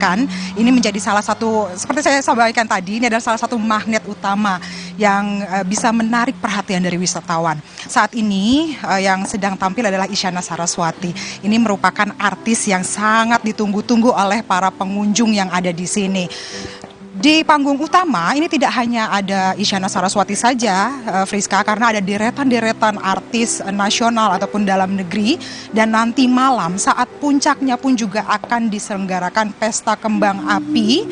Ini menjadi salah satu, seperti saya sampaikan tadi, ini adalah salah satu magnet utama yang bisa menarik perhatian dari wisatawan. Saat ini yang sedang tampil adalah Isyana Saraswati. Ini merupakan artis yang sangat ditunggu-tunggu oleh para pengunjung yang ada di sini. Di panggung utama ini tidak hanya ada Isyana Saraswati saja, Friska, karena ada deretan-deretan artis nasional ataupun dalam negeri, dan nanti malam saat puncaknya pun juga akan diselenggarakan pesta kembang api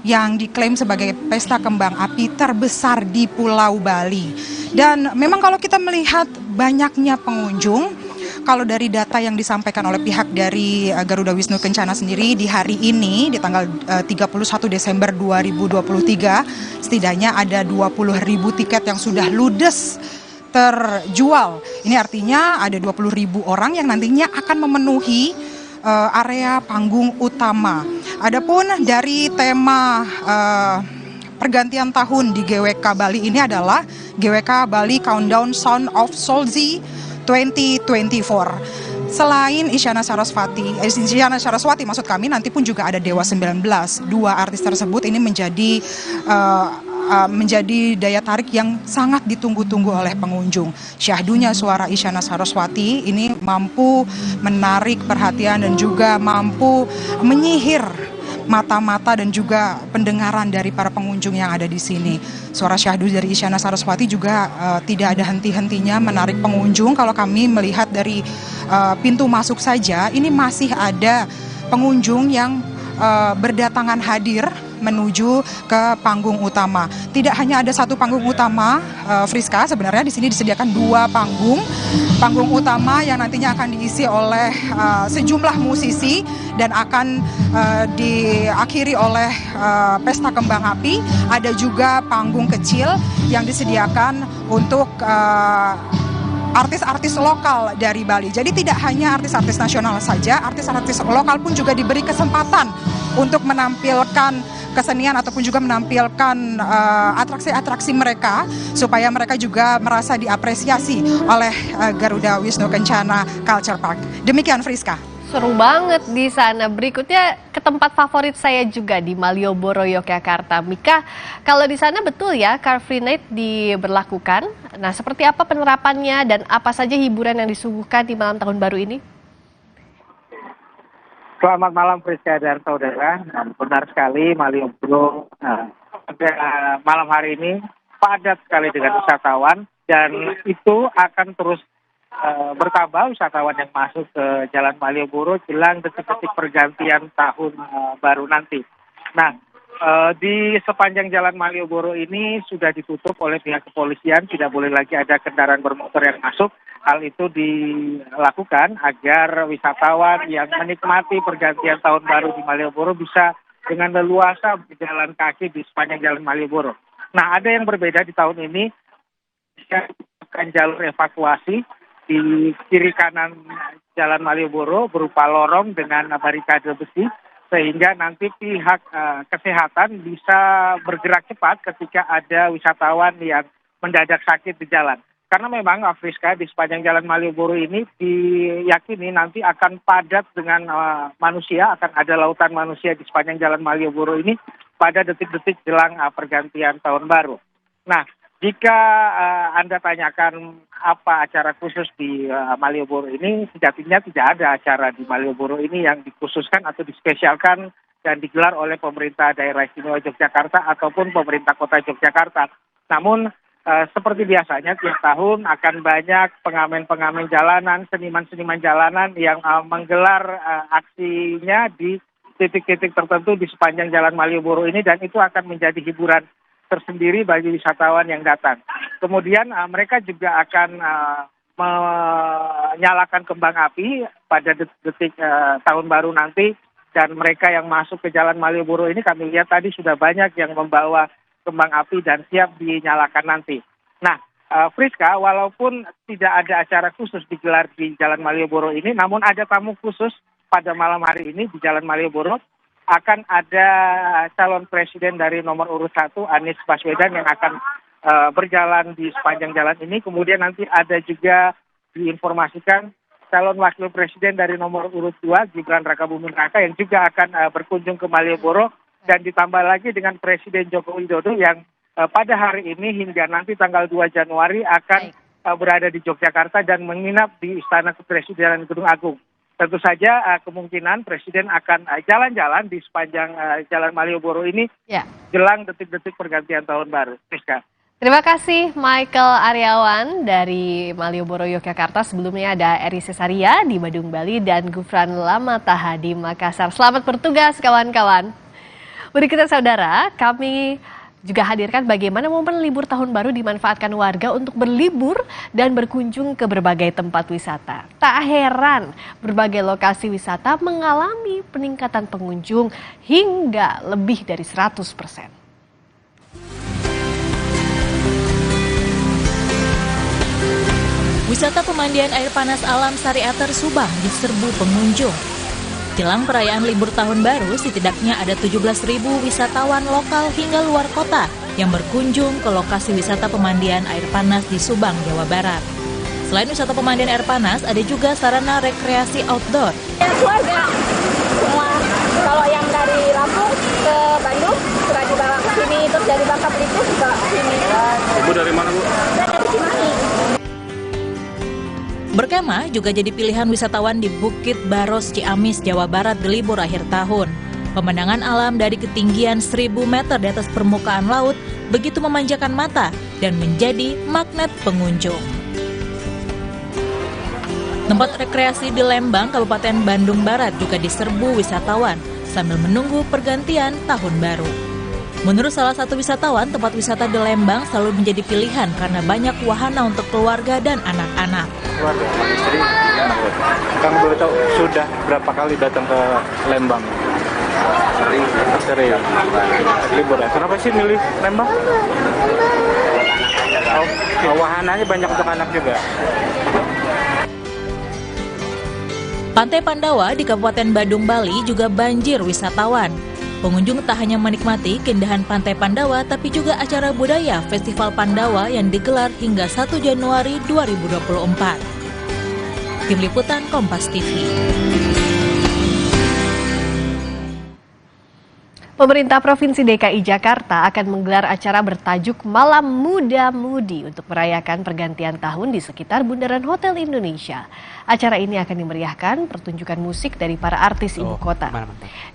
yang diklaim sebagai pesta kembang api terbesar di Pulau Bali. Dan memang kalau kita melihat banyaknya pengunjung, kalau dari data yang disampaikan oleh pihak dari Garuda Wisnu Kencana sendiri, di hari ini, di tanggal 31 Desember 2023, setidaknya ada 20.000 tiket yang sudah ludes terjual. Ini artinya ada 20.000 orang yang nantinya akan memenuhi area panggung utama. Adapun dari tema pergantian tahun di GWK Bali ini adalah GWK Bali Countdown Sound of Solzi 2024. Selain Isyana Saraswati maksud kami, nanti pun juga ada Dewa 19. Dua artis tersebut ini menjadi daya tarik yang sangat ditunggu-tunggu oleh pengunjung. Syahdunya suara Isyana Saraswati ini mampu menarik perhatian dan juga mampu menyihir mata-mata dan juga pendengaran dari para pengunjung yang ada di sini. Suara syahdu dari Isyana Saraswati juga tidak ada henti-hentinya menarik pengunjung. Kalau kami melihat dari pintu masuk saja, ini masih ada pengunjung yang berdatangan hadir menuju ke panggung utama. Tidak hanya ada satu panggung utama, Friska, sebenarnya di sini disediakan dua panggung. Panggung utama yang nantinya akan diisi oleh sejumlah musisi dan akan diakhiri oleh pesta kembang api. Ada juga panggung kecil yang disediakan untuk artis-artis lokal dari Bali. Jadi tidak hanya artis-artis nasional saja, artis-artis lokal pun juga diberi kesempatan untuk menampilkan kesenian ataupun juga menampilkan atraksi-atraksi mereka supaya mereka juga merasa diapresiasi oleh Garuda Wisnu Kencana Culture Park. Demikian, Friska. Seru banget di sana. Berikutnya ke tempat favorit saya juga di Malioboro, Yogyakarta. Mika, kalau di sana betul ya Car Free Night diberlakukan. Nah, seperti apa penerapannya dan apa saja hiburan yang disuguhkan di malam tahun baru ini? Selamat malam Friska dan saudara. Benar sekali, Malioboro pada malam hari ini padat sekali dengan wisatawan, dan itu akan terus bertambah wisatawan yang masuk ke Jalan Malioboro jelang detik-detik pergantian tahun baru nanti. Nah, di sepanjang Jalan Malioboro ini sudah ditutup oleh pihak kepolisian, tidak boleh lagi ada kendaraan bermotor yang masuk. Hal itu dilakukan agar wisatawan yang menikmati pergantian tahun baru di Malioboro bisa dengan leluasa berjalan kaki di sepanjang Jalan Malioboro. Nah, ada yang berbeda di tahun ini, akan jalur evakuasi di kiri kanan Jalan Malioboro berupa lorong dengan barikade besi, sehingga nanti pihak kesehatan bisa bergerak cepat ketika ada wisatawan yang mendadak sakit di jalan. Karena memang Afriska di sepanjang Jalan Malioboro ini diyakini nanti akan padat dengan manusia, akan ada lautan manusia di sepanjang Jalan Malioboro ini pada detik-detik jelang pergantian tahun baru. Nah, jika Anda tanyakan apa acara khusus di Malioboro ini, sejatinya tidak ada acara di Malioboro ini yang dikhususkan atau dispesialkan dan digelar oleh pemerintah daerah istimewa Yogyakarta ataupun pemerintah kota Yogyakarta. Namun seperti biasanya tiap tahun akan banyak pengamen-pengamen jalanan, seniman-seniman jalanan yang menggelar aksinya di titik-titik tertentu di sepanjang Jalan Malioboro ini, dan itu akan menjadi hiburan tersendiri bagi wisatawan yang datang. Kemudian mereka juga akan menyalakan kembang api pada detik tahun baru nanti, dan mereka yang masuk ke Jalan Malioboro ini kami lihat tadi sudah banyak yang membawa kembang api dan siap dinyalakan nanti. Nah, Friska, walaupun tidak ada acara khusus digelar di Jalan Malioboro ini, namun ada tamu khusus pada malam hari ini di Jalan Malioboro. Akan ada calon presiden dari nomor urut 1, Anies Baswedan, yang akan berjalan di sepanjang jalan ini. Kemudian nanti ada juga diinformasikan calon wakil presiden dari nomor urut 2, Gibran Rakabuming Raka, yang juga akan berkunjung ke Malioboro, dan ditambah lagi dengan Presiden Joko Widodo yang pada hari ini hingga nanti tanggal 2 Januari akan berada di Yogyakarta dan menginap di Istana Kepresidenan Gedung Agung. Tentu saja kemungkinan Presiden akan jalan-jalan di sepanjang Jalan Malioboro ini jelang detik-detik pergantian tahun baru. Rizka. Terima kasih Michael Aryawan dari Malioboro, Yogyakarta. Sebelumnya ada Eri Cesaria di Badung, Bali, dan Gufran Lamataha di Makassar. Selamat bertugas kawan-kawan. Berikutnya saudara, kami juga hadirkan bagaimana momen libur tahun baru dimanfaatkan warga untuk berlibur dan berkunjung ke berbagai tempat wisata. Tak heran, berbagai lokasi wisata mengalami peningkatan pengunjung hingga lebih dari 100%. Wisata pemandian air panas alam Sariater Subang diserbu pengunjung. Jelang perayaan libur tahun baru, setidaknya ada 17.000 wisatawan lokal hingga luar kota yang berkunjung ke lokasi wisata pemandian air panas di Subang, Jawa Barat. Selain wisata pemandian air panas, ada juga sarana rekreasi outdoor. Ya, keluarga semua. Kalau yang dari Lampung ke Bandung suka dibawa ke sini, terus dari Bangka Belitung juga ke sini. Ibu dari mana, Bu? Dari Cimahi. Berkemah juga jadi pilihan wisatawan di Bukit Baros, Ciamis, Jawa Barat di libur akhir tahun. Pemandangan alam dari ketinggian 1.000 meter di atas permukaan laut begitu memanjakan mata dan menjadi magnet pengunjung. Tempat rekreasi di Lembang, Kabupaten Bandung Barat juga diserbu wisatawan sambil menunggu pergantian tahun baru. Menurut salah satu wisatawan, tempat wisata di Lembang selalu menjadi pilihan karena banyak wahana untuk keluarga dan anak-anak. Keluarga, istri, anak. Kang boleh tahu sudah berapa kali datang ke Lembang? Sering. Libur ya. Kenapa sih milih Lembang? Wahananya banyak untuk anak juga. Pantai Pandawa di Kabupaten Badung, Bali juga banjir wisatawan. Pengunjung tak hanya menikmati keindahan Pantai Pandawa, tapi juga acara budaya Festival Pandawa yang digelar hingga 1 Januari 2024. Tim Liputan Kompas TV. Pemerintah Provinsi DKI Jakarta akan menggelar acara bertajuk Malam Muda-Mudi untuk merayakan pergantian tahun di sekitar Bundaran Hotel Indonesia. Acara ini akan dimeriahkan pertunjukan musik dari para artis ibu kota.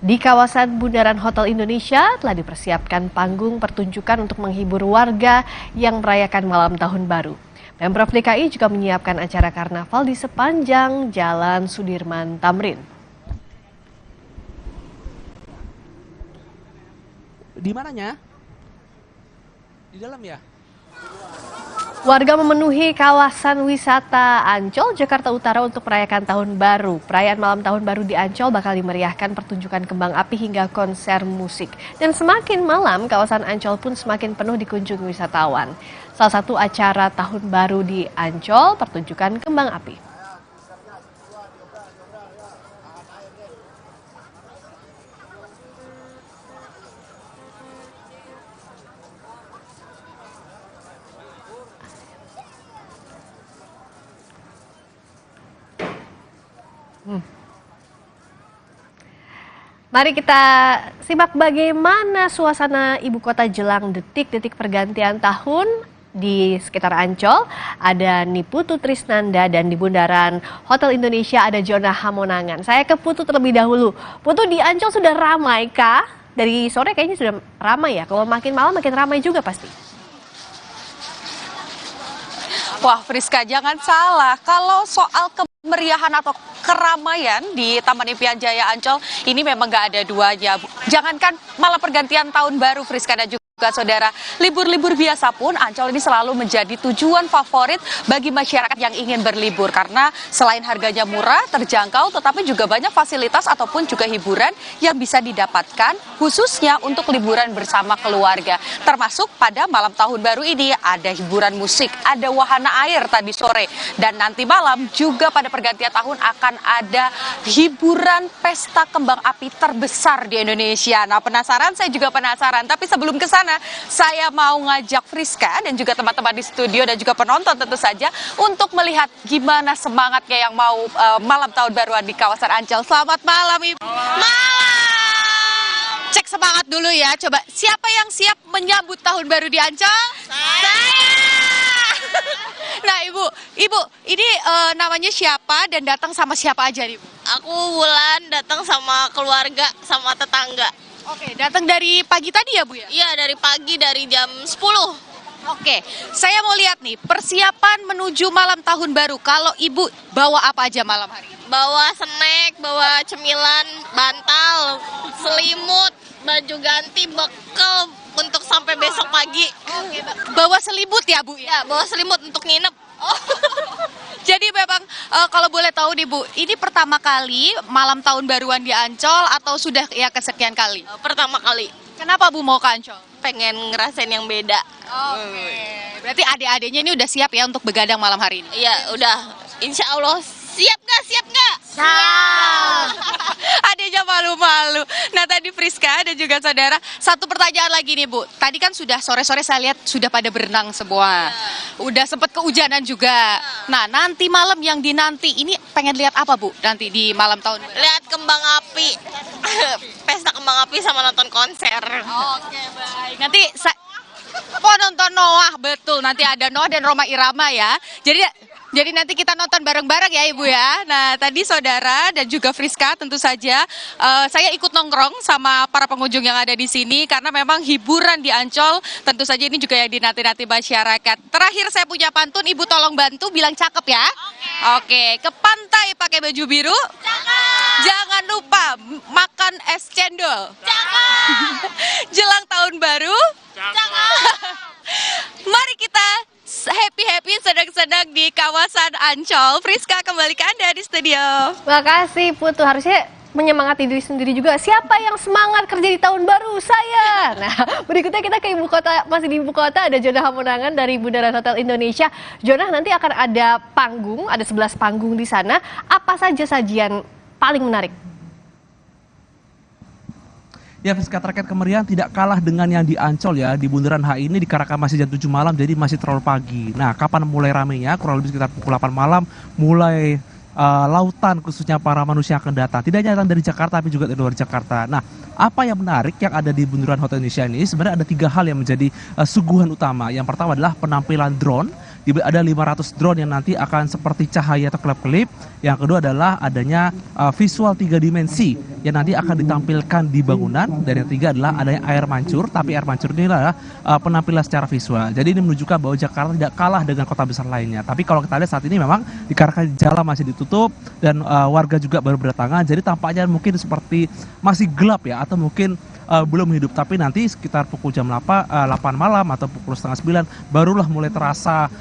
Di kawasan Bundaran Hotel Indonesia telah dipersiapkan panggung pertunjukan untuk menghibur warga yang merayakan malam tahun baru. Pemprov DKI juga menyiapkan acara karnaval di sepanjang Jalan Sudirman Tamrin. Di mananya? Di dalam ya? Warga memenuhi kawasan wisata Ancol, Jakarta Utara untuk merayakan tahun baru. Perayaan malam tahun baru di Ancol bakal dimeriahkan pertunjukan kembang api hingga konser musik. Dan semakin malam, kawasan Ancol pun semakin penuh dikunjungi wisatawan. Salah satu acara tahun baru di Ancol, pertunjukan kembang api. Mari kita simak bagaimana suasana ibu kota jelang detik-detik pergantian tahun di sekitar Ancol. Ada Niputu Trisnanda dan di Bundaran Hotel Indonesia ada Jonah Hamonangan. Saya ke Putu terlebih dahulu. Putu, di Ancol sudah ramai kah? Dari sore kayaknya sudah ramai ya. Kalau makin malam makin ramai juga pasti. Wah, Friska, jangan salah. Kalau soal kemeriahan atau keramaian di Taman Impian Jaya Ancol, ini memang nggak ada duanya. Jangankan malah pergantian tahun baru, Friska dan juga saudara, libur-libur biasa pun Ancol ini selalu menjadi tujuan favorit bagi masyarakat yang ingin berlibur. Karena selain harganya murah, terjangkau, tetapi juga banyak fasilitas ataupun juga hiburan yang bisa didapatkan khususnya untuk liburan bersama keluarga. Termasuk pada malam tahun baru ini ada hiburan musik, ada wahana air tadi sore. Dan nanti malam juga pada pergantian tahun akan ada hiburan pesta kembang api terbesar di Indonesia. Nah, penasaran? Saya juga penasaran. Tapi sebelum ke sana, sana, saya mau ngajak Friska dan juga teman-teman di studio dan juga penonton tentu saja untuk melihat gimana semangatnya yang mau malam tahun baruan di kawasan Ancol. Selamat malam, Ibu. Malam. Cek semangat dulu ya. Coba siapa yang siap menyambut tahun baru di Ancol? Saya. Nah, Ibu, ini namanya siapa dan datang sama siapa aja nih, Bu? Aku Wulan, datang sama keluarga, sama tetangga. Oke, datang dari pagi tadi ya, Bu ya? Iya, dari pagi, dari jam 10. Oke, saya mau lihat nih, persiapan menuju malam tahun baru. Kalau Ibu bawa apa aja malam hari ini? Bawa snack, bawa cemilan, bantal, selimut, baju ganti, bekal untuk sampai besok pagi. Oke, bawa selimut ya, Bu? Ya, bawa selimut untuk nginep. Oh. Jadi memang kalau boleh tahu nih, Bu, ini pertama kali malam tahun baruan di Ancol atau sudah ya kesekian kali? Pertama kali. Kenapa Bu mau ke Ancol? Pengen ngerasain yang beda. Oke. Berarti adik-adiknya ini udah siap ya untuk begadang malam hari ini? Iya, udah. Insya Allah. Siap nggak? Siap nggak? Siap. Adiknya malu-malu. Nah, tadi Friska dan juga saudara, satu pertanyaan lagi nih, Bu. Tadi kan sudah sore-sore saya lihat sudah pada berenang semua. Udah sempat kehujanan juga. Nah, nanti malam yang dinanti ini pengen lihat apa, Bu? Nanti di malam tahun baru? Lihat kembang api. Pesta kembang api sama nonton konser. Oke, baik. Nanti nonton Noah, betul. Nanti ada Noah dan Rhoma Irama ya. Jadi nanti kita nonton bareng-bareng ya, Ibu ya. Nah, tadi saudara dan juga Friska tentu saja saya ikut nongkrong sama para pengunjung yang ada di sini karena memang hiburan di Ancol tentu saja ini juga yang dinanti-nanti masyarakat. Terakhir saya punya pantun, Ibu tolong bantu bilang cakep ya. Oke. Ke pantai pakai baju biru. Cakep. Jangan lupa makan es cendol. Cakep. Jelang tahun baru. Cakep. Mari kita happy-happy, sedang-sedang di kawasan Ancol. Friska, kembali ke Anda di studio. Makasih Putu, harusnya menyemangati diri sendiri juga. Siapa yang semangat kerja di tahun baru? Saya. Nah, berikutnya kita ke ibu kota, masih di ibu kota ada Jonah Hamonangan dari Bundaran Hotel Indonesia. Jonah, nanti akan ada panggung, ada 11 panggung di sana. Apa saja sajian paling menarik? Ya, Friska, terkait kemeriahan tidak kalah dengan yang di Ancol ya. Di Bundaran HI ini dikarenakan masih jam 7 malam, jadi masih terlalu pagi. Nah, kapan mulai ramenya? Kurang lebih sekitar pukul 8 malam, mulai lautan khususnya para manusia akan datang. Tidak hanya datang dari Jakarta, tapi juga dari luar Jakarta. Nah, apa yang menarik yang ada di Bundaran Hotel Indonesia ini, sebenarnya ada 3 hal yang menjadi suguhan utama. Yang pertama adalah penampilan drone. Ada 500 drone yang nanti akan seperti cahaya atau kelap-kelip. Yang kedua adalah adanya visual 3 dimensi yang nanti akan ditampilkan di bangunan. Dan yang ketiga adalah adanya air mancur, tapi air mancur ini adalah penampilan secara visual. Jadi ini menunjukkan bahwa Jakarta tidak kalah dengan kota besar lainnya. Tapi kalau kita lihat saat ini memang dikarenakan jalan masih ditutup dan warga juga baru berdatangan, jadi tampaknya mungkin seperti masih gelap ya, atau mungkin belum hidup. Tapi nanti sekitar pukul jam 8 malam atau pukul setengah 9 barulah mulai terasa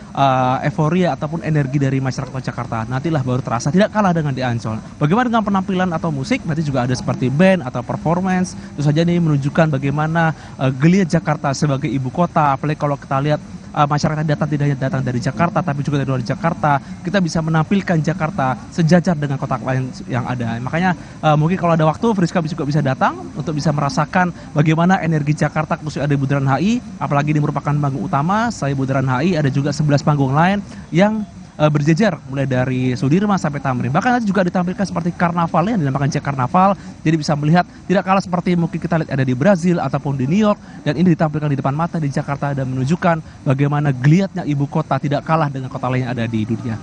euforia ataupun energi dari masyarakat Jakarta. Nantilah baru terasa, tidak kalah dengan di Ancol. Bagaimana dengan penampilan atau musik? Nanti juga ada seperti band atau performance. Tentu saja ini menunjukkan bagaimana geliat Jakarta sebagai ibu kota. Apalagi kalau kita lihat masyarakat datang tidak hanya datang dari Jakarta tapi juga dari luar Jakarta, kita bisa menampilkan Jakarta sejajar dengan kota lain yang ada. Makanya mungkin kalau ada waktu Friska juga bisa datang untuk bisa merasakan bagaimana energi Jakarta khususnya ada di Bundaran HI. Apalagi ini merupakan panggung utama, selain Bundaran HI ada juga 11 panggung lain yang berjejer mulai dari Sudirman sampai Tamrin. Bahkan nanti juga ditampilkan seperti karnaval yang dinamakan Jack Karnaval. Jadi bisa melihat tidak kalah seperti mungkin kita lihat ada di Brazil ataupun di New York, dan ini ditampilkan di depan mata di Jakarta dan menunjukkan bagaimana geliatnya ibu kota tidak kalah dengan kota lain yang ada di dunia.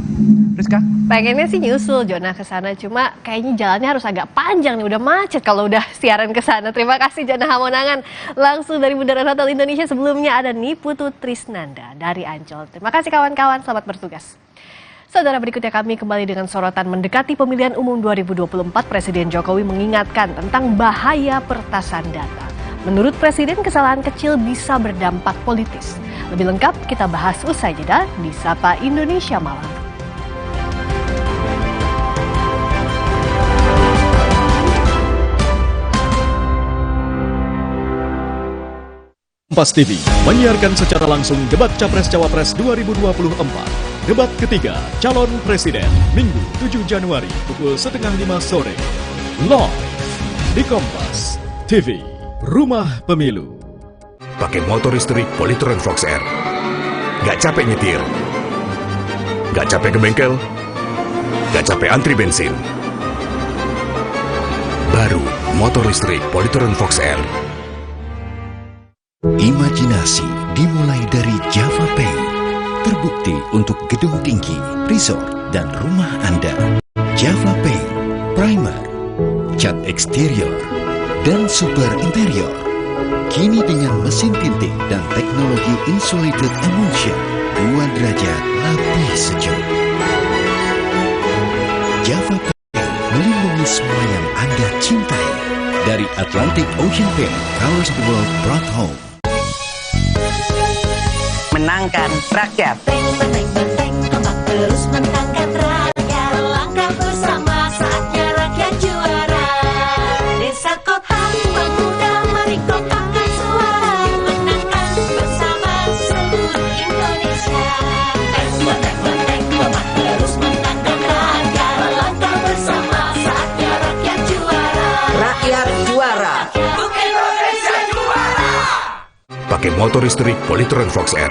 Rizka? Pengennya sih nyusul Jonah ke sana, cuma kayaknya jalannya harus agak panjang nih, udah macet kalau udah siaran ke sana. Terima kasih Jonah Hamonangan langsung dari Bundaran Hotel Indonesia. Sebelumnya ada Niputu Trisnanda dari Ancol. Terima kasih kawan-kawan, selamat bertugas. Saudara, berikutnya kami kembali dengan sorotan mendekati pemilihan umum 2024. Presiden Jokowi mengingatkan tentang bahaya peretasan data. Menurut Presiden, kesalahan kecil bisa berdampak politis. Lebih lengkap kita bahas usai jeda di Sapa Indonesia Malam. Kompas TV menyiarkan secara langsung debat Capres-Cawapres 2024. Debat ketiga calon presiden Minggu 7 Januari pukul 4:30 sore. Live di Kompas TV, Rumah Pemilu. Pakai motor listrik Polytron Fox R. Gak capek nyetir. Gak capek ke bengkel. Gak capek antri bensin. Baru motor listrik Polytron Fox R. Imajinasi dimulai dari Java Pay. Terbukti untuk gedung tinggi, resort, dan rumah Anda. Java Pay, primer, cat eksterior, dan super interior. Kini dengan mesin tinting dan teknologi insulated emulsion, 2 derajat lebih sejuk. Java Pay melindungi semua yang Anda cintai. Dari Atlantic Ocean Paint, colors the world brought home. Menangkan rakyat. Terus menangkan rakyat. Langkah bersama saatnya rakyat juara. Desa kota pemuda mari kotakan suara. Menangkan bersama seluruh Indonesia. Terus menangkan rakyat. Langkah bersama saatnya rakyat juara. Rakyat juara. Indonesia juara. Pakai motor listrik Polytron Fox R.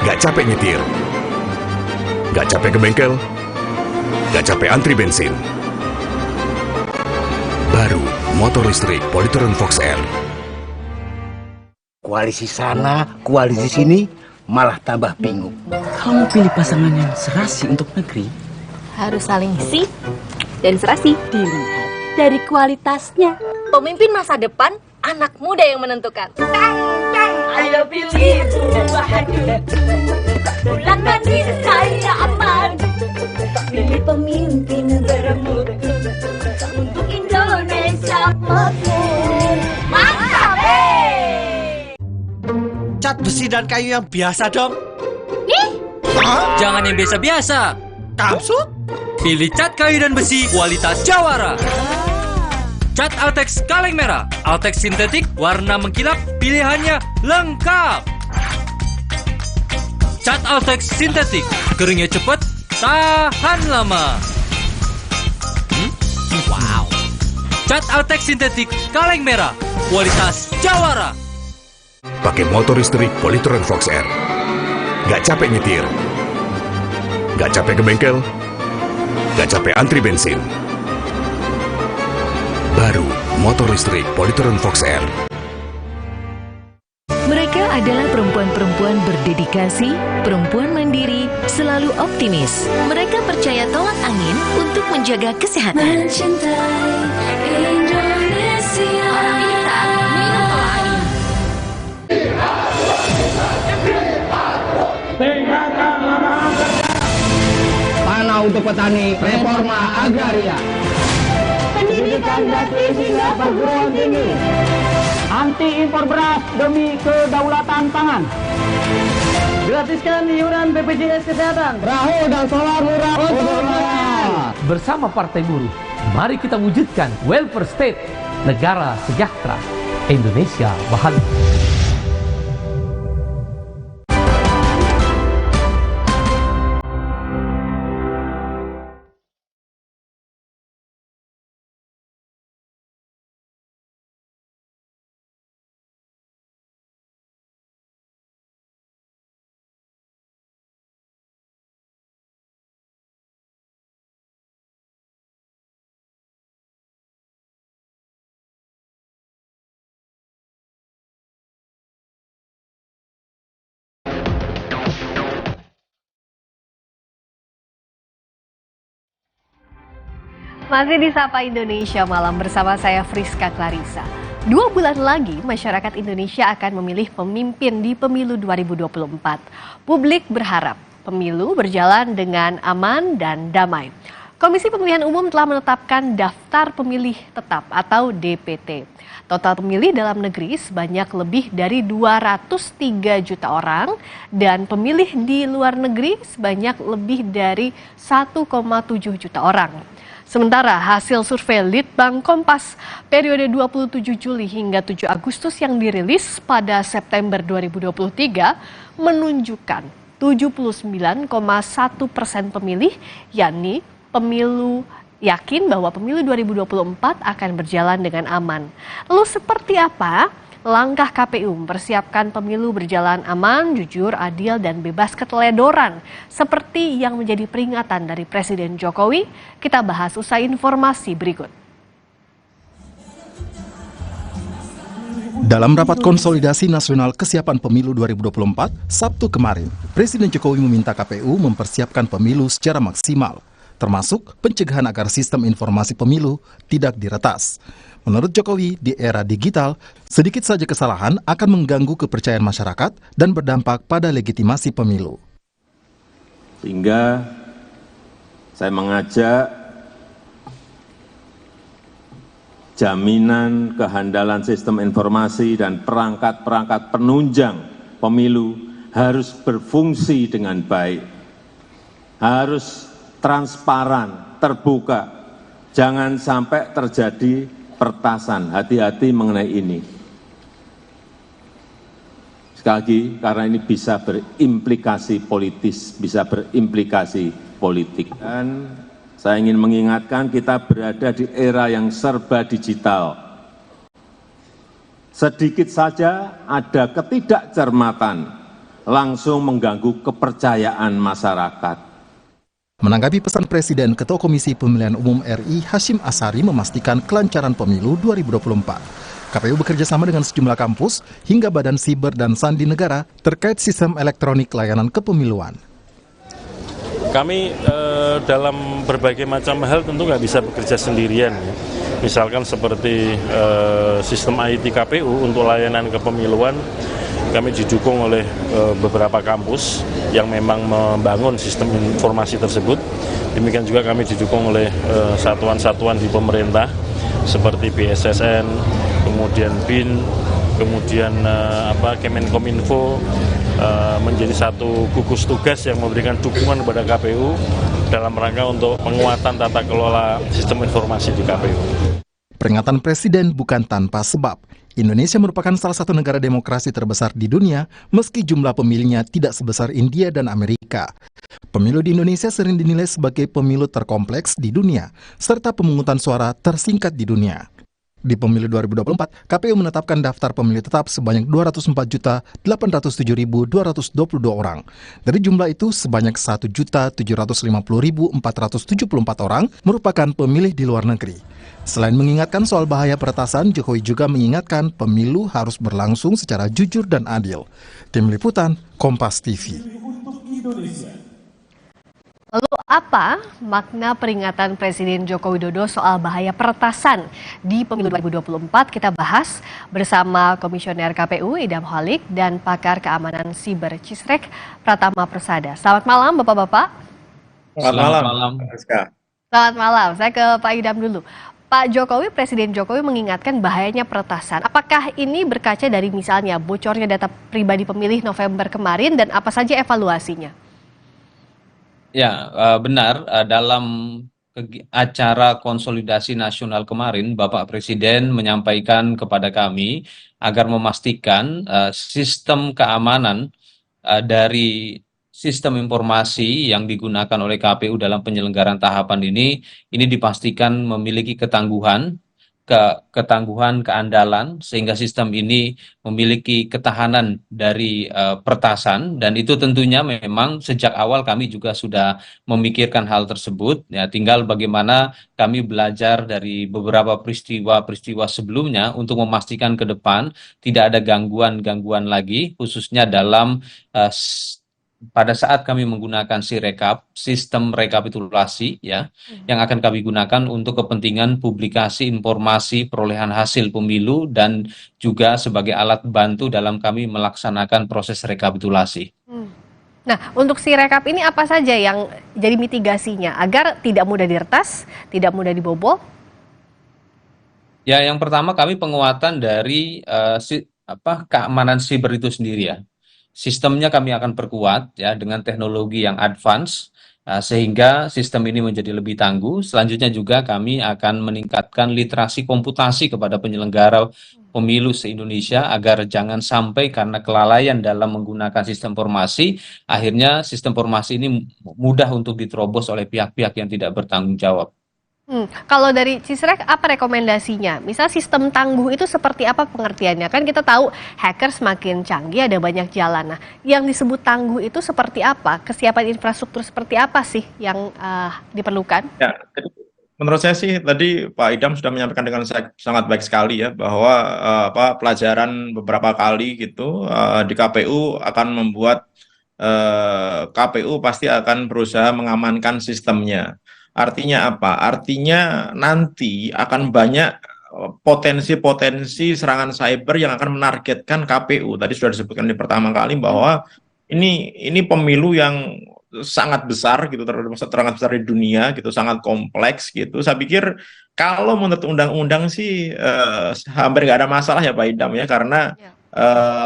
Gak capek nyetir. Gak capek ke bengkel. Gak capek antri bensin. Baru motor listrik Polytron Fox R. Koalisi sana, koalisi sini, malah tambah bingung. Kalau mau pilih pasangan yang serasi untuk negeri, Harus saling isi dan serasi. Dilihat dari kualitasnya. Pemimpin masa depan, anak muda yang menentukan. Ayo pilih bulan mandiri saya aman. Pilih pemimpin bermutu untuk Indonesia makmur. Mantap! Cat besi dan kayu yang biasa dong. Jangan yang biasa-biasa. Maksud? Pilih cat kayu dan besi kualitas Jawara. Cat Altex kaleng merah, Altex sintetik, warna mengkilap, pilihannya lengkap. Cat Altex sintetik, keringnya cepat, tahan lama. Wow. Cat Altex sintetik kaleng merah, kualitas Jawara. Pakai motor listrik Polytron Fox R. Gak capek nyetir. Gak capek ke bengkel. Gak capek antri bensin. Baru motor listrik Polytron Fox R. Mereka adalah perempuan-perempuan berdedikasi, perempuan mandiri, selalu optimis. Mereka percaya tolak angin untuk menjaga kesehatan. Mencintai Indonesia. Orang pintar minum tolak angin. tanah untuk petani, reforma agraria. Pendidikan gratis hingga perguruan tinggi. Anti impor beras demi kedaulatan pangan. Gratiskan iuran BPJS Kesehatan. Perahu dan solar murah untuk rakyat. Bersama Partai Buruh, mari kita wujudkan welfare state, negara sejahtera, Indonesia bahagia. Masih di Sapa Indonesia Malam bersama saya Friska Clarissa. 2 bulan lagi masyarakat Indonesia akan memilih pemimpin di pemilu 2024. Publik berharap pemilu berjalan dengan aman dan damai. Komisi Pemilihan Umum telah menetapkan daftar pemilih tetap atau DPT. Total pemilih dalam negeri sebanyak lebih dari 203 juta orang dan pemilih di luar negeri sebanyak lebih dari 1,7 juta orang. Sementara hasil survei Litbang Kompas periode 27 Juli hingga 7 Agustus yang dirilis pada September 2023 menunjukkan 79,1% pemilih yakni pemilu yakin bahwa pemilu 2024 akan berjalan dengan aman. Lalu seperti apa langkah KPU mempersiapkan pemilu berjalan aman, jujur, adil, dan bebas keteledoran, seperti yang menjadi peringatan dari Presiden Jokowi. Kita bahas usai informasi berikut. Dalam rapat konsolidasi nasional kesiapan pemilu 2024, Sabtu kemarin, Presiden Jokowi meminta KPU mempersiapkan pemilu secara maksimal, termasuk pencegahan agar sistem informasi pemilu tidak diretas. Menurut Jokowi, di era digital, sedikit saja kesalahan akan mengganggu kepercayaan masyarakat dan berdampak pada legitimasi pemilu. Sehingga saya mengajak jaminan kehandalan sistem informasi dan perangkat-perangkat penunjang pemilu harus berfungsi dengan baik, harus transparan, terbuka, jangan sampai terjadi pertasan. Hati-hati mengenai ini. Sekali lagi, karena ini bisa berimplikasi politis, bisa berimplikasi politik. Dan saya ingin mengingatkan kita berada di era yang serba digital. Sedikit saja ada ketidakcermatan, langsung mengganggu kepercayaan masyarakat. Menanggapi pesan Presiden, Ketua Komisi Pemilihan Umum RI Hasyim Asyari memastikan kelancaran pemilu 2024. KPU bekerjasama dengan sejumlah kampus hingga Badan Siber dan Sandi Negara terkait sistem elektronik layanan kepemiluan. Kami dalam berbagai macam hal tentu nggak bisa bekerja sendirian. Ya. Misalkan seperti sistem IT KPU untuk layanan kepemiluan, kami didukung oleh beberapa kampus yang memang membangun sistem informasi tersebut. Demikian juga kami didukung oleh satuan-satuan di pemerintah seperti BSSN, kemudian BIN, kemudian Kemenkominfo, menjadi satu gugus tugas yang memberikan dukungan kepada KPU dalam rangka untuk penguatan tata kelola sistem informasi di KPU. Peringatan Presiden bukan tanpa sebab. Indonesia merupakan salah satu negara demokrasi terbesar di dunia, meski jumlah pemilihnya tidak sebesar India dan Amerika. Pemilu di Indonesia sering dinilai sebagai pemilu terkompleks di dunia, serta pemungutan suara tersingkat di dunia. Di pemilu 2024, KPU menetapkan daftar pemilih tetap sebanyak 204.807.222 orang. Dari jumlah itu, sebanyak 1.750.474 orang merupakan pemilih di luar negeri. Selain mengingatkan soal bahaya peretasan, Jokowi juga mengingatkan pemilu harus berlangsung secara jujur dan adil. Tim Liputan, Kompas TV. Lalu apa makna peringatan Presiden Joko Widodo soal bahaya peretasan di pemilu 2024? Kita bahas bersama Komisioner KPU Idam Holik dan pakar keamanan siber Cisrek Pratama Persada. Selamat malam Bapak-Bapak. Selamat malam. Selamat malam, saya ke Pak Idam dulu. Pak Jokowi, Presiden Jokowi mengingatkan bahayanya peretasan. Apakah ini berkaca dari misalnya bocornya data pribadi pemilih November kemarin dan apa saja evaluasinya? Ya, benar. Dalam acara konsolidasi nasional kemarin, Bapak Presiden menyampaikan kepada kami agar memastikan sistem keamanan dari sistem informasi yang digunakan oleh KPU dalam penyelenggaraan tahapan ini dipastikan memiliki ketangguhan, keandalan, sehingga sistem ini memiliki ketahanan dari peretasan, dan itu tentunya memang sejak awal kami juga sudah memikirkan hal tersebut. Ya, tinggal bagaimana kami belajar dari beberapa peristiwa sebelumnya untuk memastikan ke depan tidak ada gangguan-gangguan lagi, khususnya dalam pada saat kami menggunakan Sirekap, sistem rekapitulasi ya, yang akan kami gunakan untuk kepentingan publikasi informasi perolehan hasil pemilu dan juga sebagai alat bantu dalam kami melaksanakan proses rekapitulasi. Nah, untuk Sirekap ini apa saja yang jadi mitigasinya agar tidak mudah diretas, tidak mudah dibobol? Ya, yang pertama kami penguatan dari keamanan siber itu sendiri ya. Sistemnya kami akan perkuat ya dengan teknologi yang advance sehingga sistem ini menjadi lebih tangguh. Selanjutnya juga kami akan meningkatkan literasi komputasi kepada penyelenggara pemilu se-Indonesia agar jangan sampai karena kelalaian dalam menggunakan sistem informasi, akhirnya sistem informasi ini mudah untuk diterobos oleh pihak-pihak yang tidak bertanggung jawab. Kalau dari Cisrek apa rekomendasinya? Misal sistem tangguh itu seperti apa pengertiannya? Kan kita tahu hacker semakin canggih, ada banyak jalan. Nah, yang disebut tangguh itu seperti apa? Kesiapan infrastruktur seperti apa sih yang diperlukan? Ya, jadi menurut saya sih tadi Pak Idam sudah menyampaikan dengan sangat baik sekali ya bahwa pelajaran beberapa kali gitu di KPU akan membuat KPU pasti akan berusaha mengamankan sistemnya. Artinya apa? Artinya nanti akan banyak potensi-potensi serangan cyber yang akan menargetkan KPU. Tadi sudah disebutkan di pertama kali bahwa ini pemilu yang sangat besar gitu, sangat besar di dunia gitu, sangat kompleks gitu. Saya pikir kalau menurut undang-undang sih hampir nggak ada masalah ya Pak Idam ya, karena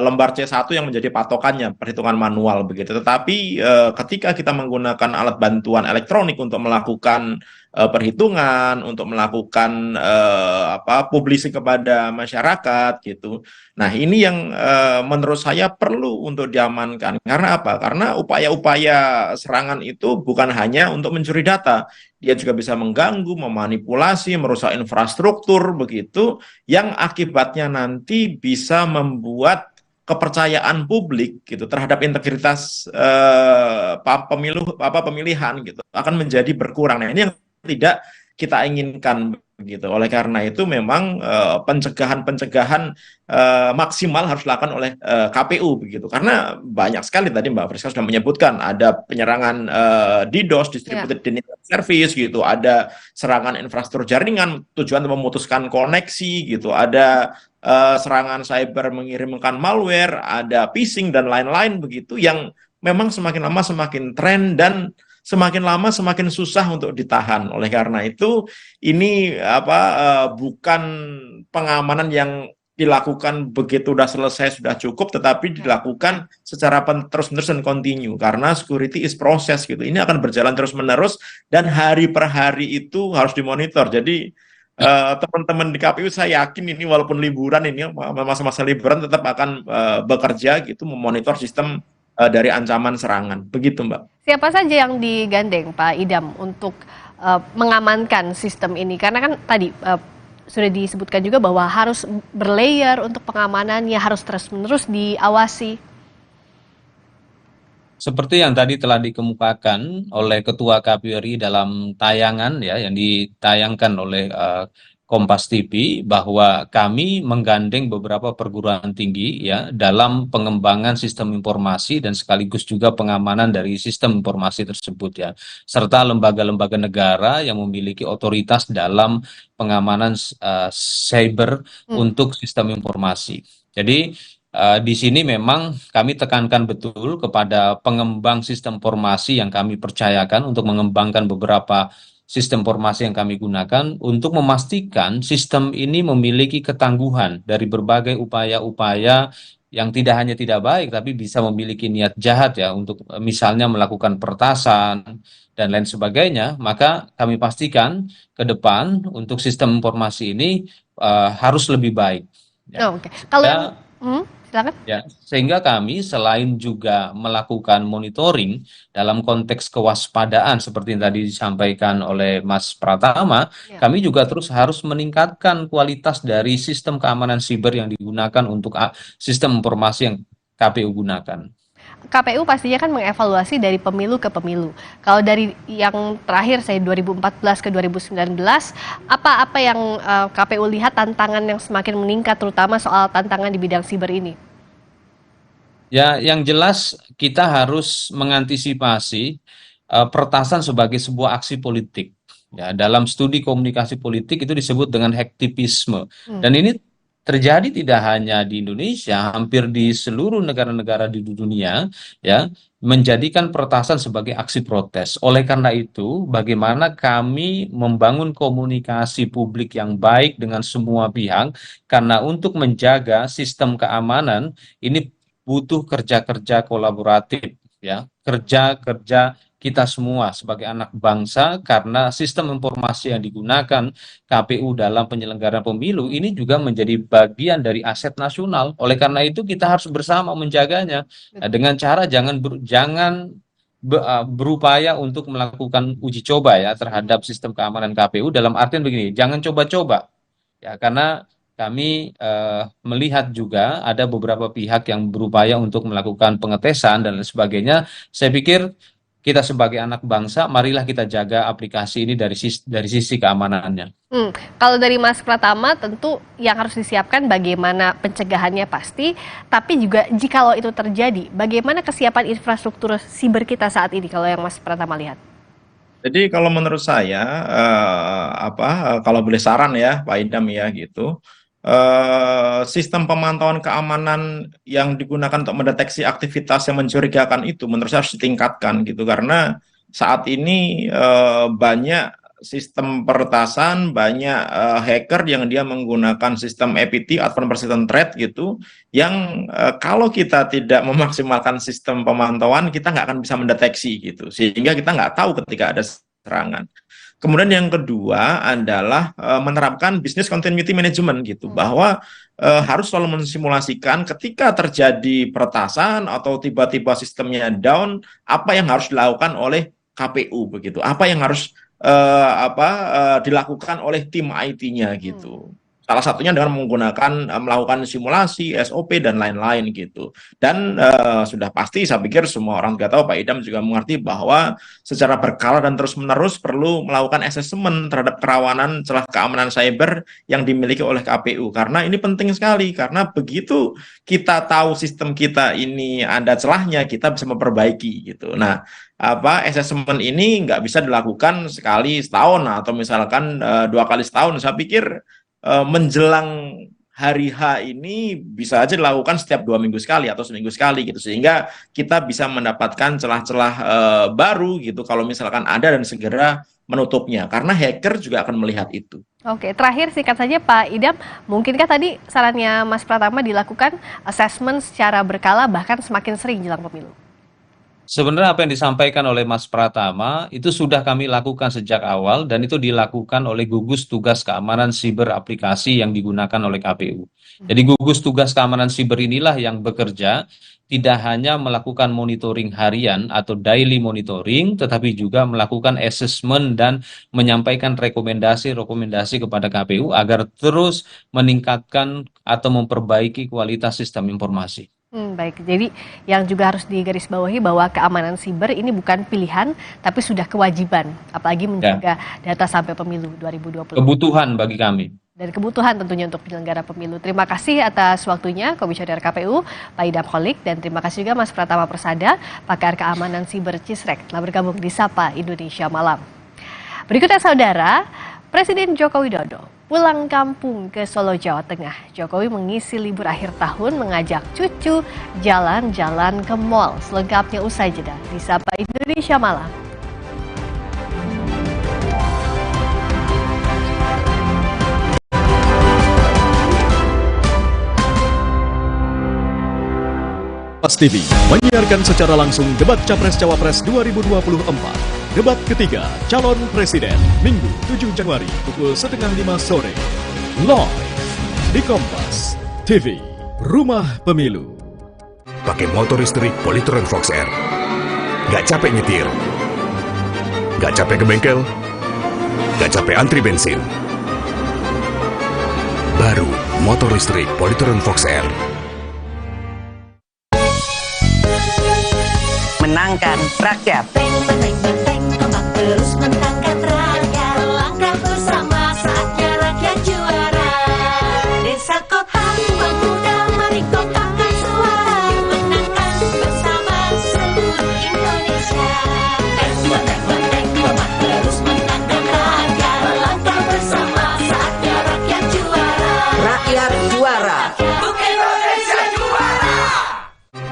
lembar C1 yang menjadi patokannya perhitungan manual begitu. Tetapi ketika kita menggunakan alat bantuan elektronik untuk melakukan perhitungan, untuk melakukan publishing kepada masyarakat gitu. Nah, ini yang menurut saya perlu untuk diamankan. Karena apa? Karena upaya-upaya serangan itu bukan hanya untuk mencuri data, dia juga bisa mengganggu, memanipulasi, merusak infrastruktur begitu, yang akibatnya nanti bisa membuat kepercayaan publik gitu terhadap integritas pemilihan gitu akan menjadi berkurang. Nah, ini yang tidak kita inginkan begitu. Oleh karena itu memang pencegahan maksimal harus dilakukan oleh KPU begitu. Karena banyak sekali tadi Mbak Friska sudah menyebutkan ada penyerangan DDoS, distributed denial of service gitu, ada serangan infrastruktur jaringan tujuan untuk memutuskan koneksi gitu, ada serangan cyber mengirimkan malware, ada phishing dan lain-lain begitu yang memang semakin lama semakin tren dan semakin lama semakin susah untuk ditahan. Oleh karena itu ini bukan pengamanan yang dilakukan begitu udah selesai sudah cukup, tetapi dilakukan secara terus-menerus dan continue karena security is process gitu. Ini akan berjalan terus-menerus dan hari per hari itu harus dimonitor. Jadi teman-teman di KPU saya yakin ini walaupun liburan ini masa-masa liburan tetap akan bekerja gitu memonitor sistem dari ancaman serangan. Begitu Mbak. Siapa saja yang digandeng Pak Idam untuk mengamankan sistem ini? Karena kan tadi sudah disebutkan juga bahwa harus berlayer untuk pengamanannya, harus terus-menerus diawasi. Seperti yang tadi telah dikemukakan oleh Ketua KPU RI dalam tayangan ya yang ditayangkan oleh Kompas TV bahwa kami menggandeng beberapa perguruan tinggi ya dalam pengembangan sistem informasi dan sekaligus juga pengamanan dari sistem informasi tersebut ya, serta lembaga-lembaga negara yang memiliki otoritas dalam pengamanan cyber untuk sistem informasi. Jadi di sini memang kami tekankan betul kepada pengembang sistem informasi yang kami percayakan untuk mengembangkan beberapa sistem informasi yang kami gunakan untuk memastikan sistem ini memiliki ketangguhan dari berbagai upaya-upaya yang tidak hanya tidak baik tapi bisa memiliki niat jahat ya untuk misalnya melakukan peretasan dan lain sebagainya. Maka kami pastikan ke depan untuk sistem informasi ini harus lebih baik ya. Oke. Kalau silakan. Ya, sehingga kami selain juga melakukan monitoring dalam konteks kewaspadaan seperti yang tadi disampaikan oleh Mas Pratama, kami juga terus harus meningkatkan kualitas dari sistem keamanan siber yang digunakan untuk sistem informasi yang KPU gunakan. KPU pastinya kan mengevaluasi dari pemilu ke pemilu. Kalau dari yang terakhir saya 2014 ke 2019, apa yang KPU lihat tantangan yang semakin meningkat terutama soal tantangan di bidang siber ini? Ya, yang jelas kita harus mengantisipasi peretasan sebagai sebuah aksi politik. Ya, dalam studi komunikasi politik itu disebut dengan hacktivisme. Dan ini terjadi tidak hanya di Indonesia, hampir di seluruh negara-negara di dunia, ya, menjadikan peretasan sebagai aksi protes. Oleh karena itu, bagaimana kami membangun komunikasi publik yang baik dengan semua pihak, karena untuk menjaga sistem keamanan ini butuh kerja-kerja kolaboratif, ya, kerja-kerja kita semua sebagai anak bangsa, karena sistem informasi yang digunakan KPU dalam penyelenggaraan pemilu ini juga menjadi bagian dari aset nasional. Oleh karena itu kita harus bersama menjaganya dengan cara jangan berupaya untuk melakukan uji coba ya terhadap sistem keamanan KPU, dalam artian begini, jangan coba-coba ya, karena kami melihat juga ada beberapa pihak yang berupaya untuk melakukan pengetesan dan lain sebagainya. Saya pikir kita sebagai anak bangsa, marilah kita jaga aplikasi ini dari sisi keamanannya. Kalau dari Mas Pratama, tentu yang harus disiapkan bagaimana pencegahannya pasti, tapi juga jikalau itu terjadi, bagaimana kesiapan infrastruktur siber kita saat ini kalau yang Mas Pratama lihat? Jadi kalau menurut saya, kalau boleh saran ya Pak Idam ya gitu, sistem pemantauan keamanan yang digunakan untuk mendeteksi aktivitas yang mencurigakan itu menurut saya harus ditingkatkan gitu, karena saat ini banyak sistem peretasan, banyak hacker yang dia menggunakan sistem APT, Advanced Persistent Threat gitu, yang kalau kita tidak memaksimalkan sistem pemantauan, kita nggak akan bisa mendeteksi gitu, sehingga kita nggak tahu ketika ada serangan. Kemudian yang kedua adalah menerapkan business continuity management gitu, bahwa harus selalu mensimulasikan ketika terjadi peretasan atau tiba-tiba sistemnya down, apa yang harus dilakukan oleh KPU begitu, apa yang harus dilakukan oleh tim IT-nya gitu. Salah satunya dengan melakukan simulasi, SOP dan lain-lain gitu. Dan sudah pasti saya pikir semua orang juga tahu, Pak Idam juga mengerti bahwa secara berkala dan terus-menerus perlu melakukan asesmen terhadap kerawanan celah keamanan cyber yang dimiliki oleh KPU. Karena ini penting sekali, karena begitu kita tahu sistem kita ini ada celahnya, kita bisa memperbaiki gitu. Nah, asesmen ini nggak bisa dilakukan sekali setahun atau misalkan 2 kali setahun. Saya pikir menjelang hari H ini bisa aja dilakukan setiap 2 minggu sekali atau seminggu sekali gitu, sehingga kita bisa mendapatkan celah-celah baru gitu kalau misalkan ada, dan segera menutupnya, karena hacker juga akan melihat itu. Oke, terakhir singkat saja Pak Idam, mungkinkah tadi sarannya Mas Pratama dilakukan assessment secara berkala bahkan semakin sering jelang pemilu? Sebenarnya apa yang disampaikan oleh Mas Pratama itu sudah kami lakukan sejak awal, dan itu dilakukan oleh gugus tugas keamanan siber aplikasi yang digunakan oleh KPU. Jadi gugus tugas keamanan siber inilah yang bekerja tidak hanya melakukan monitoring harian atau daily monitoring, tetapi juga melakukan assessment dan menyampaikan rekomendasi kepada KPU agar terus meningkatkan atau memperbaiki kualitas sistem informasi. Baik, jadi yang juga harus digarisbawahi bahwa keamanan siber ini bukan pilihan, tapi sudah kewajiban, apalagi menjaga data sampai pemilu 2020. Kebutuhan bagi kami. Dan kebutuhan tentunya untuk penyelenggara pemilu. Terima kasih atas waktunya Komisioner KPU, Pak Idam Holik, dan terima kasih juga Mas Pratama Persada, pakar keamanan siber Cisrek, telah bergabung di Sapa Indonesia Malam. Berikutnya saudara, Presiden Joko Widodo pulang kampung ke Solo, Jawa Tengah. Jokowi mengisi libur akhir tahun mengajak cucu jalan-jalan ke mal. Selengkapnya usai jeda di Sapa Indonesia Malam. Kompas TV menyiarkan secara langsung debat Capres-Cawapres 2024. Debat ketiga calon presiden Minggu 7 Januari pukul 4:30 sore. Live di Kompas TV, Rumah Pemilu. Pakai motor listrik Polytron Fox R. Gak capek nyetir. Gak capek ke bengkel. Gak capek antri bensin. Baru motor listrik Polytron Fox R. Menangkan rakyat. Terus menangkan rakyat, langkah bersama saatnya rakyat juara. Desa kota pemuda mari kotakan suara, menangkan bersama seluruh Indonesia. Terus menangkan rakyat, langkah bersama saatnya rakyat juara. Rakyat juara. Untuk Indonesia juara.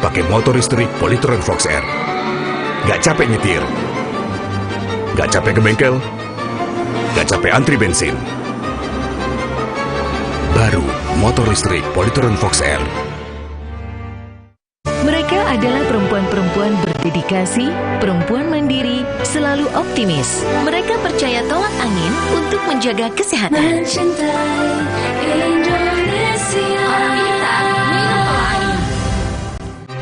Pakai motor listrik Polytron Fox R. Gak capek nyetir. Gak capek ke bengkel. Gak capek antri bensin. Baru motor listrik Polytron Fox R. Mereka adalah perempuan-perempuan berdedikasi, perempuan mandiri, selalu optimis. Mereka percaya tolak angin untuk menjaga kesehatan. Mencintai Indonesia.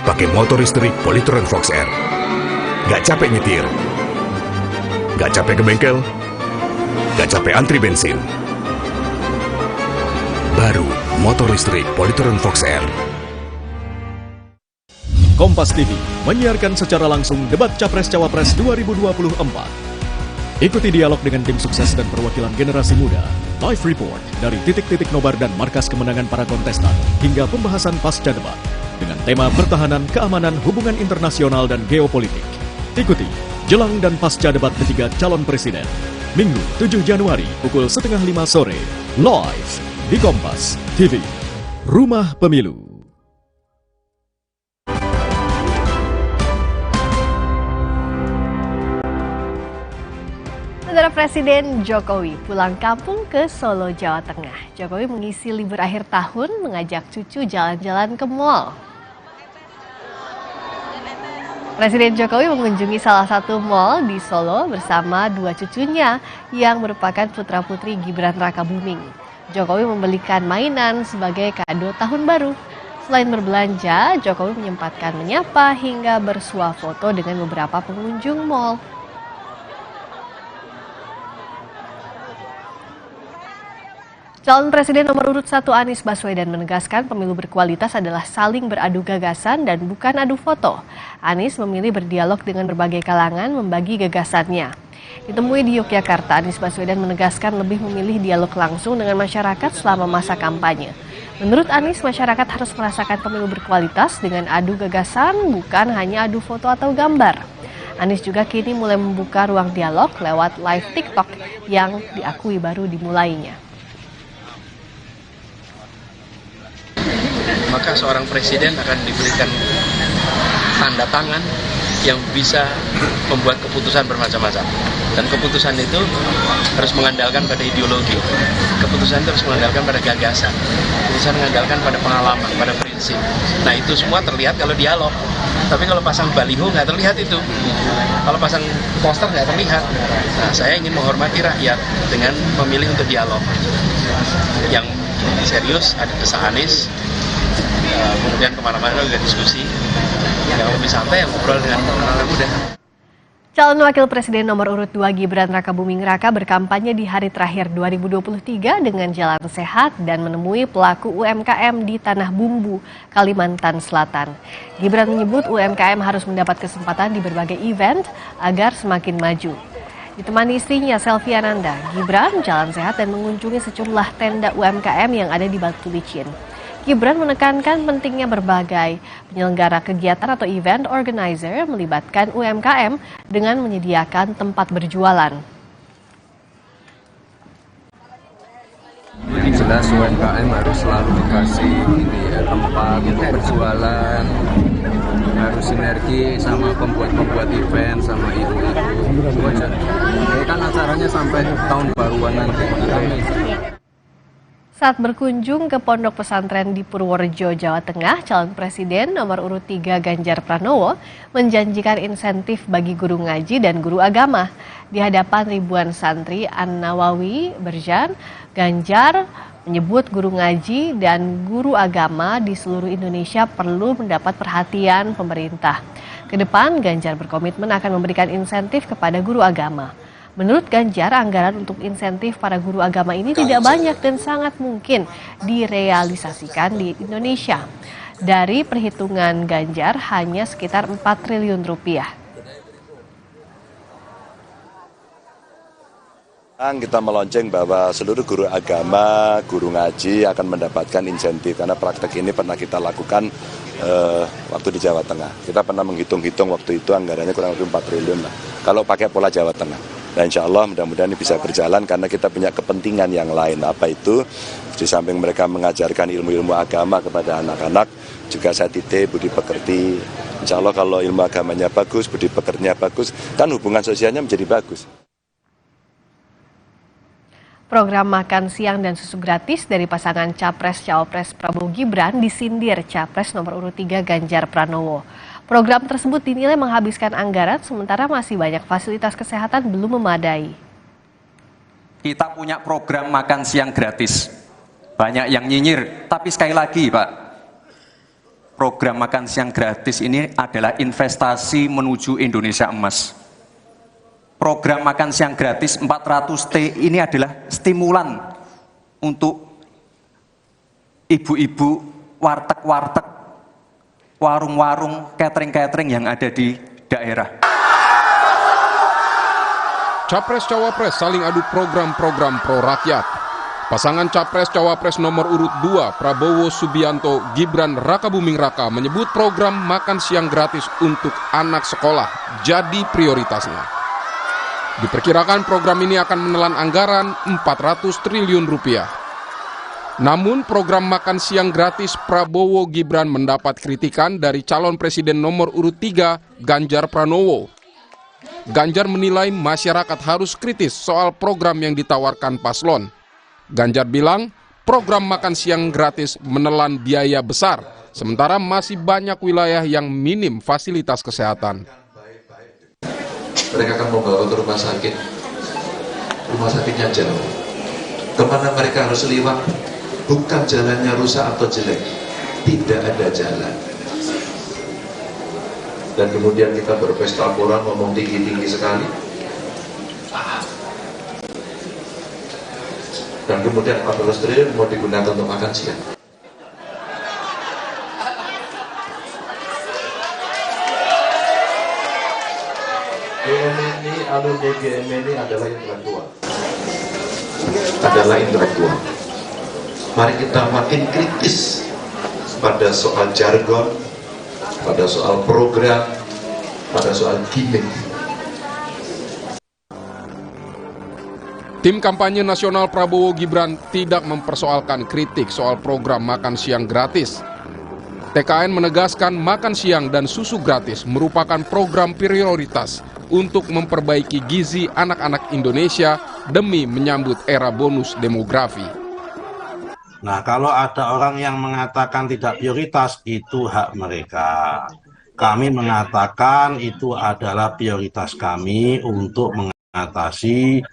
Pakai motor listrik Polytron Fox R. Gak capek nyetir, gak capek ke bengkel, gak capek antri bensin. Baru motor listrik Polytron Fox R. Kompas TV menyiarkan secara langsung debat Capres-Cawapres 2024. Ikuti dialog dengan tim sukses dan perwakilan generasi muda. Live report dari titik-titik nobar dan markas kemenangan para kontestan hingga pembahasan pasca debat dengan tema pertahanan, keamanan, hubungan internasional dan geopolitik. Ikuti jelang dan pasca debat ketiga calon presiden. Minggu 7 Januari pukul 4:30 sore. Live di Kompas TV. Rumah Pemilu. Saudara Presiden Jokowi pulang kampung ke Solo, Jawa Tengah. Jokowi mengisi libur akhir tahun mengajak cucu jalan-jalan ke mal. Presiden Jokowi mengunjungi salah satu mal di Solo bersama dua cucunya yang merupakan putra-putri Gibran Rakabuming. Jokowi membelikan mainan sebagai kado tahun baru. Selain berbelanja, Jokowi menyempatkan menyapa hingga bersuah foto dengan beberapa pengunjung mal. Calon Presiden nomor urut 1 Anies Baswedan menegaskan pemilu berkualitas adalah saling beradu gagasan dan bukan adu foto. Anies memilih berdialog dengan berbagai kalangan membagi gagasannya. Ditemui di Yogyakarta, Anies Baswedan menegaskan lebih memilih dialog langsung dengan masyarakat selama masa kampanye. Menurut Anies, masyarakat harus merasakan pemilu berkualitas dengan adu gagasan, bukan hanya adu foto atau gambar. Anies juga kini mulai membuka ruang dialog lewat live TikTok yang diakui baru dimulainya. Maka seorang presiden akan diberikan tanda tangan yang bisa membuat keputusan bermacam-macam. Dan keputusan itu harus mengandalkan pada ideologi, keputusan itu harus mengandalkan pada gagasan, keputusan mengandalkan pada pengalaman, pada prinsip. Nah itu semua terlihat kalau dialog. Tapi kalau pasang baliho nggak terlihat itu. Kalau pasang poster nggak terlihat. Nah saya ingin menghormati rakyat dengan memilih untuk dialog. Yang serius ada Desa Anies, kemudian kemana-mana juga diskusi. Yang lebih santai yang ngobrol dengan anak muda. Calon Wakil Presiden nomor urut 2 Gibran Rakabuming Raka berkampanye di hari terakhir 2023 dengan jalan sehat dan menemui pelaku UMKM di Tanah Bumbu, Kalimantan Selatan. Gibran menyebut UMKM harus mendapat kesempatan di berbagai event agar semakin maju. Ditemani istrinya Selvi Ananda, Gibran jalan sehat dan mengunjungi sejumlah tenda UMKM yang ada di Batu Licin. Gibran menekankan pentingnya berbagai penyelenggara kegiatan atau event organizer melibatkan UMKM dengan menyediakan tempat berjualan. Jadi jelas UMKM harus selalu dikasih tempat untuk berjualan, harus sinergi sama pembuat event sama itu aja. Ini kan acaranya sampai tahun baruan nanti. Saat berkunjung ke pondok pesantren di Purworejo, Jawa Tengah, calon presiden nomor urut 3 Ganjar Pranowo menjanjikan insentif bagi guru ngaji dan guru agama. Di hadapan ribuan santri An-Nawawi Berjan, Ganjar menyebut guru ngaji dan guru agama di seluruh Indonesia perlu mendapat perhatian pemerintah. Kedepan, Ganjar berkomitmen akan memberikan insentif kepada guru agama. Menurut Ganjar, anggaran untuk insentif para guru agama ini tidak banyak dan sangat mungkin direalisasikan di Indonesia. Dari perhitungan Ganjar, hanya sekitar 4 triliun rupiah. Kita melonceng bahwa seluruh guru agama, guru ngaji akan mendapatkan insentif. Karena praktek ini pernah kita lakukan waktu di Jawa Tengah. Kita pernah menghitung-hitung waktu itu anggarannya kurang lebih 4 triliun lah. Kalau pakai pola Jawa Tengah. Dan insya Allah mudah-mudahan ini bisa berjalan karena kita punya kepentingan yang lain. Apa itu? Di samping mereka mengajarkan ilmu-ilmu agama kepada anak-anak, juga saya titip budi pekerti. Insya Allah kalau ilmu agamanya bagus, budi pekertinya bagus, kan hubungan sosialnya menjadi bagus. Program makan siang dan susu gratis dari pasangan Capres-Cawapres Prabowo Gibran disindir Capres nomor urut 3 Ganjar Pranowo. Program tersebut dinilai menghabiskan anggaran sementara masih banyak fasilitas kesehatan belum memadai. Kita punya program makan siang gratis. Banyak yang nyinyir, tapi sekali lagi Pak, program makan siang gratis ini adalah investasi menuju Indonesia Emas. Program makan siang gratis 400T ini adalah stimulan untuk ibu-ibu, warteg-warteg, warung-warung, catering-catering yang ada di daerah. Capres-Cawapres saling adu program-program pro rakyat. Pasangan Capres-Cawapres nomor urut 2 Prabowo Subianto Gibran Rakabuming Raka menyebut program makan siang gratis untuk anak sekolah jadi prioritasnya. Diperkirakan program ini akan menelan anggaran 400 triliun rupiah. Namun program makan siang gratis Prabowo Gibran mendapat kritikan dari calon presiden nomor urut 3 Ganjar Pranowo. Ganjar menilai masyarakat harus kritis soal program yang ditawarkan paslon. Ganjar bilang program makan siang gratis menelan biaya besar, sementara masih banyak wilayah yang minim fasilitas kesehatan. Mereka akan membawa ke rumah sakitnya jauh. Kemana mereka harus lewat? Bukan jalannya rusak atau jelek, tidak ada jalan. Dan kemudian kita berpesta pora ngomong tinggi-tinggi sekali. Dan kemudian 14 triliun mau digunakan untuk makan siang. Alumni GMNI adalah intelektual. Mari kita makin kritis pada soal jargon, pada soal program, pada soal gimmick. Tim kampanye nasional Prabowo Gibran tidak mempersoalkan kritik soal program makan siang gratis. TKN menegaskan makan siang dan susu gratis merupakan program prioritas untuk memperbaiki gizi anak-anak Indonesia demi menyambut era bonus demografi. Nah, kalau ada orang yang mengatakan tidak prioritas, itu hak mereka. Kami mengatakan itu adalah prioritas kami untuk mengatasi,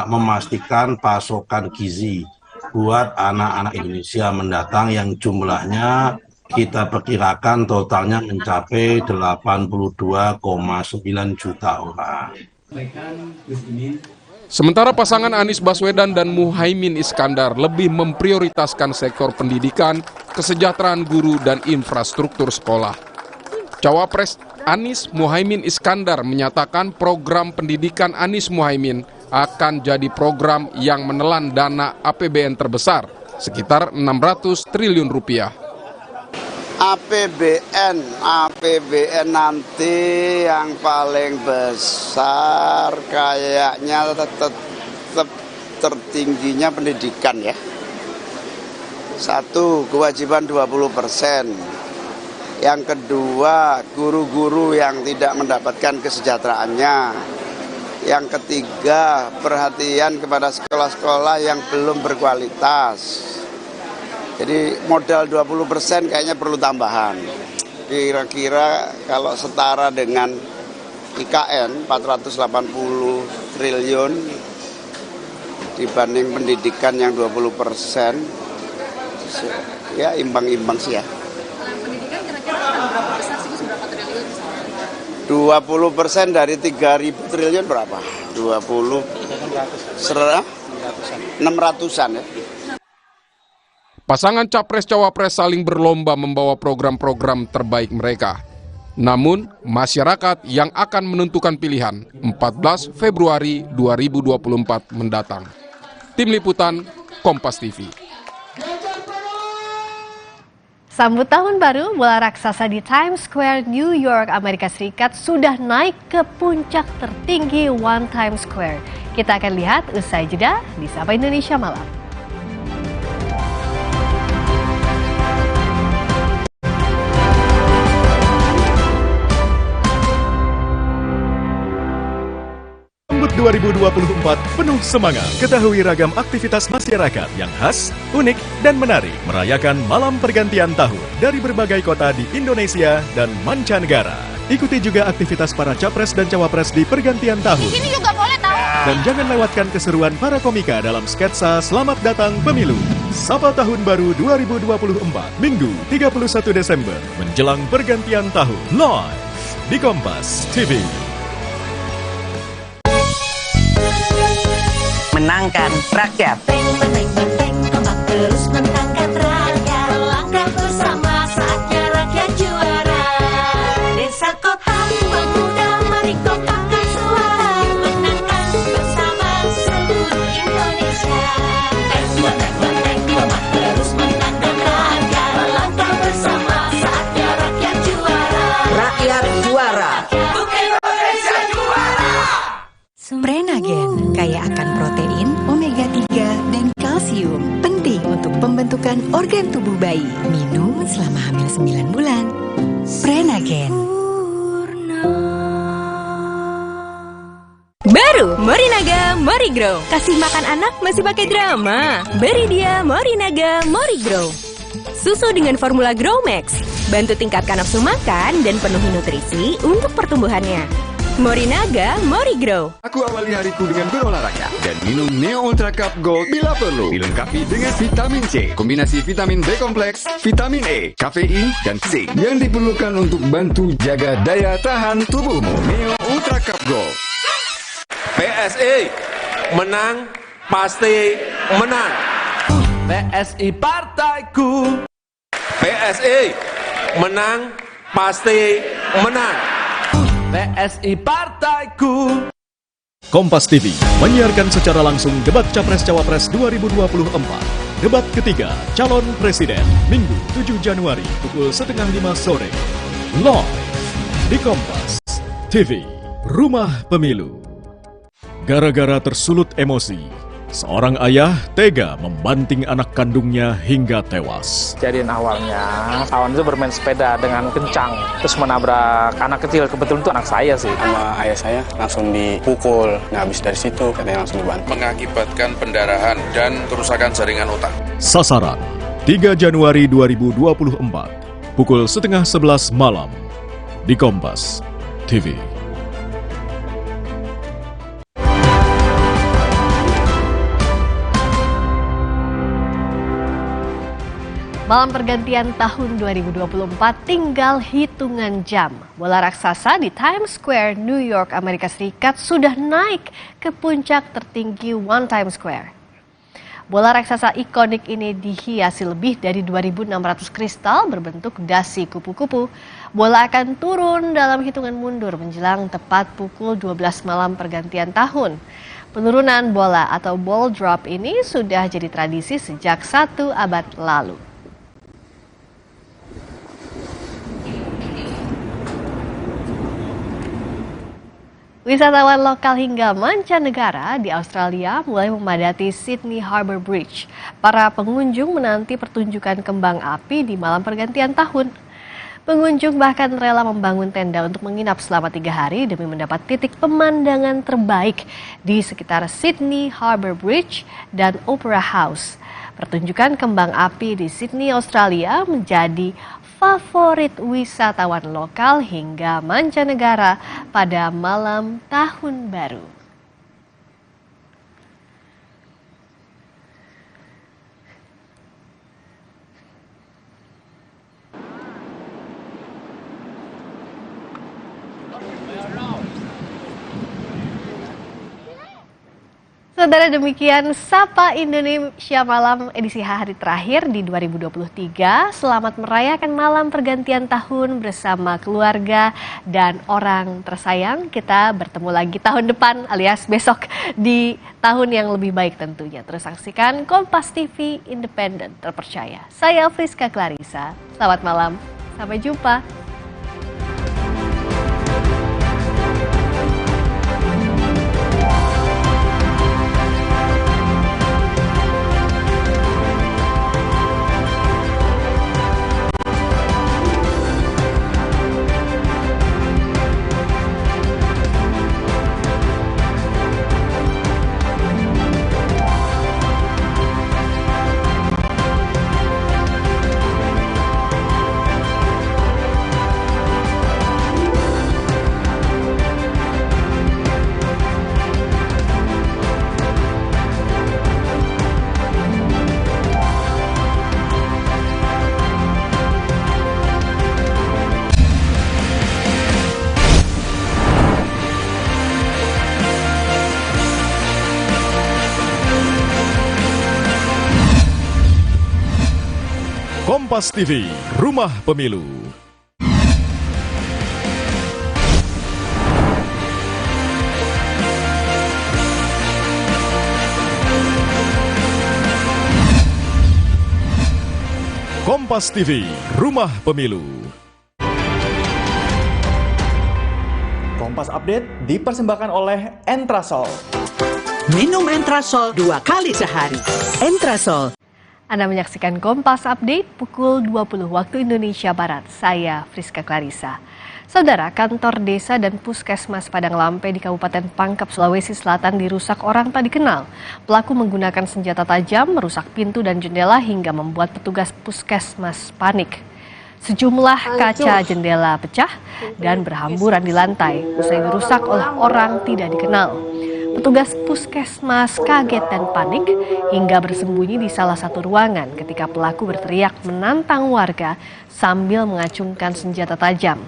memastikan pasokan gizi buat anak-anak Indonesia mendatang yang jumlahnya kita perkirakan totalnya mencapai 82,9 juta orang. Sementara pasangan Anies Baswedan dan Muhaimin Iskandar lebih memprioritaskan sektor pendidikan, kesejahteraan guru, dan infrastruktur sekolah. Cawapres Anies Muhaimin Iskandar menyatakan program pendidikan Anies Muhaimin akan jadi program yang menelan dana APBN terbesar, sekitar 600 triliun rupiah. APBN nanti yang paling besar kayaknya tetap tertingginya pendidikan ya. Satu, kewajiban 20%. Yang kedua, guru-guru yang tidak mendapatkan kesejahteraannya. Yang ketiga, perhatian kepada sekolah-sekolah yang belum berkualitas. Jadi modal 20% kayaknya perlu tambahan. Kira-kira kalau setara dengan IKN 480 triliun dibanding pendidikan yang 20%, ya imbang-imbang sih ya. Pendidikan kira-kira berapa besar sih, berapa triliun? 20% dari 3.000 triliun berapa? 20 600-an ya. Pasangan Capres-Cawapres saling berlomba membawa program-program terbaik mereka. Namun, masyarakat yang akan menentukan pilihan 14 Februari 2024 mendatang. Tim Liputan, Kompas TV. Sambut tahun baru, bola raksasa di Times Square, New York, Amerika Serikat sudah naik ke puncak tertinggi One Times Square. Kita akan lihat usai jeda di Sapa Indonesia Malam. Sambut 2024 penuh semangat. Ketahui ragam aktivitas masyarakat yang khas, unik, dan menarik merayakan malam pergantian tahun dari berbagai kota di Indonesia dan mancanegara. Ikuti juga aktivitas para capres dan cawapres di pergantian tahun. Di sini juga boleh tahu. Dan jangan lewatkan keseruan para komika dalam sketsa Selamat Datang Pemilu. Sapa Tahun Baru 2024, Minggu 31 Desember, menjelang pergantian tahun, live di Kompas TV. Menangkan rakyat. Terus menangkan rakyat, langkah bersama saatnya rakyat juara. Desa kota pemuda mari kotakan suara, menangkan bersama seluruh Indonesia. Terus menangkan rakyat, langkah bersama saatnya rakyat juara. Rakyat juara. Untuk Indonesia juara. Prenagen kaya akan protein, omega 3 dan kalsium. Penting untuk pembentukan organ tubuh bayi. Minum selama hamil 9 bulan. Prenagen. Baru Morinaga Morigrow. Kasih makan anak masih pakai drama. Beri dia Morinaga Morigrow. Susu dengan formula Grow Max. Bantu tingkatkan nafsu makan dan penuhi nutrisi untuk pertumbuhannya. Morinaga Morigrow. Aku awali hariku dengan berolahraga dan minum Neo Ultra Cup Gold bila perlu. Dilengkapi dengan vitamin C, kombinasi vitamin B kompleks, vitamin E, kafein, dan zinc yang diperlukan untuk bantu jaga daya tahan tubuhmu. Neo Ultra Cup Gold. PSI menang pasti menang. PSI partaiku. PSI menang pasti menang. PSI partaiku. Kompas TV menyiarkan secara langsung debat Capres-Cawapres 2024. Debat ketiga calon presiden, Minggu 7 Januari pukul 4:30 sore. Live di Kompas TV, Rumah Pemilu. Gara-gara tersulut emosi, seorang ayah tega membanting anak kandungnya hingga tewas. Kejadian awalnya, kawan itu bermain sepeda dengan kencang, terus menabrak anak kecil. Kebetulan itu anak saya sih. Sama ayah saya langsung dipukul. Nah, habis dari situ katanya langsung dibantu. Mengakibatkan pendarahan dan kerusakan jaringan otak. Sasaran 3 Januari 2024, pukul 10:30 malam di Kompas TV. Malam pergantian tahun 2024 tinggal hitungan jam. Bola raksasa di Times Square, New York, Amerika Serikat sudah naik ke puncak tertinggi One Times Square. Bola raksasa ikonik ini dihiasi lebih dari 2.600 kristal berbentuk dasi kupu-kupu. Bola akan turun dalam hitungan mundur menjelang tepat pukul 12 malam pergantian tahun. Penurunan bola atau ball drop ini sudah jadi tradisi sejak 1 abad lalu. Wisatawan lokal hingga mancanegara di Australia mulai memadati Sydney Harbour Bridge. Para pengunjung menanti pertunjukan kembang api di malam pergantian tahun. Pengunjung bahkan rela membangun tenda untuk menginap selama 3 hari demi mendapat titik pemandangan terbaik di sekitar Sydney Harbour Bridge dan Opera House. Pertunjukan kembang api di Sydney, Australia menjadi favorit wisatawan lokal hingga mancanegara pada malam tahun baru. Saudara, demikian Sapa Indonesia Malam edisi hari terakhir di 2023. Selamat merayakan malam pergantian tahun bersama keluarga dan orang tersayang. Kita bertemu lagi tahun depan alias besok di tahun yang lebih baik tentunya. Terus saksikan Kompas TV independen terpercaya. Saya Friska Clarissa. Selamat malam. Sampai jumpa. Kompas TV, Rumah Pemilu. Kompas TV, Rumah Pemilu. Kompas Update dipersembahkan oleh Entrasol. Minum Entrasol 2 kali sehari. Entrasol. Anda menyaksikan Kompas Update pukul 20 waktu Indonesia Barat. Saya Friska Clarissa. Saudara, kantor desa dan puskesmas Padang Lampe di Kabupaten Pangkep, Sulawesi Selatan dirusak orang tak dikenal. Pelaku menggunakan senjata tajam, merusak pintu dan jendela hingga membuat petugas puskesmas panik. Sejumlah kaca jendela pecah dan berhamburan di lantai usai dirusak oleh orang tidak dikenal. Petugas puskesmas kaget dan panik hingga bersembunyi di salah satu ruangan ketika pelaku berteriak menantang warga sambil mengacungkan senjata tajam.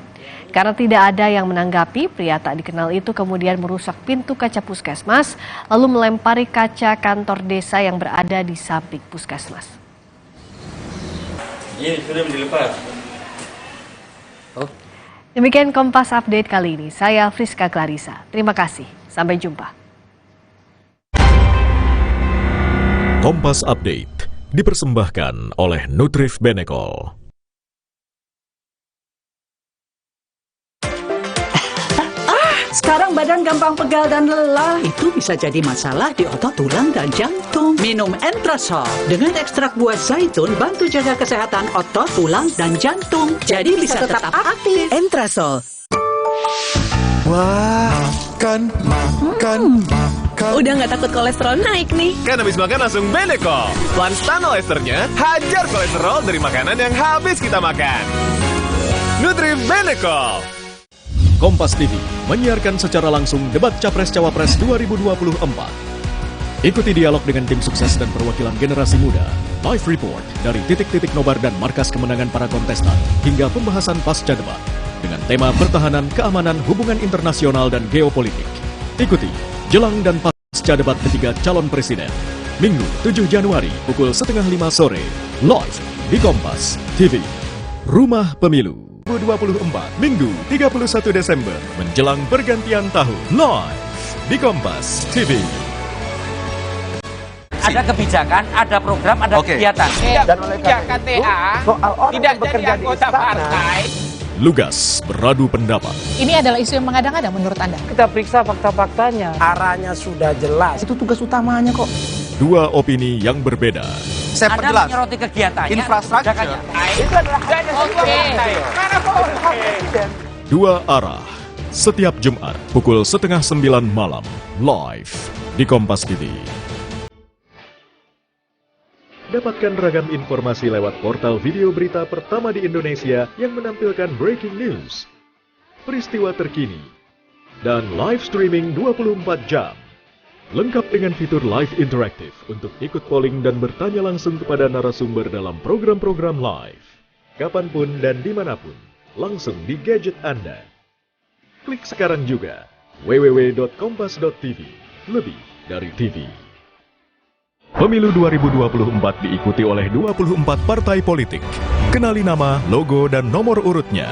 Karena tidak ada yang menanggapi, pria tak dikenal itu kemudian merusak pintu kaca puskesmas lalu melempari kaca kantor desa yang berada di samping puskesmas. Ini sudah dilepas. Demikian Kompas Update kali ini. Saya Friska Clarissa. Terima kasih. Sampai jumpa. Kompas Update dipersembahkan oleh Nutrif Benecol. Sekarang badan gampang pegal dan lelah. Itu bisa jadi masalah di otot, tulang, dan jantung. Minum Entrasol. Dengan ekstrak buah zaitun, bantu jaga kesehatan otot, tulang, dan jantung. Jadi bisa tetap aktif. Entrasol. Wah, makan. Udah nggak takut kolesterol naik nih. Kan habis makan langsung Benecol. Lanstan esternya, hajar kolesterol dari makanan yang habis kita makan. Nutrif Benecol. Kompas TV menyiarkan secara langsung debat Capres-Cawapres 2024. Ikuti dialog dengan tim sukses dan perwakilan generasi muda. Live report dari titik-titik nobar dan markas kemenangan para kontestan hingga pembahasan pasca debat dengan tema pertahanan, keamanan, hubungan internasional, dan geopolitik. Ikuti jelang dan pasca debat ketiga calon presiden. Minggu 7 Januari pukul 4:30 sore. Live di Kompas TV. Rumah Pemilu. 2024, Minggu 31 Desember, menjelang pergantian tahun. Live di Kompas TV. Ada kebijakan, ada program, ada kegiatan. Dan oleh KTA, tidak jadi anggota partai. Lugas beradu pendapat. Ini adalah isu yang mengada-ngada menurut Anda? Kita periksa fakta-faktanya. Arahnya sudah jelas. Itu tugas utamanya kok. Dua opini yang berbeda. Saya perjelas. Anda menyoroti kegiatannya, infrastruktur. Itu adalah Dua arah. Setiap Jumat pukul 8:30 malam. Live di Kompas TV. Dapatkan ragam informasi lewat portal video berita pertama di Indonesia yang menampilkan breaking news, peristiwa terkini, dan live streaming 24 jam. Lengkap dengan fitur live interaktif untuk ikut polling dan bertanya langsung kepada narasumber dalam program-program live. Kapanpun dan dimanapun, langsung di gadget Anda. Klik sekarang juga www.kompas.tv, lebih dari TV. Pemilu 2024 diikuti oleh 24 partai politik. Kenali nama, logo, dan nomor urutnya.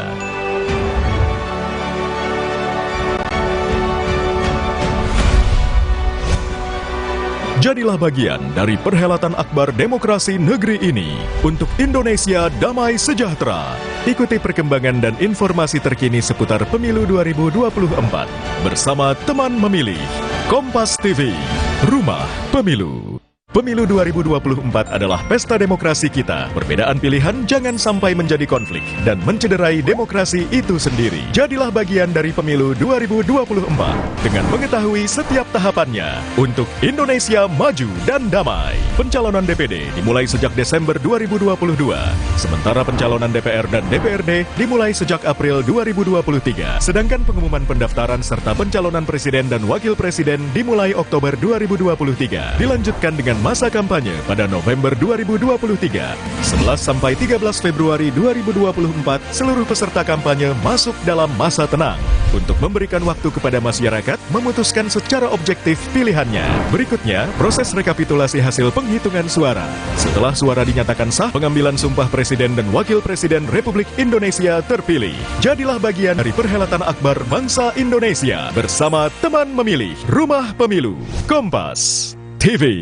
Jadilah bagian dari perhelatan akbar demokrasi negeri ini untuk Indonesia damai sejahtera. Ikuti perkembangan dan informasi terkini seputar Pemilu 2024 bersama teman memilih. Kompas TV, Rumah Pemilu. Pemilu 2024 adalah pesta demokrasi kita. Perbedaan pilihan jangan sampai menjadi konflik dan mencederai demokrasi itu sendiri. Jadilah bagian dari Pemilu 2024 dengan mengetahui setiap tahapannya untuk Indonesia maju dan damai. Pencalonan DPD dimulai sejak Desember 2022, sementara pencalonan DPR dan DPRD dimulai sejak April 2023. Sedangkan pengumuman pendaftaran serta pencalonan presiden dan wakil presiden dimulai Oktober 2023. Dilanjutkan dengan masa kampanye pada November 2023. 11 sampai 13 Februari 2024, seluruh peserta kampanye masuk dalam masa tenang untuk memberikan waktu kepada masyarakat memutuskan secara objektif pilihannya. Berikutnya, proses rekapitulasi hasil penghitungan suara. Setelah suara dinyatakan sah, pengambilan sumpah Presiden dan Wakil Presiden Republik Indonesia terpilih. Jadilah bagian dari perhelatan akbar bangsa Indonesia bersama teman memilih Rumah Pemilu Kompas TV.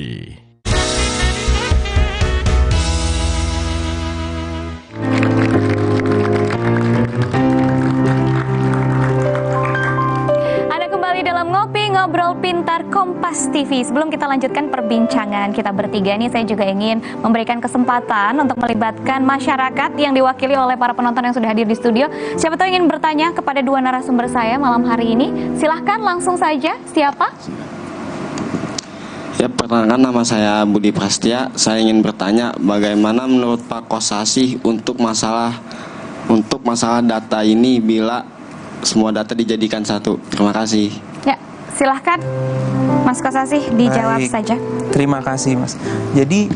Dalam Ngopi Ngobrol Pintar Kompas TV. Sebelum kita lanjutkan perbincangan kita bertiga ini, saya juga ingin memberikan kesempatan untuk melibatkan masyarakat yang diwakili oleh para penonton yang sudah hadir di studio. Siapa tahu ingin bertanya kepada dua narasumber saya malam hari ini. Silahkan langsung saja. Siapa? Ya, perkenalkan nama saya Budi Prastia. Saya ingin bertanya bagaimana menurut Pak Kosasih untuk masalah data ini bila semua data dijadikan satu. Terima kasih. Ya, silahkan Mas Kosasih dijawab saja. Terima kasih Mas. Jadi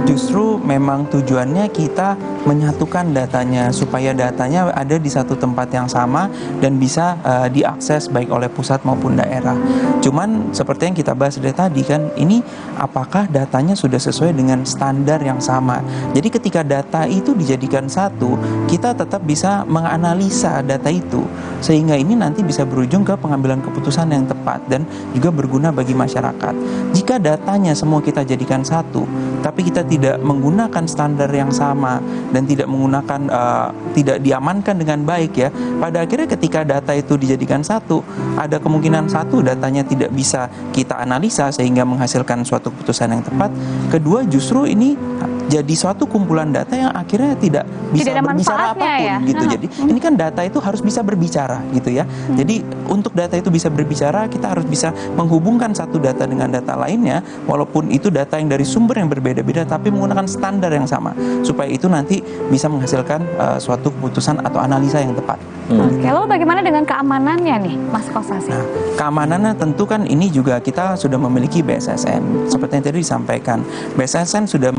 justru memang tujuannya kita menyatukan datanya supaya datanya ada di satu tempat yang sama dan bisa diakses baik oleh pusat maupun daerah. Cuman seperti yang kita bahas dari tadi kan, ini apakah datanya sudah sesuai dengan standar yang sama. Jadi ketika data itu dijadikan satu, kita tetap bisa menganalisa data itu sehingga ini nanti bisa berujung ke pengambilan keputusan yang tepat dan juga berguna bagi masyarakat. Jika datanya semua kita jadikan satu, tapi kita tidak menggunakan standar yang sama dan tidak menggunakan tidak diamankan dengan baik ya, pada akhirnya ketika data itu dijadikan satu, ada kemungkinan satu datanya tidak bisa kita analisa sehingga menghasilkan suatu keputusan yang tepat. Kedua, justru ini jadi suatu kumpulan data yang akhirnya tidak bisa berbicara apapun ya? Gitu. Jadi ini kan data itu harus bisa berbicara gitu ya. Jadi untuk data itu bisa berbicara, kita harus bisa menghubungkan satu data dengan data lainnya, walaupun itu data yang dari sumber yang berbeda-beda tapi menggunakan standar yang sama, supaya itu nanti bisa menghasilkan suatu keputusan atau analisa yang tepat. Oke, lalu bagaimana dengan keamanannya nih, Mas Kosasih? Nah, keamanannya tentu kan ini juga kita sudah memiliki BSSN. Seperti yang tadi disampaikan, BSSN sudah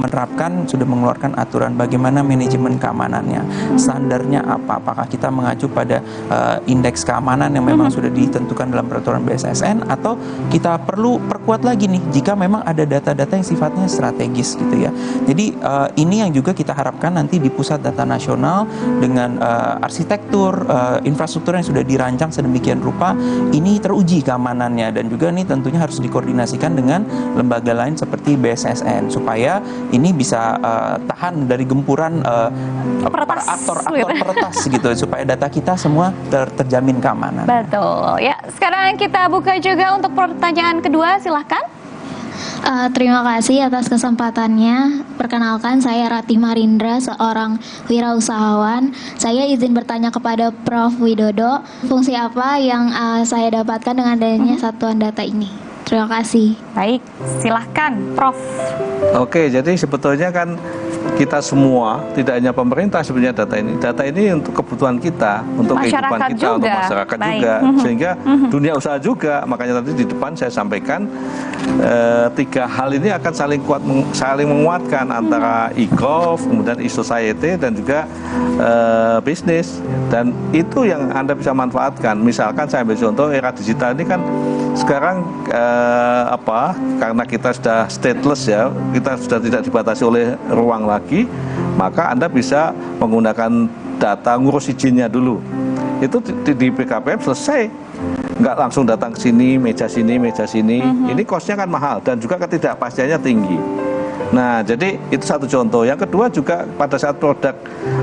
mengeluarkan aturan bagaimana manajemen keamanannya. Standarnya apa? Apakah kita mengacu pada indeks keamanan yang memang sudah ditentukan dalam peraturan BSSN, atau kita perlu perkuat lagi nih jika memang ada data-data yang sifatnya strategis gitu ya. Jadi ini yang juga kita harapkan nanti di Pusat Data Nasional dengan arsitektur infrastruktur yang sudah dirancang sedemikian rupa, ini teruji keamanannya, dan juga ini tentunya harus dikoordinasikan dengan lembaga lain seperti BSSN supaya ini bisa tahan dari gempuran para aktor-aktor peretas gitu, supaya data kita semua terjamin keamanan. Betul ya. Sekarang kita buka juga untuk pertanyaan kedua, silahkan. Terima kasih atas kesempatannya. Perkenalkan, saya Ratih Marindra, seorang wirausahawan. Saya izin bertanya kepada Prof. Widodo, fungsi apa yang saya dapatkan dengan adanya satuan data ini? Terima kasih. Baik, silahkan Prof. Oke, jadi sebetulnya kan kita semua, tidak hanya pemerintah sebenarnya, data ini untuk kebutuhan kita, untuk kehidupan kita, juga. Untuk masyarakat juga, sehingga dunia usaha juga. Makanya tadi di depan saya sampaikan 3 hal ini akan saling menguatkan antara e-gov, kemudian e-society, dan juga bisnis. Dan itu yang Anda bisa manfaatkan. Misalkan saya ambil contoh, era digital ini kan sekarang karena kita sudah stateless ya, kita sudah tidak dibatasi oleh ruang lagi, maka Anda bisa menggunakan data ngurus izinnya dulu. Itu di BKPM selesai, nggak langsung datang ke sini, meja sini. Ini costnya kan mahal dan juga ketidakpastiannya tinggi. Nah, jadi itu satu contoh. Yang kedua juga pada saat produk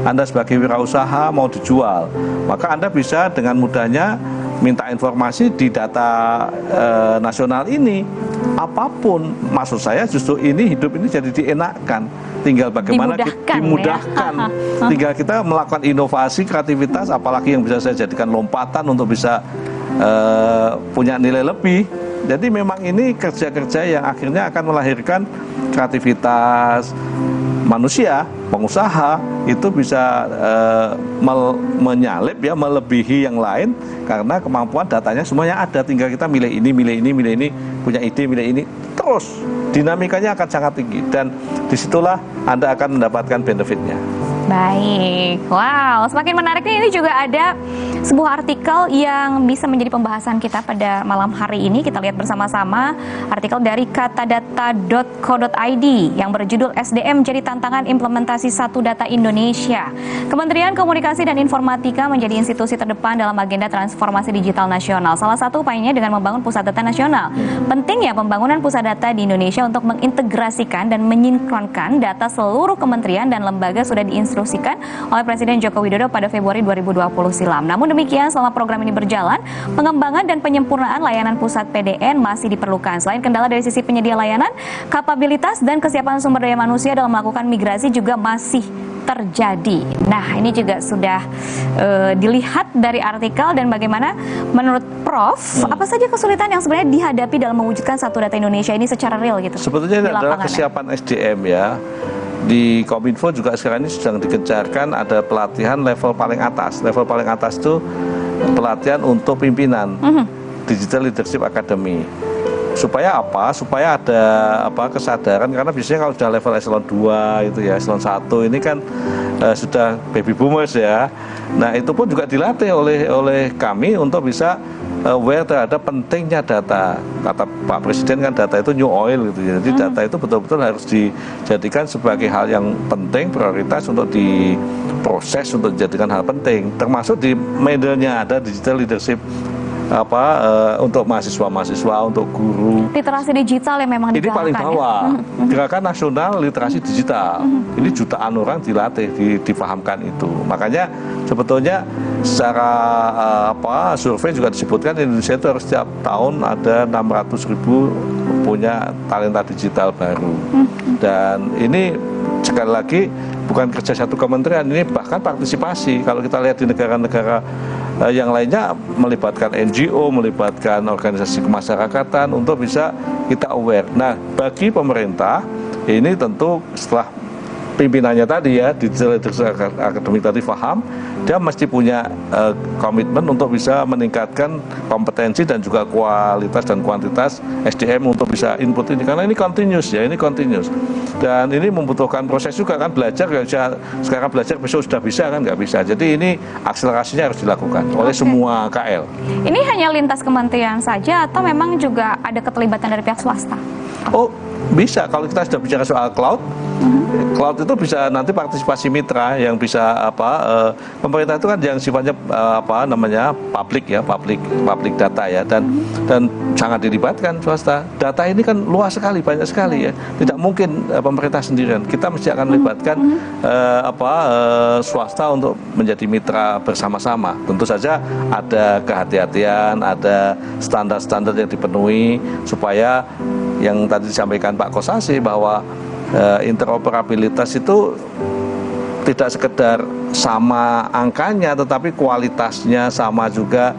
Anda sebagai wirausaha mau dijual, maka Anda bisa dengan mudahnya minta informasi di data nasional ini. Apapun, maksud saya justru ini hidup ini jadi dienakkan. Tinggal bagaimana dimudahkan. Ya? Tinggal kita melakukan inovasi, kreativitas, apalagi yang bisa saya jadikan lompatan untuk bisa punya nilai lebih. Jadi memang ini kerja-kerja yang akhirnya akan melahirkan kreativitas, manusia, pengusaha itu bisa menyalip ya, melebihi yang lain karena kemampuan datanya semuanya ada, tinggal kita milih ini, punya ide milih ini, terus dinamikanya akan sangat tinggi dan disitulah Anda akan mendapatkan benefitnya. Baik, wow, semakin menarik nih. Ini juga ada sebuah artikel yang bisa menjadi pembahasan kita pada malam hari ini. Kita lihat bersama-sama artikel dari katadata.co.id yang berjudul SDM jadi tantangan implementasi Satu Data Indonesia. Kementerian Komunikasi dan Informatika menjadi institusi terdepan dalam agenda transformasi digital nasional. Salah satu upayanya dengan membangun pusat data nasional. Pentingnya pembangunan pusat data di Indonesia untuk mengintegrasikan dan menyinkronkan data seluruh kementerian dan lembaga sudah diinstruksikan oleh Presiden Joko Widodo pada Februari 2020 silam. Namun demikian, selama program ini berjalan, pengembangan dan penyempurnaan layanan pusat PDN masih diperlukan. Selain kendala dari sisi penyedia layanan, kapabilitas dan kesiapan sumber daya manusia dalam melakukan migrasi juga masih terjadi. Nah, ini juga sudah dilihat dari artikel dan bagaimana menurut Prof, apa saja kesulitan yang sebenarnya dihadapi dalam mewujudkan Satu Data Indonesia ini secara real gitu? Sebetulnya ini adalah kesiapan SDM ya. Di Kominfo juga sekarang ini sedang digencarkan ada pelatihan level paling atas. Level paling atas itu pelatihan untuk pimpinan, Digital Leadership Academy. Supaya apa? Supaya ada kesadaran, karena biasanya kalau sudah level eselon 2 itu ya, eselon 1 ini kan sudah baby boomers ya. Nah, itu pun juga dilatih oleh kami untuk bisa aware terhadap pentingnya data. Kata Pak Presiden kan data itu new oil gitu ya. Jadi data itu betul-betul harus dijadikan sebagai hal yang penting, prioritas untuk diproses, untuk dijadikan hal penting. Termasuk di medianya ada digital leadership untuk mahasiswa-mahasiswa, untuk guru. Literasi digital yang memang ini paling bawah. Gerakan Nasional Literasi Digital. Ini jutaan orang dilatih, dipahamkan itu. Makanya sebetulnya secara survei juga disebutkan Indonesia itu harus setiap tahun ada 600.000 punya talenta digital baru. Dan ini sekali lagi bukan kerja satu kementerian, ini bahkan partisipasi. Kalau kita lihat di negara-negara yang lainnya melibatkan NGO, melibatkan organisasi kemasyarakatan untuk bisa kita aware. Nah, bagi pemerintah ini tentu setelah pimpinannya tadi ya, Digital Leadership Academy tadi paham, dia mesti punya komitmen untuk bisa meningkatkan kompetensi dan juga kualitas dan kuantitas SDM untuk bisa input ini, karena ini continuous ya, ini continuous. Dan ini membutuhkan proses juga kan, belajar nggak bisa sekarang belajar besok sudah bisa kan, nggak bisa. Jadi ini akselerasinya harus dilakukan oleh semua KL. Ini hanya lintas kementerian saja atau memang juga ada keterlibatan dari pihak swasta? Oh, bisa. Kalau kita sudah bicara soal cloud, cloud itu bisa nanti partisipasi mitra yang bisa pemerintah itu kan yang sifatnya public ya, public data ya, dan sangat dilibatkan swasta. Data ini kan luas sekali, banyak sekali ya. Tidak mungkin pemerintah sendirian. Kita mesti akan melibatkan swasta untuk menjadi mitra bersama-sama. Tentu saja ada kehati-hatian, ada standar-standar yang dipenuhi supaya yang tadi disampaikan Pak Kosasi bahwa interoperabilitas itu tidak sekedar sama angkanya, tetapi kualitasnya sama juga,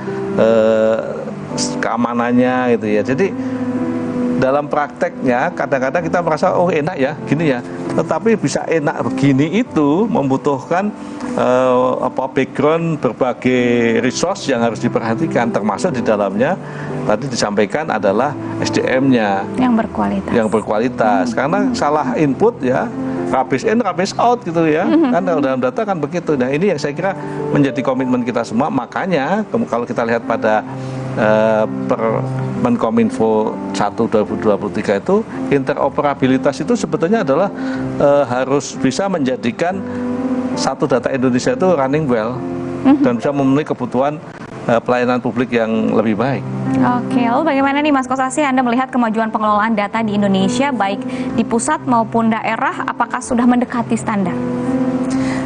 keamanannya gitu ya. Jadi dalam prakteknya kadang-kadang kita merasa oh enak ya gini ya, tetapi bisa enak begini itu membutuhkan background berbagai resource yang harus diperhatikan, termasuk di dalamnya tadi disampaikan adalah SDM-nya yang berkualitas. Karena salah input ya, habis in habis out gitu ya, kan dalam data kan begitu. Nah, ini yang saya kira menjadi komitmen kita semua. Makanya kalau kita lihat pada Menkominfo 1 2023 itu, interoperabilitas itu sebetulnya adalah harus bisa menjadikan Satu Data Indonesia itu running well dan bisa memenuhi kebutuhan pelayanan publik yang lebih baik. Oke, lalu bagaimana nih Mas Kosasi, Anda melihat kemajuan pengelolaan data di Indonesia baik di pusat maupun daerah, apakah sudah mendekati standar?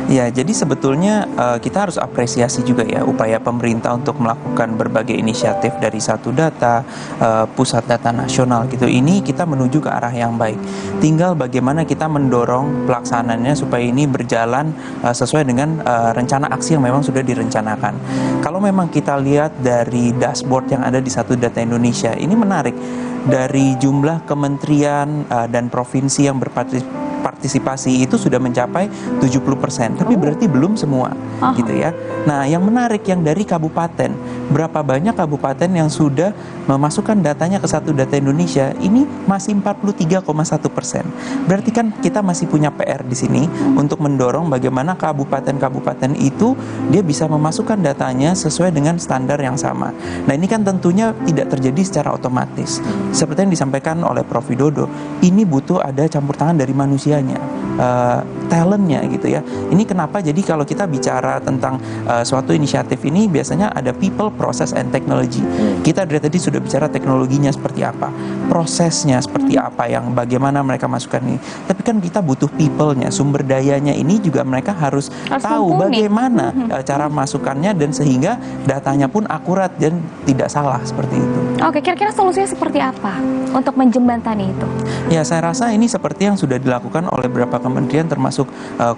Ya, jadi sebetulnya kita harus apresiasi juga ya upaya pemerintah untuk melakukan berbagai inisiatif dari Satu Data, Pusat Data Nasional gitu. Ini kita menuju ke arah yang baik. Tinggal bagaimana kita mendorong pelaksanaannya supaya ini berjalan sesuai dengan rencana aksi yang memang sudah direncanakan. Kalau memang kita lihat dari dashboard yang ada di Satu Data Indonesia, ini menarik. Dari jumlah kementerian dan provinsi yang partisipasi itu sudah mencapai 70%, tapi berarti belum semua, gitu ya. Nah, yang menarik yang dari kabupaten, berapa banyak kabupaten yang sudah memasukkan datanya ke Satu Data Indonesia, ini masih 43,1%. Berarti kan kita masih punya PR di sini untuk mendorong bagaimana kabupaten-kabupaten itu dia bisa memasukkan datanya sesuai dengan standar yang sama. Nah, ini kan tentunya tidak terjadi secara otomatis. Seperti yang disampaikan oleh Prof. Widodo, ini butuh ada campur tangan dari manusianya, talentnya gitu ya. Ini kenapa jadi kalau kita bicara tentang suatu inisiatif ini biasanya ada people, process, and technology. Kita dari tadi sudah bicara teknologinya seperti apa, prosesnya seperti apa, yang bagaimana mereka masukkan ini. Tapi kan kita butuh people-nya, sumber dayanya ini juga mereka harus tahu bagaimana cara masukkannya dan sehingga datanya pun akurat dan tidak salah seperti itu. Oke, kira-kira solusinya seperti apa untuk menjembatani itu? Ya, saya rasa ini seperti yang sudah dilakukan oleh beberapa kementerian termasuk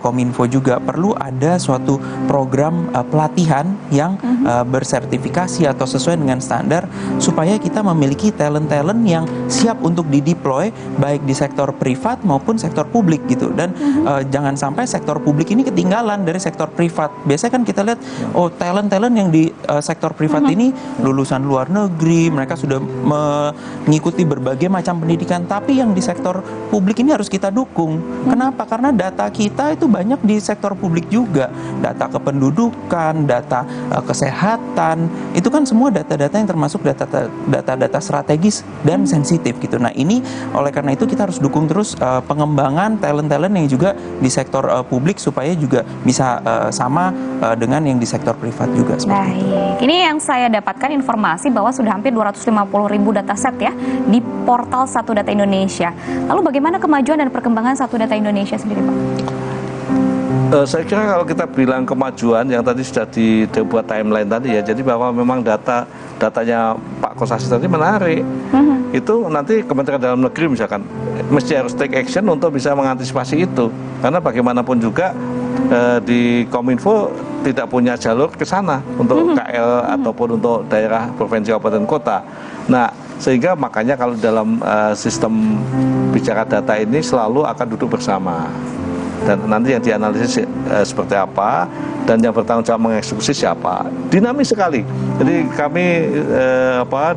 Kominfo juga. Perlu ada suatu program pelatihan yang bersertifikasi atau sesuai dengan standar supaya kita memiliki talent-talent yang siap untuk dideploy baik di sektor privat maupun sektor publik gitu. Dan jangan sampai sektor publik ini ketinggalan dari sektor privat. Biasanya kan kita lihat talent-talent yang di sektor privat ini lulusan luar negeri, mereka sudah mengikuti berbagai macam pendidikan, tapi yang di sektor publik ini harus kita dukung. Kenapa? Karena data kita itu banyak di sektor publik juga. Data kependudukan, data kesehatan, itu kan semua data-data yang termasuk data-data strategis dan sensitif gitu. Nah, ini oleh karena itu kita harus dukung terus pengembangan talent-talent yang juga di sektor publik supaya juga bisa sama dengan yang di sektor privat juga. Baik, ini yang saya dapatkan informasi bahwa sudah hampir 250.000 dataset ya di portal Satu Data Indonesia. Lalu bagaimana kemajuan dan perkembangan Satu Data Indonesia sendiri, Pak? Saya kira kalau kita bilang kemajuan yang tadi sudah dibuat timeline tadi ya, jadi bahwa memang datanya Pak Kosasi tadi menarik. Itu nanti Kementerian Dalam Negeri misalkan mesti harus take action untuk bisa mengantisipasi itu. Karena bagaimanapun juga di Kominfo tidak punya jalur ke sana untuk KL ataupun untuk daerah provinsi kabupaten kota. Nah, sehingga makanya kalau dalam sistem bicara data ini selalu akan duduk bersama. Dan nanti yang dianalisis seperti apa dan yang bertanggung jawab mengeksekusi siapa. Dinamis sekali. Jadi kami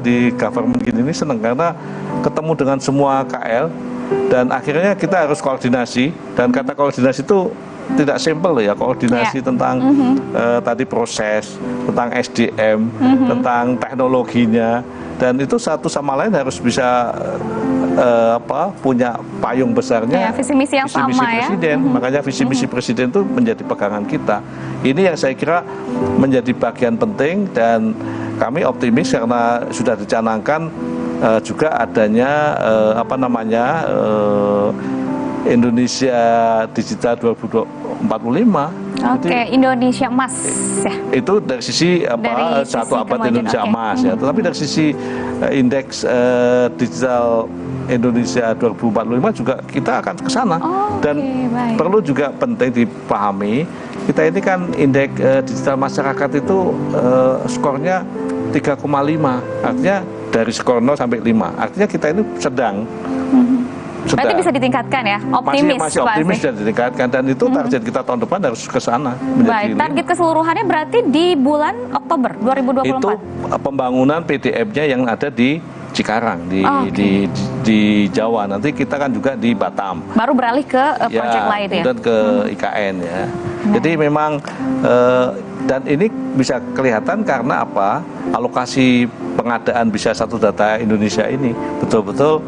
di government ini senang karena ketemu dengan semua KL dan akhirnya kita harus koordinasi, dan kata koordinasi itu tidak simpel ya, koordinasi tentang tadi proses, tentang SDM, tentang teknologinya, dan itu satu sama lain harus bisa punya payung besarnya, visi misi yang sama presiden. Makanya visi misi presiden itu menjadi pegangan kita. Ini yang saya kira menjadi bagian penting, dan kami optimis karena sudah dicanangkan juga adanya Indonesia Digital 2045. Oke, Indonesia Emas ya. Itu dari sisi satu abad Indonesia Emas ya. Tetapi dari sisi indeks digital Indonesia 2045 juga kita akan ke sana. Dan perlu juga penting dipahami, kita ini kan indeks digital masyarakat itu skornya 3,5. Artinya dari skor 0 sampai 5. Artinya kita ini sedang. Berarti bisa ditingkatkan ya, optimis. Masih optimis dan ditingkatkan, dan itu target kita tahun depan harus ke sana. Baik, target keseluruhannya berarti di bulan Oktober 2024. Itu pembangunan PDM-nya yang ada di Cikarang di Jawa. Nanti kita kan juga di Batam. Baru beralih ke proyek lain ya. Dan ke IKN ya. Jadi memang dan ini bisa kelihatan karena apa? Alokasi pengadaan bisa Satu Data Indonesia ini betul-betul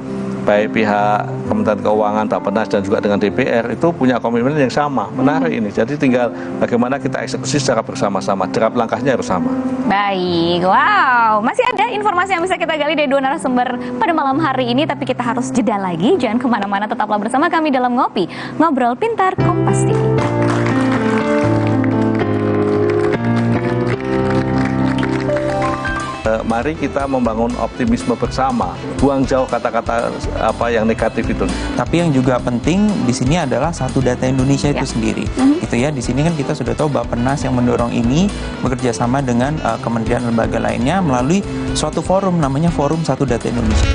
baik pihak Kementerian Keuangan, Bappenas dan juga dengan DPR itu punya komitmen yang sama. Menarik ini. Jadi tinggal bagaimana kita eksekusi secara bersama-sama. Derap langkahnya harus sama. Baik, wow. Masih ada informasi yang bisa kita gali dari dua narasumber pada malam hari ini, tapi kita harus jeda lagi. Jangan kemana-mana, tetaplah bersama kami dalam Ngopi, Ngobrol Pintar Kompas TV. Mari kita membangun optimisme bersama, buang jauh kata-kata yang negatif itu. Tapi yang juga penting di sini adalah Satu Data Indonesia itu sendiri. Gitu ya. Di sini kan kita sudah tahu Bappenas yang mendorong ini bekerja sama dengan kementerian lembaga lainnya melalui suatu forum namanya Forum Satu Data Indonesia.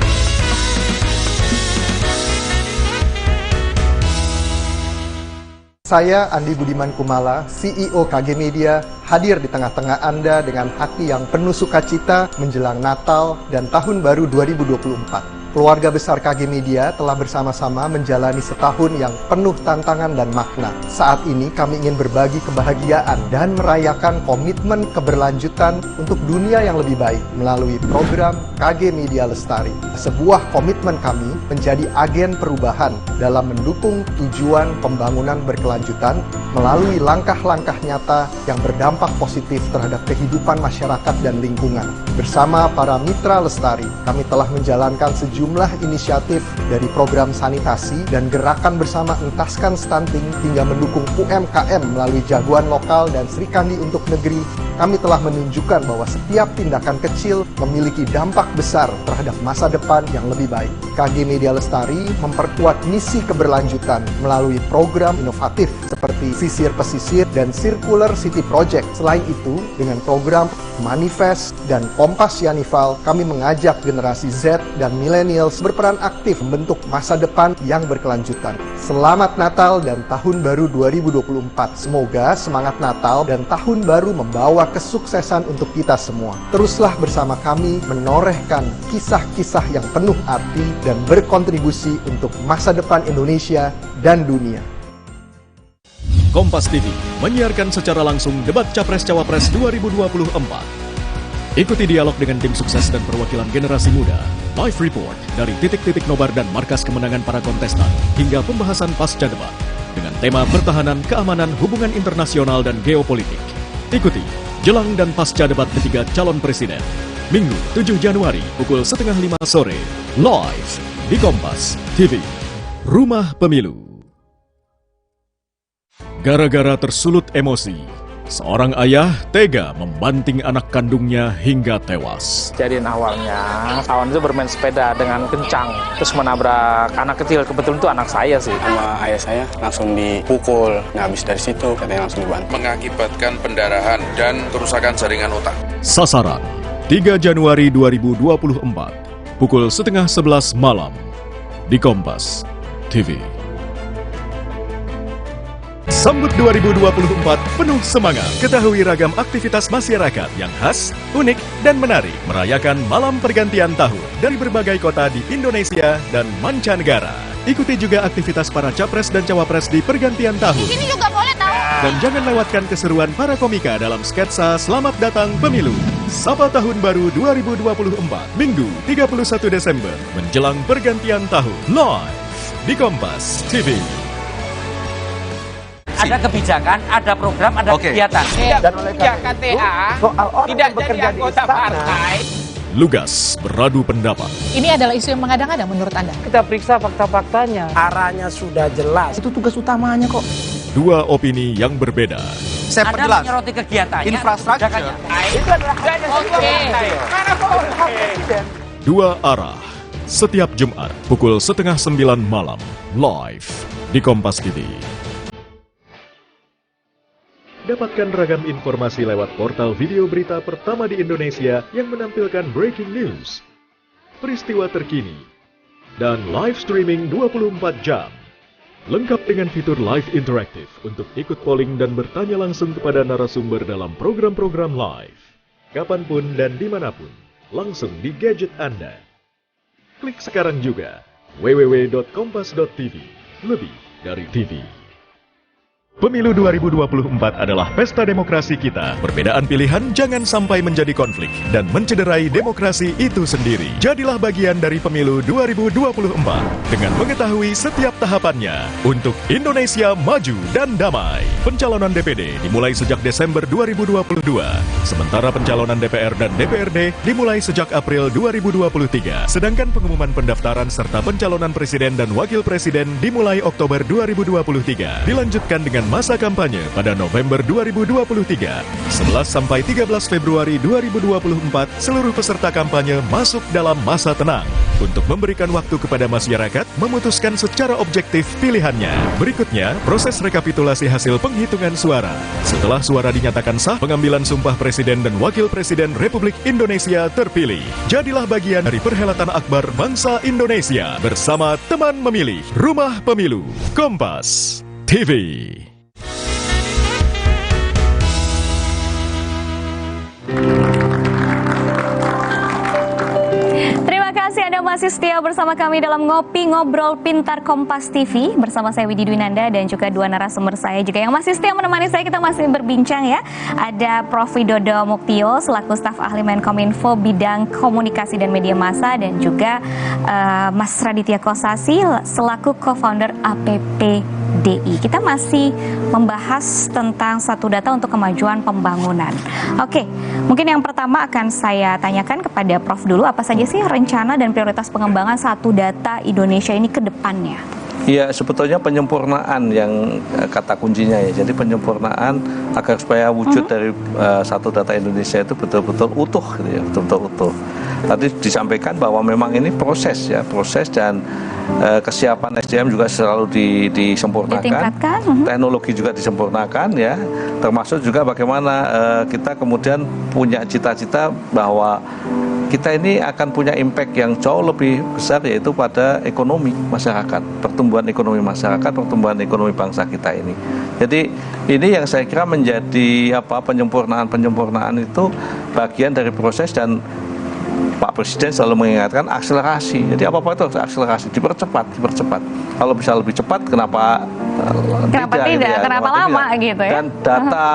Saya Andi Budiman Kumala, CEO KG Media, hadir di tengah-tengah Anda dengan hati yang penuh sukacita menjelang Natal dan Tahun Baru 2024. Keluarga besar KG Media telah bersama-sama menjalani setahun yang penuh tantangan dan makna. Saat ini kami ingin berbagi kebahagiaan dan merayakan komitmen keberlanjutan untuk dunia yang lebih baik melalui program KG Media Lestari. Sebuah komitmen kami menjadi agen perubahan dalam mendukung tujuan pembangunan berkelanjutan melalui langkah-langkah nyata yang berdampak positif terhadap kehidupan masyarakat dan lingkungan. Bersama para mitra Lestari, kami telah menjalankan sejumlah inisiatif dari program sanitasi dan gerakan bersama entaskan stunting hingga mendukung UMKM melalui jagoan lokal dan Sri Kandi untuk negeri. Kami telah menunjukkan bahwa setiap tindakan kecil memiliki dampak besar terhadap masa depan yang lebih baik. KG Media Lestari memperkuat misi keberlanjutan melalui program inovatif seperti Sisir Pesisir dan Circular City Project. Selain itu, dengan program Manifest dan Kompas Yanival, kami mengajak generasi Z dan millennials berperan aktif membentuk masa depan yang berkelanjutan. Selamat Natal dan Tahun Baru 2024. Semoga semangat Natal dan Tahun Baru membawa kesuksesan untuk kita semua. Teruslah bersama kami menorehkan kisah-kisah yang penuh arti dan berkontribusi untuk masa depan Indonesia dan dunia. Kompas TV menyiarkan secara langsung debat Capres-Cawapres 2024. Ikuti dialog dengan tim sukses dan perwakilan generasi muda. Live report dari titik-titik nobar dan markas kemenangan para kontestan hingga pembahasan pasca debat dengan tema pertahanan, keamanan, hubungan internasional, dan geopolitik. Ikuti jelang dan pasca debat ketiga calon presiden. Minggu 7 Januari pukul 4:30 sore. Live di Kompas TV. Rumah Pemilu. Gara-gara tersulut emosi, seorang ayah tega membanting anak kandungnya hingga tewas. Kejadian awalnya, kawan itu bermain sepeda dengan kencang, terus menabrak anak kecil. Kebetulan itu anak saya sih. Sama ayah saya langsung dipukul. Nah, habis dari situ katanya langsung dibantu. Mengakibatkan pendarahan dan kerusakan jaringan otak. Sasaran 3 Januari 2024 pukul 10:30 malam di Kompas TV. Sambut 2024 penuh semangat. Ketahui ragam aktivitas masyarakat yang khas, unik, dan menarik merayakan malam pergantian tahun dari berbagai kota di Indonesia dan mancanegara. Ikuti juga aktivitas para capres dan cawapres di pergantian tahun. Ini juga boleh tahu. Dan jangan lewatkan keseruan para komika dalam sketsa Selamat Datang Pemilu. Sapa Tahun Baru 2024, Minggu 31 Desember, menjelang pergantian tahun. Live di Kompas TV. Ada kebijakan, ada program, ada kegiatan. Dan oleh KTA tidak jadi anggota partai. Lugas beradu pendapat. Ini adalah isu yang mengadang-adang menurut Anda? Kita periksa fakta-faktanya. Arahnya sudah jelas. Itu tugas utamanya kok. Dua opini yang berbeda. Saya perjelas. Anda menyoroti kegiatannya. Infrastruktur. Itu adalah Dua arah. Setiap Jumat pukul 8:30 malam. Live di Kompas TV. Dapatkan ragam informasi lewat portal video berita pertama di Indonesia yang menampilkan breaking news, peristiwa terkini, dan live streaming 24 jam. Lengkap dengan fitur live interaktif untuk ikut polling dan bertanya langsung kepada narasumber dalam program-program live. Kapanpun dan dimanapun, langsung di gadget Anda. Klik sekarang juga www.kompas.tv. Lebih dari TV. Pemilu 2024 adalah pesta demokrasi kita. Perbedaan pilihan jangan sampai menjadi konflik dan mencederai demokrasi itu sendiri. Jadilah bagian dari Pemilu 2024 dengan mengetahui setiap tahapannya untuk Indonesia maju dan damai. Pencalonan DPD dimulai sejak Desember 2022, sementara pencalonan DPR dan DPRD dimulai sejak April 2023. Sedangkan pengumuman pendaftaran serta pencalonan presiden dan wakil presiden dimulai Oktober 2023. Dilanjutkan dengan masa kampanye pada November 2023. 11 sampai 13 Februari 2024, seluruh peserta kampanye masuk dalam masa tenang untuk memberikan waktu kepada masyarakat memutuskan secara objektif pilihannya. Berikutnya, proses rekapitulasi hasil penghitungan suara. Setelah suara dinyatakan sah, pengambilan sumpah Presiden dan Wakil Presiden Republik Indonesia terpilih. Jadilah bagian dari perhelatan akbar bangsa Indonesia bersama teman memilih Rumah Pemilu Kompas TV. Terima kasih Anda masih setia bersama kami dalam Ngopi Ngobrol Pintar Kompas TV. Bersama saya Widi Dwinanda dan juga dua narasumber saya juga yang masih setia menemani saya. Kita masih berbincang ya. Ada Prof. Widodo Muktio selaku staf ahli Menkominfo bidang komunikasi dan media massa, dan juga Mas Raditya Kosasi selaku co-founder APPDI. Kita masih membahas tentang satu data untuk kemajuan pembangunan. Oke, mungkin yang pertama akan saya tanyakan kepada Prof dulu, apa saja sih rencana dan prioritas pengembangan satu data Indonesia ini ke depannya? Ya, sebetulnya penyempurnaan yang kata kuncinya ya. Jadi penyempurnaan agar supaya wujud dari satu data Indonesia itu betul-betul utuh, gitu ya, betul-betul utuh. Tadi disampaikan bahwa memang ini proses ya, proses dan kesiapan SDM juga selalu disempurnakan, teknologi juga disempurnakan ya, termasuk juga bagaimana kita kemudian punya cita-cita bahwa kita ini akan punya impact yang jauh lebih besar, yaitu pada ekonomi masyarakat, pertumbuhan ekonomi masyarakat, pertumbuhan ekonomi bangsa kita ini. Jadi ini yang saya kira menjadi penyempurnaan itu bagian dari proses, dan Pak Presiden selalu mengingatkan akselerasi. Jadi apa-apa itu harus akselerasi, dipercepat. Kalau bisa lebih cepat, kenapa tidak? Gitu ya? Kenapa lama gitu ya? Dan data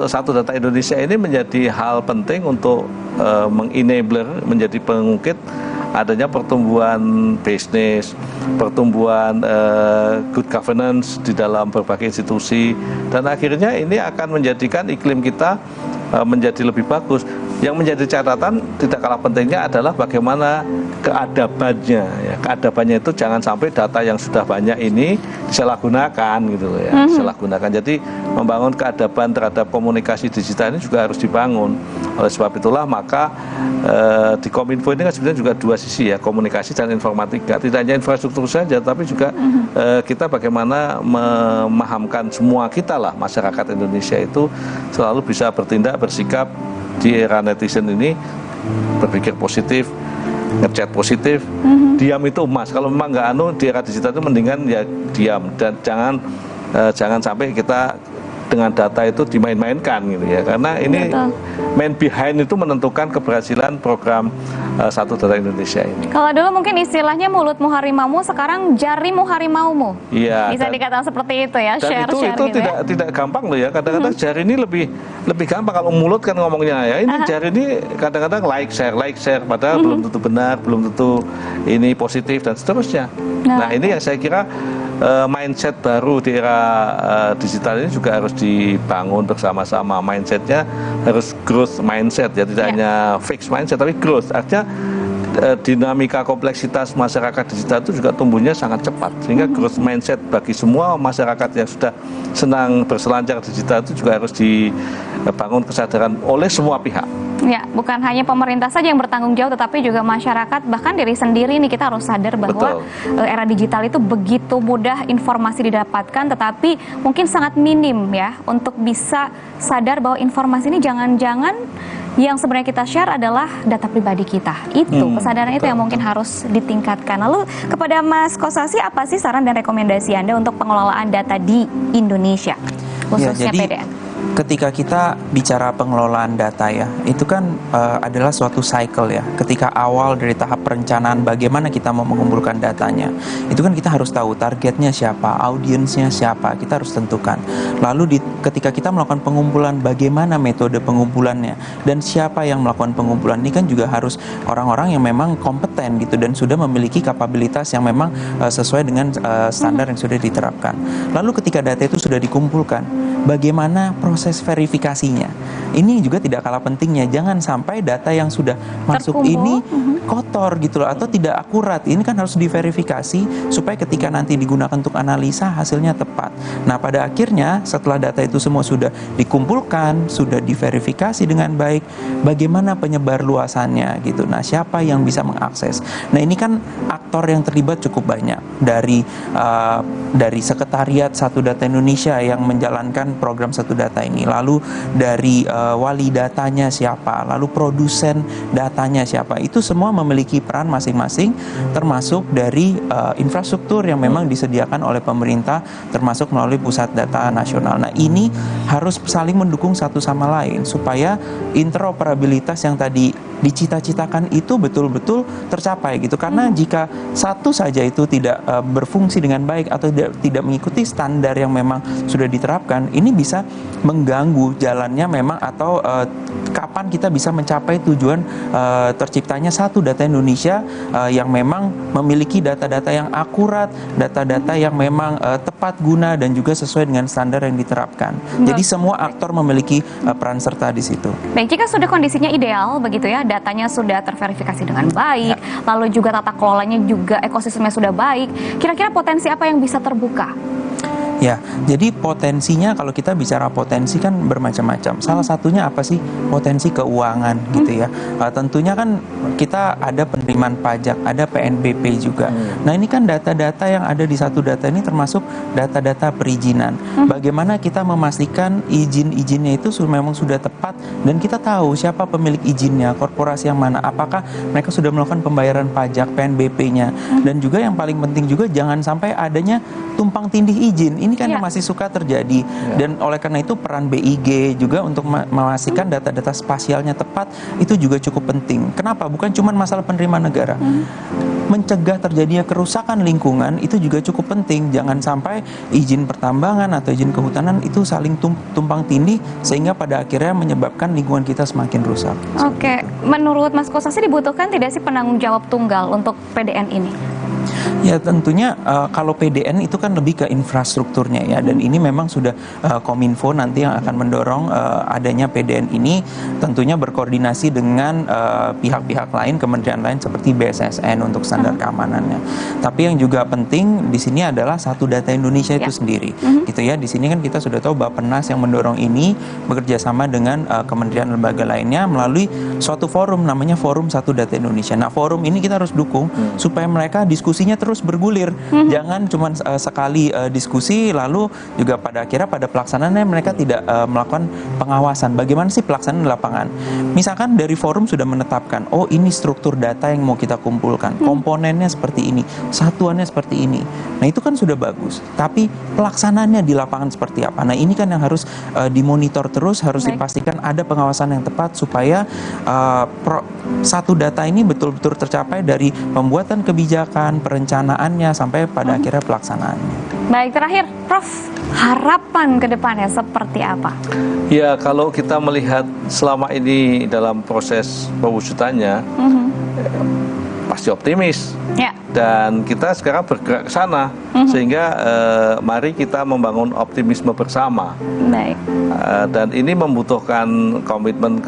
satu data Indonesia ini menjadi hal penting untuk mengenabler, menjadi pengungkit adanya pertumbuhan bisnis, pertumbuhan good governance di dalam berbagai institusi, dan akhirnya ini akan menjadikan iklim kita menjadi lebih bagus. Yang menjadi catatan tidak kalah pentingnya adalah bagaimana keadabannya ya. Keadabannya itu jangan sampai data yang sudah banyak ini disalahgunakan gitu ya. Disalahgunakan. Jadi membangun keadaban terhadap komunikasi digital ini juga harus dibangun. Oleh sebab itulah maka di Kominfo ini kan sebenarnya juga dua sisi ya, komunikasi dan informatika. Tidak hanya infrastruktur saja, tapi juga kita bagaimana memahamkan semua kita lah, masyarakat Indonesia itu selalu bisa bertindak, bersikap di era netizen ini, berpikir positif, ngechat positif, diam itu emas. Kalau memang nggak di era digital itu mendingan ya diam, dan jangan sampai kita dengan data itu dimain-mainkan gitu ya, karena ini main behind itu menentukan keberhasilan program satu data Indonesia ini. Kalau dulu mungkin istilahnya mulutmu harimaumu, sekarang jarimu harimaumu. Iya. Bisa dikatakan seperti itu ya, share gitu tidak gampang loh ya. Kadang-kadang jari ini lebih gampang. Kalau mulut kan ngomongnya ya, ini jari ini kadang-kadang like share, padahal belum tentu benar, belum tentu ini positif dan seterusnya. Nah ini yang saya kira mindset baru di era digital ini juga harus dibangun bersama-sama. Mindsetnya harus growth mindset ya, tidak hanya fixed mindset tapi growth. Artinya dinamika kompleksitas masyarakat digital itu juga tumbuhnya sangat cepat, sehingga growth mindset bagi semua masyarakat yang sudah senang berselancar digital itu juga harus dibangun kesadaran oleh semua pihak. Ya, bukan hanya pemerintah saja yang bertanggung jawab, tetapi juga masyarakat, bahkan diri sendiri nih, kita harus sadar bahwa era digital itu begitu mudah informasi didapatkan, tetapi mungkin sangat minim ya untuk bisa sadar bahwa informasi ini jangan-jangan yang sebenarnya kita share adalah data pribadi kita. Itu kesadaran itu yang mungkin harus ditingkatkan. Lalu kepada Mas Kosasi, apa sih saran dan rekomendasi Anda untuk pengelolaan data di Indonesia, khususnya PDN? Ketika kita bicara pengelolaan data ya, itu kan adalah suatu cycle ya. Ketika awal dari tahap perencanaan bagaimana kita mau mengumpulkan datanya, itu kan kita harus tahu targetnya siapa, audiensnya siapa, kita harus tentukan. Lalu ketika kita melakukan pengumpulan, bagaimana metode pengumpulannya dan siapa yang melakukan pengumpulan, ini kan juga harus orang-orang yang memang kompeten gitu dan sudah memiliki kapabilitas yang memang sesuai dengan standar yang sudah diterapkan. Lalu ketika data itu sudah dikumpulkan, bagaimana proses verifikasinya? Ini juga tidak kalah pentingnya. Jangan sampai data yang sudah masuk ini kotor gitu loh, atau tidak akurat. Ini kan harus diverifikasi supaya ketika nanti digunakan untuk analisa hasilnya tepat. Nah, pada akhirnya setelah data itu semua sudah dikumpulkan, sudah diverifikasi dengan baik, bagaimana penyebar luasannya gitu. Nah, siapa yang bisa mengakses? Nah, ini kan aktor yang terlibat cukup banyak, dari sekretariat Satu Data Indonesia yang menjalankan program Satu Data ini, lalu dari wali datanya siapa, lalu produsen datanya siapa. Itu semua memiliki peran masing-masing, termasuk dari infrastruktur yang memang disediakan oleh pemerintah, termasuk melalui Pusat Data Nasional. Nah, ini harus saling mendukung satu sama lain supaya interoperabilitas yang tadi dicita-citakan itu betul-betul tercapai gitu. Karena jika satu saja itu tidak berfungsi dengan baik atau tidak mengikuti standar yang memang sudah diterapkan, ini bisa mengganggu jalannya memang atau kapan kita bisa mencapai tujuan terciptanya satu data Indonesia yang memang memiliki data-data yang akurat, data-data yang memang tepat guna dan juga sesuai dengan standar yang diterapkan. Jadi semua aktor memiliki peran serta di situ. Baik, jika sudah kondisinya ideal begitu ya, datanya sudah terverifikasi dengan baik, lalu juga tata kelolanya juga ekosistemnya sudah baik, kira-kira potensi apa yang bisa terbuka? Ya, jadi potensinya kalau kita bicara potensi kan bermacam-macam. Salah satunya apa sih? Potensi keuangan gitu ya. Tentunya kan kita ada penerimaan pajak, ada PNBP juga. Nah ini kan data-data yang ada di satu data ini termasuk data-data perizinan. Bagaimana kita memastikan izin-izinnya itu memang sudah tepat dan kita tahu siapa pemilik izinnya, korporasi yang mana, apakah mereka sudah melakukan pembayaran pajak, PNBP-nya. Dan juga yang paling penting juga jangan sampai adanya tumpang tindih izin. Ini kan yang masih suka terjadi dan oleh karena itu peran BIG juga untuk memastikan data-data spasialnya tepat itu juga cukup penting. Kenapa? Bukan cuma masalah penerimaan negara. Mencegah terjadinya kerusakan lingkungan itu juga cukup penting. Jangan sampai izin pertambangan atau izin kehutanan itu saling tumpang tindih sehingga pada akhirnya menyebabkan lingkungan kita semakin rusak. Oke, menurut Mas Kosasi dibutuhkan tidak sih penanggung jawab tunggal untuk PDN ini? Ya tentunya kalau PDN itu kan lebih ke infrastrukturnya ya, dan ini memang sudah Kominfo nanti yang akan mendorong adanya PDN ini, tentunya berkoordinasi dengan pihak-pihak lain, kementerian lain seperti BSSN untuk standar keamanannya. Tapi yang juga penting di sini adalah satu data Indonesia itu sendiri, gitu ya. Di sini kan kita sudah tahu Bappenas yang mendorong ini bekerja sama dengan kementerian lembaga lainnya melalui suatu forum namanya Forum Satu Data Indonesia. Nah forum ini kita harus dukung supaya mereka diskusinya terus bergulir. Jangan cuma sekali diskusi lalu juga pada akhirnya pada pelaksanaannya mereka tidak melakukan pengawasan. Bagaimana sih pelaksanaan di lapangan? Misalkan dari forum sudah menetapkan, oh ini struktur data yang mau kita kumpulkan, komponennya seperti ini, satuannya seperti ini. Nah itu kan sudah bagus. Tapi pelaksanaannya di lapangan seperti apa? Nah ini kan yang harus dimonitor terus, harus dipastikan ada pengawasan yang tepat supaya satu data ini betul-betul tercapai dari pembuatan kebijakan, perencanaannya sampai pada akhirnya pelaksanaannya. Baik, terakhir Prof, harapan ke depannya seperti apa? Ya, kalau kita melihat selama ini dalam proses pewujudannya, pasti optimis. Ya. Dan kita sekarang bergerak ke sana, sehingga mari kita membangun optimisme bersama. Baik. Dan ini membutuhkan komitmen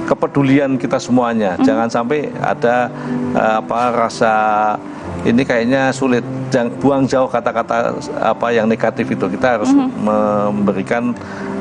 kepedulian kita semuanya. Jangan sampai ada rasa ini kayaknya sulit. Jangan buang jauh kata-kata yang negatif itu. Kita harus memberikan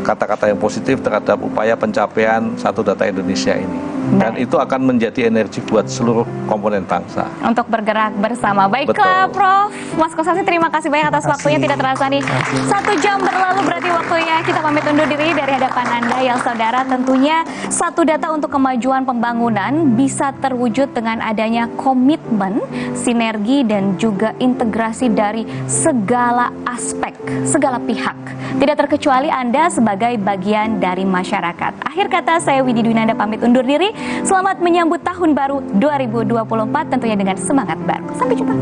kata-kata yang positif terhadap upaya pencapaian satu data Indonesia ini. Dan itu akan menjadi energi buat seluruh komponen bangsa. Untuk bergerak bersama. Baiklah, Prof. Mas Kosasi, terima kasih banyak atas waktunya. Tidak terasa nih 1 jam berlalu berarti waktunya. Kita pamit undur diri dari hadapan Anda yang saudara. Tentunya satu data untuk kemajuan pembangunan bisa terwujud dengan adanya komitmen, sinergi, dan juga integrasi dari segala aspek, segala pihak. Tidak terkecuali Anda sebagai bagian dari masyarakat. Akhir kata, saya Widi Dwinanda pamit undur diri. Selamat menyambut tahun baru 2024 tentunya dengan semangat baru. Sampai jumpa.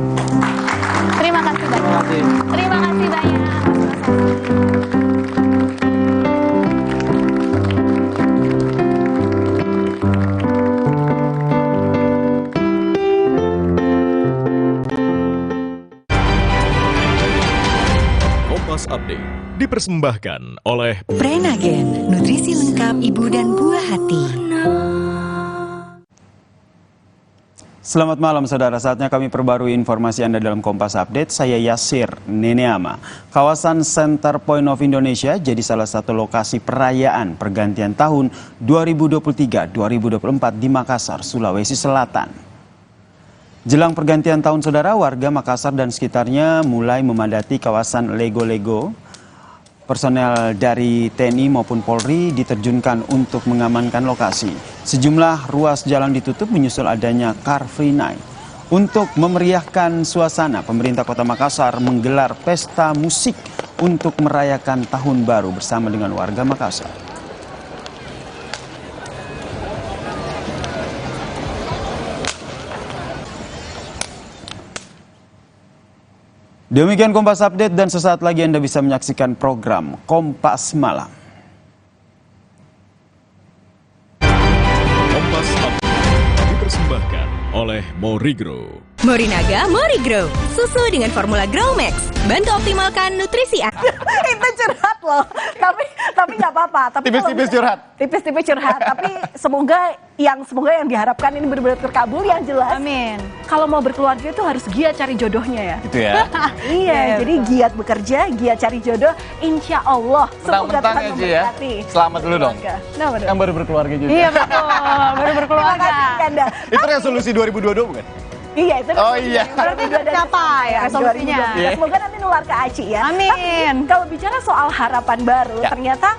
Terima kasih banyak. Terima kasih banyak. Kompas Update dipersembahkan oleh Prenagen, nutrisi lengkap ibu dan buah hati. Selamat malam saudara, saatnya kami perbarui informasi Anda dalam Kompas Update. Saya Yasir Neneama. Kawasan Center Point of Indonesia jadi salah satu lokasi perayaan pergantian tahun 2023-2024 di Makassar, Sulawesi Selatan. Jelang pergantian tahun saudara, warga Makassar dan sekitarnya mulai memadati kawasan Lego-Lego. Personel dari TNI maupun Polri diterjunkan untuk mengamankan lokasi. Sejumlah ruas jalan ditutup menyusul adanya Car Free Night. Untuk memeriahkan suasana, pemerintah Kota Makassar menggelar pesta musik untuk merayakan Tahun Baru bersama dengan warga Makassar. Demikian Kompas Update dan sesaat lagi Anda bisa menyaksikan program Kompas Malam. Kompas Update dipersembahkan oleh Morigro. Morinaga Morigro, susu dengan formula Grow Max, bantu optimalkan nutrisi anak. Itu curhat loh, tapi nggak apa-apa. Tipis-tipis curhat. Tipis-tipis curhat, tapi semoga yang diharapkan ini benar-benar terkabul yang jelas. Amin. Kalau mau berkeluarga itu harus giat cari jodohnya ya. Gitu ya. Iya, jadi giat bekerja, giat cari jodoh, insya Allah. Semoga Tuhan memberkati. Selamat dulu dong. Nah, yang baru berkeluarga juga. Iya betul, baru berkeluarga. Terima kasih, Kanda. Itu resolusi 2022 bukan? Iya, itu iya. Berarti sudah tercapai resolusinya. Semoga nanti nular ke Aci ya. Amin. Tapi kalau bicara soal harapan baru, ternyata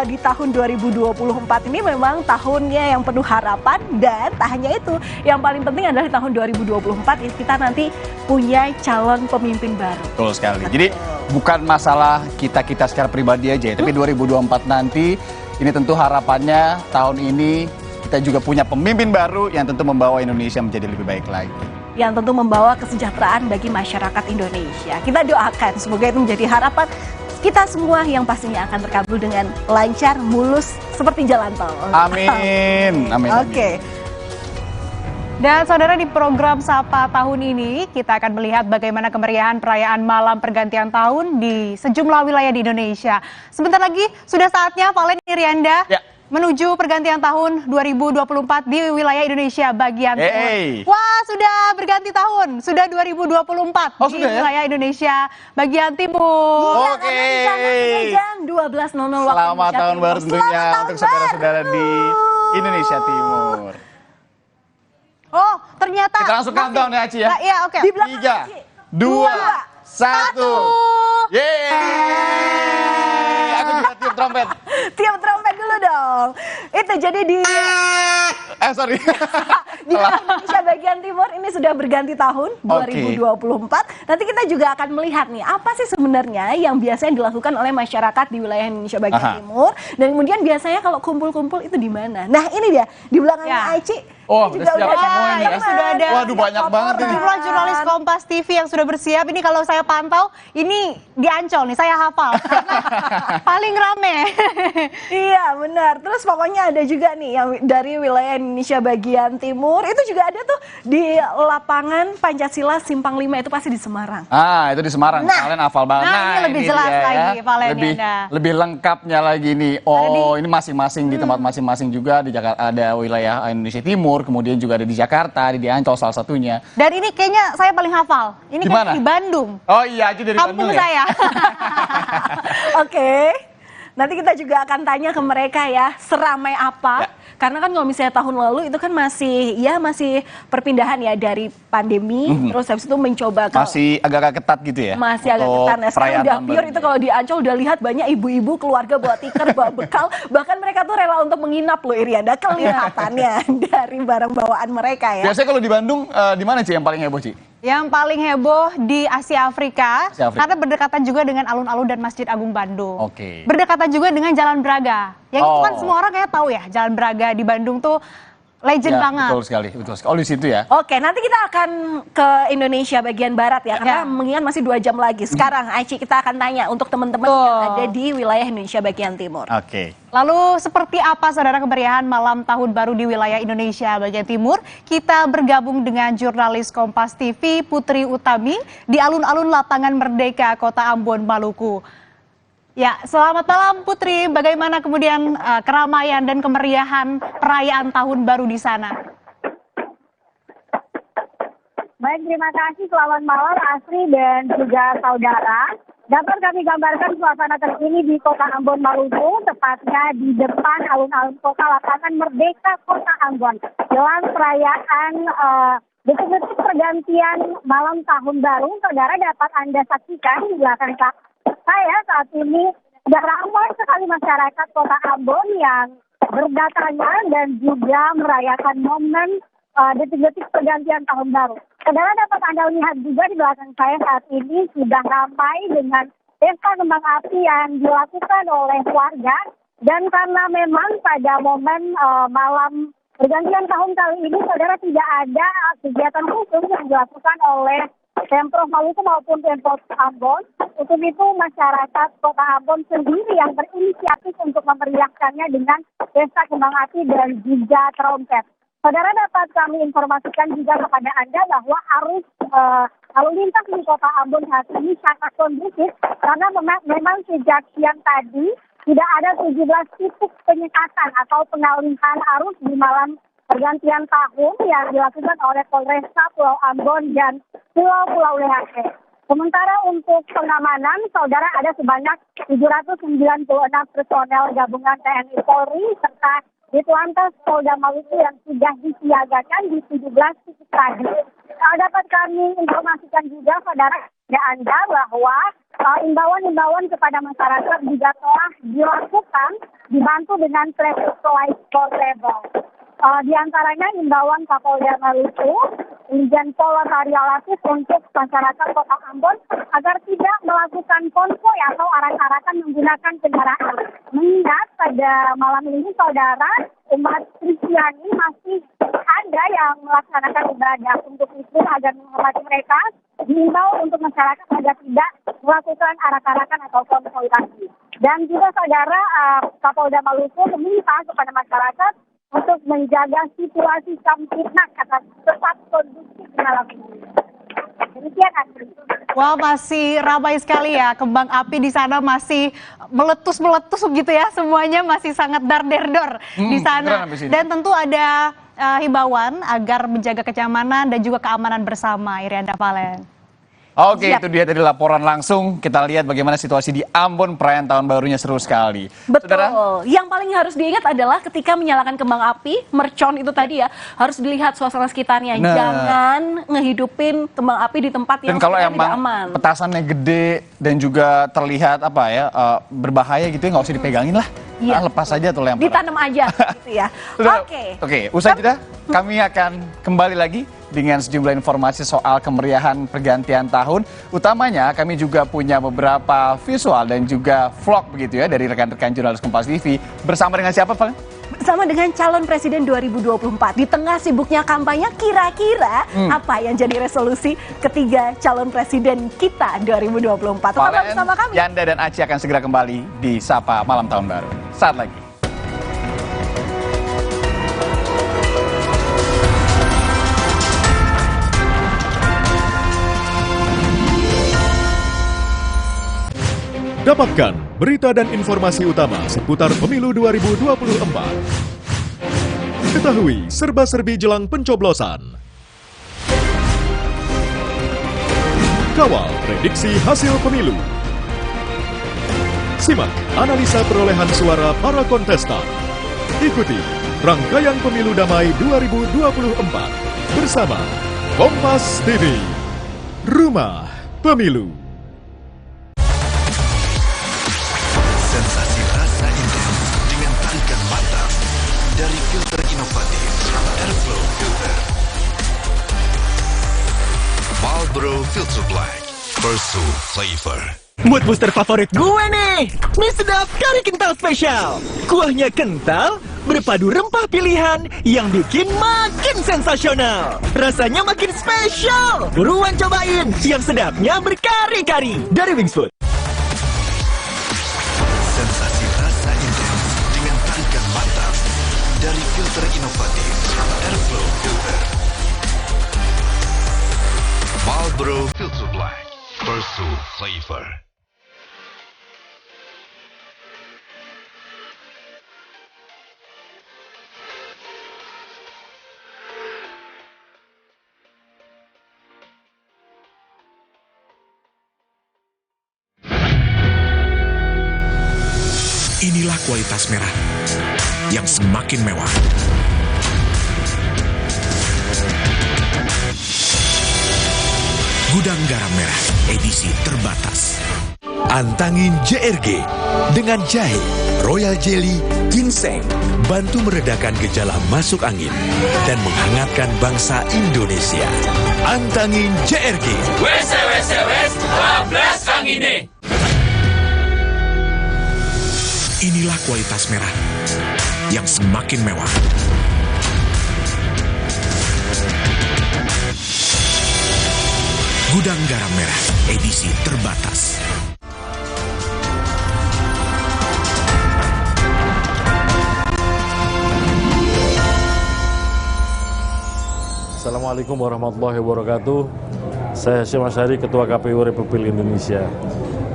di tahun 2024 ini memang tahunnya yang penuh harapan, dan tak hanya itu, yang paling penting adalah di tahun 2024 kita nanti punya calon pemimpin baru. Betul sekali. Jadi bukan masalah kita secara pribadi aja, tapi 2024 nanti ini tentu harapannya tahun ini kita juga punya pemimpin baru yang tentu membawa Indonesia menjadi lebih baik lagi. Yang tentu membawa kesejahteraan bagi masyarakat Indonesia. Kita doakan semoga itu menjadi harapan kita semua yang pastinya akan terkabul dengan lancar, mulus seperti jalan tol. Amin. Amin. Oke. Dan saudara, di program Sapa tahun ini kita akan melihat bagaimana kemeriahan perayaan malam pergantian tahun di sejumlah wilayah di Indonesia. Sebentar lagi sudah saatnya Valen Irianda menuju pergantian tahun 2024 di wilayah Indonesia bagian timur. Wah, sudah berganti tahun, sudah 2024 di wilayah Indonesia bagian timur. Oke. Jam 12.00 waktu Selamat tahun baru tentunya untuk saudara-saudara di Indonesia Timur. Oh, ternyata kita langsung countdown ya, Aci ya. Iya, oke. 3, 2, 1. Yeay! Aku juga tiup trompet. Tiup trompet dulu dong. Itu jadi di sorry. di Indonesia bagian timur ini sudah berganti tahun 2024. Nanti kita juga akan melihat nih apa sih sebenarnya yang biasanya dilakukan oleh masyarakat di wilayah Indonesia bagian timur, dan kemudian biasanya kalau kumpul-kumpul itu di mana. Nah, ini dia di belakangnya Aici. Juga udah ada, sudah ada. Waduh, banyak banget ini. Jumlah jurnalis Kompas TV yang sudah bersiap. Ini kalau saya pantau, ini di Ancol nih, saya hafal. Paling rame. Iya, benar. Terus pokoknya ada juga nih yang dari wilayah Indonesia bagian timur. Itu juga ada tuh di lapangan Pancasila Simpang 5, itu pasti di Semarang. Itu di Semarang. Kalian hafal banget. Nah, ini lebih jelas lagi, Valen. Lebih lengkapnya lagi nih. Oh, ini masing-masing di tempat masing-masing juga. Di Jakarta ada wilayah Indonesia Timur, kemudian juga ada di Jakarta, di Ancol salah satunya. Dan ini kayaknya saya paling hafal. Ini kan di Bandung. Oh iya, aja dari Kampung Bandung saya. Oke. Nanti kita juga akan tanya ke mereka ya, seramai apa. Karena kan kalau misalnya tahun lalu itu kan masih perpindahan ya dari pandemi, terus habis itu mencoba masih agak-agak ketat gitu ya. Masih agak ketat. Nah, sekarang udah pure itu kalau di Ancol udah lihat banyak ibu-ibu keluarga bawa tikar, bawa bekal, bahkan mereka tuh rela untuk menginap loh, Irianda, kelihatannya dari barang bawaan mereka ya. Biasanya kalau di Bandung di mana Ci yang paling heboh, Ci? Yang paling heboh di Asia Afrika, karena berdekatan juga dengan alun-alun dan Masjid Agung Bandung. Berdekatan juga dengan Jalan Braga. Yang itu kan semua orang kayak tahu ya, Jalan Braga di Bandung tuh legend banget. Betul sekali, betul sekali. Oh, di situ ya. Oke, nanti kita akan ke Indonesia bagian barat ya, karena mengingat masih 2 jam lagi. Sekarang Aici, kita akan tanya untuk teman-teman yang ada di wilayah Indonesia bagian timur. Lalu seperti apa saudara kemeriahan malam tahun baru di wilayah Indonesia bagian timur? Kita bergabung dengan jurnalis Kompas TV Putri Utami di alun-alun Lapangan Merdeka, Kota Ambon, Maluku. Ya, selamat malam Putri. Bagaimana kemudian keramaian dan kemeriahan perayaan tahun baru di sana? Baik, terima kasih. Selamat malam Asri dan juga saudara. Dapat kami gambarkan suasana terkini di Kota Ambon, Maluku, tepatnya di depan alun-alun kota Lapangan Merdeka, Kota Ambon. Jelang perayaan detik-detik pergantian malam tahun baru, saudara dapat Anda saksikan di belakang saya saat ini sudah ramai sekali masyarakat Kota Ambon yang berdatangan dan juga merayakan momen detik-detik pergantian tahun baru. Saudara dapat Anda lihat juga di belakang saya saat ini sudah ramai dengan pesta kembang api yang dilakukan oleh warga. Dan karena memang pada momen malam pergantian tahun kali ini, saudara, tidak ada kegiatan khusus yang dilakukan oleh Pemprov Maluku maupun Pemprov Ambon. Untuk itu masyarakat Kota Ambon sendiri yang berinisiatif untuk memeriahkannya dengan pesta kembang api dan juga trompet. Saudara, dapat kami informasikan juga kepada Anda bahwa arus lalu lintas di Kota Ambon saat ini sangat kondusif karena memang sejak siang tadi tidak ada 17 titik penyekatan atau pengalihan arus di malam pergantian tahun yang dilakukan oleh Polresta Pulau Ambon dan Pulau Lehake. Sementara untuk pengamanan, saudara, ada sebanyak 796 personel gabungan TNI Polri serta Ditlantas Polda Maluku yang sudah disiagakan di 17 titik tadi. Dapat kami informasikan juga, saudara, kepada Anda bahwa imbauan-imbauan kepada masyarakat juga telah dilakukan dibantu dengan traffic light portable. Di antaranya imbauan Kapolda Maluku, Irjen Pol Karya Latif untuk masyarakat Kota Ambon agar tidak melakukan konvoy atau arak-arakan menggunakan kendaraan. Mengingat pada malam ini, saudara, umat Kristiani masih ada yang melaksanakan ibadah. Untuk itu, agar menghormati mereka, diimbau untuk masyarakat agar tidak melakukan arak-arakan atau konvoy lagi. Dan juga, saudara, Kapolda Maluku meminta kepada masyarakat untuk menjaga situasi Kamtipnas agar tetap kondusif malam ini. Demikian, Andri. Wah, masih ramai sekali ya, kembang api di sana masih meletus-meletus begitu ya, semuanya masih sangat dar-der-dor di sana. Dan tentu ada himbauan agar menjaga kenyamanan dan juga keamanan bersama, Irianda Valen. Oke, itu dia tadi laporan langsung. Kita lihat bagaimana situasi di Ambon, perayaan tahun barunya seru sekali. Betul. Saudara? Yang paling harus diingat adalah ketika menyalakan kembang api, mercon itu tadi ya, harus dilihat suasana sekitarnya. Nah. Jangan ngehidupin kembang api di tempat yang Dan kalau tidak emang aman. petasannya gede dan juga terlihat berbahaya gitu ya, nggak usah dipegangin lah. Iya. Lepas aja atau lempar. Ditanam aja gitu ya. Oke, usai jeda kami akan kembali lagi dengan sejumlah informasi soal kemeriahan pergantian tahun. Utamanya kami juga punya beberapa visual dan juga vlog begitu ya dari rekan-rekan jurnalis Kompas TV. Bersama dengan siapa, Valen? Bersama dengan calon presiden 2024. Di tengah sibuknya kampanye, kira-kira apa yang jadi resolusi ketiga calon presiden kita 2024? Tetaplah bersama kami. Yanda dan Aci akan segera kembali di Sapa Malam Tahun Baru. Saat lagi. Dapatkan berita dan informasi utama seputar pemilu 2024. Ketahui serba-serbi jelang pencoblosan. Kawal prediksi hasil pemilu. Simak analisa perolehan suara para kontestan. Ikuti rangkaian pemilu damai 2024 bersama Kompas TV. Rumah Pemilu. Sensasi rasa intens dengan tarikan mantap dari filter inovatif Airflow Filter. Marlboro Filter Black, Pursuit Flavor. Mood booster favorit gue nih, mie sedap kari kental spesial. Kuahnya kental, berpadu rempah pilihan yang bikin makin sensasional. Rasanya makin spesial. Buruan cobain yang sedapnya berkari-kari dari Wings Food. Sensasi rasa intens dengan tarikan mantap dari filter inovatif Airflow Filter. Marlboro Filter Black, Pursuit Flavor. Inilah kualitas merah yang semakin mewah. Gudang garam merah edisi terbatas. Antangin JRG dengan jahe, royal jelly, ginseng, bantu meredakan gejala masuk angin dan menghangatkan bangsa Indonesia. Antangin JRG. Wes, bablas angine. Inilah kualitas merah yang semakin mewah. Gudang Garam Merah, edisi terbatas. Assalamualaikum warahmatullahi wabarakatuh. Saya Hasyim Asyari, Ketua KPU Republik Indonesia.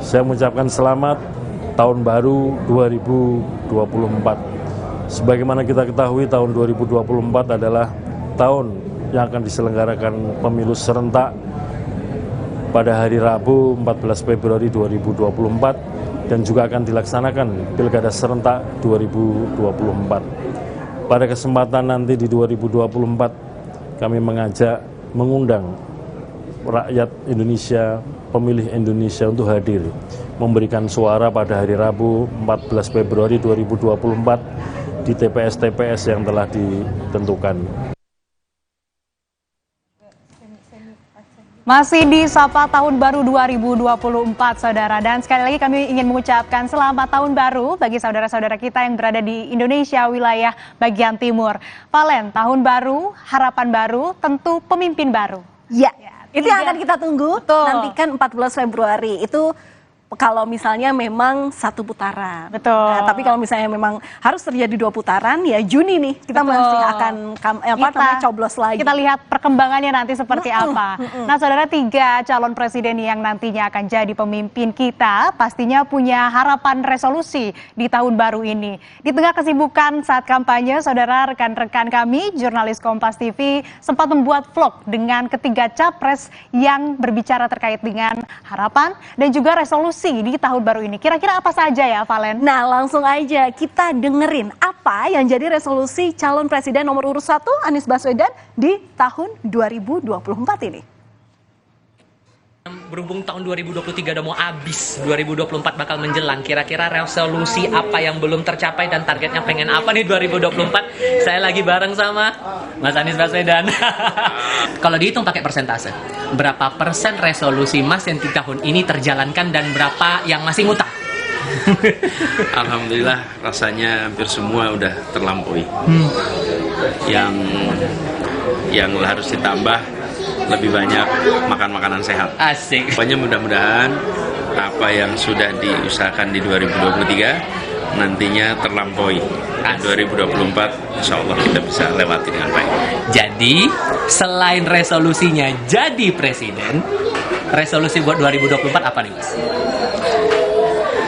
Saya mengucapkan selamat Tahun Baru 2024. Sebagaimana kita ketahui, tahun 2024 adalah tahun yang akan diselenggarakan pemilu serentak pada hari Rabu 14 Februari 2024 dan juga akan dilaksanakan Pilkada serentak 2024. Pada kesempatan nanti di 2024 kami mengundang rakyat Indonesia, pemilih Indonesia untuk hadir memberikan suara pada hari Rabu 14 Februari 2024 di TPS-TPS yang telah ditentukan. Masih di Sapa Tahun Baru 2024, Saudara. Dan sekali lagi kami ingin mengucapkan selamat Tahun Baru bagi saudara-saudara kita yang berada di Indonesia wilayah bagian timur. Valen, Tahun Baru, harapan baru, tentu pemimpin baru. Ya, itu yang akan kita tunggu. Nantikan 14 Februari. Itu kalau misalnya memang satu putaran. Betul. Nah, tapi kalau misalnya memang harus terjadi 2 putaran, ya Juni nih kita masih akan coblos lagi. Kita lihat perkembangannya nanti seperti apa. Nah, Saudara, 3 calon presiden yang nantinya akan jadi pemimpin kita pastinya punya harapan resolusi di tahun baru ini. Di tengah kesibukan saat kampanye, Saudara, rekan-rekan kami jurnalis Kompas TV sempat membuat vlog dengan ketiga capres yang berbicara terkait dengan harapan dan juga resolusi di tahun baru ini. Kira-kira apa saja ya, Valen? Nah, langsung aja kita dengerin apa yang jadi resolusi calon presiden nomor urut 1 Anies Baswedan di tahun 2024 ini. Berhubung tahun 2023 udah mau habis, 2024 bakal menjelang, kira-kira resolusi apa yang belum tercapai dan targetnya pengen apa nih 2024? Saya lagi bareng sama Mas Anies Baswedan. Kalau dihitung pakai persentase, berapa persen resolusi Mas yang di tahun ini terjalankan dan berapa yang masih ngutang? Alhamdulillah rasanya hampir semua udah terlampaui. Yang harus ditambah lebih banyak makan makanan sehat. Asik. Pokoknya mudah-mudahan apa yang sudah diusahakan di 2023 nantinya terlampaui. 2024 insya Allah kita bisa lewati dengan baik. Jadi selain resolusinya jadi presiden, resolusi buat 2024 apa nih, Mas?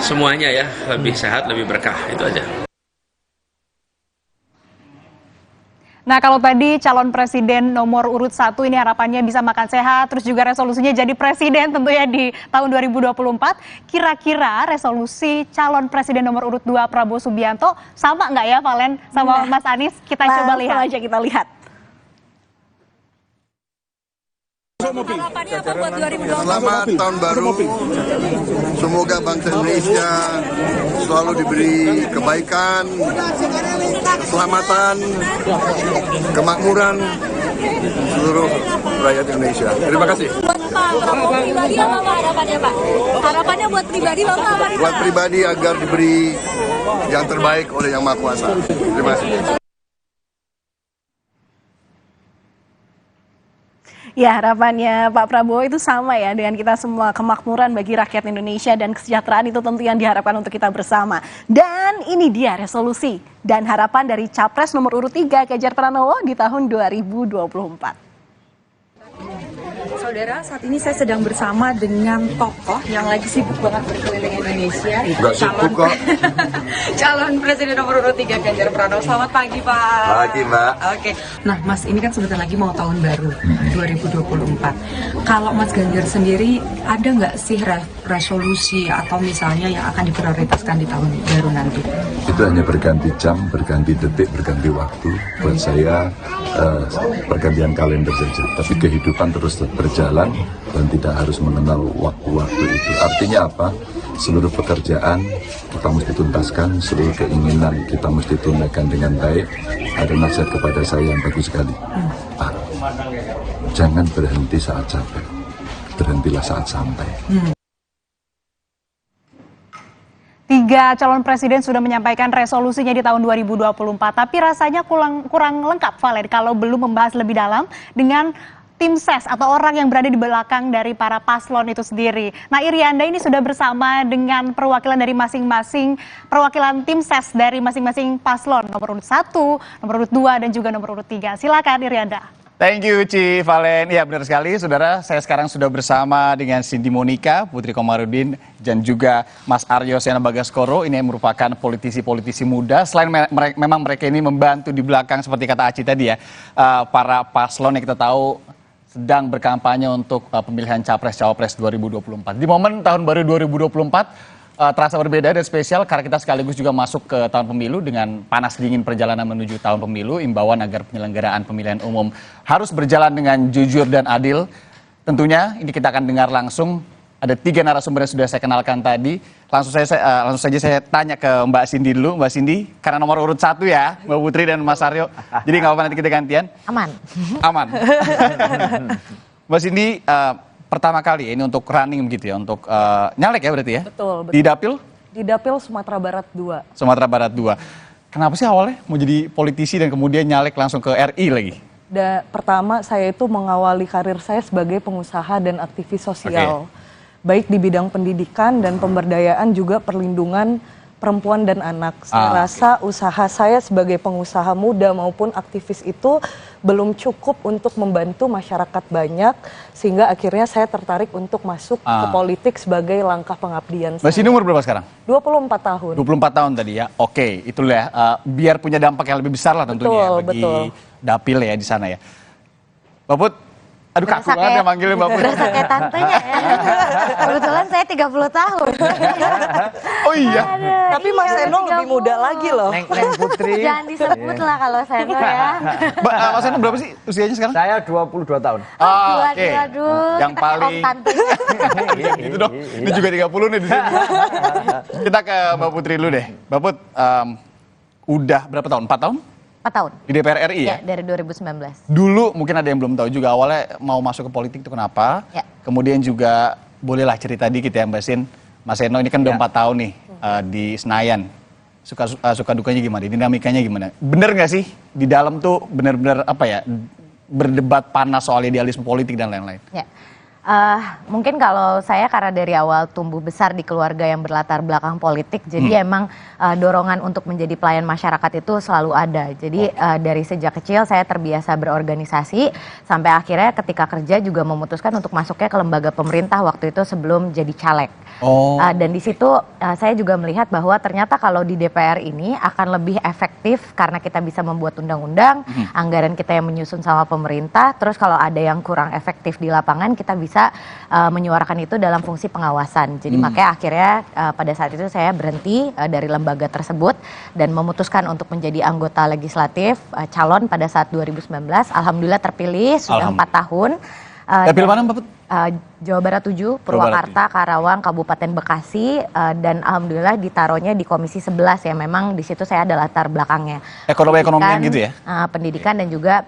Semuanya ya, lebih sehat, lebih berkah, itu aja. Nah, kalau tadi calon presiden nomor urut 1 ini harapannya bisa makan sehat, terus juga resolusinya jadi presiden tentunya di tahun 2024. Kira-kira resolusi calon presiden nomor urut 2 Prabowo Subianto sama nggak ya, Valen, sama Mas Anies? Kita coba lihat. Aja kita lihat. Harapannya apa buat 2024? Selamat tahun baru. Semoga bangsa Indonesia selalu diberi kebaikan, keselamatan, kemakmuran seluruh rakyat Indonesia. Terima kasih. Buat Pak pribadi apa harapannya, Pak? Harapannya buat pribadi Bapak apa nih, Pak? Buat pribadi agar diberi yang terbaik oleh Yang Maha Kuasa. Terima kasih. Ya, harapannya Pak Prabowo itu sama ya dengan kita semua, kemakmuran bagi rakyat Indonesia dan kesejahteraan itu tentu yang diharapkan untuk kita bersama. Dan ini dia resolusi dan harapan dari Capres nomor urut 3 Ganjar Pranowo di tahun 2024. Saudara, saat ini saya sedang bersama dengan tokoh yang lagi sibuk banget berkeliling Indonesia. Calon Presiden nomor urut 3 Ganjar Pranowo. Selamat pagi, Pak. Pagi, Mbak. Oke. Nah, Mas, ini kan sebentar lagi mau tahun baru 2024. Kalau Mas Ganjar sendiri ada nggak sih resolusi atau misalnya yang akan diprioritaskan di tahun baru nanti? Itu hanya berganti jam, berganti detik, berganti waktu. Buat saya pergantian kalender saja. Tapi kehidupan terus berjalan dan tidak harus mengenal waktu-waktu itu. Artinya apa? Seluruh pekerjaan kita mesti tuntaskan, seluruh keinginan kita mesti tunaikan dengan baik. Ada nasihat kepada saya yang bagus sekali. Pak, jangan berhenti saat capek, berhentilah saat sampai. 3 3 calon presiden sudah menyampaikan resolusinya di tahun 2024, tapi rasanya kurang lengkap, Valen, kalau belum membahas lebih dalam dengan tim ses atau orang yang berada di belakang dari para paslon itu sendiri. Nah, Irianda ini sudah bersama dengan perwakilan dari masing-masing perwakilan tim ses dari masing-masing paslon, nomor urut 1, nomor urut 2, dan juga nomor urut 3. Silakan Irianda. Thank you, Ci Valen. Ya, benar sekali, saudara. Saya sekarang sudah bersama dengan Cindy Monica, Putri Komarudin, dan juga Mas Aryo Sena Bagaskoro. Ini merupakan politisi-politisi muda. Selain memang mereka ini membantu di belakang, seperti kata Aci tadi ya, para paslon yang kita tahu sedang berkampanye untuk pemilihan Capres-Cawapres 2024. Di momen tahun baru 2024, terasa berbeda dan spesial karena kita sekaligus juga masuk ke tahun pemilu dengan panas dingin perjalanan menuju tahun pemilu. Imbauan agar penyelenggaraan pemilihan umum harus berjalan dengan jujur dan adil. Tentunya ini kita akan dengar langsung. Ada 3 narasumber yang sudah saya kenalkan tadi. Langsung saja saya tanya ke Mbak Cindy dulu. Mbak Cindy, karena nomor urut 1 ya, Mbak Putri dan Mas Aryo. Jadi nggak apa-apa, nanti kita gantian. Aman. Aman. Mbak Cindy, pertama kali ini untuk running begitu ya, untuk nyalek ya berarti ya? Betul. Di Dapil? Di Dapil Sumatera Barat 2. Sumatera Barat 2. Kenapa sih awalnya mau jadi politisi dan kemudian nyalek langsung ke RI lagi? Pertama, saya itu mengawali karir saya sebagai pengusaha dan aktivis sosial. Baik di bidang pendidikan dan pemberdayaan, juga perlindungan perempuan dan anak. Saya rasa usaha saya sebagai pengusaha muda maupun aktivis itu belum cukup untuk membantu masyarakat banyak, sehingga akhirnya saya tertarik untuk masuk ke politik sebagai langkah pengabdian. Mbak Cindy umur berapa sekarang? 24 tahun. 24 tahun tadi ya. Oke, itulah biar punya dampak yang lebih besar lah tentunya bagi Dapil ya di sana ya. Mbak Put, aduh kaku banget ya manggilnya Mbak Put. Berasa kayak tantenya ya. Kebetulan saya 30 tahun. Oh iya. Tapi Mas Seno lebih muda lagi loh. Neng Putri. Jangan disebut lah kalau Seno ya. Mas Seno berapa sih usianya sekarang? Saya 22 tahun. Oke. Aduh, Yang paling gitu dong. Ini juga 30 nih di sini. Kita ke Mbak Putri dulu deh. Mbak Put, udah berapa tahun? 4 tahun? 4 tahun. Di DPR RI ya? Ya, dari 2019. Dulu mungkin ada yang belum tahu juga awalnya mau masuk ke politik itu kenapa. Ya. Kemudian juga bolehlah cerita dikit ya Mbak Sin. Mas Seno ini kan udah 4 tahun nih di Senayan. Suka dukanya gimana? Dinamikanya gimana? Bener nggak sih di dalam tuh bener-bener apa ya, berdebat panas soal idealisme politik dan lain-lain? Ya. Mungkin kalau saya karena dari awal tumbuh besar di keluarga yang berlatar belakang politik, jadi emang dorongan untuk menjadi pelayan masyarakat itu selalu ada. Jadi dari sejak kecil saya terbiasa berorganisasi, sampai akhirnya ketika kerja juga memutuskan untuk masuknya ke lembaga pemerintah waktu itu sebelum jadi caleg. Dan di situ saya juga melihat bahwa ternyata kalau di DPR ini akan lebih efektif karena kita bisa membuat undang-undang, anggaran kita yang menyusun sama pemerintah, terus kalau ada yang kurang efektif di lapangan kita bisa menyuarakan itu dalam fungsi pengawasan. Jadi makanya akhirnya pada saat itu saya berhenti dari lembaga tersebut dan memutuskan untuk menjadi anggota legislatif calon pada saat 2019. Alhamdulillah terpilih sudah 4 tahun. Dapil mana Mbak Put? Jawa Barat 7, Purwakarta, Karawang, Kabupaten Bekasi, dan alhamdulillah ditaruhnya di Komisi 11 ya, memang di situ saya ada latar belakangnya. Ekonomi-ekonomian gitu ya? Pendidikan dan juga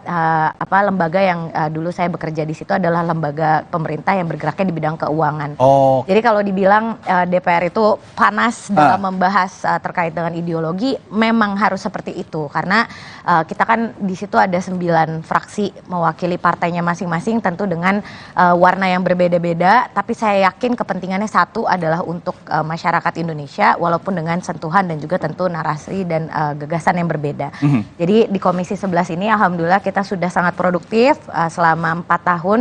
lembaga yang dulu saya bekerja di situ adalah lembaga pemerintah yang bergeraknya di bidang keuangan. Jadi kalau dibilang DPR itu panas dalam membahas terkait dengan ideologi, memang harus seperti itu karena kita kan di situ ada 9 fraksi mewakili partainya masing-masing, tentu dengan warna yang berbeda-beda, tapi saya yakin kepentingannya satu adalah untuk masyarakat Indonesia, walaupun dengan sentuhan dan juga tentu narasi dan gagasan yang berbeda. Jadi di Komisi 11 ini alhamdulillah kita sudah sangat produktif selama 4 tahun.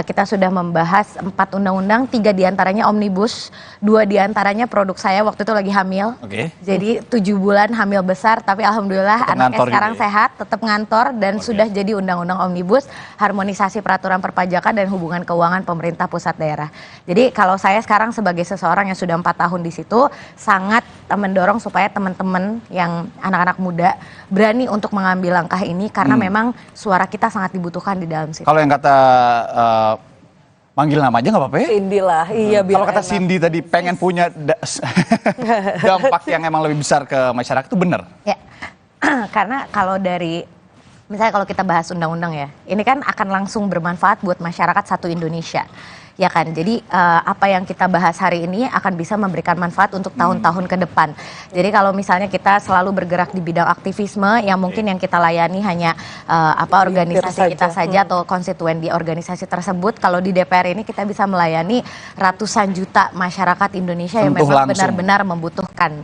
Kita sudah membahas 4 undang-undang, 3 diantaranya omnibus, 2 diantaranya produk saya waktu itu lagi hamil. Jadi 7 bulan hamil besar, tapi alhamdulillah anaknya sekarang sehat, tetap ngantor dan sudah jadi undang-undang omnibus, harmonisasi peraturan perpajakan dan hubungan keuangan pemerintah pusat daerah. Jadi kalau saya sekarang sebagai seseorang yang sudah 4 tahun di situ, sangat mendorong supaya teman-teman yang anak-anak muda berani untuk mengambil langkah ini karena memang suara kita sangat dibutuhkan di dalam situ. Kalau yang kata manggil nama aja nggak apa-apa ya? Cindy lah, iya. Kalau kata Cindy tadi pengen punya dampak yang emang lebih besar ke masyarakat itu benar? Ya, karena kalau dari misalnya kalau kita bahas undang-undang ya, ini kan akan langsung bermanfaat buat masyarakat satu Indonesia. ya kan? Jadi apa yang kita bahas hari ini akan bisa memberikan manfaat untuk tahun-tahun ke depan. Jadi kalau misalnya kita selalu bergerak di bidang aktivisme, yang mungkin yang kita layani hanya organisasi kita saja atau konstituen di organisasi tersebut, kalau di DPR ini kita bisa melayani ratusan juta masyarakat Indonesia yang memang benar-benar membutuhkan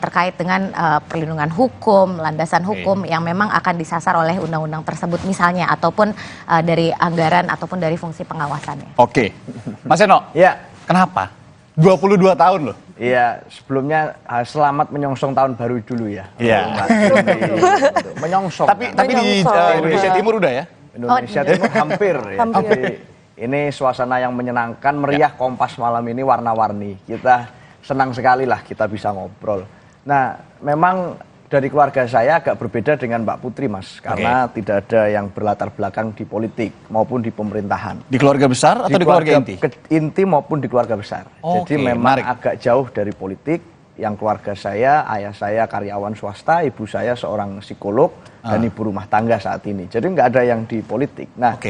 terkait dengan perlindungan hukum, landasan hukum yang memang akan disasar oleh undang-undang tersebut misalnya, ataupun dari anggaran ataupun dari fungsi pengawasannya. Oke, Mas Eno, ya, kenapa? 22 tahun loh. Iya, sebelumnya selamat menyongsong tahun baru dulu ya. Iya. Menyongsong. Tapi di Indonesia Timur udah ya? Indonesia Timur hampir ya. Hampir. Jadi, ini suasana yang menyenangkan, meriah. Kompas malam ini warna-warni. Kita senang sekali lah kita bisa ngobrol. Nah, memang dari keluarga saya agak berbeda dengan Mbak Putri, Mas. Karena tidak ada yang berlatar belakang di politik maupun di pemerintahan. Di keluarga besar atau di keluarga inti? Inti maupun di keluarga besar. Jadi memang agak jauh dari politik. Yang keluarga saya, ayah saya karyawan swasta, ibu saya seorang psikolog, dan ibu rumah tangga saat ini. Jadi nggak ada yang di politik. Nah,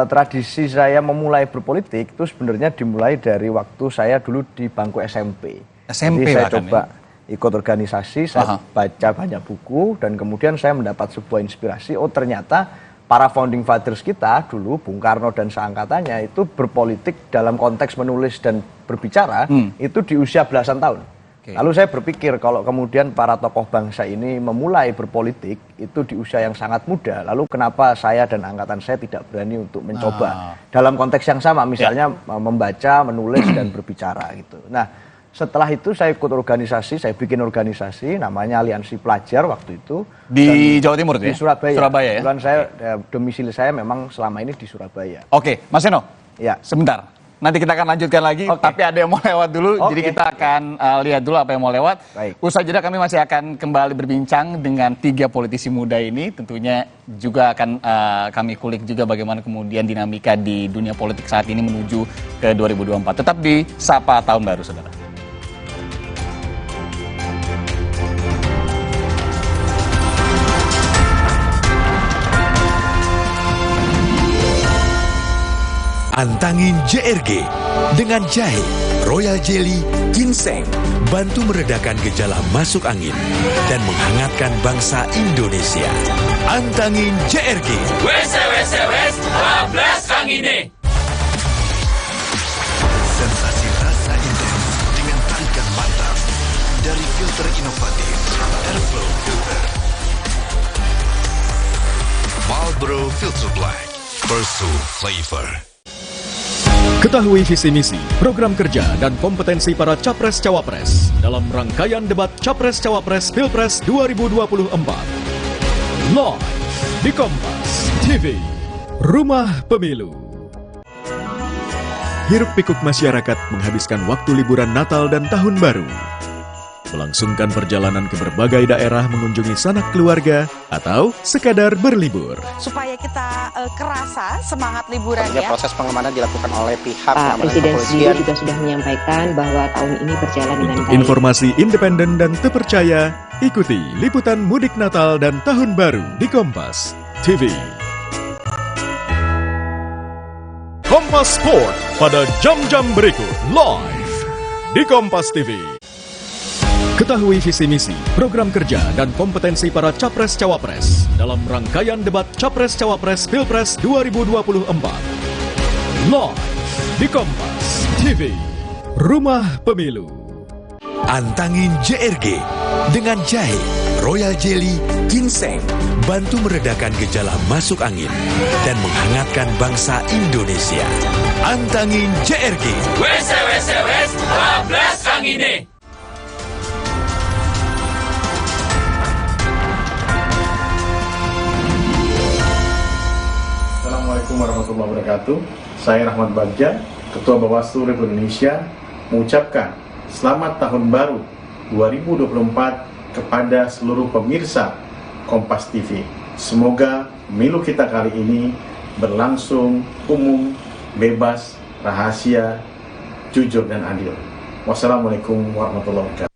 tradisi saya memulai berpolitik itu sebenarnya dimulai dari waktu saya dulu di bangku SMP. Jadi saya coba ikut organisasi, saya baca banyak buku, dan kemudian saya mendapat sebuah inspirasi. Oh, ternyata para founding fathers kita dulu, Bung Karno dan seangkatannya itu berpolitik dalam konteks menulis dan berbicara itu di usia belasan tahun. Lalu saya berpikir kalau kemudian para tokoh bangsa ini memulai berpolitik itu di usia yang sangat muda, lalu kenapa saya dan angkatan saya tidak berani untuk mencoba dalam konteks yang sama, misalnya membaca, menulis, dan berbicara gitu. Nah, setelah itu saya ikut organisasi, saya bikin organisasi namanya Aliansi Pelajar waktu itu. Di Jawa Timur di ya? Surabaya. Surabaya ya? Kebetulan saya, domisili saya memang selama ini di Surabaya. Oke, Mas Eno, ya. Sebentar. Nanti kita akan lanjutkan lagi, tapi ada yang mau lewat dulu, jadi kita akan lihat dulu apa yang mau lewat. Usai jeda kami masih akan kembali berbincang dengan 3 politisi muda ini, tentunya juga akan kami kulik juga bagaimana kemudian dinamika di dunia politik saat ini menuju ke 2024. Tetap di Sapa Tahun Baru, saudara. Antangin JRG dengan jahe, royal jelly, ginseng, bantu meredakan gejala masuk angin dan menghangatkan bangsa Indonesia. Antangin JRG. Wes, 12 angine. Sensasi rasa intens dengan tarikan mantap dari filter inovatif Airflow Filter. Marlboro Filter Black, Personal Flavor. Ketahui visi misi, program kerja, dan kompetensi para Capres-Cawapres dalam rangkaian debat Capres-Cawapres Pilpres 2024. Live di Kompas TV, Rumah Pemilu. Hiruk-pikuk masyarakat menghabiskan waktu liburan Natal dan Tahun Baru. Melangsungkan perjalanan ke berbagai daerah mengunjungi sanak keluarga atau sekadar berlibur. Supaya kita kerasa semangat liburannya. Proses pengamanan dilakukan oleh pihak Pak Presiden sendiri juga sudah menyampaikan bahwa tahun ini berjalan dengan baik. Informasi independen dan terpercaya, ikuti liputan mudik Natal dan Tahun Baru di Kompas TV. Kompas Sport pada jam-jam berikut live di Kompas TV. Ketahui visi misi, program kerja, dan kompetensi para Capres-Cawapres dalam rangkaian debat Capres-Cawapres Pilpres 2024. Live di Kompas TV, Rumah Pemilu. Antangin JRG dengan jahe, royal jelly, ginseng, bantu meredakan gejala masuk angin dan menghangatkan bangsa Indonesia. Antangin JRG. Wes, 12 angine. Assalamualaikum warahmatullahi wabarakatuh. Saya Rahmat Bagja, Ketua Bawaslu Republik Indonesia, mengucapkan Selamat Tahun Baru 2024 kepada seluruh pemirsa Kompas TV. Semoga pemilu kita kali ini berlangsung umum, bebas, rahasia, jujur, dan adil. Wassalamualaikum warahmatullahi wabarakatuh.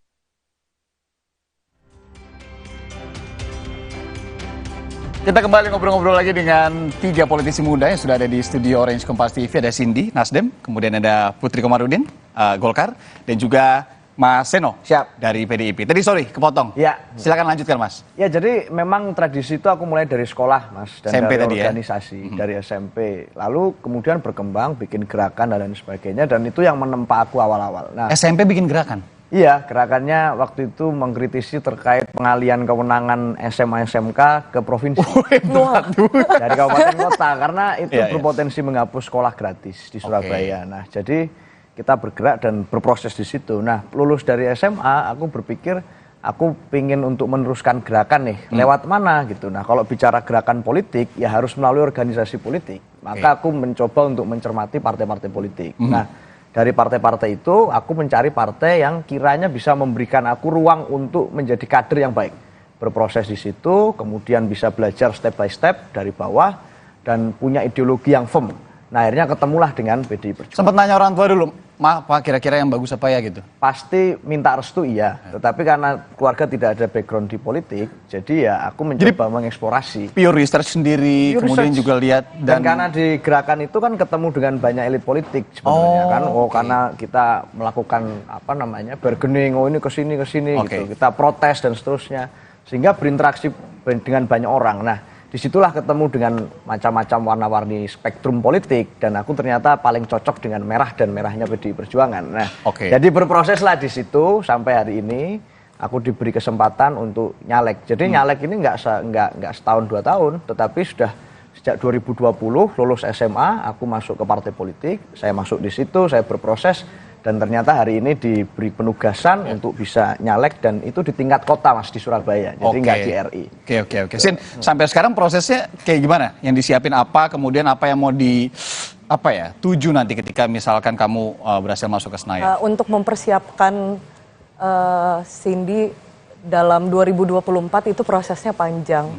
Kita kembali ngobrol-ngobrol lagi dengan 3 politisi muda yang sudah ada di studio Orange Kompas TV. Ada Cindy, Nasdem, kemudian ada Putri Komarudin, Golkar, dan juga Mas Seno dari PDIP. Tadi sorry, kepotong. Ya. Silakan lanjutkan, Mas. Ya, jadi memang tradisi itu aku mulai dari sekolah, Mas, dan SMP dari tadi, organisasi, dari SMP. Lalu kemudian berkembang, bikin gerakan dan lain sebagainya, dan itu yang menempa aku awal-awal. Nah, SMP bikin gerakan? Iya, gerakannya waktu itu mengkritisi terkait pengalian kewenangan SMA SMK ke provinsi. Dari kabupaten kota, karena itu berpotensi menghapus sekolah gratis di Surabaya. Nah, jadi kita bergerak dan berproses di situ. Nah, lulus dari SMA, aku berpikir aku pingin untuk meneruskan gerakan nih, lewat mana gitu. Nah, kalau bicara gerakan politik, ya harus melalui organisasi politik. Maka aku mencoba untuk mencermati partai-partai politik. Nah, dari partai-partai itu, aku mencari partai yang kiranya bisa memberikan aku ruang untuk menjadi kader yang baik. Berproses di situ, kemudian bisa belajar step by step dari bawah, dan punya ideologi yang firm. Nah, akhirnya ketemulah dengan PDI Perjuangan. Sempat nanya orang tua dulu, Pak, kira-kira yang bagus apa ya gitu? Pasti minta restu iya, tetapi karena keluarga tidak ada background di politik, jadi ya aku mencoba mengeksplorasi. Pure research sendiri, kemudian juga lihat. Dan karena di gerakan itu kan ketemu dengan banyak elit politik sebenarnya kan. Karena kita melakukan apa namanya bargaining, ini kesini gitu. Kita protes dan seterusnya. Sehingga berinteraksi dengan banyak orang. Nah, disitulah ketemu dengan macam-macam warna-warni spektrum politik, dan aku ternyata paling cocok dengan merah dan merahnya PDI Perjuangan. Nah, jadi berproseslah di situ sampai hari ini aku diberi kesempatan untuk nyalek. Jadi nyalek ini nggak setahun 2 tahun, tetapi sudah sejak 2020 lulus SMA, aku masuk ke partai politik, saya masuk di situ, saya berproses. Dan ternyata hari ini diberi penugasan untuk bisa nyalek, dan itu di tingkat kota, Mas, di Surabaya, jadi nggak di RI. Oke. Sin, sampai sekarang prosesnya kayak gimana? Yang disiapin apa, kemudian apa yang mau tuju nanti ketika misalkan kamu berhasil masuk ke Senayan? Untuk mempersiapkan Cindy dalam 2024 itu prosesnya panjang.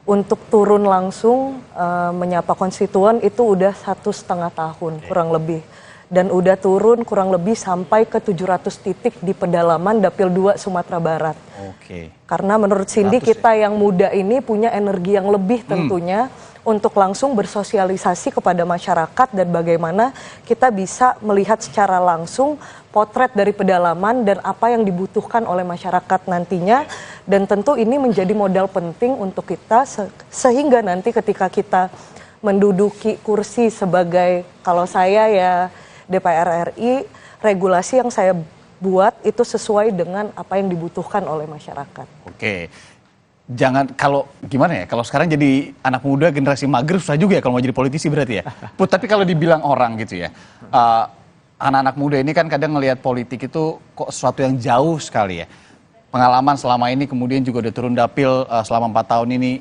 Untuk turun langsung menyapa konstituen itu udah 1,5 tahun kurang lebih. Dan udah turun kurang lebih sampai ke 700 titik di pedalaman Dapil 2 Sumatera Barat. Karena menurut Cindy kita yang muda ini punya energi yang lebih tentunya untuk langsung bersosialisasi kepada masyarakat, dan bagaimana kita bisa melihat secara langsung potret dari pedalaman dan apa yang dibutuhkan oleh masyarakat nantinya. Dan tentu ini menjadi modal penting untuk kita sehingga nanti ketika kita menduduki kursi sebagai, kalau saya ya DPR RI, regulasi yang saya buat itu sesuai dengan apa yang dibutuhkan oleh masyarakat. Jangan, kalau gimana ya, kalau sekarang jadi anak muda generasi mager susah juga ya kalau mau jadi politisi berarti ya. Tapi kalau dibilang orang gitu ya, anak-anak muda ini kan kadang ngelihat politik itu kok sesuatu yang jauh sekali ya. Pengalaman selama ini, kemudian juga udah turun dapil selama 4 tahun ini.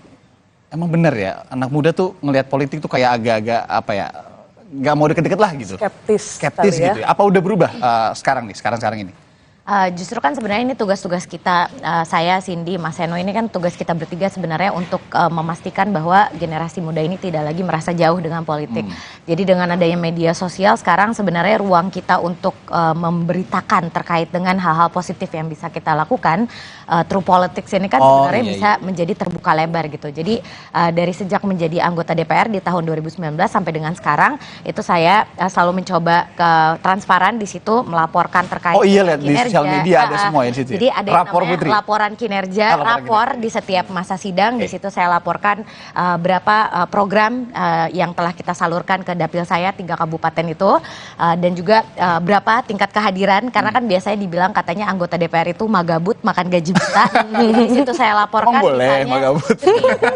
Emang bener ya, anak muda tuh ngelihat politik tuh kayak agak-agak apa ya, nggak mau deket-deket lah gitu. Skeptis gitu ya. Apa udah berubah sekarang ini? Justru kan sebenarnya ini tugas-tugas kita, saya, Cindy, Mas Seno, ini kan tugas kita bertiga sebenarnya untuk memastikan bahwa generasi muda ini tidak lagi merasa jauh dengan politik. Jadi dengan adanya media sosial sekarang sebenarnya ruang kita untuk memberitakan terkait dengan hal-hal positif yang bisa kita lakukan, True Politics ini kan sebenarnya bisa menjadi terbuka lebar gitu. Jadi dari sejak menjadi anggota DPR di tahun 2019 sampai dengan sekarang, itu saya selalu mencoba ke transparan di situ, melaporkan terkait kinerja. Sosial media ada semua ya di situ. Jadi ada yang namanya laporan kinerja, rapor di setiap masa sidang. Di situ saya laporkan berapa program yang telah kita salurkan ke dapil saya 3 kabupaten itu, dan juga berapa tingkat kehadiran, karena kan biasanya dibilang katanya anggota DPR itu magabut makan gaji buta. Di situ saya laporkan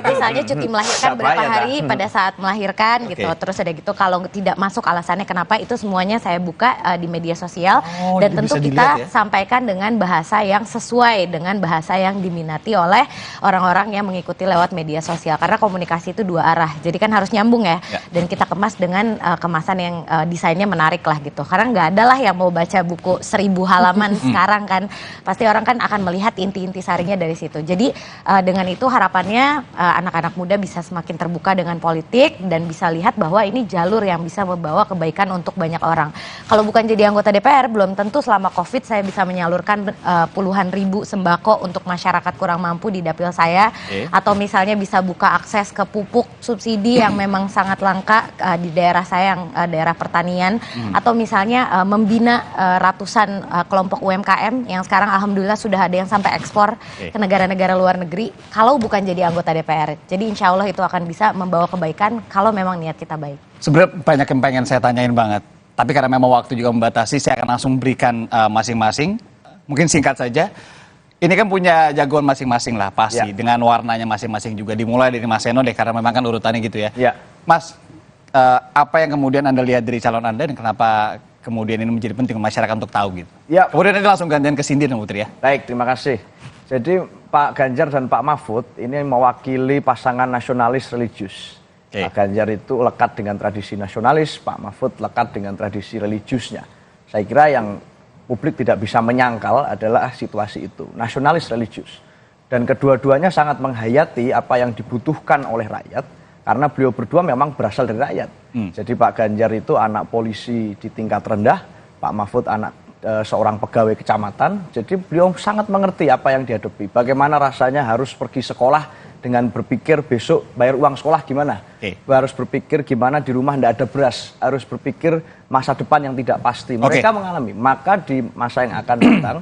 misalnya cuti melahirkan berapa hari pada saat melahirkan gitu. Terus ada gitu kalau tidak masuk alasannya kenapa, itu semuanya saya buka di media sosial, dan tentu kita sampaikan dengan bahasa yang sesuai dengan bahasa yang diminati oleh orang-orang yang mengikuti lewat media sosial, karena komunikasi itu 2 arah, jadi kan harus nyambung ya. Dan kita kemas dengan kemasan yang desainnya menarik lah gitu, karena nggak ada lah yang mau baca buku 1000 halaman sekarang kan, pasti orang kan akan melihat inti-inti sarinya dari situ. Jadi dengan itu harapannya anak-anak muda bisa semakin terbuka dengan politik dan bisa lihat bahwa ini jalur yang bisa membawa kebaikan untuk banyak orang. Kalau bukan jadi anggota DPR, belum tentu selama COVID saya bisa bisa menyalurkan puluhan ribu sembako untuk masyarakat kurang mampu di dapil saya, atau misalnya bisa buka akses ke pupuk subsidi yang memang sangat langka di daerah saya yang daerah pertanian, atau misalnya membina ratusan kelompok UMKM yang sekarang alhamdulillah sudah ada yang sampai ekspor ke negara-negara luar negeri kalau bukan jadi anggota DPR. Jadi insya Allah itu akan bisa membawa kebaikan kalau memang niat kita baik. Sebenarnya banyak yang pengen saya tanyain banget. Tapi karena memang waktu juga membatasi, saya akan langsung berikan masing-masing. Mungkin singkat saja. Ini kan punya jagoan masing-masing lah pasti. Dengan warnanya masing-masing juga. Dimulai dari Mas Seno deh, karena memang kan urutannya gitu ya. Mas, apa yang kemudian Anda lihat dari calon Anda dan kenapa kemudian ini menjadi penting masyarakat untuk tahu gitu? Kemudian nanti langsung gantian ke Cindy dan Putri ya. Baik, terima kasih. Jadi Pak Ganjar dan Pak Mahfud ini mewakili pasangan nasionalis religius. Pak Ganjar itu lekat dengan tradisi nasionalis, Pak Mahfud lekat dengan tradisi religiusnya. Saya kira yang publik tidak bisa menyangkal adalah situasi itu, nasionalis religius. Dan kedua-duanya sangat menghayati apa yang dibutuhkan oleh rakyat, karena beliau berdua memang berasal dari rakyat. Jadi Pak Ganjar itu anak polisi di tingkat rendah, Pak Mahfud anak seorang pegawai kecamatan. Jadi beliau sangat mengerti apa yang dihadapi. Bagaimana rasanya harus pergi sekolah dengan berpikir besok bayar uang sekolah gimana. Harus berpikir gimana di rumah tidak ada beras. Harus berpikir masa depan yang tidak pasti. Mereka mengalami. Maka di masa yang akan datang,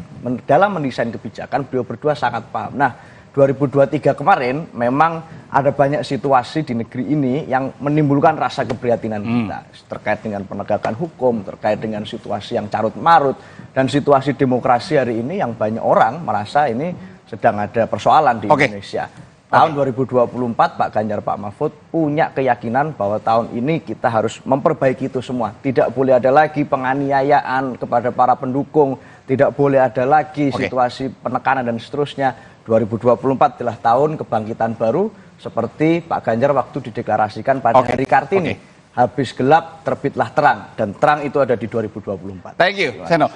dalam mendesain kebijakan, beliau berdua sangat paham. Nah, 2023 kemarin memang ada banyak situasi di negeri ini yang menimbulkan rasa keprihatinan kita. Terkait dengan penegakan hukum, terkait dengan situasi yang carut-marut, dan situasi demokrasi hari ini yang banyak orang merasa ini sedang ada persoalan di Indonesia. Tahun 2024 Pak Ganjar, Pak Mahfud punya keyakinan bahwa tahun ini kita harus memperbaiki itu semua. Tidak boleh ada lagi penganiayaan kepada para pendukung, tidak boleh ada lagi situasi penekanan dan seterusnya. 2024 adalah tahun kebangkitan baru seperti Pak Ganjar waktu dideklarasikan pada hari Kartini. Habis gelap, terbitlah terang. Dan terang itu ada di 2024. Thank you, Seno.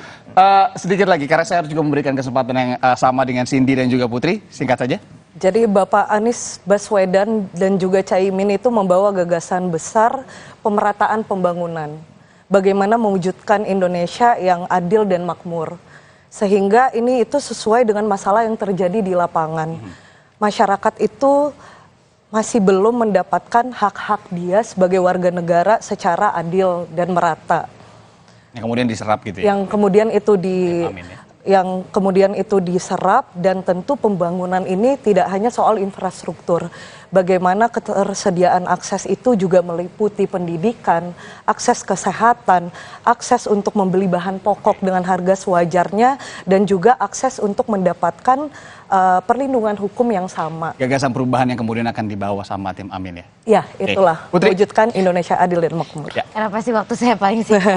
Sedikit lagi, karena saya harus juga memberikan kesempatan yang sama dengan Cindy dan juga Putri. Singkat saja. Jadi Bapak Anies Baswedan dan juga Caimin itu membawa gagasan besar pemerataan pembangunan. Bagaimana mewujudkan Indonesia yang adil dan makmur. Sehingga ini itu sesuai dengan masalah yang terjadi di lapangan. Masyarakat itu masih belum mendapatkan hak-hak dia sebagai warga negara secara adil dan merata. Yang kemudian diserap gitu ya? Yang kemudian itu diserap, dan tentu pembangunan ini tidak hanya soal infrastruktur. Bagaimana ketersediaan akses itu juga meliputi pendidikan, akses kesehatan, akses untuk membeli bahan pokok dengan harga sewajarnya, dan juga akses untuk mendapatkan perlindungan hukum yang sama. Gagasan perubahan yang kemudian akan dibawa sama tim Amin ya? Ya, itulah. Mewujudkan Indonesia adil dan makmur. Kenapa sih waktu saya paling singkat?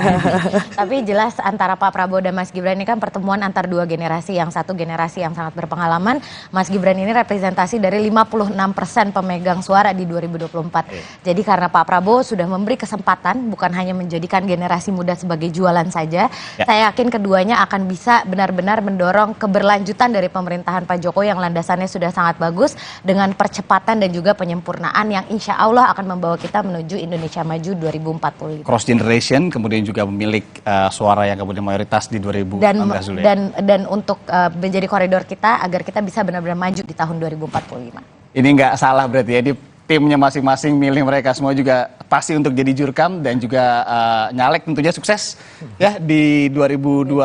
Tapi jelas antara Pak Prabowo dan Mas Gibran ini kan pertemuan antar dua generasi. Yang satu generasi yang sangat berpengalaman. Mas Gibran ini representasi dari 56% pemegang suara di 2024. Jadi karena Pak Prabowo sudah memberi kesempatan, bukan hanya menjadikan generasi muda sebagai jualan saja, saya yakin keduanya akan bisa benar-benar mendorong keberlanjutan dari pemerintahan Pak Jokowi yang landasannya sudah sangat bagus, dengan percepatan dan juga penyempurnaan yang insya Allah akan membawa kita menuju Indonesia Maju 2045. Cross generation, kemudian juga memilih suara yang kemudian mayoritas di 2016 dan untuk menjadi koridor kita agar kita bisa benar-benar maju di tahun 2045. Ini nggak salah berarti ya, di timnya masing-masing milih mereka semua juga pasti untuk jadi jurkam dan juga nyalek tentunya sukses ya di 2023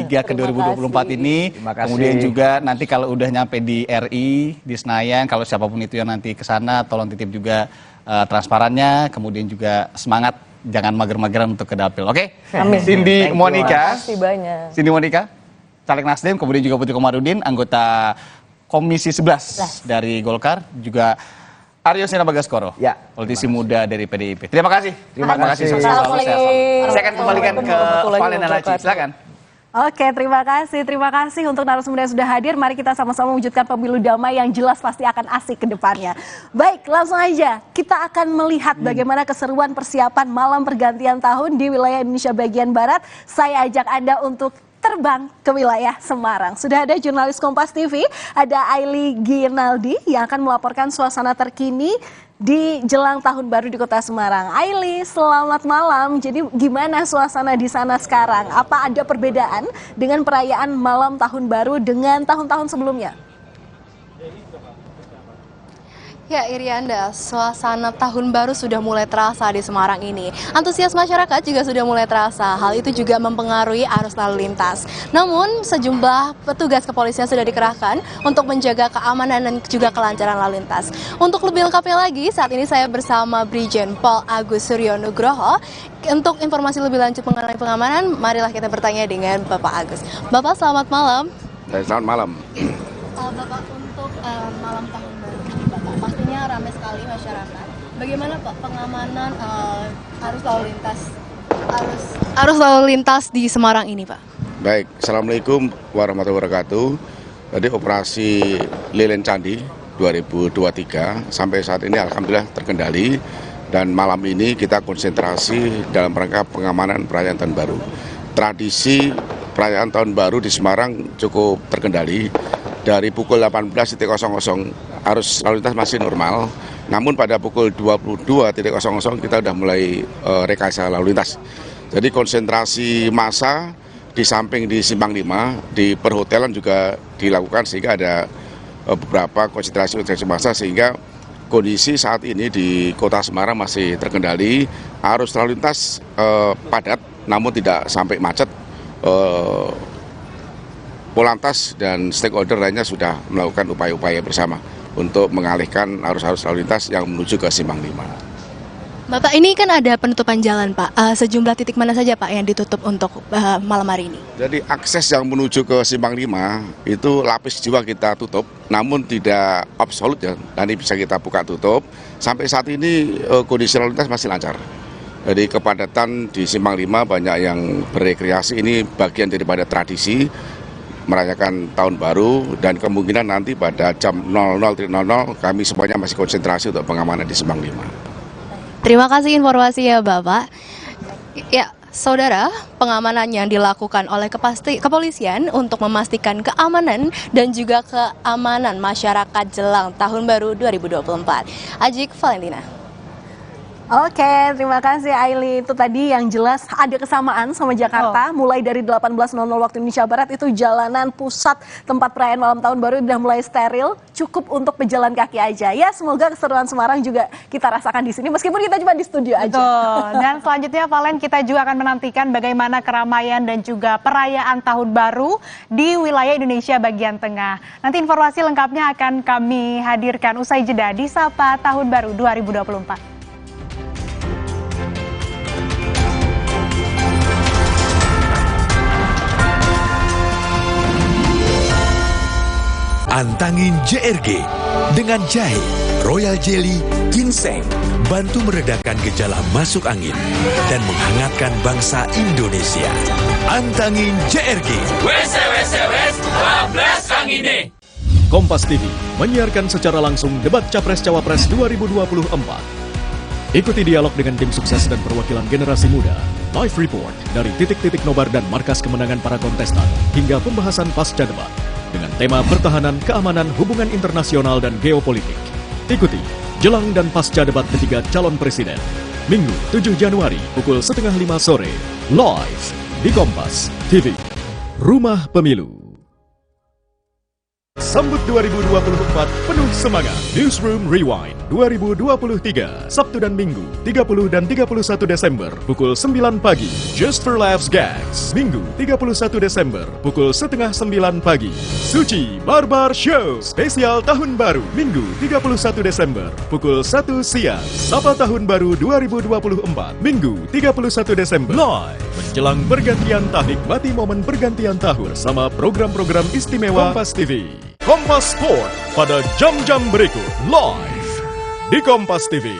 ke 2024 ini. Kemudian juga nanti kalau udah nyampe di RI, di Senayan, kalau siapapun itu yang nanti ke sana tolong titip juga transparannya, kemudian juga semangat, jangan mager-mageran untuk ke dapil. Oke? Cindy Monica. Terima kasih banyak. Cindy Monica, caleg Nasdem, kemudian juga Putri Komarudin, anggota Komisi 11 dari Golkar, juga Aryo Sina Bagaskoro, politisi muda dari PDIP. Terima kasih. Terima kasih. Saya akan kembalikan ke Valen dan Aci. Silakan. Oke, terima kasih untuk narasumber yang sudah hadir. Mari kita sama-sama mewujudkan pemilu damai yang jelas pasti akan asik ke depannya. Baik, langsung aja kita akan melihat bagaimana keseruan persiapan malam pergantian tahun di wilayah Indonesia bagian Barat. Saya ajak Anda untuk terbang ke wilayah Semarang. Sudah ada jurnalis Kompas TV, ada Aili Ginaldi yang akan melaporkan suasana terkini di jelang tahun baru di Kota Semarang. Aili, selamat malam. Jadi gimana suasana di sana sekarang? Apa ada perbedaan dengan perayaan malam tahun baru dengan tahun-tahun sebelumnya? Ya Irianda, suasana tahun baru sudah mulai terasa di Semarang ini. Antusias masyarakat juga sudah mulai terasa. Hal itu juga mempengaruhi arus lalu lintas. Namun sejumlah petugas kepolisian sudah dikerahkan untuk menjaga keamanan dan juga kelancaran lalu lintas. Untuk lebih lengkapnya lagi, saat ini saya bersama Brigjen Pol Agus Suryo Nugroho. Untuk informasi lebih lanjut mengenai pengamanan, marilah kita bertanya dengan Bapak Agus. Bapak, selamat malam. Selamat malam. Bapak, untuk malam tahun baru ini, Bapak, pastinya ramai sekali masyarakat. Bagaimana Pak pengamanan arus lalu lintas di Semarang ini, Pak? Baik, Assalamualaikum warahmatullahi wabarakatuh. Jadi operasi Lilin Candi 2023 sampai saat ini alhamdulillah terkendali, dan malam ini kita konsentrasi dalam rangka pengamanan perayaan tahun baru. Tradisi perayaan tahun baru di Semarang cukup terkendali. Dari pukul 18.00 arus lalu lintas masih normal, namun pada pukul 22.00 kita sudah mulai rekayasa lalu lintas. Jadi konsentrasi massa di samping di Simpang 5, di perhotelan juga dilakukan, sehingga ada beberapa konsentrasi massa, sehingga kondisi saat ini di Kota Semarang masih terkendali. Arus lalu lintas padat, namun tidak sampai macet. Polantas dan stakeholder lainnya sudah melakukan upaya-upaya bersama untuk mengalihkan arus-arus lalu lintas yang menuju ke Simpang 5. Bapak, ini kan ada penutupan jalan, Pak. Sejumlah titik mana saja, Pak, yang ditutup untuk malam hari ini? Jadi akses yang menuju ke Simpang 5 itu lapis 2 kita tutup, namun tidak absolut ya. Nanti bisa kita buka tutup. Sampai saat ini kondisi lalu lintas masih lancar. Jadi kepadatan di Simpang 5 banyak yang berekreasi, ini bagian daripada tradisi merayakan tahun baru, dan kemungkinan nanti pada jam 00.00 kami semuanya masih konsentrasi untuk pengamanan di Simpang 5. Terima kasih informasi ya Bapak. Ya, Saudara, pengamanan yang dilakukan oleh kepolisian untuk memastikan keamanan dan juga keamanan masyarakat jelang tahun baru 2024. Ajik Valentina. Oke, terima kasih Aili. Itu tadi yang jelas ada kesamaan sama Jakarta. Mulai dari 18.00 waktu Indonesia Barat itu jalanan pusat tempat perayaan malam tahun baru udah mulai steril, cukup untuk pejalan kaki aja. Ya, semoga keseruan Semarang juga kita rasakan di sini meskipun kita cuma di studio aja. Betul. Dan selanjutnya Valen, kita juga akan menantikan bagaimana keramaian dan juga perayaan tahun baru di wilayah Indonesia bagian tengah. Nanti informasi lengkapnya akan kami hadirkan usai jeda di Sapa Tahun Baru 2024. Antangin JRG dengan jahe, royal jelly, ginseng, bantu meredakan gejala masuk angin dan menghangatkan bangsa Indonesia. Antangin JRG. Bablas angine. Kompas TV menyiarkan secara langsung debat Capres-Cawapres 2024. Ikuti dialog dengan tim sukses dan perwakilan generasi muda. Live report dari titik-titik nobar dan markas kemenangan para kontestan hingga pembahasan pasca debat dengan tema pertahanan, keamanan, hubungan internasional, dan geopolitik. Ikuti jelang dan pasca debat ketiga calon presiden. Minggu 7 Januari pukul 4:30 sore. Live di Kompas TV. Rumah Pemilu. Sambut 2024 penuh semangat. Newsroom Rewind 2023 Sabtu dan Minggu 30 dan 31 Desember pukul 9 pagi. Just for Laughs Gags Minggu 31 Desember pukul 8:30 pagi. Suci Barbar Show spesial tahun baru Minggu 31 Desember pukul 1 siang. Sapa Tahun Baru 2024 Minggu 31 Desember live menjelang pergantian tahun. Nikmati momen pergantian tahun sama program-program istimewa Kompas TV. Kompas Sport pada jam-jam berikut live di Kompas TV.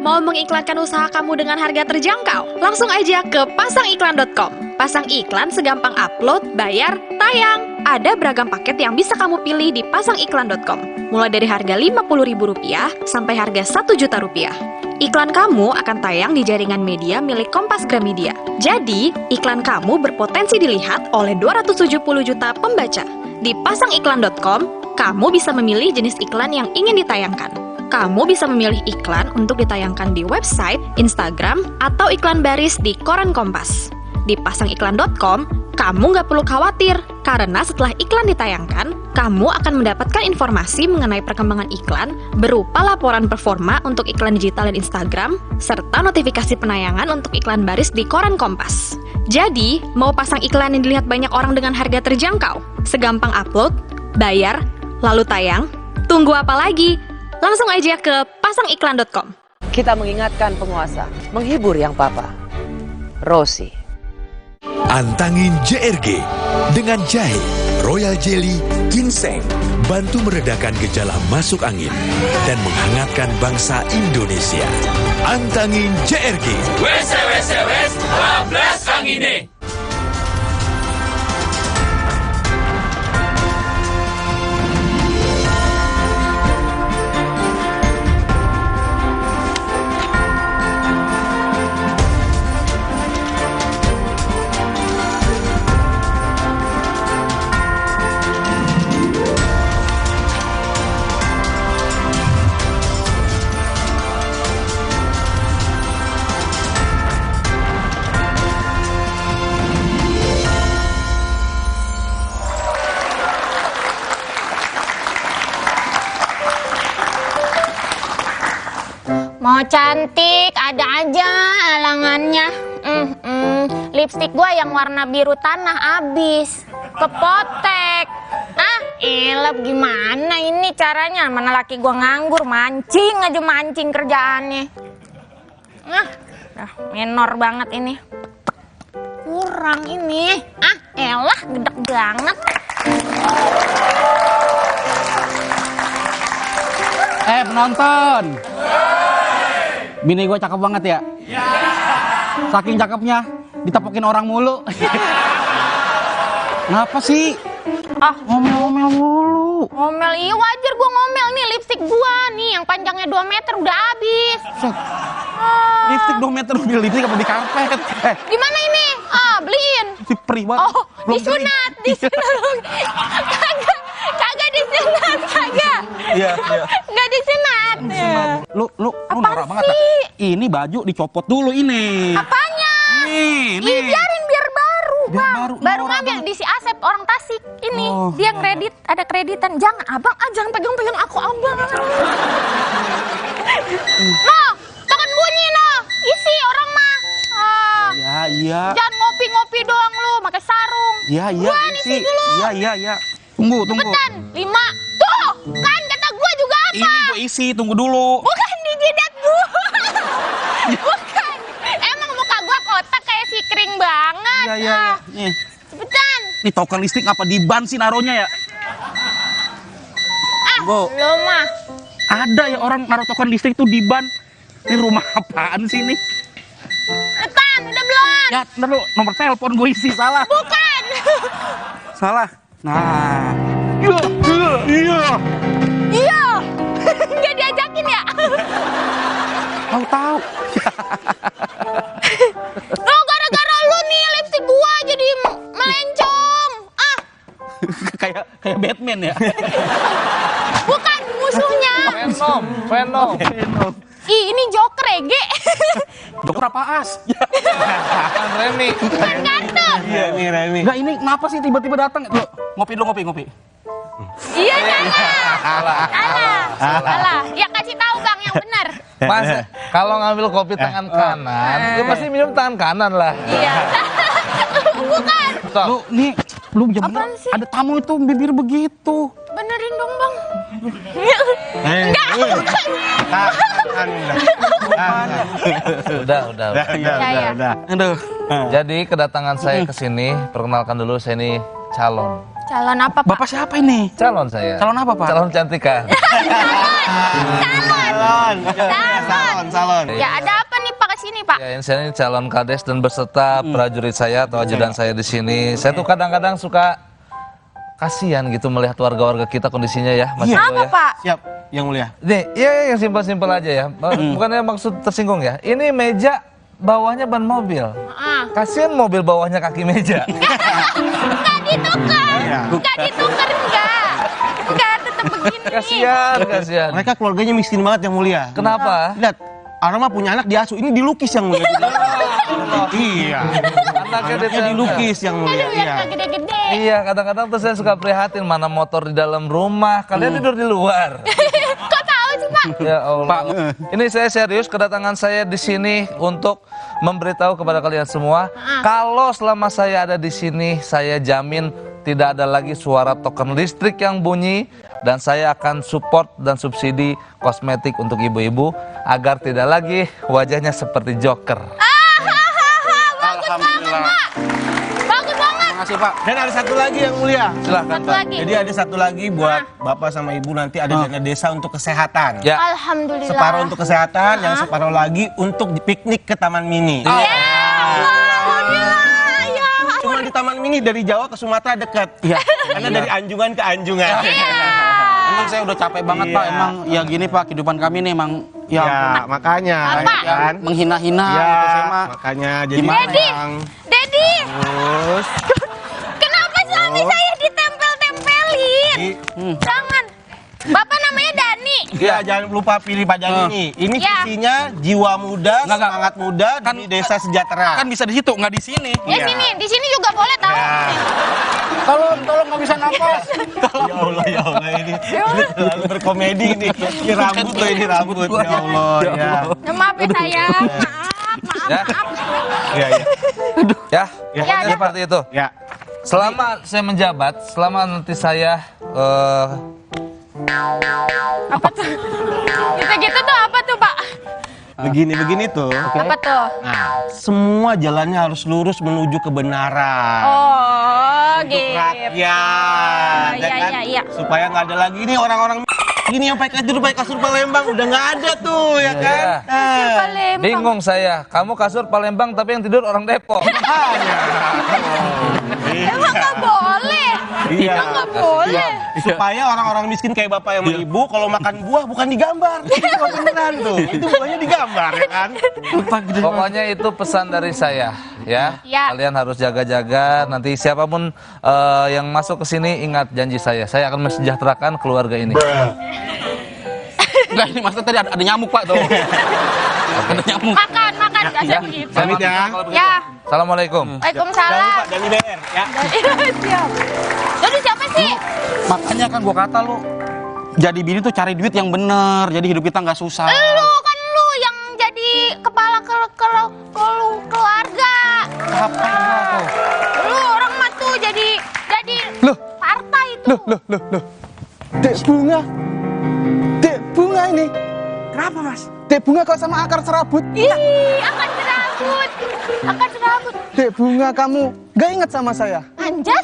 Mau mengiklankan usaha kamu dengan harga terjangkau? Langsung aja ke pasangiklan.com. Pasang iklan segampang upload, bayar, tayang. Ada beragam paket yang bisa kamu pilih di pasangiklan.com. Mulai dari harga Rp50.000 sampai harga Rp1 juta. iklan kamu akan tayang di jaringan media milik Kompas Gramedia. Jadi, iklan kamu berpotensi dilihat oleh 270 juta pembaca. Di pasangiklan.com, kamu bisa memilih jenis iklan yang ingin ditayangkan. Kamu bisa memilih iklan untuk ditayangkan di website, Instagram, atau iklan baris di koran Kompas. Di pasangiklan.com, kamu nggak perlu khawatir, karena setelah iklan ditayangkan, kamu akan mendapatkan informasi mengenai perkembangan iklan berupa laporan performa untuk iklan digital dan Instagram, serta notifikasi penayangan untuk iklan baris di koran Kompas. Jadi, mau pasang iklan yang dilihat banyak orang dengan harga terjangkau, segampang upload, bayar, lalu tayang, tunggu apa lagi? Langsung aja ke pasangiklan.com. Kita mengingatkan penguasa, menghibur yang papa. Rosi. Antangin JRG dengan jahe, royal jelly, ginseng, bantu meredakan gejala masuk angin dan menghangatkan bangsa Indonesia. Antangin JRG. Wes, bablas angine. Mau cantik, ada aja halangannya. Lipstik gua yang warna biru tanah habis. Kepotek. Elap gimana ini caranya? Mana laki gua nganggur, mancing aja mancing kerjaannya. Menor banget ini. Kurang ini. Elah, gedek banget. Penonton. Bini gue cakep banget ya? Iya. Saking cakepnya, ditepokin orang mulu. Kenapa sih? Ngomel-ngomel mulu. Ngomel, iya wajar gue ngomel nih. Lipstik gue nih yang panjangnya 2 meter udah habis. Lipstik 2 meter udah lipstik apa di karpet? Gimana ini? Beliin. Si perih banget. Disunat. Kagak disunat, kagak. Iya. Nggak disunat. Lu norak banget. Ini baju dicopot dulu ini. Apanya? Nih. Biarin biar baru, Bang. Baru ngambil banget. di si Asep orang Tasik. Ini dia kredit, ada kreditan. Jangan, Abang, jangan pegang-pegang aku, Abang. Tangan bunyi isi orang mah. Iya. Jangan ngopi-ngopi doang lu, pakai sarung. Iya. Isi dulu. Iya. Tunggu. Cepetan, 5. Tuh, kan kata gua juga apa? Ini gue isi, tunggu dulu. Bukan di jidat gua. Bukan. Emang muka gua kotak kayak si kering banget. Iya. Nih. Cepetan. Nih token listrik apa di ban sih naruhnya ya? Lu mah. Ada ya orang naruh token listrik tuh di ban. Ini rumah apaan sih ini? Cepetan, udah belum? Ya, ntar lu nomor telepon gue isi salah. Bukan. Salah. Nah. Iya. Nggak diajakin ya? Tahu. Gara-gara lu nih lipstik gua jadi melencong. Kayak Batman ya. Bukan musuhnya. Venom. Ini Joker ya, Ge? Joker apa as? Remi. Bukan kartun. Iya, ini Remi. Enggak, ini kenapa sih tiba-tiba datang? Loh, ngopi. Iya, salah. Ya kasih tahu Bang yang benar. Mas, kalau ngambil kopi tangan kanan, ya pasti minum tangan kanan lah. Iya. Bukan. Lu jam bener. Ada tamu itu bibir begitu. Benerin dong, Bang. Enggak, bukan. Udah. Aduh. Jadi kedatangan saya ke sini, perkenalkan dulu saya ini calon. Calon apa, Pak? Bapak siapa ini? Calon saya. Calon apa, Pak? Calon cantikan. Calon. Ya, ada apa nih Pak kesini, Pak? Ya, saya ini calon kades dan beserta prajurit saya atau ajudan saya di sini. Saya tuh kadang-kadang suka kasihan gitu melihat warga-warga kita kondisinya ya, Mas Rio ya. Pak? Siap, Yang Mulia. Nih, ya yang simpel-simpel aja ya. Bukannya maksud tersinggung ya. Ini meja bawahnya ban mobil. Kasihan mobil bawahnya kaki meja. Nggak ditukar. Nggak ditukar, enggak. Enggak, tetap begini. Kasihan. Mereka keluarganya miskin banget Yang Mulia. Kenapa? Lihat, orang mah punya anak diasuh. Ini dilukis Yang Mulia. Iya. Anaknya dilukis Yang Mulia. Iya. Gede-gede. Iya, kadang-kadang tuh saya suka prihatin mana motor di dalam rumah. Kalian tidur di luar. Kok tahu sih, Pak? Ya Allah. Pak, ini saya serius, kedatangan saya di sini untuk memberitahu kepada kalian semua, kalau selama saya ada di sini, saya jamin tidak ada lagi suara token listrik yang bunyi, dan saya akan support dan subsidi kosmetik untuk ibu-ibu agar tidak lagi wajahnya seperti Joker. Alhamdulillah. Bagus banget. Makasih Pak. Dan ada satu lagi Yang Mulia. Silahkan Satu Pak. lagi. Jadi ada satu lagi buat Bapak sama Ibu, nanti ada dana desa untuk kesehatan. Ya. Alhamdulillah. Separuh untuk kesehatan, yang separuh lagi untuk piknik ke Taman Mini. Cuma di Taman Mini dari Jawa ke Sumatera dekat. Iya. Karena dari Anjungan ke Anjungan. Emang saya udah capek banget Pak, emang ya gini Pak, kehidupan kami nih emang ya makanya kan menghina-hina ya, gitu saya mah. Makanya jadi Dedi. Terus Kenapa suami saya ditempel-tempelin? Jangan. Bapak namanya Dani. Iya, jangan lupa pilih Pak Dani nih. Ini visinya jiwa muda, semangat muda di desa sejahtera. Kan bisa di situ, nggak di sini. Ya di sini juga boleh tahu. Tolong nggak bisa napas. Ya Allah ini terlalu berkomedi ini. Ini rambut loh, ini rambut. Ya Allah ya. Maaf ya sayang. Maaf. Iya. Ya, pokoknya seperti itu. Ya. Selama saya menjabat, selama nanti saya Apa tuh? Gitu-gitu tuh apa tuh, Pak? Begini tuh. Apa tuh? Nah, semua jalannya harus lurus menuju kebenaran. Oh, gitu. Rakyat, Iya. Supaya nggak ada lagi nih orang-orang gini yang pakai kasur Palembang, udah nggak ada tuh, ya kan? bingung saya. Kamu kasur Palembang tapi yang tidur orang Depok. Emang nggak boleh. Iya. Emang nggak boleh. Supaya orang-orang miskin kayak bapak sama ibu kalau makan buah bukan digambar. Itu beneran tuh. Itu buahnya digambar ya kan. Pokoknya itu pesan dari saya ya. Kalian harus jaga-jaga. Nanti siapapun yang masuk ke sini ingat janji saya. Saya akan mensejahterakan keluarga ini. Enggak, ini maksudnya tadi ada nyamuk Pak tuh. Ada nyamuk. Makan, nggak ada gitu. Pamit ya. Ya. Assalamualum. Waalaikumsalam. Pak Dani BR ya. Siap. Jadi siapa sih? Makanya kan gua kata lu jadi bini tuh cari duit yang bener, jadi hidup kita nggak susah. Lu yang jadi kepala keluarga. Apa tuh? Lu orang mah tuh jadi partai itu. Loh. Dek bunga ini. Kenapa Mas? Dek bunga kok sama akar serabut? Ih, akar serabut. Dek bunga, kamu gak ingat sama saya? Anjas?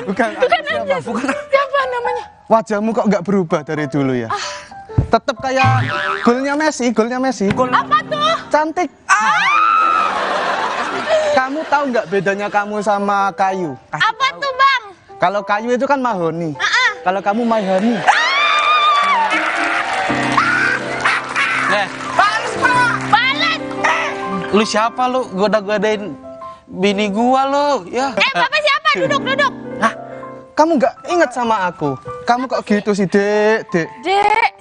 Bukan Anjas. Siapa namanya? Wajahmu kok gak berubah dari dulu ya? Tetap kayak golnya Messi. Apa tuh? Cantik. Kamu tahu nggak bedanya kamu sama kayu? Apa tuh Bang? Kalau kayu itu kan mahoni. Kalau kamu my honey. Balas. Lu siapa lu? Goda-godain bini gua lu, ya. Bapak siapa? Duduk. Kamu nggak ingat sama aku? Kamu kok gitu sih, Dek? Dek,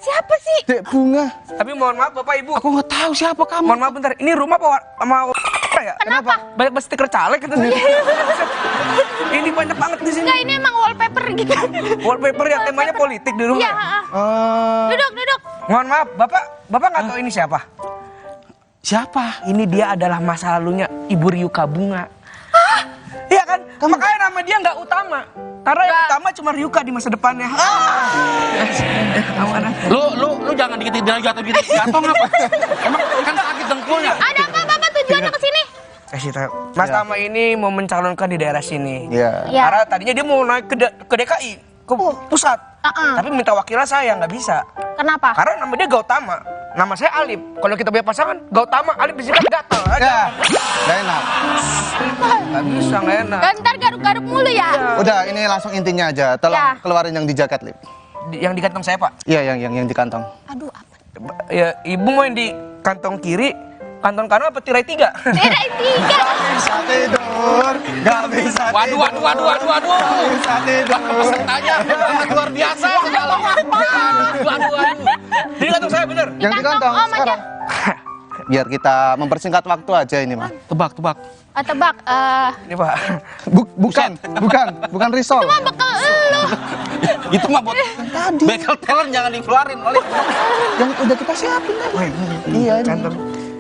siapa sih? Dek bunga. Tapi mohon maaf Bapak Ibu. Aku nggak tahu siapa kamu. Mohon maaf bentar. Ini rumah sama ya? Kenapa? Banyak stiker caleg gitu sih. Ini banyak banget di sini. Enggak, ini emang wallpaper gitu. Wallpaper ya, temanya politik di rumah. Iya. Duduk. Mohon maaf, Bapak nggak tahu ini siapa? Siapa? Ini dia adalah masa lalunya Ibu Ryuka Bunga. Iya kan? Makanya nama dia nggak utama. Karena yang utama cuma Ryuka di masa depannya. Lu jangan dikit-dikit jatuh ngapa? Emang kan sakit dengkulnya. Ada apa Bapak tujuannya ke sini? Kasih tahu. Mas Tama ini mau mencalonkan di daerah sini. Iya. Karena tadinya dia mau naik ke DKI. ke pusat. Tapi minta wakilnya saya nggak bisa. Kenapa? Karena nama dia Gautama. Nama saya Alip. Kalau kita punya pasangan, Gautama, Alip disingkat gatal aja. Gak enak. Gak bisa, gak enak. Ntar garuk-garuk mulu ya. Udah, ini langsung intinya aja. Tolong keluarin yang di jaket, Lip. Yang di kantong saya, Pak? Iya, yang di kantong. Aduh, apa? Ya, ibu mau yang di kantong kiri, kantong kanan apa tirai 3? Tirai 3. Gak bisa tidur. Gak bisa tidur. Waduh. Gak bisa tidur. Pesertanya luar biasa. Waduh. Di kantong saya bener. Yang di kantong sekarang. Biar kita mempersingkat waktu aja ini, Mas. Tebak. Tebak. Ini, Pak. Bukan risol. Cuma bekal lu. Itu mah buat tadi. Bekel talent jangan dikeluarin oleh. Yang udah kita siapin kan. Iya, ini.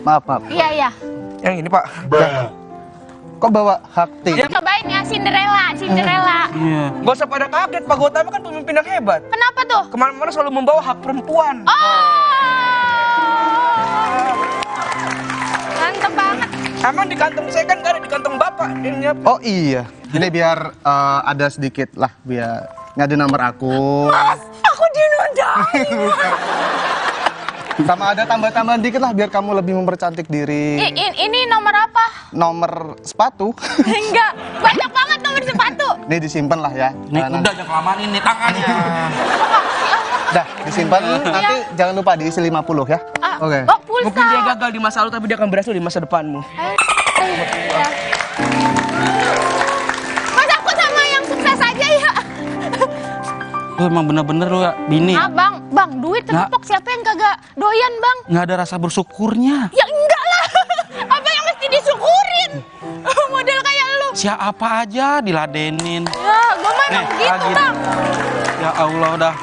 Maaf. Iya. Yang ini, Pak. Kok bawa hak tinggi? Cobain ya Cinderella. Iya. Gak usah pada kaget, Pak Gautama kan pemimpin yang hebat. Kenapa tuh? Kemana-mana selalu membawa hak perempuan. Mantep banget. Emang di kantong saya kan gak ada, di kantong Bapak. Oh iya. Ini biar ada sedikit lah, biar nggak ada nomor aku. Mas, aku dinodai. Sama ada tambah-tambahan dikit lah biar kamu lebih mempercantik diri. Ini nomor apa? Nomor sepatu. Enggak, banyak banget nomor sepatu. Ini disimpan lah ya. Ini udah jangan kelamaan ini tangannya. Dah, disimpan. Nanti jangan lupa diisi 50 ya. Oke. Oh, pulsa. Mungkin dia gagal di masa lalu tapi dia akan berhasil di masa depanmu. Mas, aku sama yang sukses aja ya. Lu emang bener-bener lu ya, bini. Bang, duit tepok siapa yang kagak doyan, Bang? Nggak ada rasa bersyukurnya. Ya enggak lah. Apa yang mesti disyukurin? Model kayak lu. Siapa aja diladenin. Ya, gua mana begitu, Bang. Ya Allah, udah.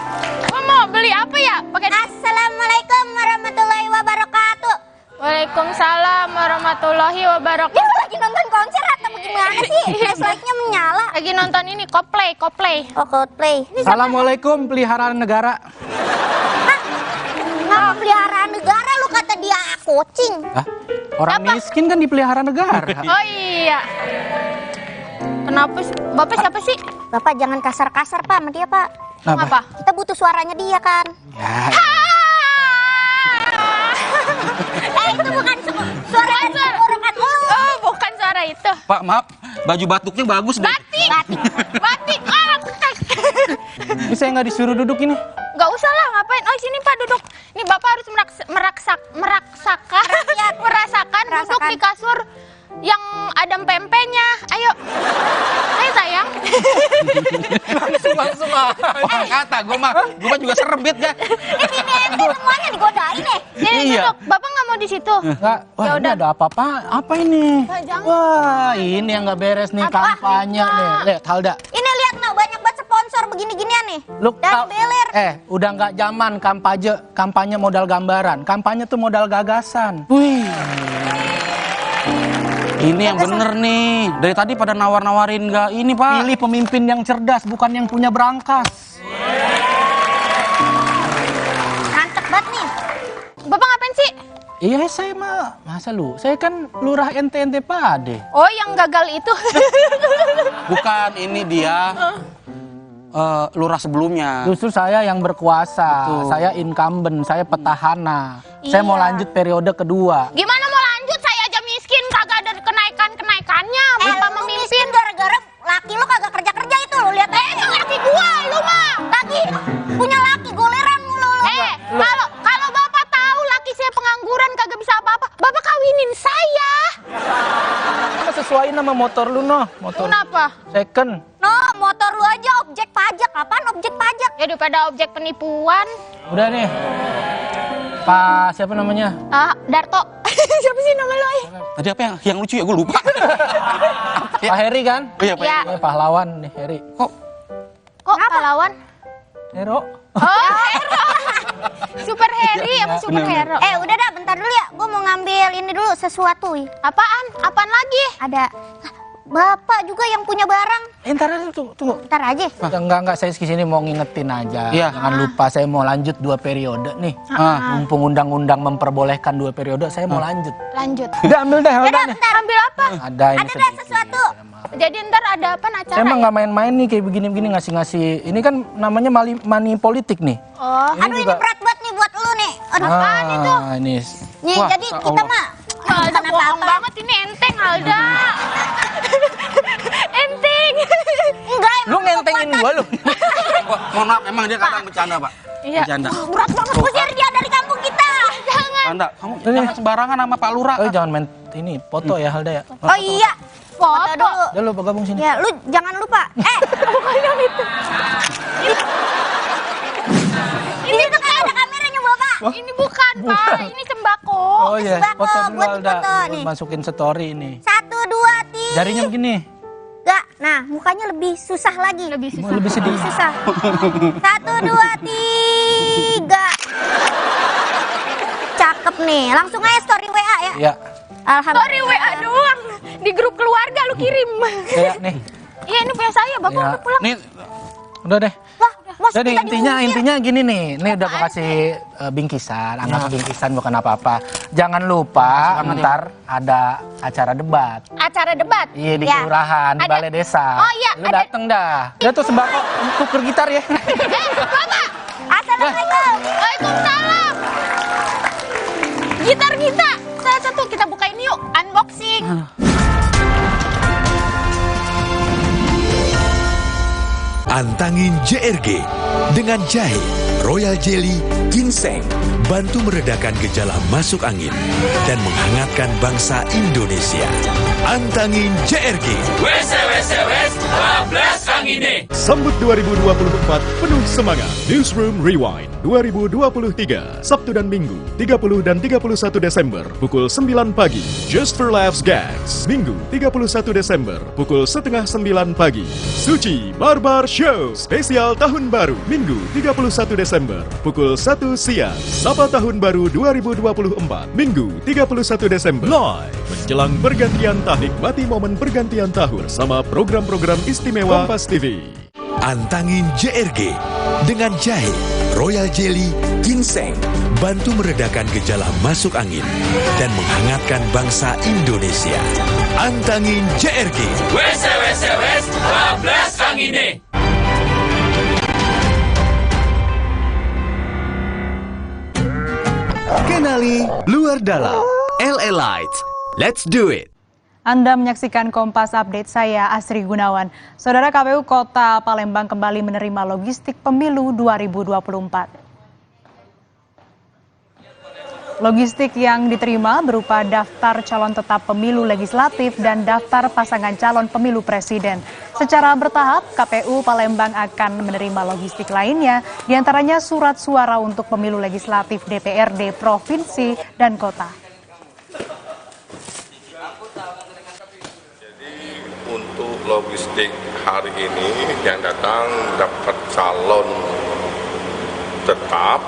Gua mau beli apa ya? Pakai Assalamualaikum warahmatullahi wabarakatuh. Waalaikumsalam warahmatullahi wabarakatuh. Ini lagi nonton konser atau bagaimana sih? Flashlightnya menyala. Lagi nonton ini Coldplay. Oh, Coldplay. Assalamualaikum peliharaan negara. Ngapa peliharaan negara lu kata dia kucing? Hah? Orang miskin kan dipelihara negara. Oh iya. Kenapa sih? Bapak siapa sih? Bapak jangan kasar-kasar, Pak, sama dia, Pak. Kenapa? Kita butuh suaranya dia kan. Ya. Itu bukan suara tenggorokan lu. Oh, bukan suara itu. Pak, maaf, baju batuknya bagus deh. Batik. Ini saya nggak disuruh duduk ini. Gak usah lah, ngapain? Oh, sini Pak duduk. Ini Bapak harus merasakan duduk di kasur yang ada pempeknya. Ayo sayang. Langsung orang kata, gue mah juga serempit ya. Ini ente semuanya digodain nih. Sini duduk. Bapak nggak mau di situ? Enggak. Wah, Ya ini udah. ada apa-apa? Apa ini? Pak, jangan. Wah, ini yang nggak beres nih kampanye nih. Lihat, Halda. Ini lihat no, banyak banget sponsor begini-ginian nih. Lu Dari beler. udah nggak zaman kampanye modal gambaran. Kampanye tuh modal gagasan. Wih. Ini yang bener nih. Dari tadi pada nawar-nawarin nggak ini, Pak. Pilih pemimpin yang cerdas, bukan yang punya berangkas. Mantep banget nih. Bapak ngapain sih? Iya, saya mah masa lu? Saya kan lurah ente Pade. Oh, yang gagal itu. Bukan, ini dia lurah sebelumnya. Justru saya yang berkuasa. Betul. Saya incumbent, saya petahana. Saya mau Iya. lanjut periode kedua. Gimana mau lanjut? Saya aja miskin, kagak ada kenaikannya. Bapak Lu memimpin. miskin gara-gara laki lu kagak kerja-kerja itu lu lihat aja. Itu laki gua, lu mah. Laki punya laki goleran mulu lu. Kalau Bapak tahu laki saya pengangguran kagak bisa apa-apa, Bapak kawinin saya. Sesuaiin nama motor lu, noh. Motor Kenapa? second. No, motor lu aja objek pajak. Apaan objek pajak? Ya daripada objek penipuan. Udah nih. Pak siapa namanya? Darto. Siapa sih nama lo? Tadi apa yang lucu ya? Gue lupa. Pak Heri kan? Oh iya, Pak Iya. Heri. Pahlawan nih Heri. Kok pahlawan? Hero. Oh, hero. Super Heri apa super hero? Udah dah, bentar dulu ya. Gue mau ngambil ini dulu sesuatu. Apaan? Apaan lagi? Ada Bapak juga yang punya barang. Ntar aja tunggu. Ntar aja. Enggak, saya kesini mau ngingetin aja. Iya. Jangan lupa saya mau lanjut 2 periode nih. Mumpung undang-undang memperbolehkan 2 periode, saya mau lanjut. Lanjut. Udah ambil dah, Yaudah, bentar. Ambil apa? Ada ini Ada sesuatu. Jadi ntar ada apa acara? Saya emang ya? nggak main-main nih kayak begini-begini ngasih-ngasih. Ini kan namanya money politik nih. Oh, Ini aduh juga- ini berat banget nih buat lu nih. Aduh, apaan itu? Ini. Nih, Wah, jadi ya kita Allah. mah Alda bohong banget ini enteng Alda. Enteng. enggak Lu ngentengin gua lu. Mohon maaf, emang dia kadang bercanda, Pak. Iya. Bercanda. berat banget usir dia dari kampung kita. Jangan. Anda, kamu jangan sembarangan sama Pak Lurah. Oh, jangan main ini foto ya Halda ya. Oh iya. Foto dulu. Udah lu gabung sini. Ya, lu jangan lupa. Bukan yang itu. Ini tuh kayak ada kameranya, Bapak. Ini bukan, Pak. Ini sembako. Oh iya, Sembako, foto dulu buat Halda. foto nih. Masukin story ini. 1, 2, 3. Jarinya begini. Enggak. Nah, mukanya lebih susah lagi. Lebih susah. Lebih sedih. Susah. 1, 2, 3. Cakep nih. Langsung aja story WA ya. Iya. Alhamdulillah. Story WA doang. Di grup keluarga lu kirim. Iya nih. Iya, ini punya saya. Bapak Iya. udah pulang. Nih. Udah deh. Wah, Mas, Jadi kita intinya gini nih. Nih udah gua kasih bingkisan, anggap bingkisan bukan apa-apa. Jangan lupa ntar ada acara debat. Acara debat. Iya di Ya. kelurahan, di Ada- balai desa. Oh iya, Lu dateng dah. Ya tuh sembako tuker gitar ya. Bapak. Assalamualaikum. Waalaikumsalam. Gitar kita. Satu kita bukain yuk. Unboxing. Antangin JRG dengan jahe, royal jelly, ginseng, bantu meredakan gejala masuk angin dan menghangatkan bangsa Indonesia. Antangin JRG. Sambut 2024 penuh semangat. Newsroom Rewind 2023, Sabtu dan Minggu, 30 dan 31 Desember, pukul 9 pagi. Just for Laughs Gags, Minggu, 31 Desember, pukul setengah 9 pagi. Suci Barbar Show, spesial Tahun Baru, Minggu, 31 Desember, pukul 1 siang. Sapa Tahun Baru 2024, Minggu, 31 Desember. Live, menjelang pergantian tahun, nikmati momen pergantian tahun sama program-program istimewa Kompas TV. Antangin JRG dengan jahe, royal jelly, ginseng, bantu meredakan gejala masuk angin dan menghangatkan bangsa Indonesia. Antangin JRG. Kenali luar dalam. LA Lights. Let's do it. Anda menyaksikan Kompas Update, saya Asri Gunawan. Saudara, KPU Kota Palembang kembali menerima logistik pemilu 2024. Logistik yang diterima berupa daftar calon tetap pemilu legislatif dan daftar pasangan calon pemilu presiden. Secara bertahap, KPU Palembang akan menerima logistik lainnya, diantaranya surat suara untuk pemilu legislatif DPRD, provinsi, dan kota. Untuk logistik hari ini yang datang dapat calon tetap,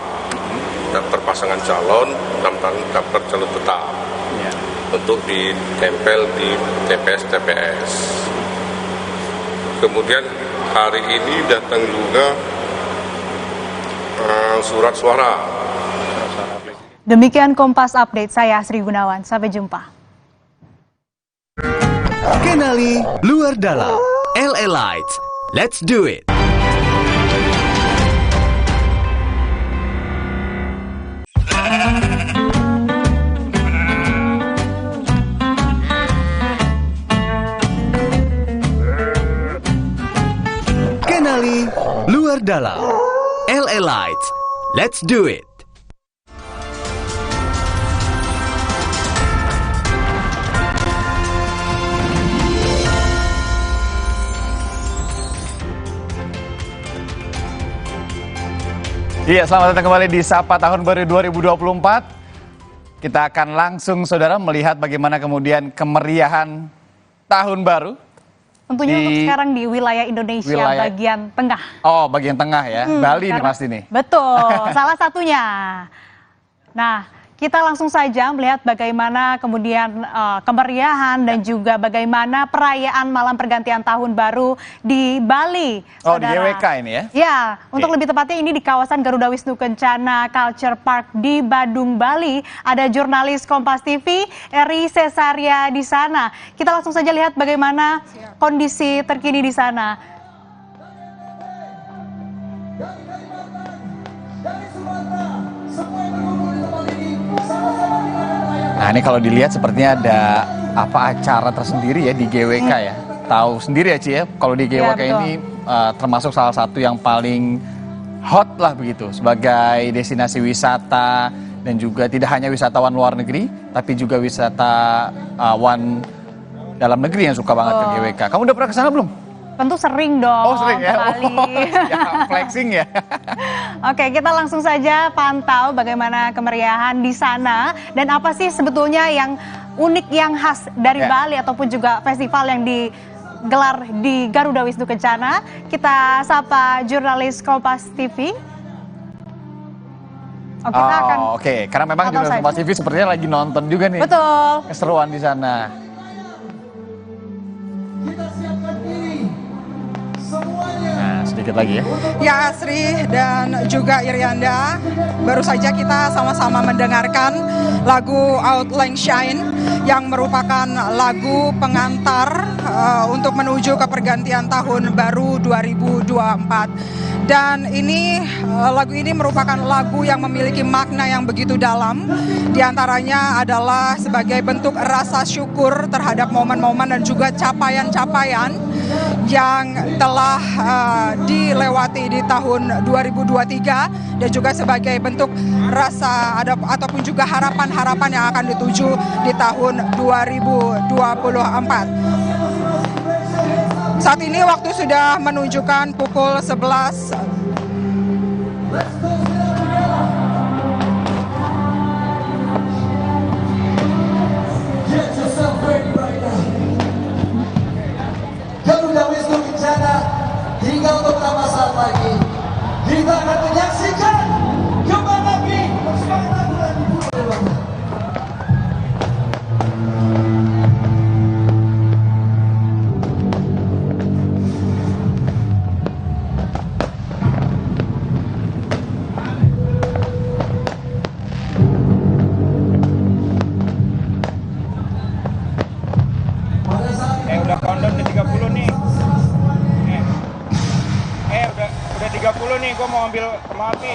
daftar pasangan calon, daftar calon tetap untuk ditempel di TPS. Kemudian hari ini datang juga surat suara. Demikian Kompas Update, saya Asri Gunawan. Sampai jumpa. Kenali luar dalam. LA Lights. Let's do it. Kenali luar dalam. LA Lights. Let's do it. Iya, selamat datang kembali di Sapa Tahun Baru 2024. Kita akan langsung, saudara, melihat bagaimana kemudian kemeriahan Tahun Baru. Tentunya untuk sekarang di wilayah Indonesia bagian tengah. Oh, bagian tengah ya. Bali nih karena- pasti nih. Betul, salah satunya. Nah, Kita langsung saja melihat bagaimana kemudian kemeriahan dan juga bagaimana perayaan malam pergantian tahun baru di Bali. Oh, di GWK ini ya? Ya, untuk lebih tepatnya ini di kawasan Garuda Wisnu Kencana Culture Park di Badung, Bali. Ada jurnalis Kompas TV, Eri Cesaria di sana. Kita langsung saja lihat bagaimana kondisi terkini di sana. Nah, ini kalau dilihat sepertinya ada apa acara tersendiri ya di GWK ya. Tahu sendiri ya Ci ya, kalau di GWK ini termasuk salah satu yang paling hot lah begitu sebagai destinasi wisata dan juga tidak hanya wisatawan luar negeri tapi juga wisatawan dalam negeri yang suka banget ke GWK. Kamu udah pernah ke sana belum? Tentu sering dong. Oh, sering ya. Bali. Ya, flexing ya. Oke, kita langsung saja pantau bagaimana kemeriahan di sana dan apa sih sebetulnya yang unik, yang khas dari Bali ataupun juga festival yang digelar di Garuda Wisnu Kencana. Kita sapa jurnalis Kompas TV. Oke, oke. Karena memang jurnalis Kompas TV sepertinya lagi nonton juga nih. Betul. Keseruan di sana. Nah, sedikit lagi ya. Ya, Asri dan juga Irianda, baru saja kita sama-sama mendengarkan lagu Outline Shine yang merupakan lagu pengantar untuk menuju ke pergantian tahun baru 2024. Dan ini lagu ini merupakan lagu yang memiliki makna yang begitu dalam. Di antaranya adalah sebagai bentuk rasa syukur terhadap momen-momen dan juga capaian-capaian yang telah dilewati di tahun 2023 dan juga sebagai bentuk rasa ataupun juga harapan-harapan yang akan dituju di tahun 2024. Saat ini waktu sudah menunjukkan pukul 11. Garuda Wisnu Kencana tinggal beberapa saat lagi kita akan menyaksikan kembang api bersemangat bulan di bulan dewasa. Udah countdown ke 30 nih. Udah 30 nih, gue mau ambil kembang api.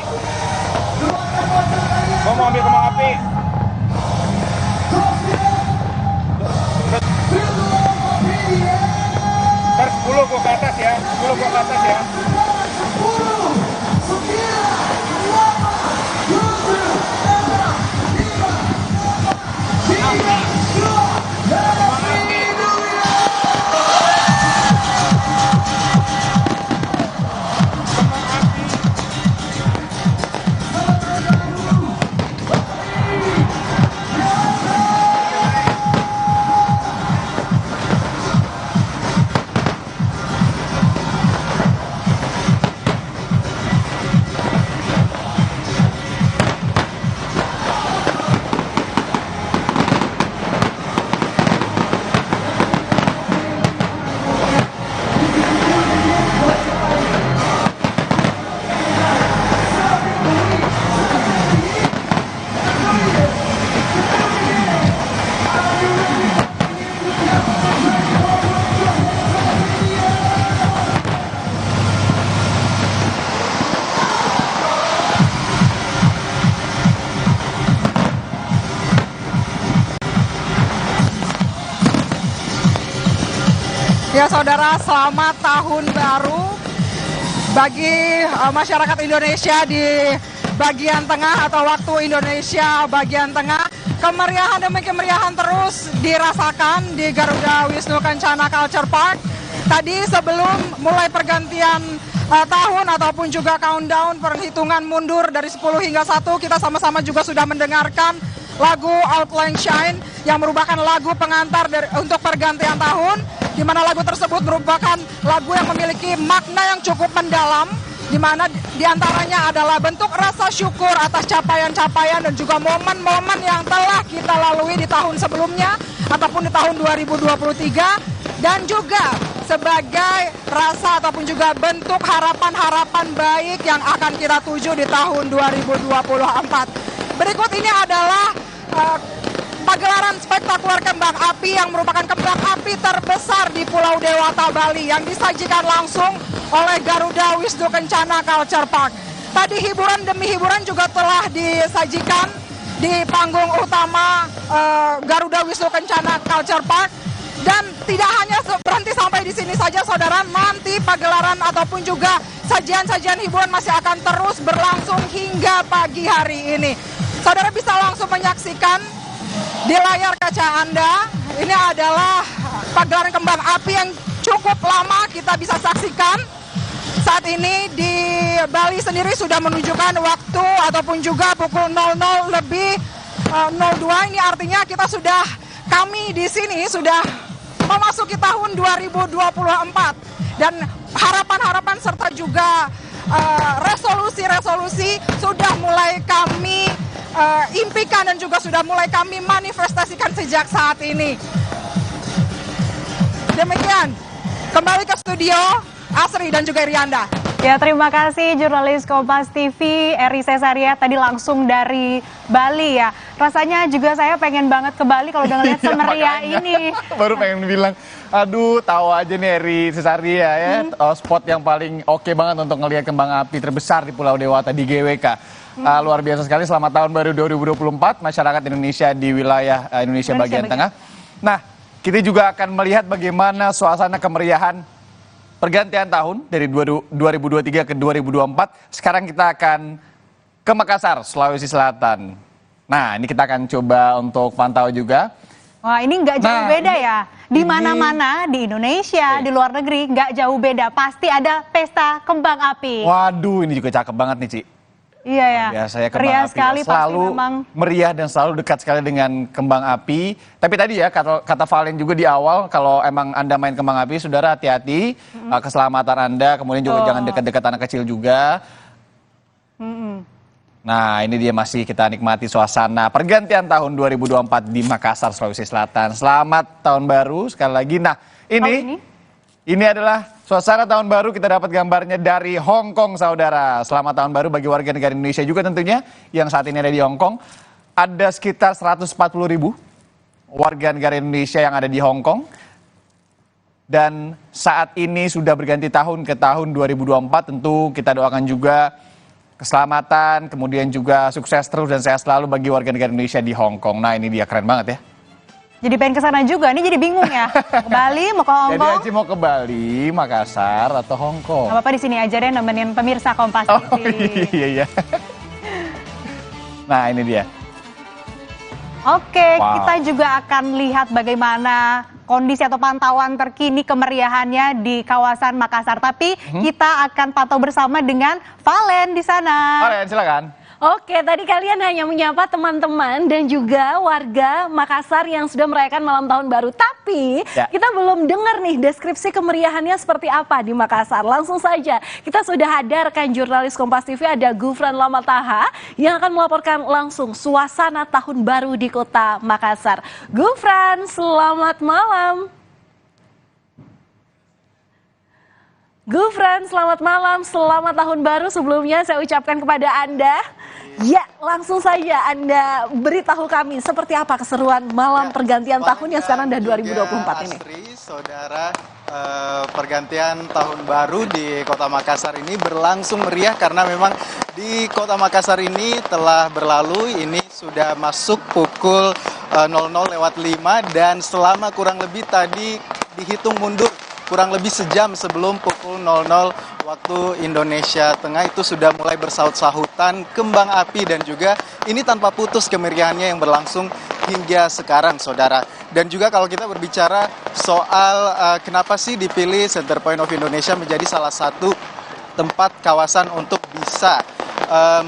Ntar 10 gue ke atas ya. Ya saudara, selamat tahun baru bagi masyarakat Indonesia di bagian tengah atau waktu Indonesia bagian tengah. Kemeriahan demi kemeriahan terus dirasakan di Garuda Wisnu Kencana Culture Park. Tadi sebelum mulai pergantian tahun ataupun juga countdown perhitungan mundur dari 10 hingga 1, kita sama-sama juga sudah mendengarkan lagu Outline Shine yang merupakan lagu pengantar untuk pergantian tahun, di mana lagu tersebut merupakan lagu yang memiliki makna yang cukup mendalam di mana diantaranya adalah bentuk rasa syukur atas capaian-capaian dan juga momen-momen yang telah kita lalui di tahun sebelumnya ataupun di tahun 2023, dan juga sebagai rasa ataupun juga bentuk harapan-harapan baik yang akan kita tuju di tahun 2024. Berikut ini adalah pagelaran spektakuler kembang api yang merupakan kembang api terbesar di Pulau Dewata, Bali yang disajikan langsung oleh Garuda Wisnu Kencana Culture Park. Tadi hiburan demi hiburan juga telah disajikan di panggung utama Garuda Wisnu Kencana Culture Park. Dan tidak hanya berhenti sampai di sini saja, saudara, nanti pagelaran ataupun juga sajian-sajian hiburan masih akan terus berlangsung hingga pagi hari ini. Saudara bisa langsung menyaksikan di layar kaca Anda, ini adalah pagelaran kembang api yang cukup lama kita bisa saksikan. Saat ini di Bali sendiri sudah menunjukkan waktu ataupun juga pukul 00 lebih 02. Ini artinya kami di sini sudah memasuki tahun 2024. Dan harapan-harapan serta juga resolusi-resolusi sudah mulai kami impikan dan juga sudah mulai kami manifestasikan sejak saat ini. Demikian, kembali ke studio, Asri dan juga Irianda. Ya, terima kasih jurnalis Kompas TV Eri Cesaria tadi langsung dari Bali ya. Rasanya juga saya pengen banget ke Bali kalau udah ngeliat semeriah ini. Baru pengen bilang, aduh tahu aja nih Eri Cesaria ya, spot yang paling oke banget untuk ngelihat kembang api terbesar di Pulau Dewata di GWK. Luar biasa sekali, selamat tahun baru 2024 masyarakat Indonesia di wilayah Indonesia bagian tengah. Nah, kita juga akan melihat bagaimana suasana kemeriahan pergantian tahun dari 2023 ke 2024. Sekarang kita akan ke Makassar, Sulawesi Selatan. Nah, ini kita akan coba untuk pantau juga. Wah, ini nggak jauh beda ya. Di mana-mana di Indonesia, di luar negeri nggak jauh beda. Pasti ada pesta kembang api. Waduh, ini juga cakep banget nih, Ci. Iya ya. Biasanya kembang meriah api sekali, selalu pasti memang meriah dan selalu dekat sekali dengan kembang api. Tapi tadi ya kata Valen juga di awal, kalau emang Anda main kembang api, saudara hati-hati, keselamatan Anda, kemudian juga jangan dekat-dekat anak kecil juga. Nah, ini dia masih kita nikmati suasana pergantian tahun 2024 di Makassar, Sulawesi Selatan. Selamat tahun baru sekali lagi. Nah, ini adalah suasana tahun baru, kita dapat gambarnya dari Hong Kong, saudara. Selamat tahun baru bagi warga negara Indonesia juga tentunya yang saat ini ada di Hong Kong. Ada sekitar 140.000 warga negara Indonesia yang ada di Hong Kong. Dan saat ini sudah berganti tahun ke tahun 2024, tentu kita doakan juga keselamatan, kemudian juga sukses terus dan sehat selalu bagi warga negara Indonesia di Hong Kong. Nah, ini dia, keren banget ya. jadi pengen kesana juga, ini jadi bingung ya. Mau ke Bali, mau ke Hong Kong. Jadi Aci mau ke Bali, Makassar, atau Hong Kong? Gak apa-apa, di sini aja deh nemenin pemirsa Kompas TV. Oh iya. Nah, ini dia. Oke, kita juga akan lihat bagaimana kondisi atau pantauan terkini kemeriahannya di kawasan Makassar. Tapi kita akan pantau bersama dengan Valen di sana. Valen, silakan. Oke, tadi kalian hanya menyapa teman-teman dan juga warga Makassar yang sudah merayakan malam tahun baru. Tapi kita belum dengar nih deskripsi kemeriahannya seperti apa di Makassar. Langsung saja, kita sudah ada rekan jurnalis Kompas TV, ada Gufran Lamataha yang akan melaporkan langsung suasana tahun baru di kota Makassar. Gufran, selamat malam. Gufran, selamat malam, selamat tahun baru sebelumnya saya ucapkan kepada Anda. Ya, langsung saja Anda beritahu kami seperti apa keseruan malam pergantian tahun yang sekarang udah 2024 ini. Asri, saudara, pergantian tahun baru di kota Makassar ini berlangsung meriah karena memang di kota Makassar ini telah berlalu, ini sudah masuk pukul 00:05 dan selama kurang lebih tadi dihitung mundur kurang lebih sejam sebelum pukul 00 waktu Indonesia Tengah itu sudah mulai bersaut-sahutan kembang api dan juga ini tanpa putus kemeriahannya yang berlangsung hingga sekarang, saudara. Dan juga kalau kita berbicara soal kenapa sih dipilih Center Point of Indonesia menjadi salah satu tempat kawasan untuk bisa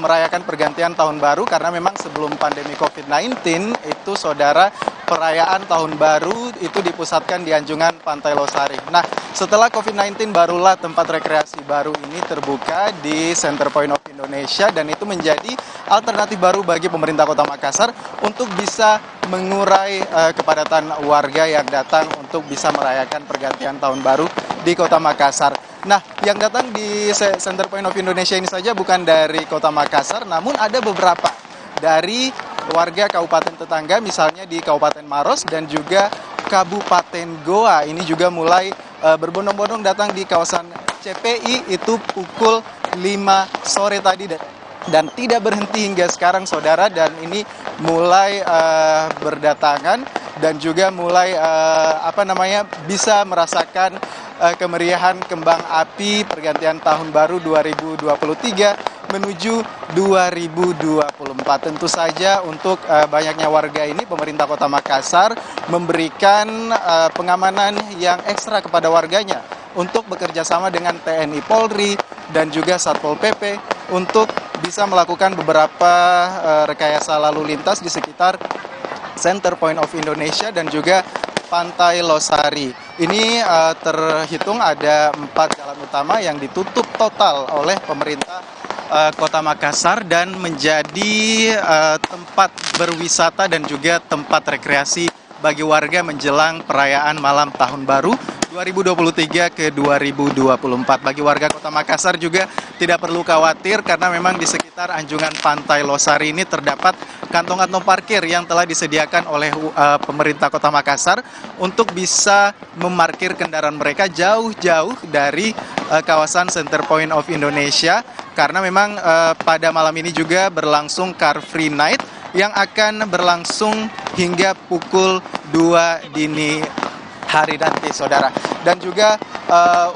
merayakan pergantian tahun baru, karena memang sebelum pandemi COVID-19 itu, saudara, perayaan Tahun Baru itu dipusatkan di Anjungan Pantai Losari. Nah, setelah COVID-19 barulah tempat rekreasi baru ini terbuka di Center Point of Indonesia, dan itu menjadi alternatif baru bagi pemerintah Kota Makassar untuk bisa mengurai kepadatan warga yang datang untuk bisa merayakan pergantian Tahun Baru di Kota Makassar. Nah, yang datang di Center Point of Indonesia ini saja bukan dari Kota Makassar, namun ada beberapa dari warga kabupaten tetangga, misalnya di Kabupaten Maros dan juga Kabupaten Goa. Ini juga mulai berbondong-bondong datang di kawasan CPI itu pukul 5 sore tadi dan tidak berhenti hingga sekarang, saudara, dan ini mulai berdatangan dan juga mulai bisa merasakan kemeriahan kembang api pergantian tahun baru 2023 menuju 2024. Tentu saja untuk banyaknya warga ini, pemerintah Kota Makassar memberikan pengamanan yang ekstra kepada warganya untuk bekerja sama dengan TNI Polri dan juga Satpol PP untuk bisa melakukan beberapa rekayasa lalu lintas di sekitar Center Point of Indonesia dan juga Pantai Losari. Ini terhitung ada 4 jalan utama yang ditutup total oleh pemerintah Kota Makassar dan menjadi tempat berwisata dan juga tempat rekreasi bagi warga menjelang perayaan malam Tahun Baru 2023 ke 2024. Bagi warga Kota Makassar juga tidak perlu khawatir karena memang di sekitar Anjungan Pantai Losari ini terdapat kantong-kantong parkir yang telah disediakan oleh pemerintah Kota Makassar untuk bisa memarkir kendaraan mereka jauh-jauh dari kawasan Center Point of Indonesia, karena memang pada malam ini juga berlangsung Car Free Night yang akan berlangsung hingga pukul 2 dini hari nanti, saudara. Dan juga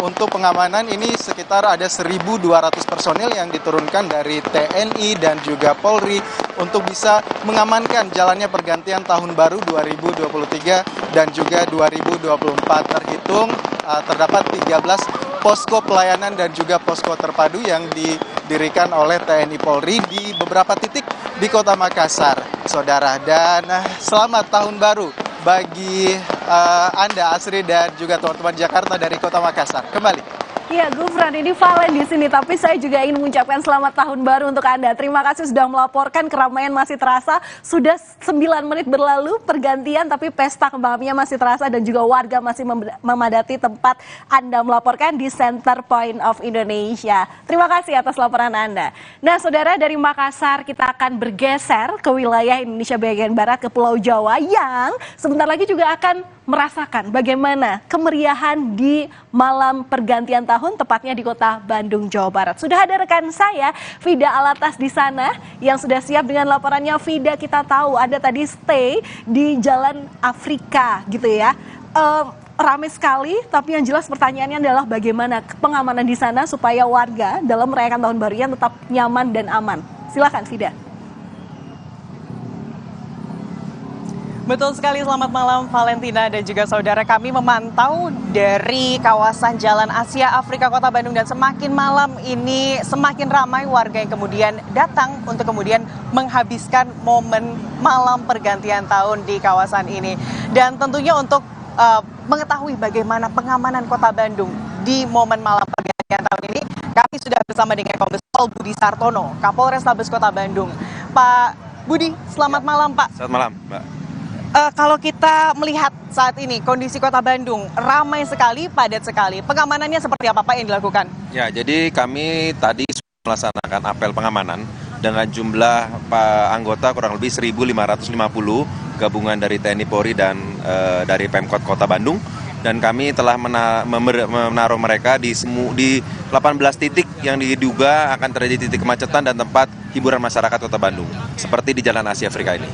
untuk pengamanan ini sekitar ada 1.200 personil yang diturunkan dari TNI dan juga Polri untuk bisa mengamankan jalannya pergantian Tahun Baru 2023 dan juga 2024. Terhitung terdapat 13 posko pelayanan dan juga posko terpadu yang didirikan oleh TNI Polri di beberapa titik di Kota Makassar, saudara. Dan selamat Tahun Baru bagi Anda, Asri, dan juga teman-teman Jakarta dari Kota Makassar. Kembali. Iya, Gufran, ini Valen di sini, tapi saya juga ingin mengucapkan selamat tahun baru untuk Anda. Terima kasih sudah melaporkan, keramaian masih terasa. Sudah 9 menit berlalu pergantian, tapi pesta kembang apinya masih terasa dan juga warga masih memadati tempat Anda melaporkan di Center Point of Indonesia. Terima kasih atas laporan Anda. Nah, saudara, dari Makassar kita akan bergeser ke wilayah Indonesia bagian barat, ke Pulau Jawa yang sebentar lagi juga akan merasakan bagaimana kemeriahan di malam pergantian tahun, tepatnya di Kota Bandung, Jawa Barat. Sudah ada rekan saya, Vida Alatas, di sana yang sudah siap dengan laporannya. Vida, kita tahu ada tadi stay di Jalan Afrika gitu ya. Ramai sekali, tapi yang jelas pertanyaannya adalah bagaimana pengamanan di sana supaya warga dalam merayakan tahun barunya tetap nyaman dan aman. Silakan, Vida. Betul sekali, selamat malam Valentina dan juga saudara. Kami memantau dari kawasan Jalan Asia Afrika Kota Bandung dan semakin malam ini semakin ramai warga yang kemudian datang untuk kemudian menghabiskan momen malam pergantian tahun di kawasan ini. Dan tentunya untuk mengetahui bagaimana pengamanan Kota Bandung di momen malam pergantian tahun ini, kami sudah bersama dengan Kombes Pol Budi Sartono, Kapolrestabes Kota Bandung. Pak Budi, selamat malam Pak. Selamat malam Mbak. Kalau kita melihat saat ini kondisi Kota Bandung ramai sekali, padat sekali. Pengamanannya seperti apa Pak yang dilakukan? Ya, jadi kami tadi melaksanakan apel pengamanan dengan jumlah anggota kurang lebih 1.550 gabungan dari TNI Polri dan dari Pemkot Kota Bandung. Dan kami telah menaruh mereka di 18 titik yang diduga akan terjadi titik kemacetan dan tempat hiburan masyarakat Kota Bandung, seperti di Jalan Asia Afrika ini.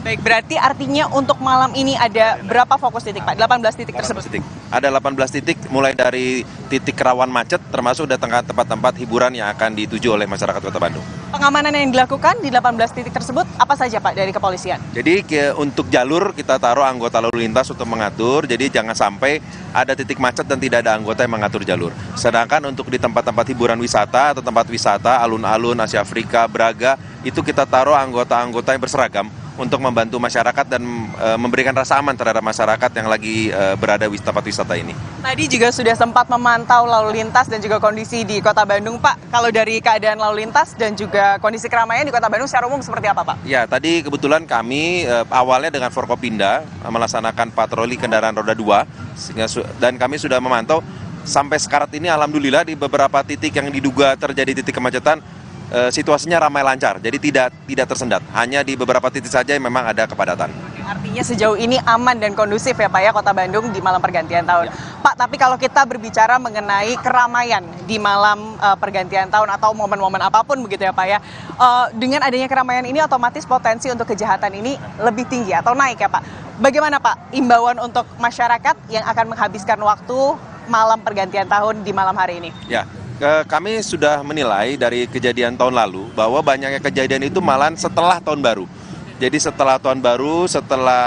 Baik, berarti artinya untuk malam ini ada berapa fokus titik Pak? 18 titik tersebut? Ada 18 titik, mulai dari titik rawan macet, termasuk datang tempat-tempat hiburan yang akan dituju oleh masyarakat Kota Bandung. Pengamanan yang dilakukan di 18 titik tersebut, apa saja Pak dari kepolisian? Jadi untuk jalur kita taruh anggota lalu lintas untuk mengatur, jadi jangan sampai ada titik macet dan tidak ada anggota yang mengatur jalur. Sedangkan untuk di tempat-tempat hiburan wisata atau tempat wisata, alun-alun, Asia Afrika, Braga, itu kita taruh anggota-anggota yang berseragam untuk membantu masyarakat dan memberikan rasa aman terhadap masyarakat yang lagi berada di tempat wisata ini. Tadi juga sudah sempat memantau lalu lintas dan juga kondisi di Kota Bandung, Pak. Kalau dari keadaan lalu lintas dan juga kondisi keramaian di Kota Bandung secara umum seperti apa, Pak? Ya, tadi kebetulan kami awalnya dengan Forkopimda melaksanakan patroli kendaraan roda 2 dan kami sudah memantau sampai sekarang ini alhamdulillah di beberapa titik yang diduga terjadi titik kemacetan situasinya ramai lancar, jadi tidak tersendat. Hanya di beberapa titik saja yang memang ada kepadatan. Artinya sejauh ini aman dan kondusif ya Pak ya Kota Bandung di malam pergantian tahun. Ya. Pak, tapi kalau kita berbicara mengenai keramaian di malam pergantian tahun atau momen-momen apapun begitu ya Pak ya, dengan adanya keramaian ini otomatis potensi untuk kejahatan ini lebih tinggi atau naik ya Pak. Bagaimana Pak imbauan untuk masyarakat yang akan menghabiskan waktu malam pergantian tahun di malam hari ini? Ya. Kami sudah menilai dari kejadian tahun lalu bahwa banyaknya kejadian itu malah setelah tahun baru. Jadi setelah tahun baru, setelah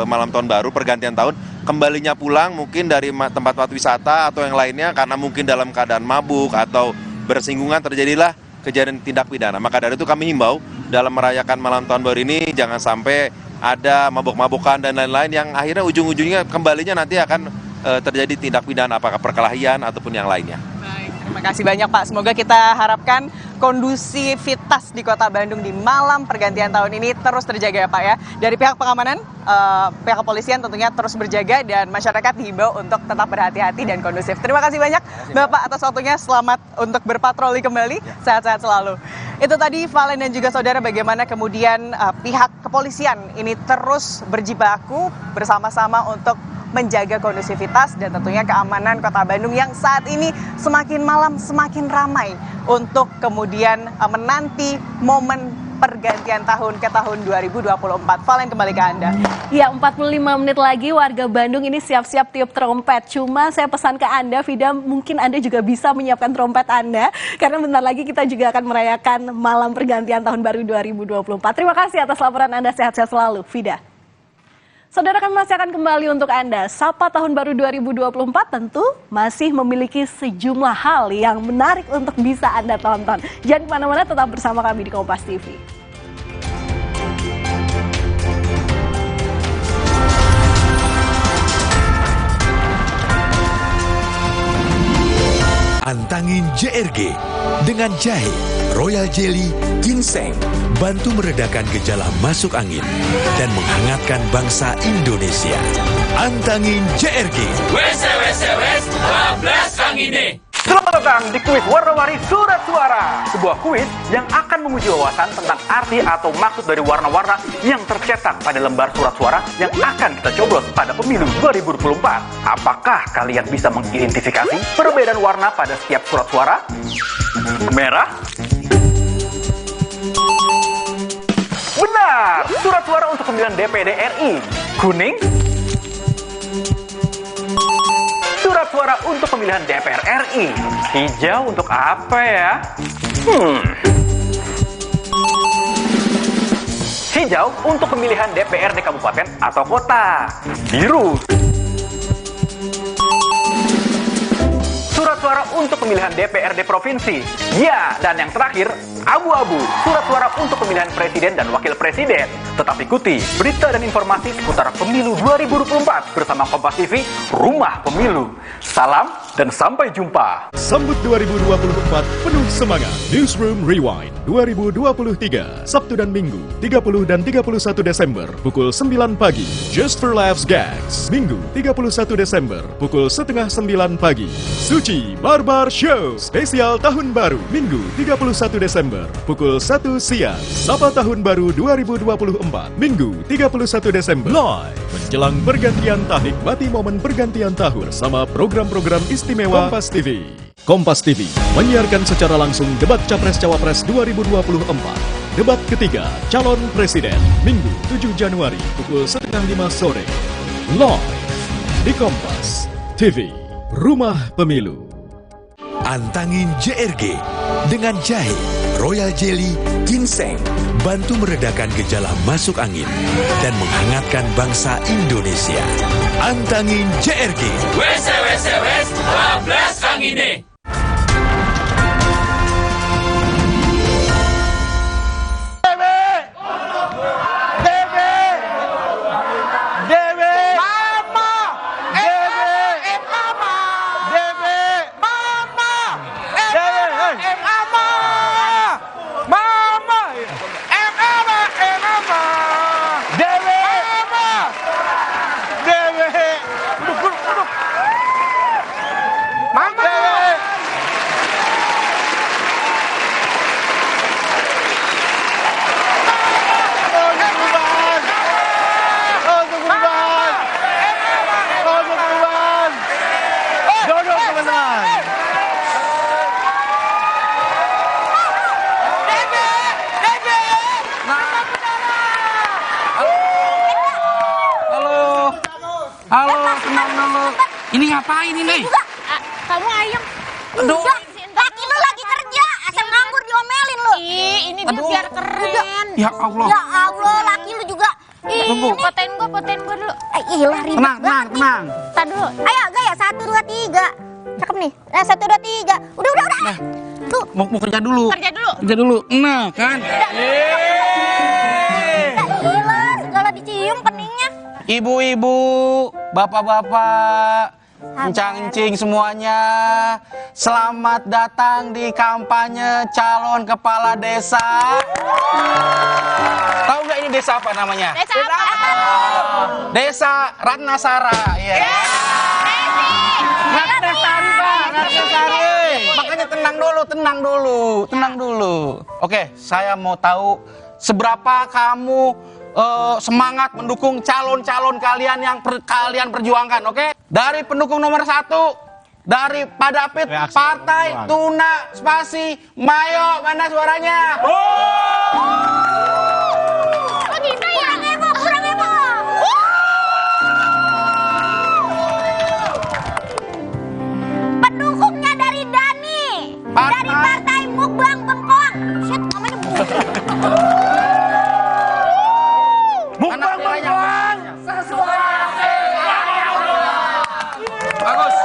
malam tahun baru, pergantian tahun, kembalinya pulang mungkin dari tempat-tempat wisata atau yang lainnya karena mungkin dalam keadaan mabuk atau bersinggungan terjadilah kejadian tindak pidana. Maka dari itu kami himbau dalam merayakan malam tahun baru ini jangan sampai ada mabuk-mabukan dan lain-lain yang akhirnya ujung-ujungnya kembalinya nanti akan terjadi tindak pidana apakah perkelahian ataupun yang lainnya. Terima kasih banyak Pak, semoga kita harapkan kondusivitas di Kota Bandung di malam pergantian tahun ini terus terjaga ya Pak ya. Dari pihak pengamanan, pihak kepolisian tentunya terus berjaga dan masyarakat dihimbau untuk tetap berhati-hati dan kondusif. Terima kasih banyak Bapak atas waktunya, selamat untuk berpatroli kembali, sehat-sehat selalu. Itu tadi Valen dan juga saudara bagaimana kemudian pihak kepolisian ini terus berjibaku bersama-sama untuk menjaga kondusivitas dan tentunya keamanan Kota Bandung yang saat ini semakin malam semakin ramai untuk kemudian menanti momen pergantian tahun ke tahun 2024. Valen, kembali ke Anda. Ya, 45 menit lagi warga Bandung ini siap-siap tiup trompet. Cuma saya pesan ke Anda, Vida, mungkin Anda juga bisa menyiapkan trompet Anda karena bentar lagi kita juga akan merayakan malam pergantian tahun baru 2024. Terima kasih atas laporan Anda, sehat-sehat selalu, Vida. Saudara, kami masih akan kembali untuk Anda. Sapa Tahun Baru 2024 tentu masih memiliki sejumlah hal yang menarik untuk bisa Anda tonton. Jangan kemana-mana, tetap bersama kami di Kompas TV. Antangin JRG dengan jahe, royal jelly, ginseng, bantu meredakan gejala masuk angin dan menghangatkan bangsa Indonesia. Antangin JRG. Wes, bablas angine. Selamat datang di kuis warna-warni surat suara. Sebuah kuis yang akan menguji wawasan tentang arti atau maksud dari warna-warna yang tercetak pada lembar surat suara yang akan kita coblos pada pemilu 2024. Apakah kalian bisa mengidentifikasi perbedaan warna pada setiap surat suara? Merah? Benar! Surat suara untuk pemilihan DPD RI. Kuning? Surat suara untuk pemilihan DPR RI. Hijau untuk apa ya? Hijau untuk pemilihan DPRD kabupaten atau kota. Biru. Surat suara untuk pemilihan DPRD provinsi. Ya, dan yang terakhir, abu-abu. Surat suara untuk pemilihan presiden dan wakil presiden. Tetap ikuti berita dan informasi seputar pemilu 2024 bersama Kompas TV, Rumah Pemilu. Salam dan sampai jumpa. Sambut 2024 penuh semangat. Newsroom Rewind 2023, Sabtu dan Minggu, 30 dan 31 Desember, pukul 9 pagi. Just for Laughs Gags, Minggu, 31 Desember, pukul setengah 9 pagi. Suci Barbar Show, spesial Tahun Baru, Minggu, 31 Desember, pukul 1 siang. Sapa Tahun Baru 2024, Minggu, 31 Desember, live. Menjelang pergantian tahun, nikmati momen pergantian tahun bersama program-program istimewa Kompas TV. Kompas TV menyiarkan secara langsung debat Capres-Cawapres 2024. Debat ketiga calon presiden, Minggu 7 Januari pukul setengah 5 sore. Live di Kompas TV, Rumah Pemilu. Antangin JRG dengan jahe, royal jelly, ginseng, bantu meredakan gejala masuk angin dan menghangatkan bangsa Indonesia. Antangin JRG. Wes, bablas angine. Halo, tenang dulu. Ini ngapain ini? Kamu ayam. Aduh. Laki lu lagi kerja, asal nganggur diomelin lu. Ih, ini dia biar keren. Ya Allah. Ya Allah, laki lu juga. Ih, Tunggu. poten gua dulu. Ilah ribet banget. Tenang. Tar dulu. Ayo, gaya 1 2 3. Cakep nih. 1 2 3. Udah. Tuh. Mau kerja dulu. Kerja dulu. Kerja dulu. Nah, kan. Ilah, segala dicium keningnya. Ibu-ibu, bapak-bapak, encang-encing semuanya, selamat datang di kampanye calon kepala desa. Tahu nggak ini desa apa namanya? Desa apa? Desa Ratnasara. Ya. Ratnasari, Pak. Ratnasari. Makanya tenang dulu. Oke, saya mau tahu seberapa kamu semangat mendukung calon-calon kalian yang kalian perjuangkan, oke? Dari pendukung nomor 1, dari Pak David, Partai Tuna Spasi Mayo, mana suaranya? Kurang heboh. Pendukungnya dari Dani. Dari Partai Mukbang Bengkoang. Shit, namanya Mukbang Bengkoang. Bagus.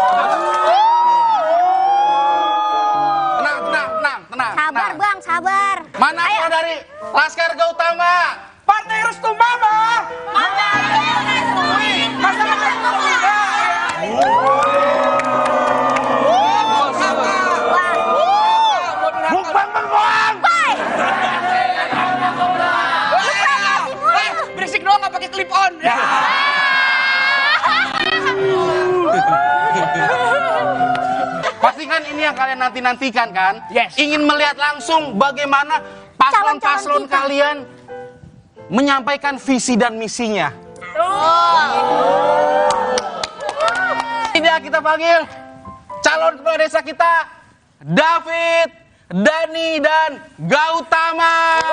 Tenang. Sabar, Bang, sabar. Mana yang dari Laskar Gautama? Partai Restu Mama. Mukbang Bengkoang. Berisik doang nggak pakai clip on. Pasti kan ini yang kalian nanti-nantikan kan? Yes. Ingin melihat langsung bagaimana paslon-paslon kalian menyampaikan visi dan misinya. Tidak, kita panggil calon kepala desa kita, David, Dani, dan Gautama.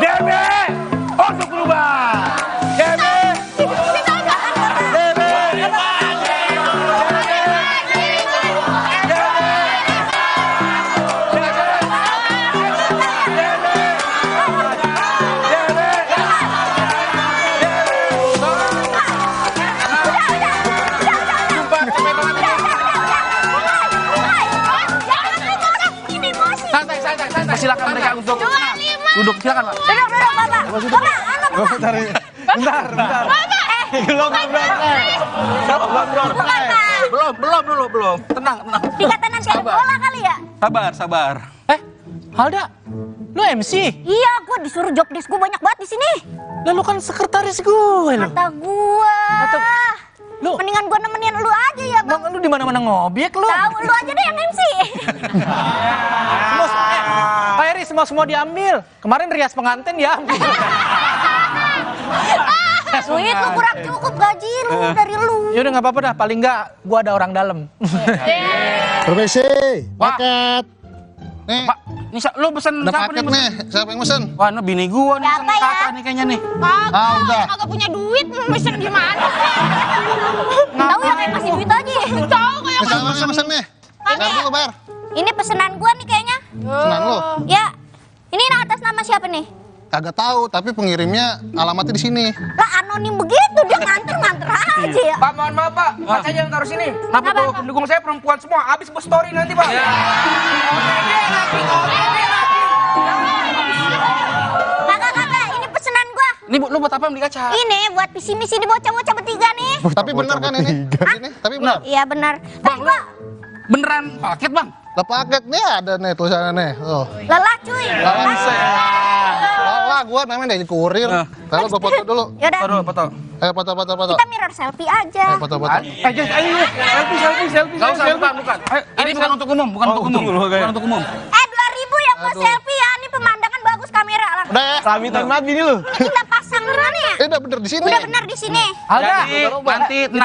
DB untuk berubah. DB. Santai. Silakan mereka untuk duduk. Silakan, Pak. Duduk, Bapak. Bentar. Belum. Tenang. Dikata nanti ada bola kali ya? Sabar. Halda, lu MC? Iya, gue disuruh job desk gue banyak banget di sini. Lalu kan sekretaris gue lo. Kata gue. Lu mendingan gue nemenin lu aja ya, Bang. Lu di mana-mana ngobek lu. Tahu lu aja deh yang MC. Pak Eri semua diambil. Kemarin rias pengantin diambil. Duit lu kurang cukup gaji lu dari lu. Yaudah nggak apa-apa dah. Paling nggak gua ada orang dalam. Permisi, paket. Nih, Pak, ini lu pesen ada paket nih. Siapa yang pesen? Wah, ini bini gua nih Siapa pesen ya? kakak nih kayaknya nih. Kagak, kagak punya duit, mau pesen gimana? Tahu yang kayak kasih duit aja. Tahu kayak Siapa yang pesen nih? Bayar dulu, bayar. Ini pesanan gua nih kayaknya. Pesanan lu? Ya. Ini atas nama siapa nih? Kagak tahu, tapi pengirimnya alamatnya di sini. Lah anonim begitu, dia nganter aja ya. Pak, mohon maaf Pak, kaca jangan taruh sini. Kenapa tuh? Pendukung saya perempuan semua, habis buat story nanti Pak. Kakak, ini pesanan gua. Ini lu buat apa beli kaca? Ini buat visi misi di bocah-bocah bertiga nih. Tapi benar kan ini? Ini, tapi benar. Iya benar. Bang, gua beneran paket bang? Lah paket nih ada nih tulisannya nih. Oh. lelah cuy. Lah gua namanya dari kurir. Kalau gua foto dulu. Yaudah. Foto. Ayo foto. Kita mirror selfie aja. Foto. Ayo, selfie. Gak usah, bukan. Ini bukan untuk umum, bukan untuk umum. 2.000 ya buat selfie ya. Ini pemandangan bagus kamera lah. Udah ya. Pamitan banget bini lu. Kita pasang di mana ya? Udah bener di sini. Udah benar di sini. Alda, nanti itu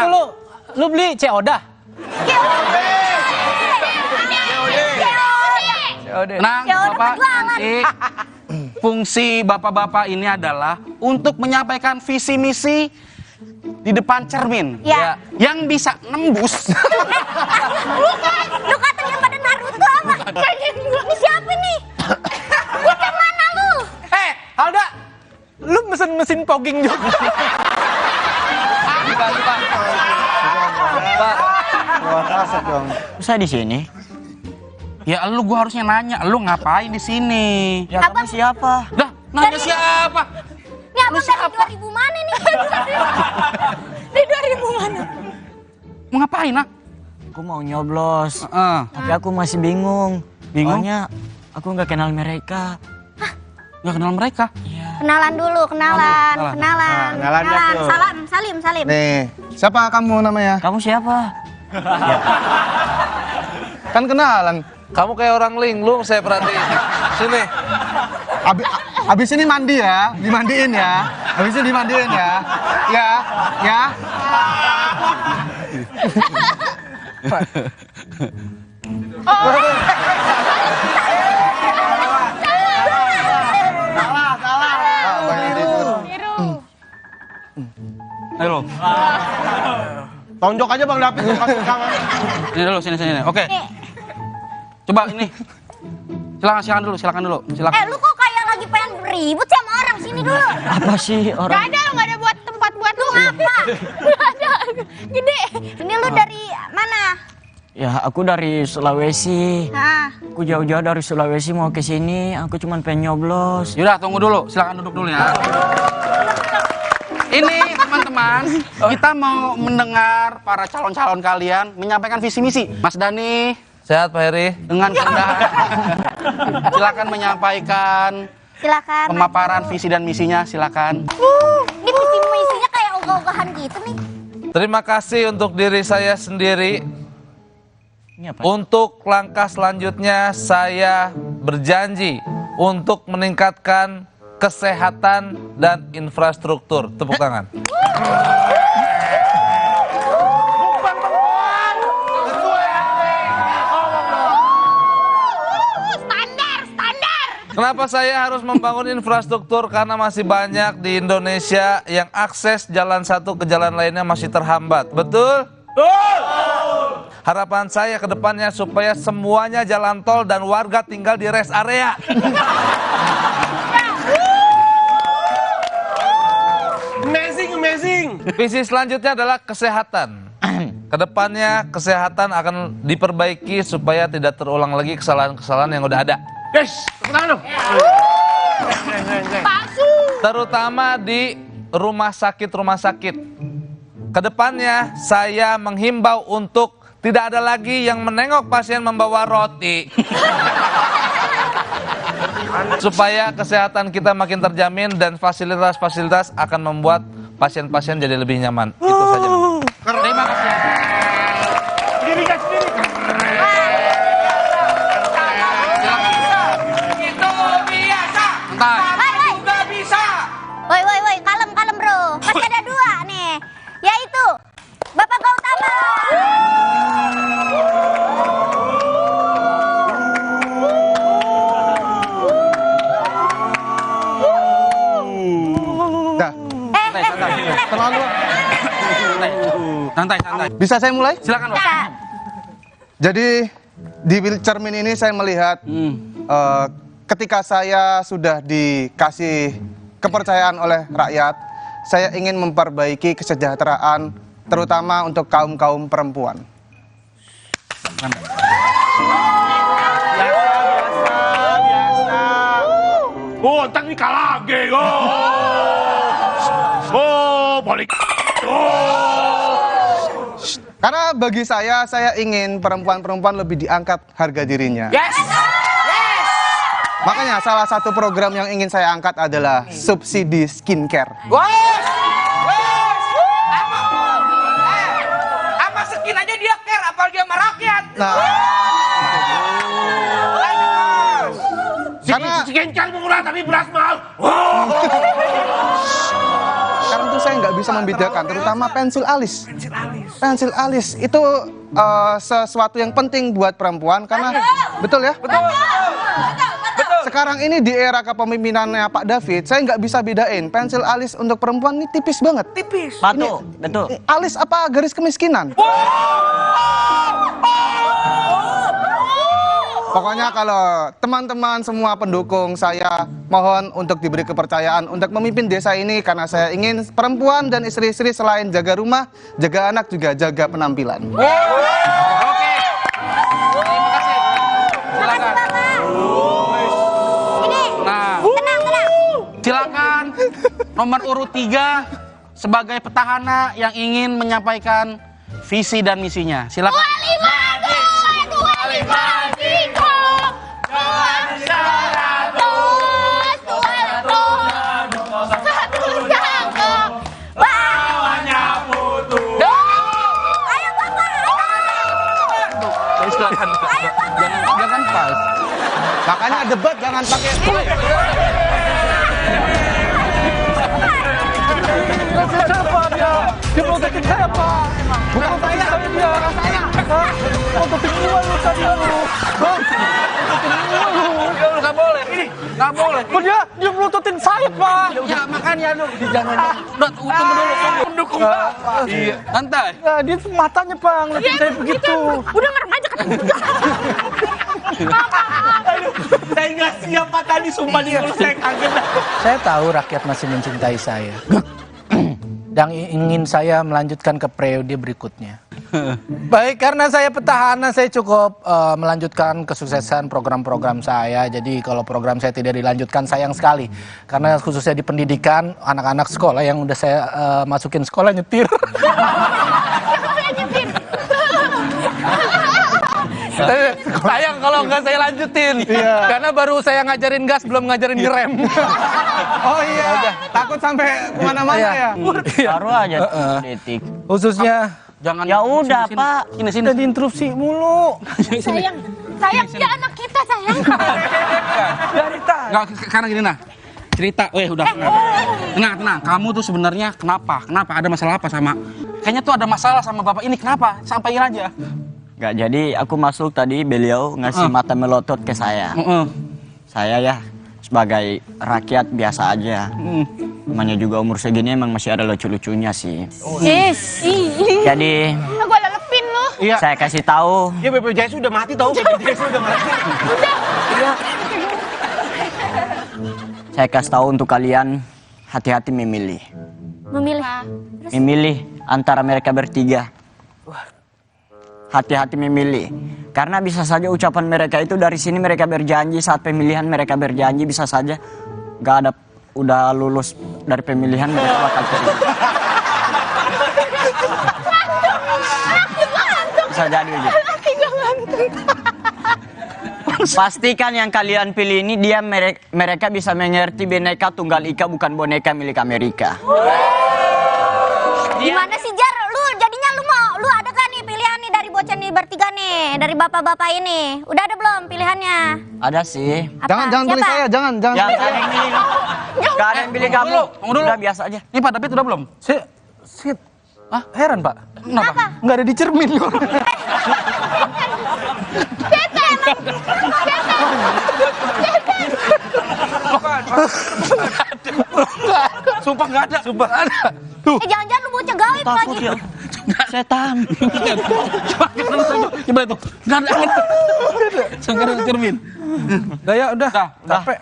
lu beli CODA. Tenang, Bapak. Nanti fungsi bapak-bapak ini adalah untuk menyampaikan visi misi di depan cermin. Ya. Yang bisa nembus. Bukan, lu katanya pada Naruto apa? Ini siapa nih? Bocah mana lu? Alda, lu mesin fogging juga. Asap dong. Saya di sini. Ya lu gua harusnya nanya, lu ngapain di sini? Ya kamu siapa? Dah, nanya siapa? Ini abang dari 2000 mana nih? Dari 2000 mana? Mau ngapain, nak? Aku mau nyoblos. Tapi aku masih bingung. Bingung? Soalnya aku nggak kenal mereka. Nggak kenal mereka? Kenalan dulu, kenalan. Kenalan ya, tuh. Salim. Nih, siapa kamu namanya? Kamu siapa? Kan kenalan. Kamu kayak orang linglung, saya perhatiin. Sini. Abis ini mandi ya, dimandiin ya. Abis ini dimandiin ya. Ya. Ayo. Tonjok aja Bang David. Ini dulu, sini. Oke. Coba ini. Silakan dulu. Lu kok kayak lagi pengen ribut sama orang sini dulu? Apa sih orang? Gak ada buat tempat buat lu ngapa? Gak ada. Gede. Ini lu dari mana? Ya aku dari Sulawesi. Hah? Aku jauh-jauh dari Sulawesi mau ke sini. Aku cuma pengen nyoblos. Yaudah, tunggu dulu. Silakan duduk dulu ya. Ini teman-teman, kita mau mendengar para calon-calon kalian menyampaikan visi misi. Mas Dani, sehat Pak Heri? Dengan kerendahan, silakan menyampaikan. Silakan. Pemaparan visi dan misinya, silakan. Ini visi misinya kayak ogah-ogahan gitu nih. Terima kasih untuk diri saya sendiri. Untuk langkah selanjutnya saya berjanji untuk meningkatkan kesehatan dan infrastruktur. Tepuk tangan. Standar. Kenapa saya harus membangun infrastruktur? Karena masih banyak di Indonesia yang akses jalan satu ke jalan lainnya masih terhambat. Betul? Harapan saya ke depannya supaya semuanya jalan tol dan warga tinggal di rest area. Amazing. Visi selanjutnya adalah kesehatan. Kedepannya kesehatan akan diperbaiki supaya tidak terulang lagi kesalahan-kesalahan yang udah ada. Guys, tepuk dong. Terutama di rumah sakit. Kedepannya saya menghimbau untuk tidak ada lagi yang menengok pasien membawa roti. Supaya kesehatan kita makin terjamin dan fasilitas-fasilitas akan membuat pasien-pasien jadi lebih nyaman. Itu saja. Terima kasih. Sendiri. Itu biasa. Santai. Juga bisa. Woi, kalem bro. Masih ada dua nih. Yaitu Bapak Gautama. Terlalu. Santai. Bisa saya mulai? Silakan, Pak. Jadi di cermin ini saya melihat ketika saya sudah dikasih kepercayaan oleh rakyat, saya ingin memperbaiki kesejahteraan terutama untuk kaum-kaum perempuan. Biasa. Oh, entang ini kalah lagi. Oh, balik. Karena bagi saya ingin perempuan-perempuan lebih diangkat harga dirinya. Yes. Makanya salah satu program yang ingin saya angkat adalah subsidi skincare. Apa skin aja dia care, apalagi sama rakyat. Nah, karena skincare murah tapi beras mahal. Karena itu saya nggak bisa membedakan, terutama pensil alis. Pensil alis itu sesuatu yang penting buat perempuan karena betul ya? Betul. Sekarang ini di era kepemimpinannya Pak David, saya nggak bisa bedain pensil alis untuk perempuan ini tipis banget. Tipis. Betul. Alis apa garis kemiskinan? Pokoknya kalau teman-teman semua pendukung saya mohon untuk diberi kepercayaan untuk memimpin desa ini karena saya ingin perempuan dan istri-istri selain jaga rumah, jaga anak juga jaga penampilan. Oke. Terima kasih. Silakan. Nah, silakan nomor urut 3 sebagai petahana yang ingin menyampaikan visi dan misinya. Silakan. Silakan. Jangan pas. Makanya debat jangan pakai. Siapa dia? Dia protekin saya, Pak. Bukan saya dia. Protekin gua lu tadi lu. Nggak boleh. Ini nggak boleh. Dia melototin saya, Pak. Ya makanya lu jangan. Tunggu dulu. Pendukung Bapak. Iya. Santai. Ya, dia matanya, Pak, ngeliatin saya begitu. Udah ngerem aja kan. Saya nggak siap Pak tadi, sumpah di mulut saya kaget. Saya tahu rakyat masih mencintai saya. Dan ingin saya melanjutkan ke periode berikutnya. Baik, karena saya petahana, saya cukup melanjutkan kesuksesan program-program saya. Jadi kalau program saya tidak dilanjutkan, sayang sekali. Karena khususnya di pendidikan, anak-anak sekolah yang udah saya masukin sekolah nyetir. Sayang kalau nggak saya lanjutin. Karena baru saya ngajarin gas, belum ngajarin ngerem. Oh iya, takut sampai kemana-mana ya. Taruh aja detik. Khususnya jangan. Ya udah Pak. Sini. Jadi interupsi mulu. Sayang dia anak kita sayang. Nggak, karena gini nah. Cerita, udah. Tenang. Kamu tuh sebenarnya kenapa? Ada masalah apa sama? Kayaknya tuh ada masalah sama bapak ini. Kenapa? Sampaikan aja. Nggak, jadi aku masuk tadi beliau ngasih mata melotot ke saya. Saya ya sebagai rakyat biasa aja. Namanya juga umur segini emang masih ada lucu-lucunya sih. Jadi Gua lelepin lu. saya kasih tahu. Ya BPJS udah mati tahu. BPJS udah mati. Saya kasih tahu untuk kalian hati-hati memilih. Memilih antara mereka bertiga. Hati-hati memilih. Karena bisa saja ucapan mereka itu dari sini mereka berjanji, saat pemilihan mereka berjanji bisa saja gak ada, udah lulus dari pemilihan mereka bakal terima. Bisa jadi aja. Pastikan yang kalian pilih ini dia mereka bisa mengerti Bhinneka Tunggal Ika bukan boneka milik Amerika. Gimana sih Jar? Lu jadinya lu ada kan nih pilihan nih dari bocah nih bertiga nih, dari bapak-bapak ini. Udah ada belum pilihannya? Ada sih. Jangan pilih saya, jangan. Ya, ada yang pilih. Gak ada yang pilih kamu. Udah biasa aja. Ini Pak David udah belum? Sit. Heran Pak. Kenapa? Nggak ada di cermin. Sumpah nggak ada. Jangan-jangan lu bocah gaib lagi. Ya. Setan. Coba itu. Nggak ada. Nggak ada cermin. Udah. Capek.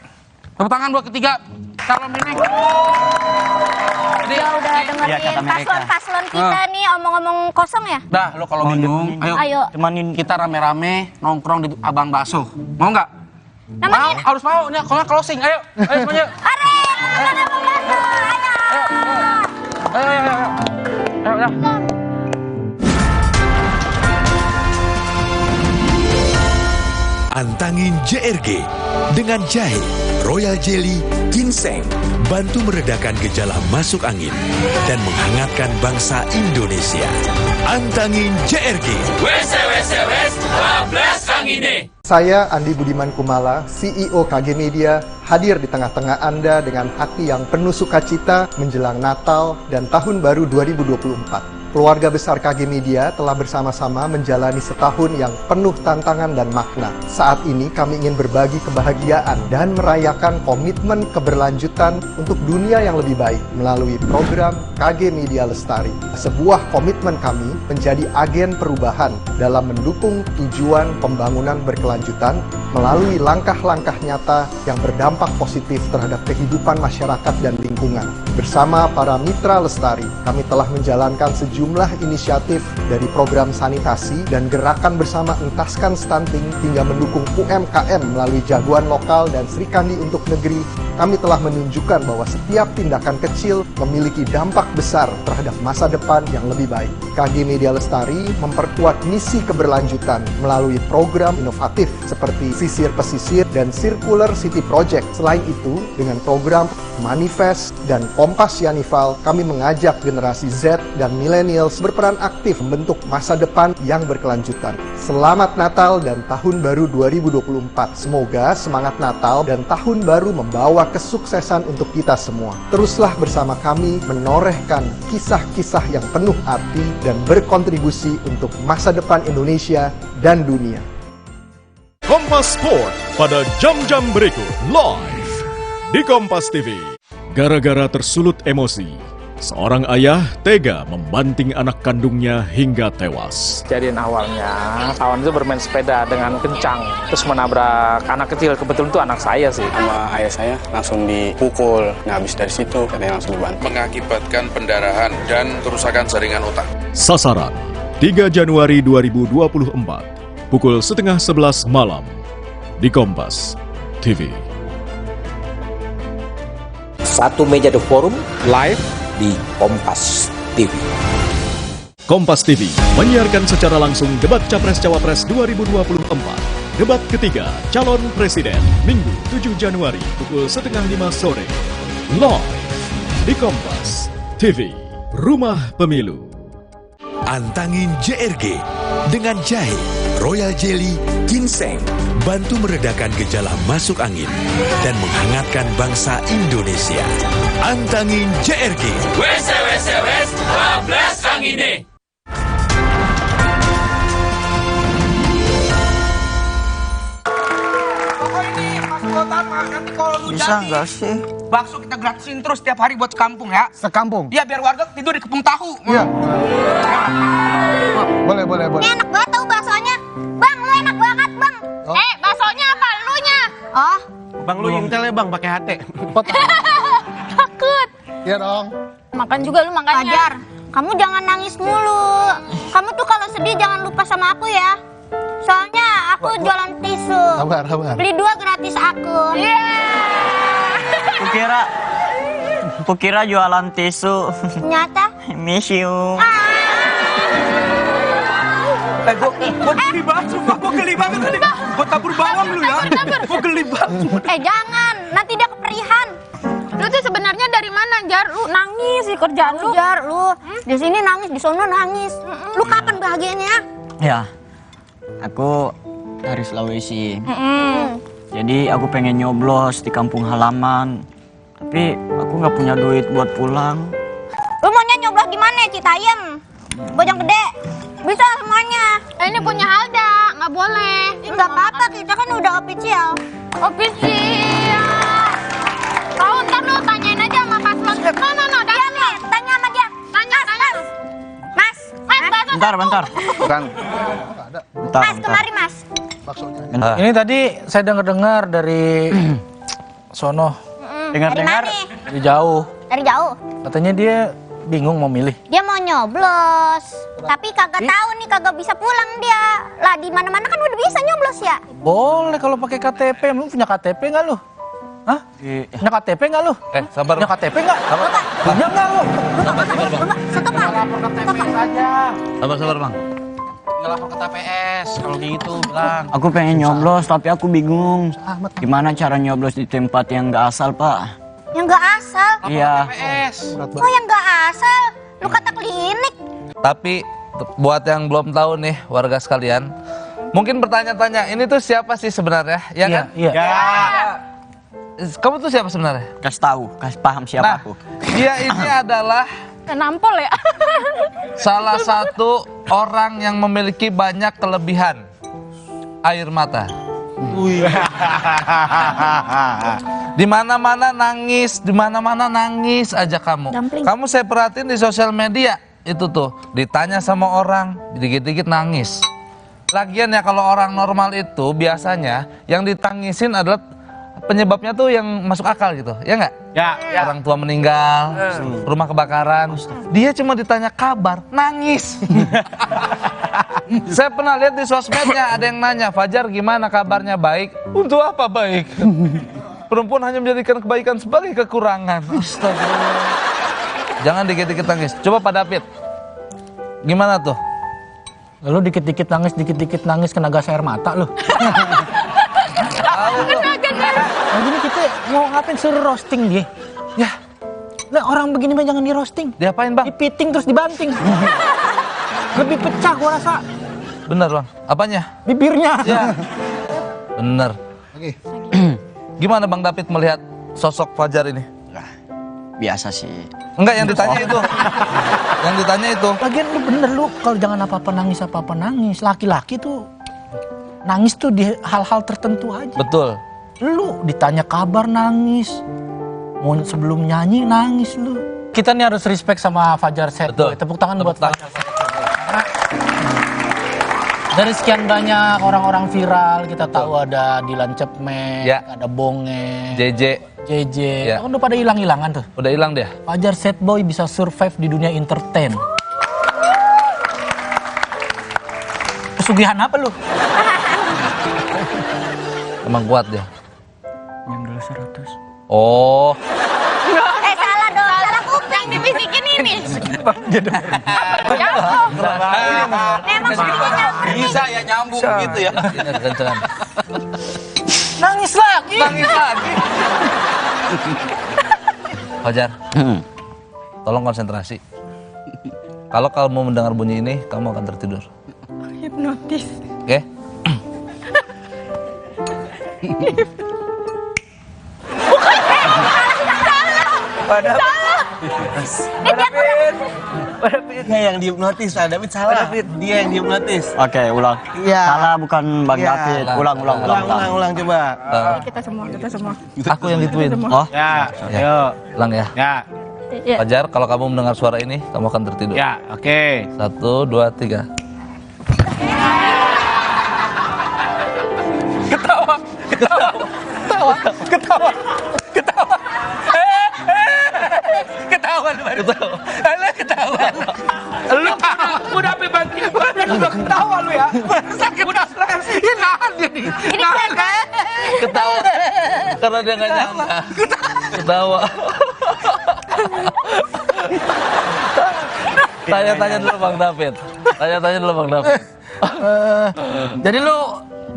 Tepuk tangan buat ketiga calon ini. Ya udah dengerin paslon-paslon kita nih omong-omong kosong ya. Dah, lo kalau bingung, ayo temanin kita rame-rame nongkrong di Abang Bakso. Mau nggak? Mau, harus mau. Nih, kalau closing, ayo semuanya. Ayo. Antangin JRG dengan jahe, royal jelly, ginseng, bantu meredakan gejala masuk angin dan menghangatkan bangsa Indonesia. Antangin JRG. WC 12 angine. Saya Andi Budiman Kumala, CEO KG Media, hadir di tengah-tengah Anda dengan hati yang penuh sukacita menjelang Natal dan Tahun Baru 2024. Keluarga besar KG Media telah bersama-sama menjalani setahun yang penuh tantangan dan makna. Saat ini kami ingin berbagi kebahagiaan dan merayakan komitmen keberlanjutan untuk dunia yang lebih baik melalui program KG Media Lestari. Sebuah komitmen kami menjadi agen perubahan dalam mendukung tujuan pembangunan berkelanjutan melalui langkah-langkah nyata yang berdampak positif terhadap kehidupan masyarakat dan lingkungan. Bersama para mitra Lestari, kami telah menjalankan sejumlah inisiatif dari program sanitasi dan gerakan bersama entaskan stunting hingga mendukung UMKM melalui jagoan lokal dan Sri Kandi untuk negeri. Kami telah menunjukkan bahwa setiap tindakan kecil memiliki dampak besar terhadap masa depan yang lebih baik. KG Media Lestari memperkuat misi keberlanjutan melalui program inovatif seperti Sisir Pesisir dan Circular City Project. Selain itu, dengan program Manifest dan Kompas Yanival, kami mengajak generasi Z dan millennials berperan aktif membentuk masa depan yang berkelanjutan. Selamat Natal dan Tahun Baru 2024. Semoga semangat Natal dan Tahun Baru membawa kesuksesan untuk kita semua. Teruslah bersama kami menorehkan kisah-kisah yang penuh arti dan berkontribusi untuk masa depan Indonesia dan dunia. Kompas Sport pada jam-jam berikut live di Kompas TV. Gara-gara tersulut emosi, seorang ayah tega membanting anak kandungnya hingga tewas. Kejadian awalnya, kawan itu bermain sepeda dengan kencang, terus menabrak anak kecil. Kebetulan itu anak saya sih. Sama ayah saya langsung dipukul. Nah, habis dari situ katanya langsung dibantu. Mengakibatkan pendarahan dan kerusakan jaringan otak. Sasaran 3 Januari 2024 pukul 10:30 malam di Kompas TV. Satu Meja The Forum live di Kompas TV. Kompas TV menyiarkan secara langsung debat Capres-Cawapres 2024. Debat ketiga calon presiden Minggu 7 Januari pukul 4:30 sore. Live di Kompas TV, Rumah Pemilu. Antangin JRG dengan jahe, royal jelly, ginseng, bantu meredakan gejala masuk angin dan menghangatkan bangsa Indonesia. Antangin JRG. Wes 12 kang ini. Nanti kalau lu Bisa jadi, nggak sih? bakso kita gratisin terus tiap hari buat sekampung ya. Sekampung? Iya, biar warga tidur di kepung tahu. Iya. Boleh. Ini enak banget tau baksonya. Bang, lu enak banget, Bang. Baksonya apa? Elunya? Oh. Bang, lu intel ya bang, pakai HT. Takut. Iya dong. Makan juga lu makanya. Ajar, kamu jangan nangis mulu. Kamu tuh kalau sedih jangan lupa sama aku ya. Soalnya aku jualan tisu. Sabar. Beli 2 gratis aku. Kukira jualan tisu. Ternyata Miss you. Gue geli banget, gue geli banget tadi. Gue tabur bawang lu ya. Gue geli banget. jangan, nanti dia keperihan. Lu tuh sebenarnya dari mana, Jar? Lu nangis di kerjaan lu. Jar, lu di sini nangis, di sono nangis. Lu kapan bahagianya? Ya, aku dari Sulawesi. Jadi aku pengen nyoblos di kampung halaman. Tapi aku nggak punya duit buat pulang. Lu maunya nyoblos di mana, Citayam? Bojong Gede? Bisa semuanya. Ini punya Alda, nggak boleh. Nggak apa-apa, kita kan udah official. Tahu, ntar lu tanyain aja sama paslon. No, dia nih, tanya sama dia. Tanya. Mas. Bentar. Bukan. Mas, kemari Mas. Ini tadi saya dengar dari sono. Dengar-dengar Dari jauh. Dari jauh. Katanya dia bingung mau milih. Dia mau nyoblos, tapi kagak tahu nih, kagak bisa pulang dia. Lah di mana-mana kan udah bisa nyoblos ya. Boleh kalau pakai KTP. Lu punya KTP nggak lu? Hah? Punya KTP nggak lu? Sabar. Punya KTP nggak? Punya nggak lu? Sabar bang. Nggak lapor ke TPS kalau gitu bilang. Aku pengen nyoblos tapi aku bingung. Gimana cara nyoblos di tempat yang nggak asal, Pak? Yang nggak asal? Iya. Kok yang nggak asal? Lu kata klinik. Tapi buat yang belum tahu nih warga sekalian, mungkin bertanya-tanya, ini tuh siapa sih sebenarnya? Ya kan? Iya. Kamu tuh siapa sebenarnya? Kasih tahu, kasih paham siapa aku. Dia ini adalah Nampol ya. Salah satu orang yang memiliki banyak kelebihan. Air mata. Di mana-mana nangis, di mana-mana nangis aja kamu. Kamu saya perhatiin di sosial media itu tuh, ditanya sama orang, dikit-dikit nangis. Lagian ya kalau orang normal itu biasanya yang ditangisin adalah penyebabnya tuh yang masuk akal gitu, ya nggak? Ya. Orang tua meninggal, rumah kebakaran. Dia cuma ditanya kabar, nangis. Saya pernah lihat di sosmednya ada yang nanya, Fajar gimana kabarnya, baik? Untuk apa baik? Perempuan hanya menjadikan kebaikan sebagai kekurangan. Astagfirullah. Jangan dikit-dikit nangis. Coba Pak David, gimana tuh? Lu dikit-dikit nangis kena gas air mata lu. Nah, gini kita mau ngapain suruh roasting dia? Ya, nah orang begini mah jangan di roasting. Diapain bang? Dipiting terus dibanting. Lebih pecah gua rasa. Bener bang, apanya? Bibirnya. Ya. Bener. Oke. Gimana Bang David melihat sosok Fajar ini? Biasa sih. Enggak, yang ditanya itu. Yang ditanya itu. Lagian lu bener lu kalau jangan apa-apa nangis. Laki-laki tuh nangis tuh di hal-hal tertentu aja. Betul. Lu ditanya kabar nangis. Mau sebelum nyanyi nangis lu. Kita nih harus respect sama Fajar Set. Tepuk tangan buat Fajar Set. Dari sekian banyak orang-orang viral kita tahu ada Dilan Cepmek, ada Bonge, JJ. Ya. Kan udah pada hilang-hilangan tuh. Udah hilang dia. Fajar Set Boy bisa survive di dunia entertain. Pesugihan apa lu? Emang kuat dia. Yang dulu 100. Oh. Salah dong, salah kuping dibisikin ini. Bisa ya nyambung gitu ya. Kencengan. Nangis lagi. Fajar, tolong konsentrasi. Kalau kamu mendengar bunyi ini, kamu akan tertidur. Hipnotis. Oke? Dia yang dihipnotis, David salah. Dia yang dihipnotis. Oke, ulang. Iya. Salah bukan Bang David. Ulang coba. Kita semua. Aku yang gituin. Oh? Ya, yuk. Ulang ya. Ya. Fajar, kalau kamu mendengar suara ini, kamu akan tertidur. Ya, oke. 1, 2, 3. Lu udah banting udah ketawa lu ya. Sakit udah ini nahan dia nih. Ketawa karena dia nggak nyangka. Ketawa. Tanya-tanya dulu Bang David. Jadi lu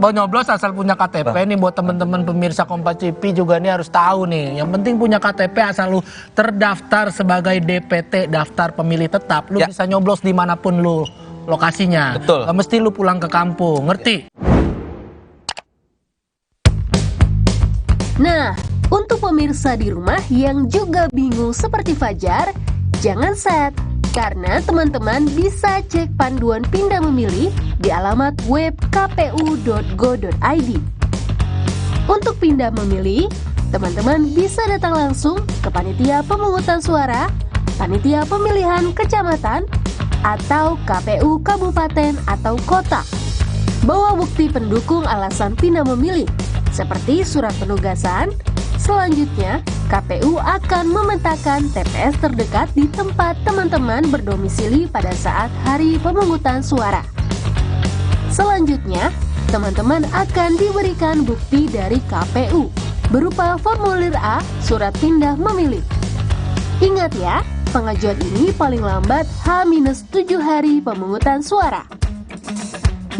mau nyoblos asal punya KTP nih buat teman-teman pemirsa Kompas TV juga nih harus tahu nih. Yang penting punya KTP asal lu terdaftar sebagai DPT, daftar pemilih tetap, lu bisa nyoblos dimanapun lu lokasinya. Betul. Gak mesti lu pulang ke kampung, ngerti? Nah, untuk pemirsa di rumah yang juga bingung seperti Fajar, jangan sad. Karena teman-teman bisa cek panduan pindah memilih di alamat web kpu.go.id. Untuk pindah memilih, teman-teman bisa datang langsung ke panitia pemungutan suara, panitia pemilihan kecamatan, atau KPU kabupaten atau kota. Bawa bukti pendukung alasan pindah memilih, seperti surat penugasan. Selanjutnya, KPU akan memetakan TPS terdekat di tempat teman-teman berdomisili pada saat hari pemungutan suara. Selanjutnya, teman-teman akan diberikan bukti dari KPU berupa formulir A, surat pindah memilih. Ingat ya, pengajuan ini paling lambat H-7 hari pemungutan suara.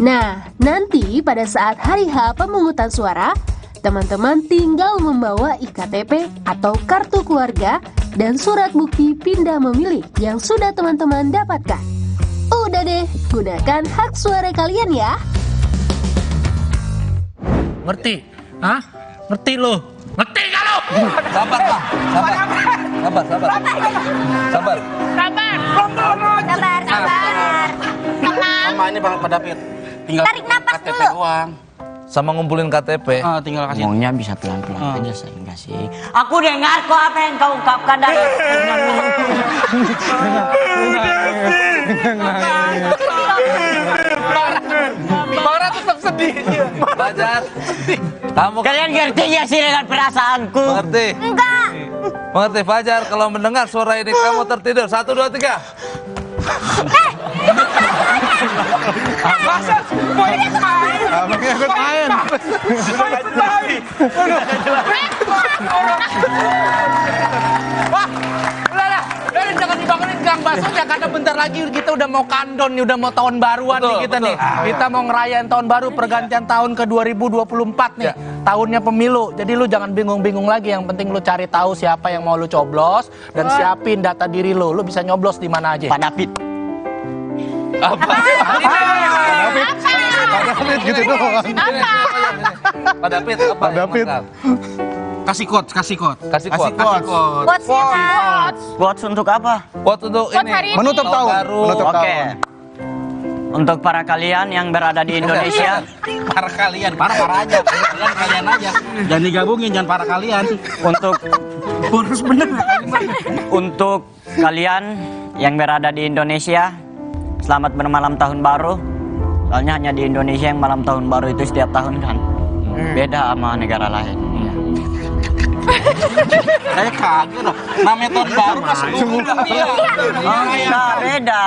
Nah, nanti pada saat hari H pemungutan suara, teman-teman tinggal membawa IKTP atau kartu keluarga dan surat bukti pindah memilih yang sudah teman-teman dapatkan. Udah deh, gunakan hak suara kalian ya. Ngerti? Hah? Ngerti lo? Ngerti gak lo? Sabar Bang, sabar. Pak David. Tinggal Tarik napas KTP dulu. doang. Sama ngumpulin KTP. Tinggal kasih. Ngomongnya bisa pelan-pelan aja saya enggak sih. Aku dengar kok apa yang kau ungkapkan dari Bara tetap sedih. Fajar. Kamu kalian ngerti ya sih dengan perasaanku? Mengerti? Enggak. Mengerti Fajar, kalau mendengar suara ini kamu tertidur. 1, 2, 3. Masa mau ikut main? Ikut main. Wah, udah. Jangan dibangunin Gang Baksonya karena bentar lagi kita udah mau kandon nih, udah mau tahun baruan nih kita nih. Kita mau ngerayain tahun baru, pergantian tahun ke 2024 nih. Tahunnya pemilu. Jadi lu jangan bingung-bingung lagi, yang penting lu cari tahu siapa yang mau lu coblos dan siapin data diri lu. Lu bisa nyoblos di mana aja. Pak David. Apa? Pak David gitu doang. Pak David apa? Pak David. Kasih quotes. Quotes untuk apa? Quotes untuk ini. Menutup tahun. Oke. Untuk para kalian yang berada di Indonesia. Para kalian aja. Kalian aja. Jangan digabungin, jangan para kalian. Harus bener. Untuk kalian yang berada di Indonesia, selamat bermalam tahun baru. Soalnya hanya di Indonesia yang malam tahun baru itu setiap tahun kan. Beda sama negara lain. Saya kaget loh. Namanya tahun baru kan seluruh dunia. Beda.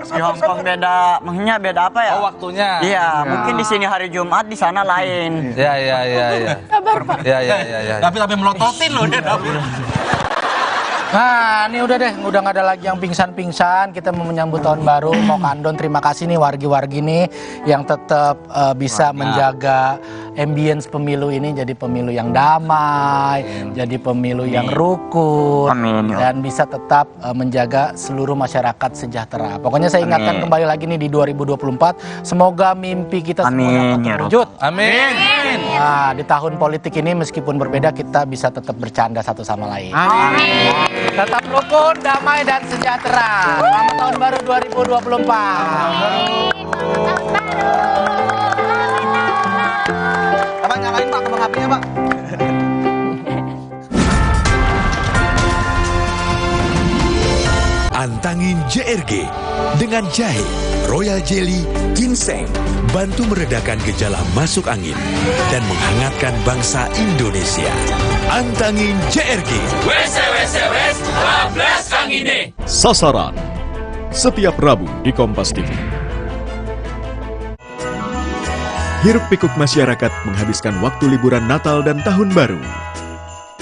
Di Hong Kong beda. Maksudnya beda apa ya? Oh, waktunya. Iya, mungkin di sini hari Jumat, di sana lain. Iya. Sabar, Pak. Iya. Tapi sampai melototin loh dia. Nah, ini udah deh, udah nggak ada lagi yang pingsan-pingsan. Kita mau menyambut tahun baru, mau kandon. Terima kasih nih wargi-wargi nih yang tetap bisa menjaga ambience pemilu ini jadi pemilu yang damai, jadi pemilu yang rukun, dan bisa tetap menjaga seluruh masyarakat sejahtera. Pokoknya saya ingatkan kembali lagi nih di 2024, semoga mimpi kita semua dapat terwujud. Amin. Nah, di tahun politik ini meskipun berbeda, kita bisa tetap bercanda satu sama lain. Amin. Tetap rukun, damai, dan sejahtera. Selamat tahun baru 2024. Pak, nyalain Pak kembang apinya Pak. Antangin JRG dengan jahe, royal jelly, ginseng, bantu meredakan gejala masuk angin dan menghangatkan bangsa Indonesia. Antangin JRG. WS 12 kang ini. Sasaran setiap Rabu di Kompas TV. Hiruk pikuk masyarakat menghabiskan waktu liburan Natal dan Tahun Baru.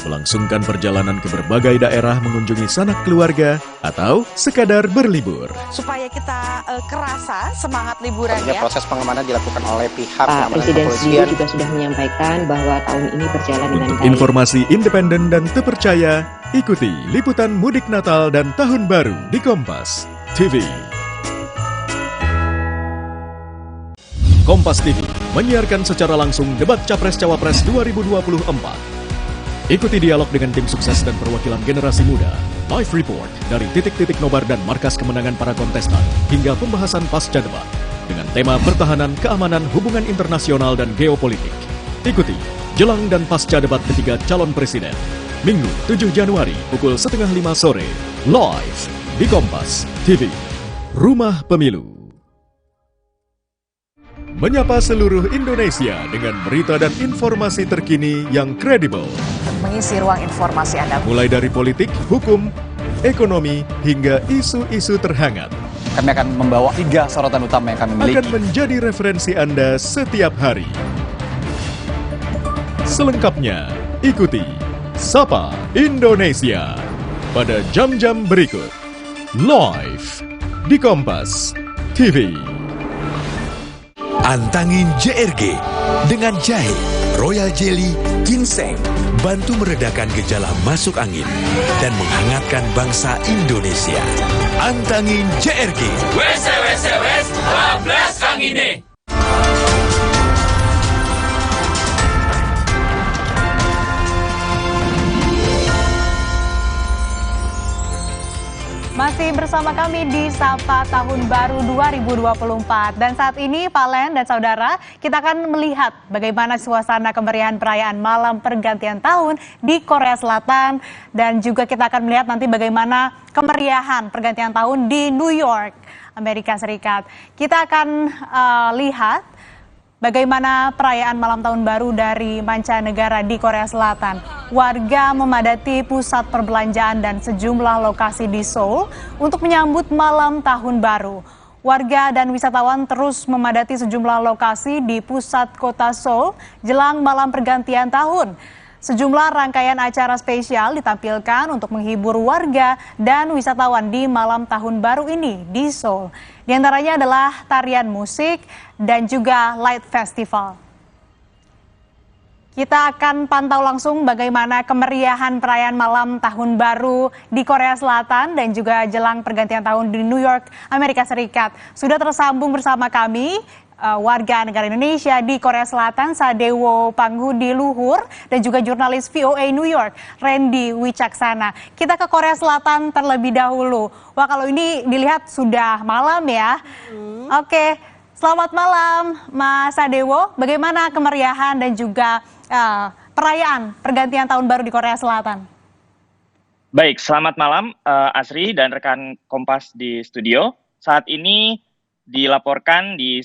Melangsungkan perjalanan ke berbagai daerah mengunjungi sanak keluarga atau sekadar berlibur. Supaya kita kerasa semangat liburannya. Proses pengamanan dilakukan oleh pihak Presiden sendiri juga sudah menyampaikan bahwa tahun ini berjalan dengan Untuk baik. informasi independen dan terpercaya, ikuti liputan mudik Natal dan Tahun Baru di Kompas TV. Kompas TV menyiarkan secara langsung debat Capres-Cawapres 2024. Ikuti dialog dengan tim sukses dan perwakilan generasi muda, live report dari titik-titik nobar dan markas kemenangan para kontestan, hingga pembahasan pasca debat dengan tema pertahanan, keamanan, hubungan internasional, dan geopolitik. Ikuti jelang dan pasca debat ketiga calon presiden, Minggu 7 Januari pukul 4:30 sore, live di Kompas TV, Rumah Pemilu. Menyapa seluruh Indonesia dengan berita dan informasi terkini yang kredibel. Mengisi ruang informasi Anda. Mulai dari politik, hukum, ekonomi, hingga isu-isu terhangat. Kami akan membawa 3 sorotan utama yang kami miliki. Akan menjadi referensi Anda setiap hari. Selengkapnya, ikuti Sapa Indonesia pada jam-jam berikut. Live di Kompas TV. Antangin JRG dengan jahe, royal jelly, ginseng, bantu meredakan gejala masuk angin dan menghangatkan bangsa Indonesia. Antangin JRG. WS 12 kang ini. Masih bersama kami di Sapa Tahun Baru 2024. Dan saat ini Valen dan saudara, kita akan melihat bagaimana suasana kemeriahan perayaan malam pergantian tahun di Korea Selatan. Dan juga kita akan melihat nanti bagaimana kemeriahan pergantian tahun di New York, Amerika Serikat. Kita akan lihat bagaimana perayaan malam tahun baru dari mancanegara di Korea Selatan. Warga memadati pusat perbelanjaan dan sejumlah lokasi di Seoul untuk menyambut malam tahun baru. Warga dan wisatawan terus memadati sejumlah lokasi di pusat kota Seoul jelang malam pergantian tahun. Sejumlah rangkaian acara spesial ditampilkan untuk menghibur warga dan wisatawan di malam tahun baru ini di Seoul. Di antaranya adalah tarian musik dan juga light festival. Kita akan pantau langsung bagaimana kemeriahan perayaan malam tahun baru di Korea Selatan dan juga jelang pergantian tahun di New York, Amerika Serikat. Sudah tersambung bersama kami warga negara Indonesia di Korea Selatan, Sadewo Panghudi Luhur, dan juga jurnalis VOA New York, Randy Wicaksana. Kita ke Korea Selatan terlebih dahulu. Wah, kalau ini dilihat sudah malam ya. Oke, selamat malam Mas Sadewo. Bagaimana kemeriahan dan juga perayaan pergantian tahun baru di Korea Selatan? Baik, selamat malam Asri dan rekan Kompas di studio. Saat ini dilaporkan di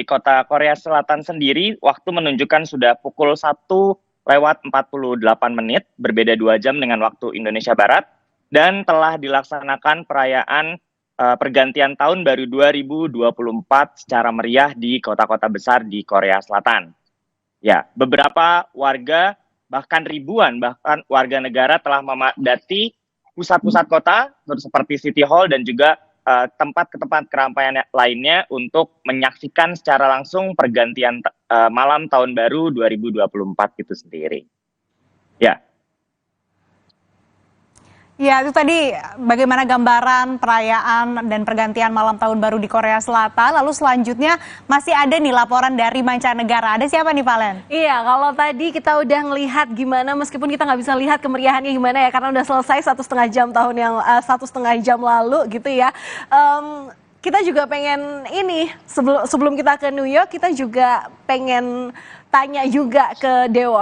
kota Korea Selatan sendiri, waktu menunjukkan sudah pukul 1:48, berbeda 2 jam dengan waktu Indonesia Barat, dan telah dilaksanakan perayaan pergantian tahun baru 2024 secara meriah di kota-kota besar di Korea Selatan. Ya, beberapa warga, bahkan ribuan, bahkan warga negara telah memadati pusat-pusat kota seperti City Hall dan juga tempat keramaian lainnya untuk menyaksikan secara langsung pergantian malam tahun baru 2024 itu sendiri. Ya. Ya, itu tadi bagaimana gambaran perayaan dan pergantian malam tahun baru di Korea Selatan. Lalu selanjutnya masih ada nih laporan dari mancanegara. Ada siapa nih, Valen? Iya, kalau tadi kita udah ngelihat gimana, meskipun kita nggak bisa lihat kemeriahannya gimana ya, karena udah selesai 1,5 jam lalu gitu ya. Kita juga pengen ini, sebelum kita ke New York, kita juga pengen tanya juga ke Dewo.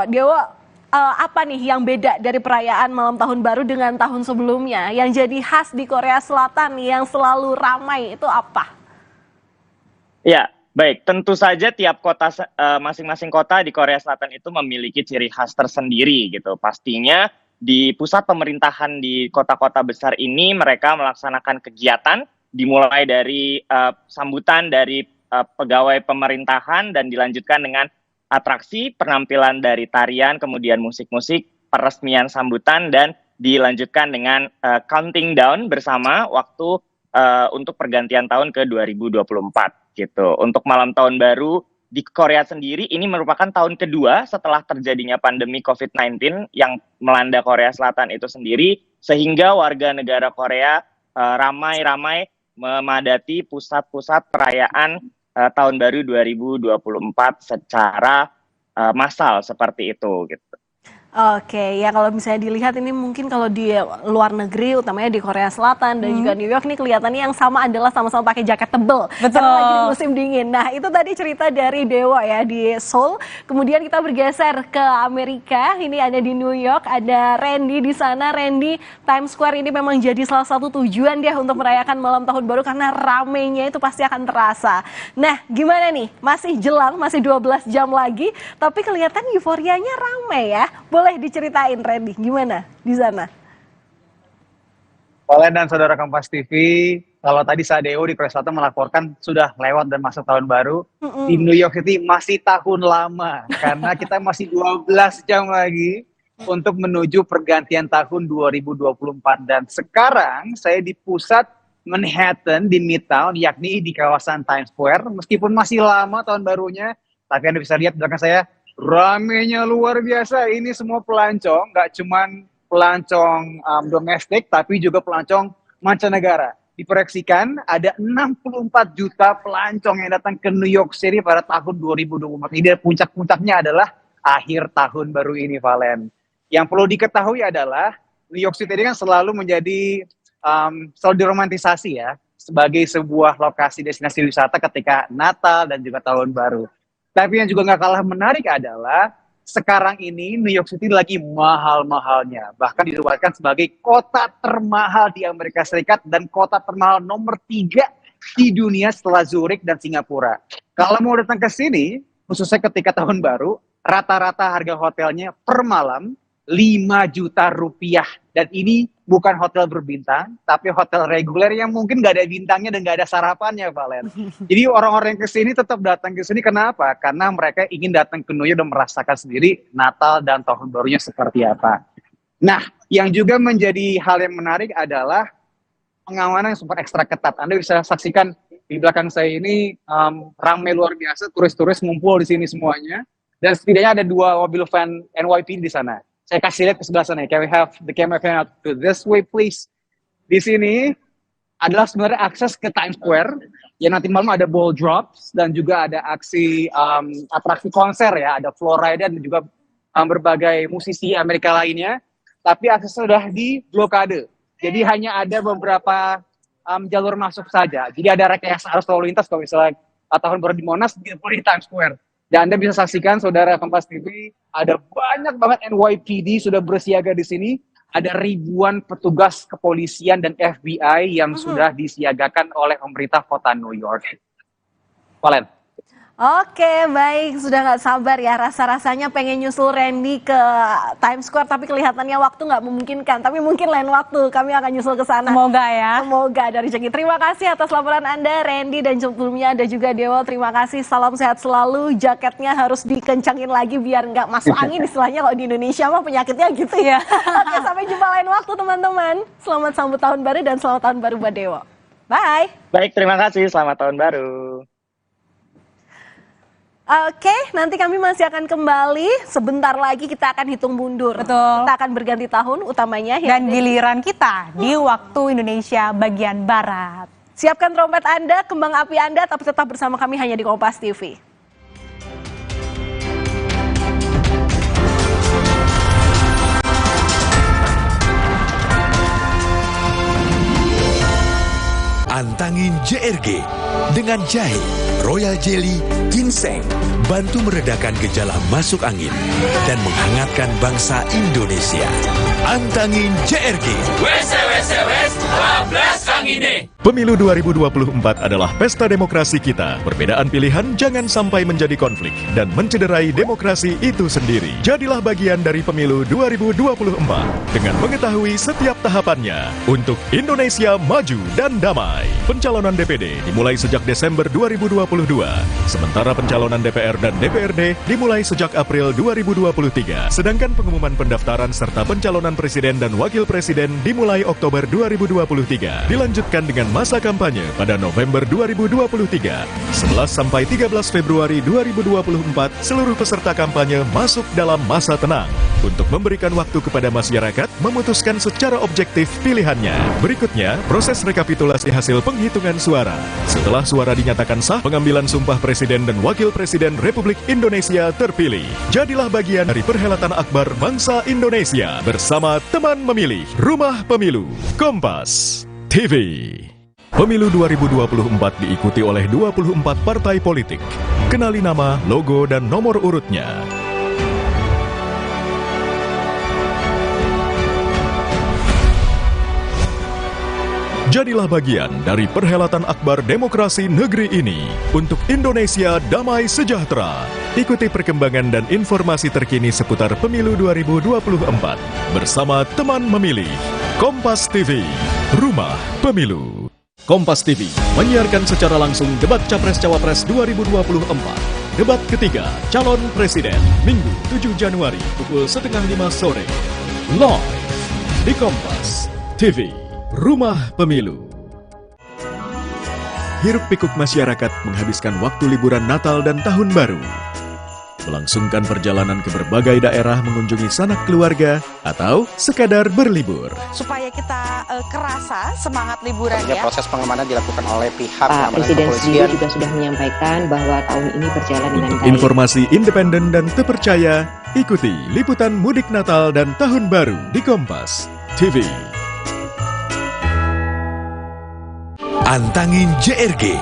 Apa nih yang beda dari perayaan malam tahun baru dengan tahun sebelumnya? Yang jadi khas di Korea Selatan yang selalu ramai itu apa? Ya, baik. Tentu saja tiap kota, masing-masing kota di Korea Selatan itu memiliki ciri khas tersendiri gitu. Pastinya di pusat pemerintahan di kota-kota besar ini mereka melaksanakan kegiatan dimulai dari sambutan dari pegawai pemerintahan dan dilanjutkan dengan atraksi, penampilan dari tarian, kemudian musik-musik, peresmian sambutan, dan dilanjutkan dengan counting down bersama waktu untuk pergantian tahun ke 2024 gitu. Untuk malam tahun baru di Korea sendiri ini merupakan tahun kedua setelah terjadinya pandemi COVID-19 yang melanda Korea Selatan itu sendiri, sehingga warga negara Korea ramai-ramai memadati pusat-pusat perayaan tahun baru 2024 secara massal seperti itu gitu. Oke, ya kalau misalnya dilihat ini mungkin kalau di luar negeri, utamanya di Korea Selatan dan juga New York nih kelihatannya yang sama adalah sama-sama pakai jaket tebel. Betul. Karena lagi di musim dingin. Nah itu tadi cerita dari Dewa ya di Seoul. Kemudian kita bergeser ke Amerika. Ini ada di New York, ada Randy di sana. Randy, Times Square ini memang jadi salah satu tujuan dia untuk merayakan malam tahun baru karena ramenya itu pasti akan terasa. Nah gimana nih? Masih jelang, masih 12 jam lagi, tapi kelihatan euforianya ramai ya. Boleh diceritain Randy, gimana di sana? Valen dan saudara Kompas TV, kalau tadi Sadeo di Korea Selatan melaporkan sudah lewat dan masuk tahun baru, di New York City masih tahun lama, karena kita masih 12 jam lagi untuk menuju pergantian tahun 2024. Dan sekarang saya di pusat Manhattan, di Midtown, yakni di kawasan Times Square. Meskipun masih lama tahun barunya, tapi Anda bisa lihat di belakang saya, ramenya luar biasa. Ini semua pelancong, nggak cuman pelancong domestik, tapi juga pelancong mancanegara. Diproyeksikan ada 64 juta pelancong yang datang ke New York City pada tahun 2024. Ini puncak-puncaknya adalah akhir tahun baru ini, Valen. Yang perlu diketahui adalah New York City ini kan selalu menjadi selalu diromantisasi ya sebagai sebuah lokasi destinasi wisata ketika Natal dan juga Tahun Baru. Tapi yang juga nggak kalah menarik adalah sekarang ini New York City lagi mahal-mahalnya. Bahkan diluarkan sebagai kota termahal di Amerika Serikat dan kota termahal nomor 3 di dunia setelah Zurich dan Singapura. Kalau mau datang ke sini, khususnya ketika Tahun Baru, rata-rata harga hotelnya per malam 5 juta rupiah. Dan ini bukan hotel berbintang, tapi hotel reguler yang mungkin gak ada bintangnya dan gak ada sarapannya, Valen. Jadi orang-orang yang kesini tetap datang ke sini, kenapa? Karena mereka ingin datang ke New York dan merasakan sendiri Natal dan Tahun Barunya seperti apa. Nah, yang juga menjadi hal yang menarik adalah pengamanan yang super ekstra ketat. Anda bisa saksikan di belakang saya ini ramai luar biasa, turis-turis ngumpul di sini semuanya. Dan setidaknya ada 2 mobil van NYPD di sana. Saya kasih lihat ke sebelah sana. Can we have the camera fan out to this way, please? Di sini adalah sebenarnya akses ke Times Square. Ya nanti malam ada ball drops dan juga ada aksi atraksi konser ya. Ada Florida dan juga berbagai musisi Amerika lainnya. Tapi aksesnya sudah diblokade. Jadi hanya ada beberapa jalur masuk saja. Jadi ada rekayasa arus lalu lintas kalau misalnya Tahun Baru di Monas di Times Square. Dan Anda bisa saksikan, saudara Kompas TV, ada banyak banget NYPD sudah bersiaga di sini. Ada ribuan petugas kepolisian dan FBI yang sudah disiagakan oleh pemerintah kota New York. Valen. Oke, baik. Sudah nggak sabar ya. Rasa-rasanya pengen nyusul Randy ke Times Square, tapi kelihatannya waktu nggak memungkinkan. Tapi mungkin lain waktu kami akan nyusul ke sana. Semoga ya. Semoga dari Jeki. Terima kasih atas laporan Anda, Randy, dan sebelumnya ada juga Dewa. Terima kasih. Salam sehat selalu. Jaketnya harus dikencangin lagi biar nggak masuk angin. Istilahnya kalau di Indonesia mah penyakitnya gitu ya. Oke, sampai jumpa lain waktu teman-teman. Selamat sambut Tahun Baru dan selamat Tahun Baru buat Dewa. Bye. Baik, terima kasih. Selamat Tahun Baru. Oke, nanti kami masih akan kembali. Sebentar lagi kita akan hitung mundur. Betul. Kita akan berganti tahun utamanya. Dan giliran kita di waktu Indonesia bagian Barat. Siapkan trompet Anda, kembang api Anda, tapi tetap bersama kami hanya di Kompas TV. Antangin JRG dengan jahe, royal jelly, ginseng, bantu meredakan gejala masuk angin dan menghangatkan bangsa Indonesia. Antangin JRG. WS 12 Kang ini. Pemilu 2024 adalah pesta demokrasi kita. Perbedaan pilihan jangan sampai menjadi konflik dan mencederai demokrasi itu sendiri. Jadilah bagian dari pemilu 2024 dengan mengetahui setiap tahapannya untuk Indonesia maju dan damai. Pencalonan DPD dimulai sejak Desember 2022, sementara pencalonan DPR dan DPRD dimulai sejak April 2023. Sedangkan pengumuman pendaftaran serta pencalonan presiden dan wakil presiden dimulai Oktober 2023. Dilanjutkan dengan masa kampanye pada November 2023. 11 sampai 13 Februari 2024, seluruh peserta kampanye masuk dalam masa tenang untuk memberikan waktu kepada masyarakat memutuskan secara objektif pilihannya. Berikutnya, proses rekapitulasi hasil penghitungan suara. Setelah suara dinyatakan sah, pengambilan sumpah Presiden dan Wakil Presiden Republik Indonesia terpilih. Jadilah bagian dari perhelatan akbar bangsa Indonesia bersama teman memilih Rumah Pemilu Kompas TV. Pemilu 2024 diikuti oleh 24 partai politik. Kenali nama, logo, dan nomor urutnya. Jadilah bagian dari perhelatan akbar demokrasi negeri ini untuk Indonesia damai sejahtera. Ikuti perkembangan dan informasi terkini seputar Pemilu 2024 bersama teman memilih Kompas TV, Rumah Pemilu. Kompas TV menyiarkan secara langsung debat Capres-Cawapres 2024. Debat ketiga calon presiden Minggu 7 Januari pukul 4:30 sore. Live di Kompas TV, Rumah Pemilu. Hiruk pikuk masyarakat menghabiskan waktu liburan Natal dan Tahun Baru. Melangsungkan perjalanan ke berbagai daerah mengunjungi sanak keluarga atau sekadar berlibur. Supaya kita kerasa semangat liburannya. Proses pengamanan dilakukan oleh pihak Pak Presiden sendiri juga sudah menyampaikan bahwa tahun ini berjalan dengan baik. Informasi independen dan terpercaya, ikuti liputan mudik Natal dan Tahun Baru di Kompas TV. Antangin JRG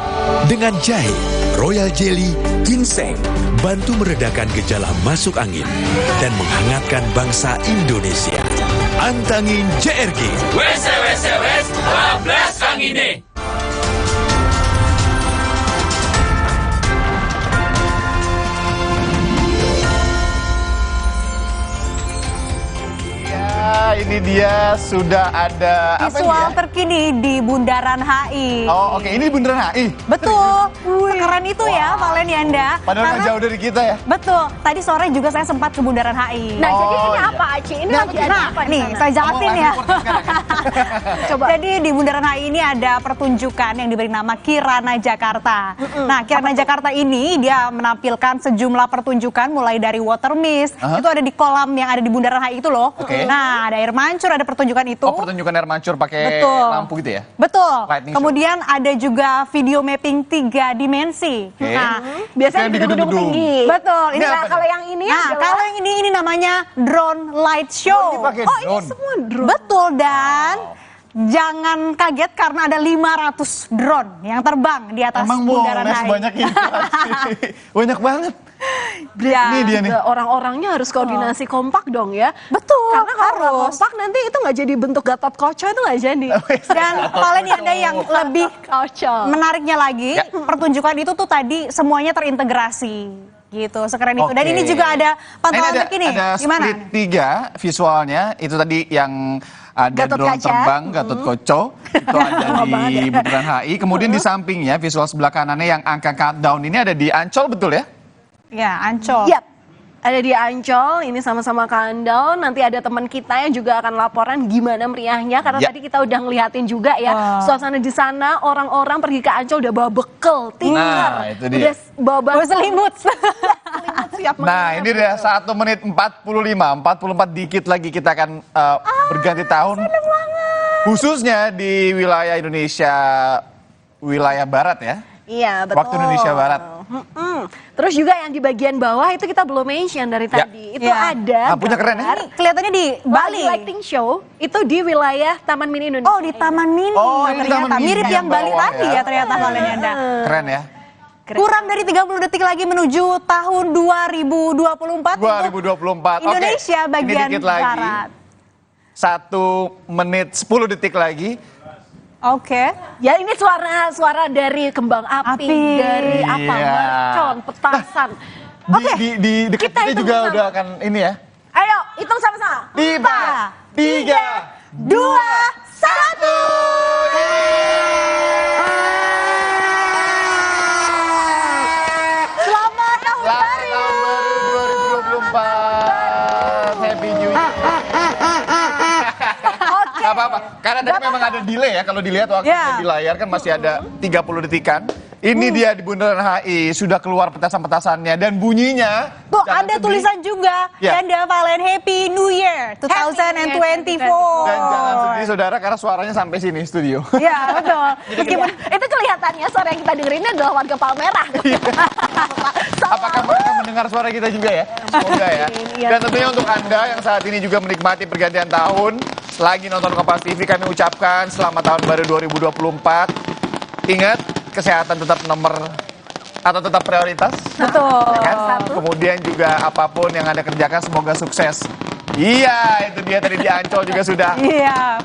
dengan jahe, royal jelly, ginseng, bantu meredakan gejala masuk angin dan menghangatkan bangsa Indonesia. Antangin JRG. Wes 12 kang ini. Ini dia sudah ada visual terkini di Bundaran HI. Oh, oke. Ini Bundaran HI. Betul. Keren itu ya, Valen Yanda. Padahal jauh dari kita ya. Betul. Tadi sore juga saya sempat ke Bundaran HI. Nah, jadi ini apa, Aci? Ini lagi ada apa di nih, sana? saya jelasin ya. Coba. Jadi di Bundaran HI ini ada pertunjukan yang diberi nama Kirana Jakarta. Nah, Kirana Jakarta ini dia menampilkan sejumlah pertunjukan mulai dari water mist. Itu ada di kolam yang ada di Bundaran HI itu loh. Nah, ada air mancur, ada pertunjukan itu. Oh, pertunjukan air mancur pakai lampu gitu ya? Betul. Lightning Kemudian ada juga video mapping 3 dimensi. Nah, biasanya di gedung tinggi. Betul. Ini kalau yang ini kalau yang ini namanya drone light show. Ini semua drone. Betul, dan jangan kaget karena ada 500 drone yang terbang di atas Bundaran HI. Sebanyak ini. Banyak banget. Ya, ini dia nih. Orang-orangnya harus koordinasi kompak dong ya. Betul. Karena kalau nggak kompak nanti itu nggak jadi bentuk Gatot Kaca, itu nggak jadi. Dan Valen Yanda yang lebih menariknya lagi, pertunjukan itu tuh tadi semuanya terintegrasi. Gitu, sekeren itu. Dan ini juga ada pantauan terkini. Ada Gimana? split 3 visualnya. Itu tadi yang ada Gatot drone Kaca. terbang, Gatot Koco. Itu ada di Bundaran HI. Kemudian di sampingnya, visual sebelah kanannya yang angka countdown ini ada di Ancol, betul ya? Ya, Ancol. Yap. Ada di Ancol, ini sama-sama countdown. Nanti ada teman kita yang juga akan laporan gimana meriahnya. Karena tadi kita udah ngeliatin juga ya, suasana di sana orang-orang pergi ke Ancol udah bawa bekal, tikar, Nah, itu dia. udah bawa selimut. Siap Nah, ini dia 1 menit 44 dikit lagi kita akan berganti tahun. Khususnya di wilayah Indonesia, wilayah barat ya. Iya, betul. Waktu Indonesia Barat. Terus juga yang di bagian bawah itu kita belum mention dari tadi. Itu ada Lampunya keren ya? Kelihatannya di Bali. lighting show itu di wilayah Taman Mini Indonesia. Oh, di Taman Mini. Oh, ini ternyata Taman Mini mirip yang yang Bali bawah tadi ya. ya ternyata Valen Yanda. Keren ya. Kurang dari 30 detik lagi menuju tahun 2024 2024. untuk Indonesia Oke. bagian Ini dikit lagi. barat. 1 menit 10 detik lagi. Oke. Ya ini suara dari kembang api. Dari apa? Iya. Mercon, petasan. Di dekat kita juga hitung udah akan ini ya. Ayo, hitung sama-sama. 5, 3, 2, 1. Selamat tahun baru. 2024. Happy New Year. Gak apa-apa, karena tadi memang ada delay ya. Kalau dilihat waktunya di layar kan masih ada 30 detikan. Ini dia di Bundaran HI, sudah keluar petasan-petasannya dan bunyinya. Tuh ada tulisan juga. Ya. Yanda Valen Happy New Year 2024. Dan jangan sedih saudara karena suaranya sampai sini studio. Ya betul. Meskipun itu kelihatannya suara yang kita dengerin adalah warga Palmerah. Apakah mereka mendengar suara kita juga ya? Semoga ya. Dan tentunya untuk Anda yang saat ini juga menikmati pergantian tahun, lagi nonton Kompas TV, kami ucapkan selamat tahun baru 2024. Ingat, kesehatan tetap tetap prioritas. Betul. Kan? Kemudian juga apapun yang Anda kerjakan semoga sukses. Iya, itu dia tadi di Ancol juga sudah. Iya.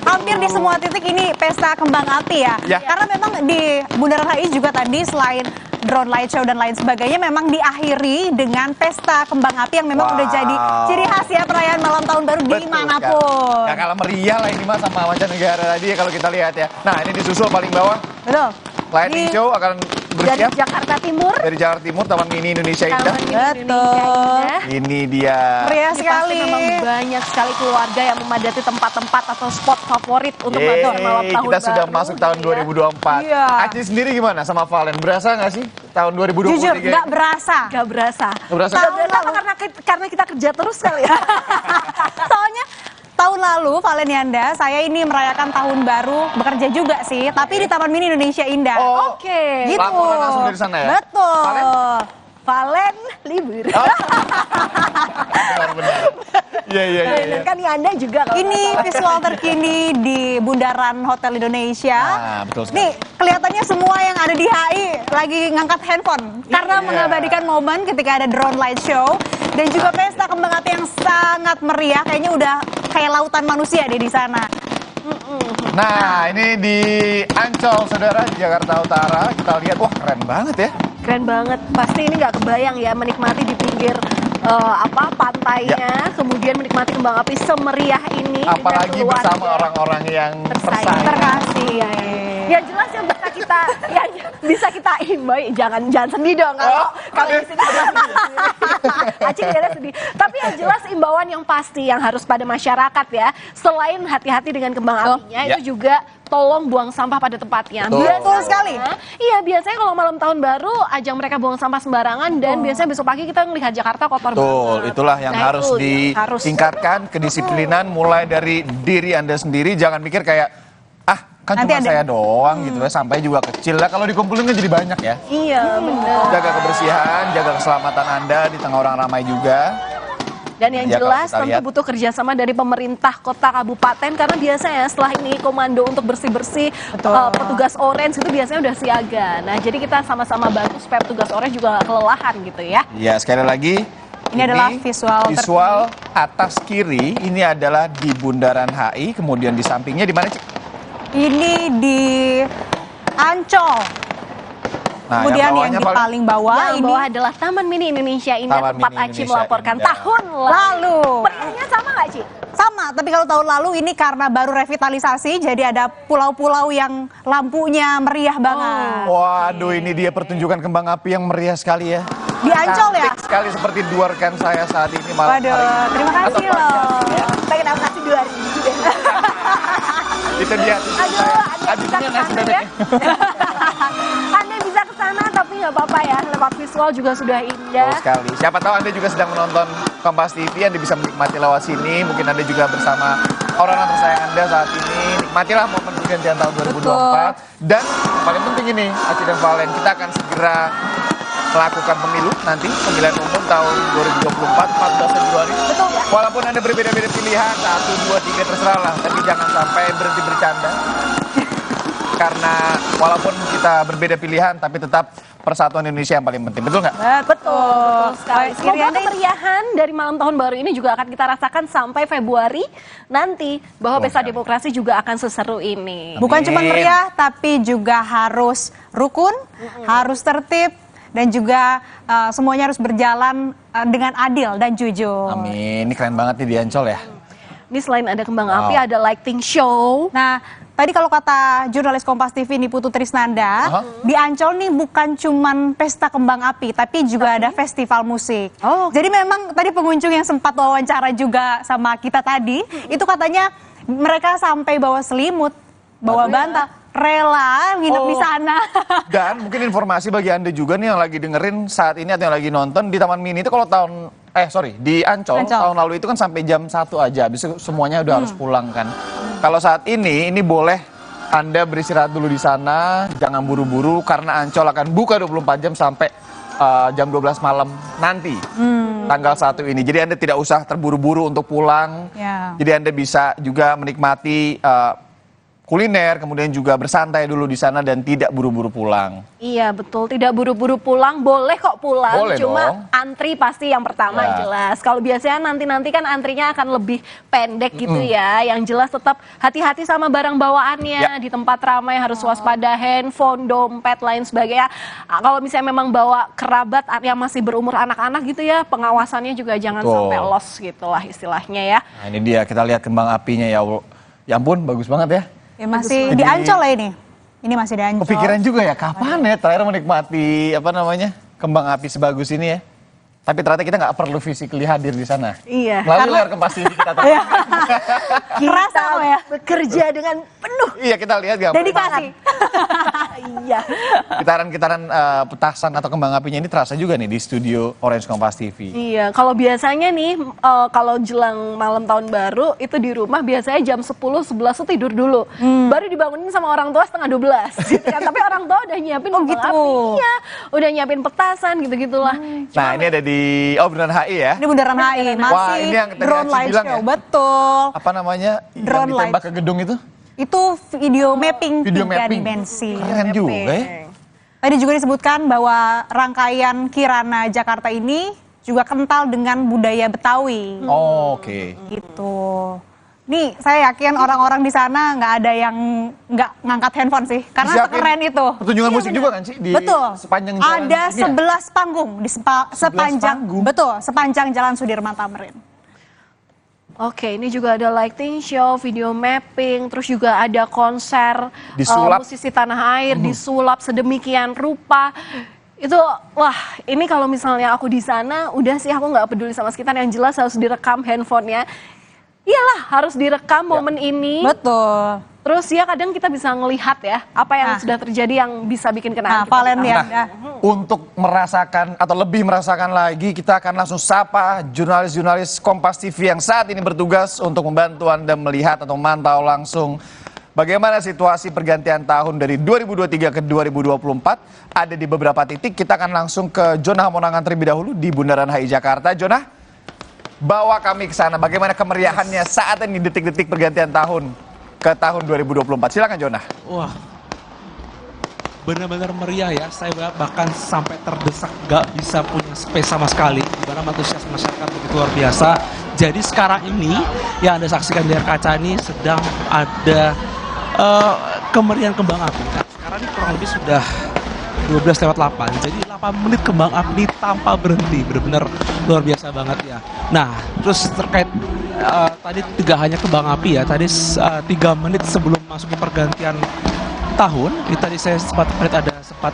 Hampir di semua titik ini pesta kembang api ya. Karena memang di Bundaran HI juga tadi selain drone light show dan lain sebagainya memang diakhiri dengan pesta kembang api yang memang udah jadi ciri khas ya perayaan malam tahun baru dimanapun. Ya kalau meriah lah ini mah sama mancanegara tadi ya kalau kita lihat ya. Nah ini disusul paling bawah. Betul. Lighting show akan bersiap. Dari Jakarta Timur. Dari Jakarta Timur, Taman Mini Indonesia Indah. Betul. Ini dia. Meriah Ini sekali. pasti memang banyak sekali keluarga yang memadati tempat-tempat atau spot favorit untuk nonton malam tahun kita baru. sudah masuk tahun 2024. Iya. Aci sendiri gimana sama Valen? Berasa nggak sih tahun 2023? Jujur, nggak berasa. Gak berasa. Nggak berasa? Gak berasa apa karena kita kerja terus kali ya. Soalnya tahun lalu Valen Yanda, saya ini merayakan tahun baru bekerja juga sih, tapi di Taman Mini Indonesia Indah. Oh, Oke. Gitu. laporan langsung dari sana ya? Betul. Valen libur. Benar-benar. Iya. Kan Anda juga. Ini visual terkini di Bundaran Hotel Indonesia. Betul sekali. Nih, kelihatannya semua yang ada di HI lagi ngangkat handphone karena mengabadikan momen ketika ada drone light show dan juga pesta kembang api yang sangat meriah. Kayaknya udah kayak lautan manusia deh di sana. Nah, ini di Ancol, saudara, Jakarta Utara. Kita lihat, wah keren banget ya. Keren banget. Pasti ini nggak kebayang ya menikmati di pinggir pantainya, kemudian menikmati kembang api semeriah ini. Apalagi bersama orang-orang yang terkasih. Ya jelas yang bisa kita himbau, jangan sedih dong kalau di sini Acing ada sedih. Tapi yang jelas imbauan yang pasti yang harus pada masyarakat ya, selain hati-hati dengan kembang apinya, itu juga tolong buang sampah pada tempatnya. Betul sekali. Iya, biasanya kalau malam tahun baru ajang mereka buang sampah sembarangan dan biasanya besok pagi kita melihat Jakarta kotor banget. Betul, itulah yang harus ditingkatkan kedisiplinan mulai dari diri Anda sendiri. Jangan mikir kayak kan nanti cuma saya doang gitu ya, sampai juga kecil lah. Kalau dikumpulin kan jadi banyak ya. Iya, benar. Jaga kebersihan, jaga keselamatan Anda di tengah orang ramai juga. Dan yang jelas tentu butuh kerjasama dari pemerintah kota kabupaten karena biasanya setelah ini komando untuk bersih-bersih petugas orange itu biasanya udah siaga. Nah jadi kita sama-sama bantu supaya petugas orange juga kelelahan gitu ya. Iya, sekali lagi ini adalah visual atas kiri ini adalah di Bundaran HI, kemudian di sampingnya di mana, Cik? Ini di Ancol. Nah, kemudian yang di paling bawah yang bawah adalah Taman Mini Indonesia. Ini tempat Aci melaporkan tahun lalu. Meriahnya sama nggak, Ci? Sama, tapi kalau tahun lalu ini karena baru revitalisasi, jadi ada pulau-pulau yang lampunya meriah banget. Waduh, ini dia pertunjukan kembang api yang meriah sekali ya. Di Ancol ya? Cantik sekali seperti dua rekan saya saat ini malam hari. Waduh, terima kasih loh. Pengen aku kasih 2 hari juga. Itu dia. Anda bisa kesana ya. Anda bisa kesana tapi nggak apa-apa ya. Lewat visual juga sudah indah. Betul sekali. Siapa tahu Anda juga sedang menonton Kompas TV, Anda bisa menikmati lewat sini. Mungkin Anda juga bersama orang-orang tersayang Anda saat ini. Nikmatilah momen pergantian tahun 2024. Dan paling penting ini, Aci dan Valen, kita akan segera melakukan pemilu nanti, pemilihan umum tahun 2024, 14 Februari. Betul. Walaupun Anda berbeda-beda pilihan, 1, 2, 3 terserah lah, tapi jangan sampai berhenti bercanda. Karena walaupun kita berbeda pilihan, tapi tetap persatuan Indonesia yang paling penting. Betul nggak? Betul sekali. Semoga kemeriahan dari malam tahun baru ini juga akan kita rasakan sampai Februari nanti, bahwa pesta demokrasi juga akan seseru ini. Bukan cuma meriah, tapi juga harus rukun, harus tertib, dan juga semuanya harus berjalan dengan adil dan jujur. Amin. Ini keren banget nih di Ancol ya. Ini selain ada kembang api, ada lighting show. Nah, tadi kalau kata jurnalis Kompas TV ini Putu Trisnanda, di Ancol nih bukan cuman pesta kembang api, tapi juga ada festival musik. Jadi memang tadi pengunjung yang sempat wawancara juga sama kita tadi, itu katanya mereka sampai bawa selimut, bawa bantal, rela nginep di sana. Dan mungkin informasi bagi Anda juga nih yang lagi dengerin saat ini atau yang lagi nonton di Taman Mini itu, kalau di Ancol tahun lalu itu kan sampai jam 1 aja, habis itu semuanya udah harus pulang kan. Kalau saat ini boleh Anda beristirahat dulu di sana, jangan buru-buru karena Ancol akan buka 24 jam sampai jam 12 malam nanti, tanggal 1 ini. Jadi Anda tidak usah terburu-buru untuk pulang. Jadi Anda bisa juga menikmati kuliner, kemudian juga bersantai dulu di sana dan tidak buru-buru pulang. Iya betul, tidak buru-buru pulang, boleh kok pulang, boleh cuma dong. antri pasti yang pertama jelas. Kalau biasanya nanti kan antrinya akan lebih pendek gitu ya. Yang jelas tetap hati-hati sama barang bawaannya, di tempat ramai harus waspada, handphone, dompet, lain sebagainya. Kalau misalnya memang bawa kerabat yang masih berumur anak-anak gitu ya, pengawasannya juga jangan sampai lost gitu lah istilahnya ya. Nah ini dia, kita lihat kembang apinya ya. Ya ampun, bagus banget ya. Ya masih di Ancol ya ini. Ini masih di Ancol. Kepikiran juga ya, kapan ya terakhir menikmati kembang api sebagus ini ya. Tapi ternyata kita nggak perlu physically hadir di sana. Iya. Melalui layar Kompas TV kita tahu. Kita bekerja dengan penuh. Iya, kita lihat gambar. Dedikasi. Iya. Gitaran-gitaran petasan atau kembang apinya ini terasa juga nih di studio Orange Kompas TV. Iya, kalau biasanya nih, kalau jelang malam tahun baru, itu di rumah biasanya jam 10-11 tuh tidur dulu. Baru dibangunin sama orang tua setengah 12 gitu kan. Tapi orang tua udah nyiapin kembang api, iya, udah nyiapin petasan gitu-gitulah. Nah ini ada di Bundaran HI ya? Ini Bundaran HI, masih wah, ini yang drone light show, ya? betul. Apa namanya? Drone yang ditembak ke gedung itu? Itu video mapping Video 3 mapping. dimensi. Keren juga ya. Tadi juga disebutkan bahwa rangkaian Kirana Jakarta ini juga kental dengan budaya Betawi. Oh, oke. Gitu. Nih, saya yakin orang-orang di sana nggak ada yang nggak ngangkat handphone sih, karena keren itu. Pertunjukan musik juga kan sih di sepanjang jalan? Ada 11 panggung di sepanjang sepanjang Jalan Sudirman Tamrin. Oke, ini juga ada lighting show, video mapping, terus juga ada konser musisi tanah air, disulap sedemikian rupa. Itu, wah, ini kalau misalnya aku di sana, udah sih aku nggak peduli sama sekitar, yang jelas harus direkam handphonenya. Iyalah, harus direkam momen ini. Betul. Terus ya kadang kita bisa ngelihat ya, apa yang sudah terjadi yang bisa bikin kenangan. Untuk merasakan atau lebih merasakan lagi, kita akan langsung sapa jurnalis-jurnalis Kompas TV yang saat ini bertugas untuk membantu Anda melihat atau mantau langsung bagaimana situasi pergantian tahun dari 2023 ke 2024. Ada di beberapa titik, kita akan langsung ke Jonah Monangan terlebih dahulu di Bundaran HI Jakarta. Jonah, bawa kami ke sana, bagaimana kemeriahannya saat ini detik-detik pergantian tahun ke tahun 2024. Silakan Jonah. Wah, benar-benar meriah ya. Saya bahkan sampai terdesak, gak bisa punya space sama sekali. Di mana antusias masyarakat begitu luar biasa. Jadi sekarang ini yang Anda saksikan di layar kaca ini sedang ada kemeriahan kembang api. Nah, sekarang ini kurang lebih sudah 12:08. Jadi 8 menit kembang api tanpa berhenti. Benar-benar luar biasa banget ya. Nah, terus terkait tadi tidak hanya kembang api ya, tadi 3 menit sebelum masuk ke pergantian tahun, tadi saya sempat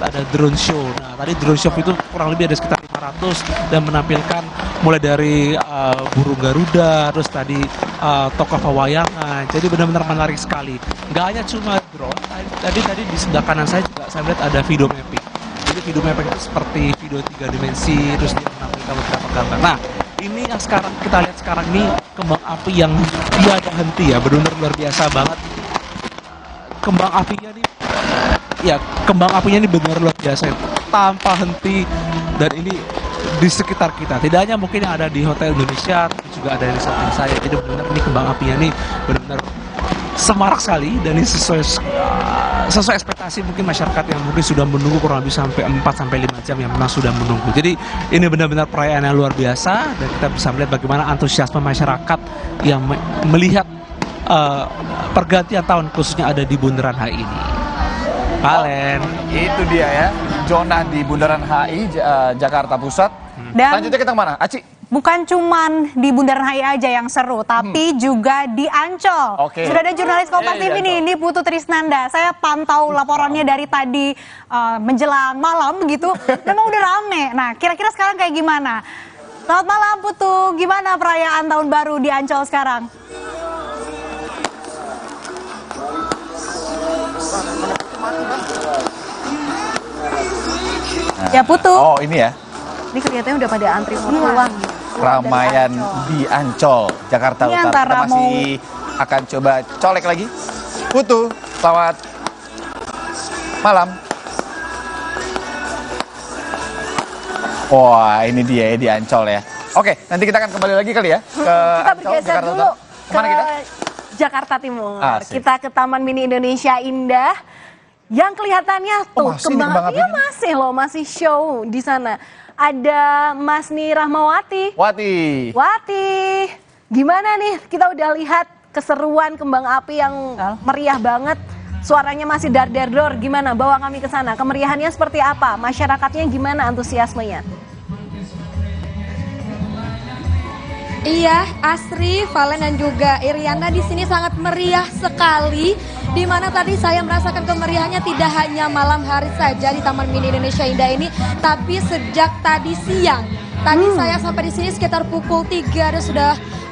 ada drone show. Nah, tadi drone show itu kurang lebih ada sekitar 500 dan menampilkan mulai dari burung Garuda, terus tadi tokoh pewayangan. Jadi benar-benar menarik sekali. Nggak hanya cuma drone, tadi di sebelah kanan saya juga saya lihat ada video mapping. Jadi video mapping itu seperti video 3 dimensi, terus dia menampilkan beberapa gambar. Nah, ini yang sekarang kita lihat sekarang ini kembang api yang tiada henti ya, benar-benar luar biasa banget. Kembang apinya ini benar luar biasa tanpa henti, dan ini di sekitar kita. Tidak hanya mungkin yang ada di Hotel Indonesia, tapi juga ada di samping saya. Jadi benar ini kembang apinya ini benar-benar semarak sekali, dan ini sesuai ekspektasi mungkin masyarakat yang mungkin sudah menunggu kurang lebih sampai 4-5 jam yang memang sudah menunggu. Jadi ini benar-benar perayaan yang luar biasa, dan kita bisa melihat bagaimana antusiasme masyarakat yang melihat pergantian tahun khususnya ada di Bundaran HI ini. Valen. Itu dia ya, Jonah di Bundaran HI Jakarta Pusat. Dan selanjutnya kita kemana? Aci? Bukan cuman di Bundaran HI aja yang seru, tapi juga di Ancol. Sudah ada jurnalis Kompas TV nih, ini Putu Trisnanda. Saya pantau laporannya dari tadi menjelang malam begitu, memang udah rame. Nah, kira-kira sekarang kayak gimana? Selamat malam Putu, gimana perayaan tahun baru di Ancol sekarang? Ya Putu. Oh ini ya. Ini kelihatannya udah pada antri mau pulang. Ramaian di Ancol, Jakarta Utara. Kita masih akan coba colek lagi. Putu, selamat malam. Wah, ini dia ya di Ancol ya. Oke, nanti kita akan kembali lagi kali ya ke kita Ancol, bergeser Jakarta dulu Utara. Kemana kita? Jakarta Timur. Asik. Kita ke Taman Mini Indonesia Indah. Yang kelihatannya tuh kembang apinya masih loh, masih show di sana. Ada Mas Ni Rahmawati. Wati, gimana nih? Kita udah lihat keseruan kembang api yang meriah banget. Suaranya masih dar-dar-dor. Gimana? Bawa kami ke sana. Kemeriahannya seperti apa? Masyarakatnya gimana antusiasmenya? Iya, Asri, Valen dan juga Iriana di sini sangat meriah sekali. Di mana tadi saya merasakan kemeriahannya tidak hanya malam hari saja di Taman Mini Indonesia Indah ini, tapi sejak tadi siang. Tadi saya sampai di sini sekitar pukul 3 dan sudah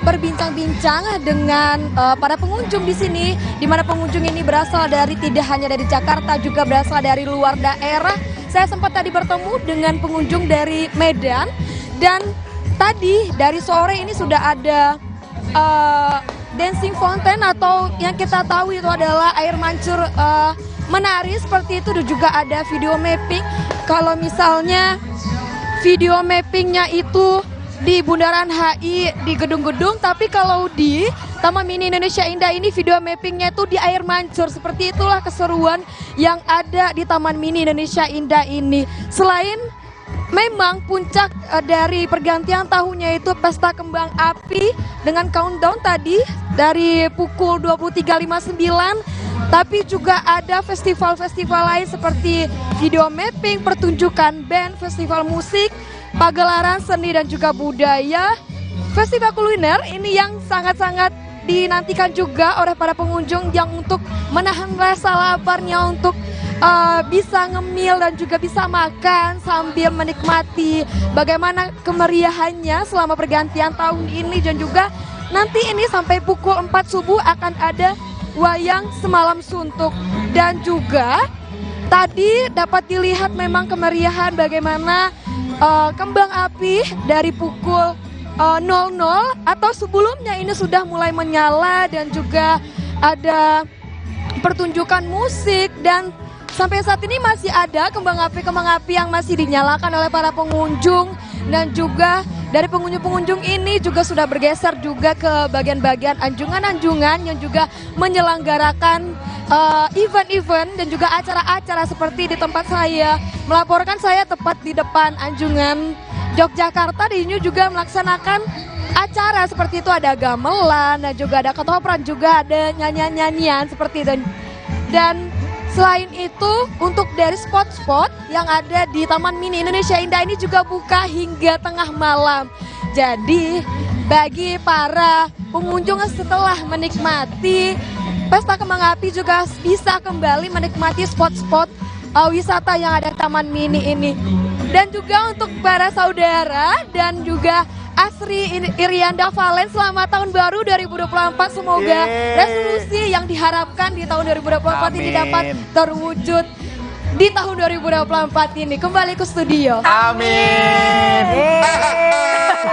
berbincang-bincang dengan para pengunjung di sini, di mana pengunjung ini berasal dari tidak hanya dari Jakarta, juga berasal dari luar daerah. Saya sempat tadi bertemu dengan pengunjung dari Medan, dan tadi dari sore ini sudah ada dancing fountain atau yang kita tahu itu adalah air mancur menari seperti itu, dan juga ada video mapping. Kalau misalnya video mappingnya itu di Bundaran HI di gedung-gedung, tapi kalau di Taman Mini Indonesia Indah ini video mappingnya itu di air mancur. Seperti itulah keseruan yang ada di Taman Mini Indonesia Indah ini. Selain memang puncak dari pergantian tahunnya itu pesta kembang api dengan countdown tadi dari pukul 23.59, tapi juga ada festival-festival lain seperti video mapping, pertunjukan band, festival musik, pagelaran seni dan juga budaya, festival kuliner ini yang sangat-sangat dinantikan juga oleh para pengunjung yang untuk menahan rasa laparnya untuk bisa ngemil dan juga bisa makan sambil menikmati bagaimana kemeriahannya selama pergantian tahun ini. Dan juga nanti ini sampai pukul 4 subuh akan ada wayang semalam suntuk, dan juga tadi dapat dilihat memang kemeriahan bagaimana kembang api dari pukul 00 atau sebelumnya ini sudah mulai menyala, dan juga ada pertunjukan musik, dan sampai saat ini masih ada kembang api yang masih dinyalakan oleh para pengunjung. Dan juga dari pengunjung-pengunjung ini juga sudah bergeser juga ke bagian-bagian anjungan-anjungan yang juga menyelenggarakan event-event dan juga acara-acara seperti di tempat saya melaporkan. Saya tepat di depan anjungan Yogyakarta, di sini juga melaksanakan acara seperti itu, ada gamelan dan juga ada ketoprak, juga ada nyanyian-nyanyian seperti itu. Dan selain itu untuk dari spot-spot yang ada di Taman Mini Indonesia Indah ini juga buka hingga tengah malam. Jadi bagi para pengunjung setelah menikmati pesta kembang api juga bisa kembali menikmati spot-spot wisata yang ada di Taman Mini ini. Dan juga untuk para saudara dan juga Asri Irianda Valen, selamat tahun baru 2024. Semoga resolusi yang diharapkan di tahun 2024 ini dapat terwujud di tahun 2024 ini. Kembali ke studio. Amin. Terima kasih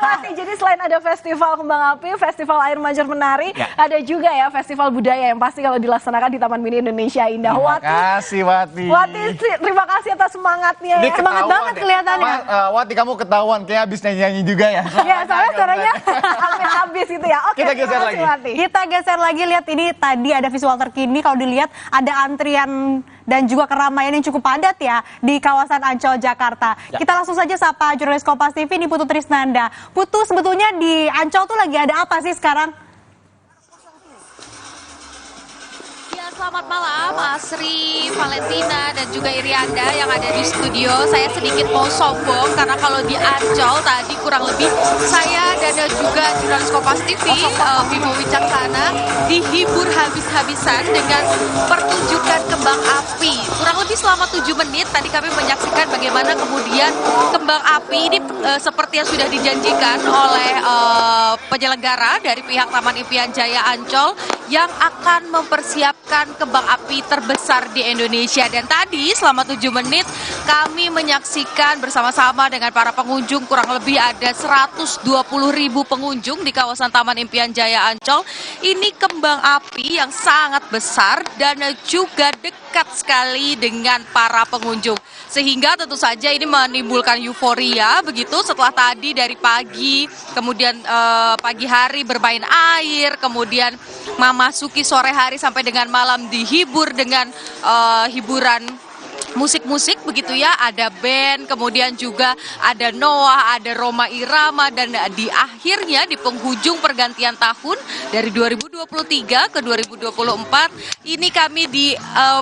Wati. Jadi selain ada festival kembang api, festival air mancur menari, ada juga ya festival budaya yang pasti kalau dilaksanakan di Taman Mini Indonesia Indah. Terima kasih Wati. Wati, terima kasih atas semangatnya. Ya. Semangat banget kelihatannya. Wati, kamu ketahuan kayak habis nyanyi juga ya. Ya, soalnya suaranya hampir habis itu ya. Oke, kita geser lagi. Wati. Kita geser lagi, lihat ini tadi ada visual terkini. Kalau dilihat ada antrian dan juga keramaian yang cukup padat ya di kawasan Ancol, Jakarta. Ya. Kita langsung saja sapa jurnalis Kompas TV, ini Putu Trisnanda. Putu, sebetulnya di Ancol tuh lagi ada apa sih sekarang? Selamat malam, Asri, Valentina, dan juga Irianda yang ada di studio. Saya sedikit mau sombong karena kalau di Ancol tadi kurang lebih saya dan juga jurnalis Kompas TV, Bimo Wicaksana, dihibur habis-habisan dengan pertunjukan kembang api. Kurang lebih selama 7 menit tadi kami menyaksikan bagaimana kemudian kembang api ini seperti yang sudah dijanjikan oleh penyelenggara dari pihak Taman Impian Jaya Ancol yang akan mempersiapkan kembang api terbesar di Indonesia. Dan tadi selama 7 menit kami menyaksikan bersama-sama dengan para pengunjung, kurang lebih ada 120.000 pengunjung di kawasan Taman Impian Jaya Ancol. Ini kembang api yang sangat besar dan juga dekat sekali dengan para pengunjung. Sehingga tentu saja ini menimbulkan euforia begitu setelah tadi dari pagi, kemudian pagi hari bermain air, kemudian memasuki sore hari sampai dengan malam dihibur dengan hiburan musik-musik begitu ya, ada band, kemudian juga ada Noah, ada Roma Irama, dan di akhirnya di penghujung pergantian tahun dari 2023 ke 2024 ini kami di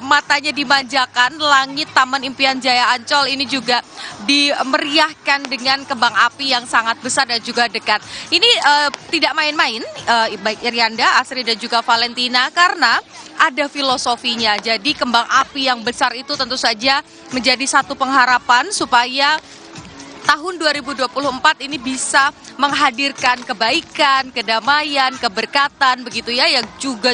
matanya dimanjakan, langit Taman Impian Jaya Ancol ini juga dimeriahkan dengan kembang api yang sangat besar dan juga dekat. Ini tidak main-main, baik Irianda, Asri dan juga Valentina, karena ada filosofinya. Jadi kembang api yang besar itu tentu saja menjadi satu pengharapan supaya tahun 2024 ini bisa menghadirkan kebaikan, kedamaian, keberkatan begitu ya, yang juga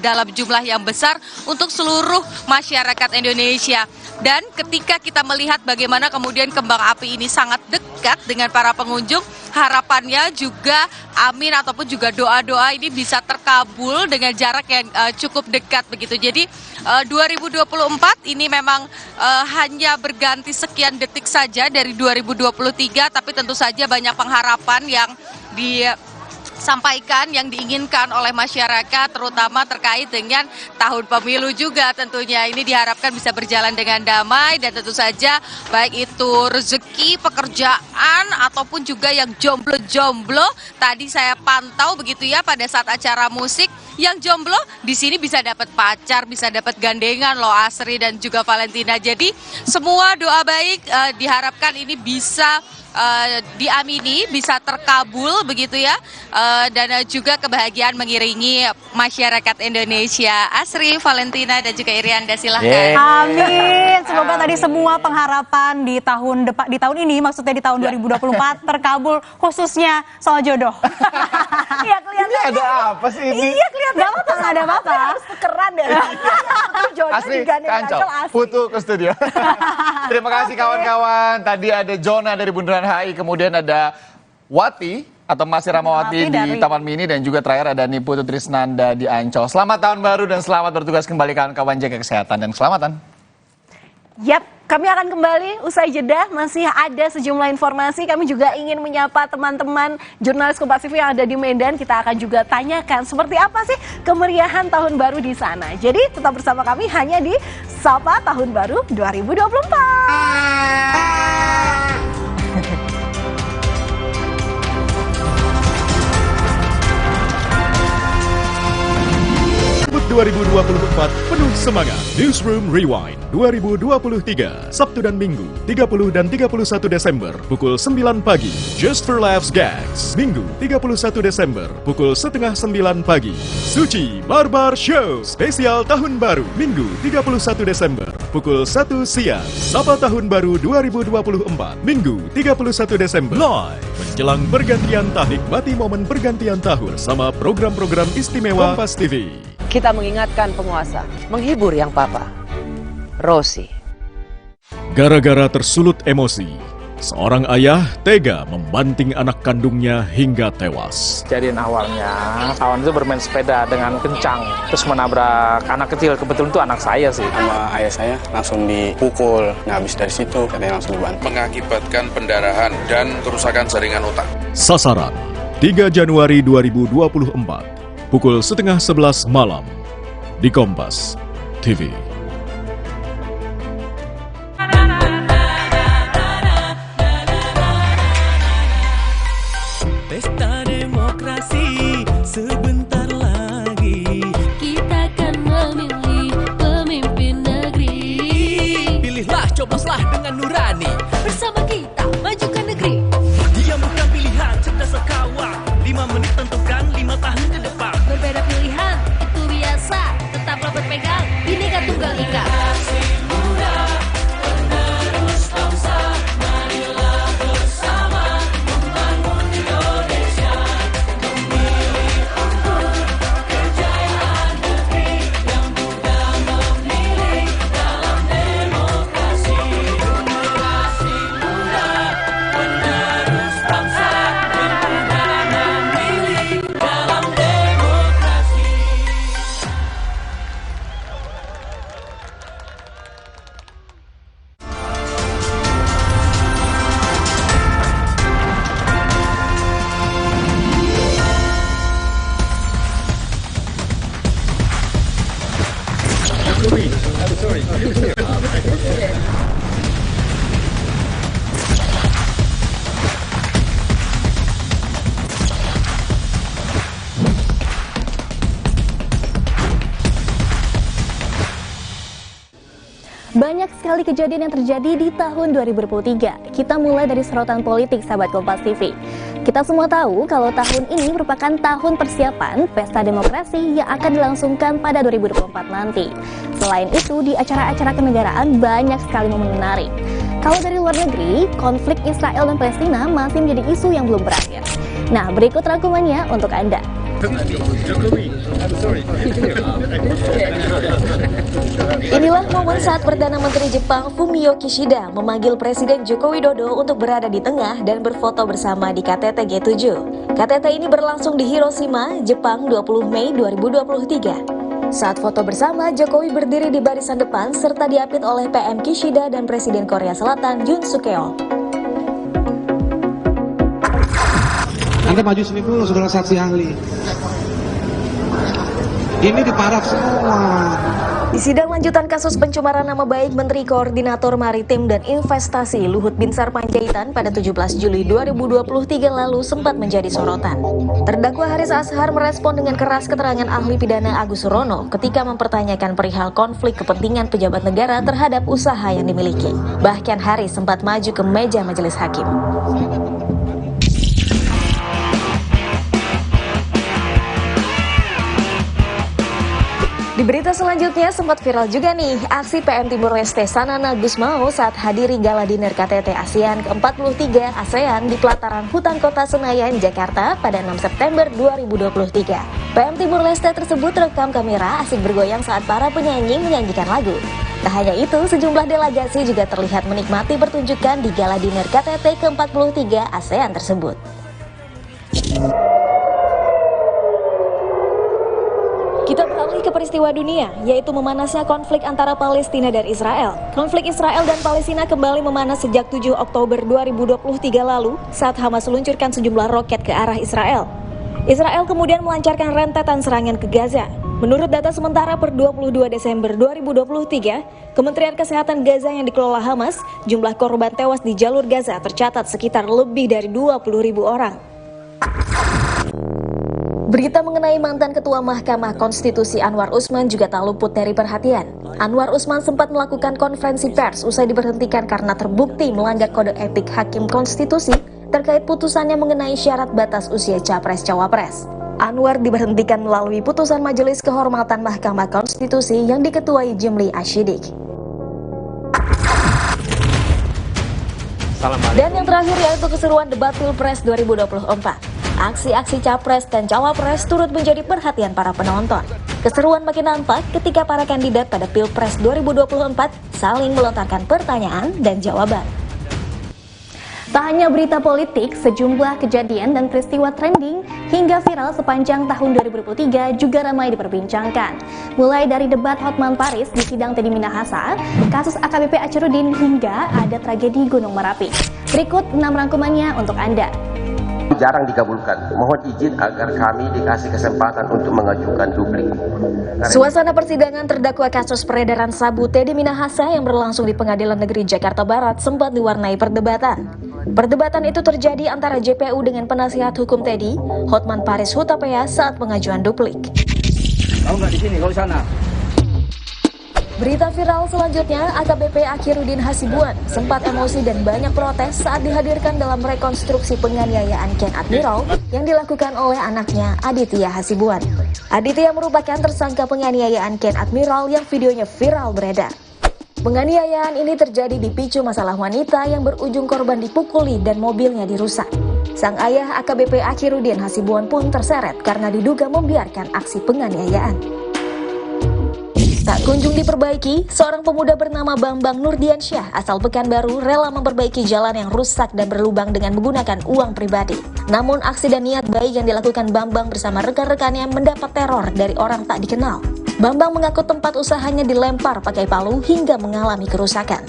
dalam jumlah yang besar untuk seluruh masyarakat Indonesia. Dan ketika kita melihat bagaimana kemudian kembang api ini sangat dekat dengan para pengunjung, harapannya juga amin ataupun juga doa-doa ini bisa terkabul dengan jarak yang cukup dekat begitu. Jadi 2024 ini memang hanya berganti sekian detik saja dari 2023, tapi tentu saja banyak pengharapan yang disampaikan, yang diinginkan oleh masyarakat, terutama terkait dengan tahun pemilu juga tentunya. Ini diharapkan bisa berjalan dengan damai dan tentu saja baik itu rezeki, pekerjaan, ataupun juga yang jomblo-jomblo. Tadi saya pantau begitu ya pada saat acara musik, yang jomblo di sini bisa dapat pacar, bisa dapat gandengan loh Asri dan juga Valentina. Jadi semua doa baik diharapkan ini bisa diamini, bisa terkabul begitu ya, dan juga kebahagiaan mengiringi masyarakat Indonesia. Asri, Valentina, dan juga Irianda, silahkan. Amin. Semoga tadi semua pengharapan di tahun ini, maksudnya di tahun 2024 terkabul, khususnya soal jodoh. Iya, kelihatannya ada apa sih ini? Iya, kelihatan. Gak apa-apa, gak ada apa-apa. Harus tukeran deh. Asli, Ancol, Putu ke studio. Terima kasih kawan-kawan. Tadi ada Jona dari Bundaran HI, kemudian ada Wati atau Masih Ramawati di Taman Mini, dan juga terakhir ada Niputu Trisnanda di Ancol. Selamat tahun baru dan selamat bertugas kembali kawan-kawan, jaga kesehatan dan keselamatan. Yap, kami akan kembali usai jeda. Masih ada sejumlah informasi. Kami juga ingin menyapa teman-teman jurnalis Kompas TV yang ada di Medan. Kita akan juga tanyakan seperti apa sih kemeriahan tahun baru di sana. Jadi tetap bersama kami hanya di Sapa Tahun Baru 2024. 2024 penuh semangat. Newsroom Rewind 2023 Sabtu dan Minggu 30 dan 31 Desember pukul 9 pagi. Just for Laughs Gags Minggu 31 Desember pukul setengah 9 pagi. Suci Barbar Show spesial Tahun Baru Minggu 31 Desember pukul 1 siang. Sapa Tahun Baru 2024 Minggu 31 Desember live menjelang pergantian tahun. Nikmati momen pergantian tahun sama program-program istimewa Kompas TV. Kita mengingatkan penguasa, menghibur yang papa. Rosi. Gara-gara tersulut emosi, seorang ayah tega membanting anak kandungnya hingga tewas. Kejadian awalnya, kawan itu bermain sepeda dengan kencang, terus menabrak anak kecil. Kebetulan itu anak saya sih. Sama ayah saya langsung dipukul. Nah, habis dari situ katanya langsung dibanting. Mengakibatkan pendarahan dan kerusakan jaringan otak. Sasaran 3 Januari 2024 pukul setengah 11 malam di Kompas TV. Pesta demokrasi sebentar lagi. Kita akan memilih pemimpin negeri. Pilihlah, cobloslah dengan nurani. Bersama kita majukan negeri. Dia bukan pilihan, cerdas kawan. 5 menit tentukan 5 tahun ke depan. Berbeda pilihan, itu biasa. Tetaplah berpegang, Bhinneka Tunggal Ika. Banyak sekali kejadian yang terjadi di tahun 2023. Kita mulai dari sorotan politik, sahabat Kompas TV. Kita semua tahu kalau tahun ini merupakan tahun persiapan pesta demokrasi yang akan dilangsungkan pada 2024 nanti. Selain itu, di acara-acara kenegaraan banyak sekali momen menarik. Kalau dari luar negeri, konflik Israel dan Palestina masih menjadi isu yang belum berakhir. Nah, berikut rangkumannya untuk Anda. Inilah momen saat Perdana Menteri Jepang Fumio Kishida memanggil Presiden Joko Widodo untuk berada di tengah dan berfoto bersama di KTT G7. KTT ini berlangsung di Hiroshima, Jepang 20 Mei 2023. Saat foto bersama, Jokowi berdiri di barisan depan serta diapit oleh PM Kishida dan Presiden Korea Selatan Yoon Suk Yeol. Anda maju sini dulu, saudara saksi ahli. Ini diparaf semua. Di sidang lanjutan kasus pencemaran nama baik Menteri Koordinator Maritim dan Investasi Luhut Binsar Panjaitan pada 17 Juli 2023 lalu sempat menjadi sorotan. Terdakwa Haris Azhar merespon dengan keras keterangan ahli pidana Agus Surono ketika mempertanyakan perihal konflik kepentingan pejabat negara terhadap usaha yang dimiliki. Bahkan Haris sempat maju ke meja majelis hakim. Di berita selanjutnya sempat viral juga nih aksi PM Timur Leste Sanana Gusmao saat hadiri gala dinner KTT ASEAN ke-43 ASEAN di pelataran Hutan Kota Senayan, Jakarta pada 6 September 2023. PM Timur Leste tersebut rekam kamera asik bergoyang saat para penyanyi menyanyikan lagu. Tak hanya itu, sejumlah delegasi juga terlihat menikmati pertunjukan di gala dinner KTT ke-43 ASEAN tersebut. Kita beralih ke peristiwa dunia, yaitu memanasnya konflik antara Palestina dan Israel. Konflik Israel dan Palestina kembali memanas sejak 7 Oktober 2023 lalu saat Hamas meluncurkan sejumlah roket ke arah Israel. Israel kemudian melancarkan rentetan serangan ke Gaza. Menurut data sementara per 22 Desember 2023, Kementerian Kesehatan Gaza yang dikelola Hamas, jumlah korban tewas di jalur Gaza tercatat sekitar lebih dari 20.000 orang. Berita mengenai mantan Ketua Mahkamah Konstitusi Anwar Usman juga tak luput dari perhatian. Anwar Usman sempat melakukan konferensi pers usai diberhentikan karena terbukti melanggar kode etik Hakim Konstitusi terkait putusannya mengenai syarat batas usia Capres-Cawapres. Anwar diberhentikan melalui putusan Majelis Kehormatan Mahkamah Konstitusi yang diketuai Jimli Ashidik. Dan yang terakhir yaitu keseruan debat Pilpres 2024. Aksi-aksi Capres dan Cawapres turut menjadi perhatian para penonton. Keseruan makin nampak ketika para kandidat pada Pilpres 2024 saling melontarkan pertanyaan dan jawaban. Tak hanya berita politik, sejumlah kejadian dan peristiwa trending hingga viral sepanjang tahun 2023 juga ramai diperbincangkan. Mulai dari debat Hotman Paris di sidang Teddy Minahasa, kasus AKBP Acherudin hingga ada tragedi Gunung Merapi. Berikut 6 rangkumannya untuk Anda. Jarang dikabulkan. Mohon izin agar kami dikasih kesempatan untuk mengajukan duplik. Suasana persidangan terdakwa kasus peredaran sabu Teddy Minahasa yang berlangsung di Pengadilan Negeri Jakarta Barat sempat diwarnai perdebatan. Perdebatan itu terjadi antara JPU dengan penasihat hukum Teddy, Hotman Paris Hutapea saat pengajuan duplik. Kalau nggak di sini, kalau di sana. Berita viral selanjutnya, AKBP Akhiruddin Hasibuan sempat emosi dan banyak protes saat dihadirkan dalam rekonstruksi penganiayaan Ken Admiral yang dilakukan oleh anaknya Aditya Hasibuan. Aditya merupakan tersangka penganiayaan Ken Admiral yang videonya viral beredar. Penganiayaan ini terjadi dipicu masalah wanita yang berujung korban dipukuli dan mobilnya dirusak. Sang ayah AKBP Akhiruddin Hasibuan pun terseret karena diduga membiarkan aksi penganiayaan. Tak kunjung diperbaiki, seorang pemuda bernama Bambang Nurdiansyah asal Pekanbaru rela memperbaiki jalan yang rusak dan berlubang dengan menggunakan uang pribadi. Namun aksi dan niat baik yang dilakukan Bambang bersama rekan-rekannya mendapat teror dari orang tak dikenal. Bambang mengaku tempat usahanya dilempar pakai palu hingga mengalami kerusakan.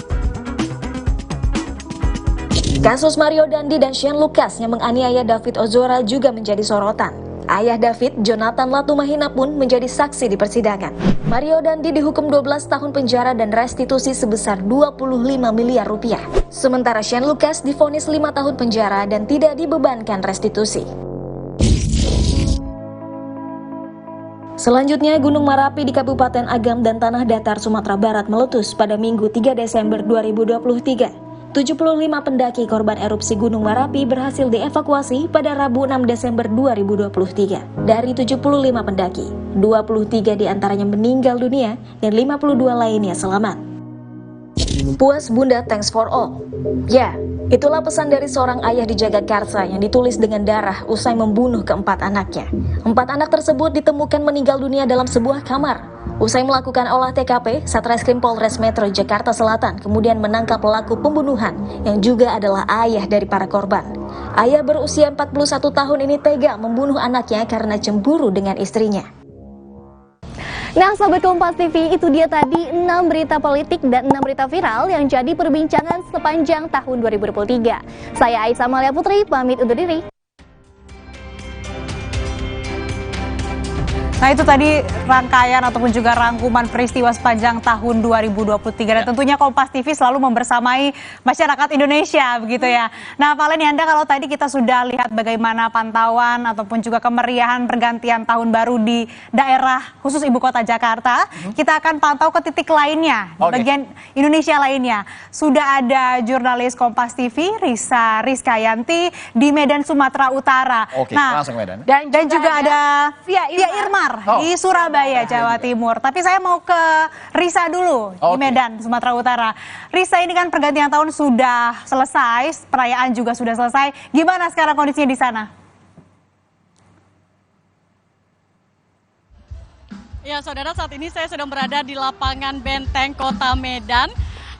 Kasus Mario Dandi dan Shane Lucas yang menganiaya David Ozora juga menjadi sorotan. Ayah David, Jonathan Latumahina pun menjadi saksi di persidangan. Mario Dandi dihukum 12 tahun penjara dan restitusi sebesar 25 miliar rupiah. Sementara Shane Lucas divonis 5 tahun penjara dan tidak dibebankan restitusi. Selanjutnya, Gunung Merapi di Kabupaten Agam dan Tanah Datar, Sumatera Barat meletus pada Minggu 3 Desember 2023. 75 pendaki korban erupsi Gunung Merapi berhasil dievakuasi pada Rabu 6 Desember 2023. Dari 75 pendaki, 23 diantaranya meninggal dunia dan 52 lainnya selamat. Puas Bunda, thanks for all. Ya, itulah pesan dari seorang ayah di Jagakarsa yang ditulis dengan darah usai membunuh keempat anaknya. 4 anak tersebut ditemukan meninggal dunia dalam sebuah kamar. Usai melakukan olah TKP, Satreskrim Polres Metro Jakarta Selatan kemudian menangkap pelaku pembunuhan yang juga adalah ayah dari para korban. Ayah berusia 41 tahun ini tega membunuh anaknya karena cemburu dengan istrinya. Nah, Sobat Kompas TV, itu dia tadi 6 berita politik dan 6 berita viral yang jadi perbincangan sepanjang tahun 2023. Saya Aisyah Malia Putri, pamit undur diri. Nah, itu tadi rangkaian ataupun juga rangkuman peristiwa sepanjang tahun 2023 dan tentunya Kompas TV selalu membersamai masyarakat Indonesia begitu ya. Nah, Valen, Anda kalau tadi kita sudah lihat bagaimana pantauan ataupun juga kemeriahan pergantian tahun baru di daerah khusus ibu kota Jakarta, kita akan pantau ke titik lainnya, bagian Indonesia lainnya. Sudah ada jurnalis Kompas TV Risa Rizkyanti di Medan, Sumatera Utara. Nah, langsung Medan. Dan juga ada Via Irmar di Surabaya, Jawa Timur. Tapi saya mau ke Risa dulu di Medan, Sumatera Utara. Risa, ini kan pergantian tahun sudah selesai, perayaan juga sudah selesai. Gimana sekarang kondisinya di sana? Ya, saudara, saat ini saya sedang berada di lapangan Benteng Kota Medan.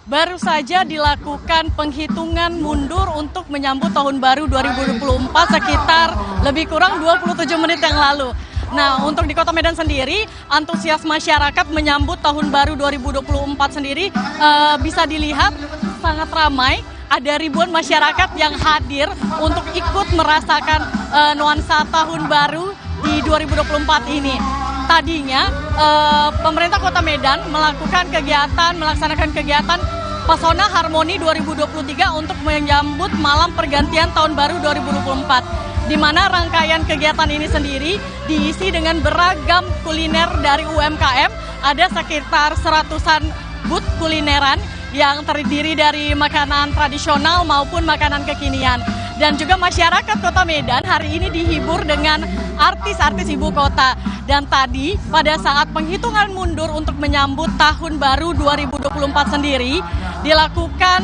Baru saja dilakukan penghitungan mundur untuk menyambut tahun baru 2024 sekitar lebih kurang 27 menit yang lalu. Nah, untuk di Kota Medan sendiri, antusias masyarakat menyambut tahun baru 2024 sendiri bisa dilihat sangat ramai. Ada ribuan masyarakat yang hadir untuk ikut merasakan nuansa tahun baru di 2024 ini. Tadinya pemerintah Kota Medan melaksanakan kegiatan Pesona Harmoni 2023 untuk menyambut malam pergantian tahun baru 2024. Di mana rangkaian kegiatan ini sendiri diisi dengan beragam kuliner dari UMKM. Ada sekitar 100-an booth kulineran yang terdiri dari makanan tradisional maupun makanan kekinian. Dan juga masyarakat Kota Medan hari ini dihibur dengan artis-artis ibu kota. Dan tadi pada saat penghitungan mundur untuk menyambut tahun baru 2024 sendiri, dilakukan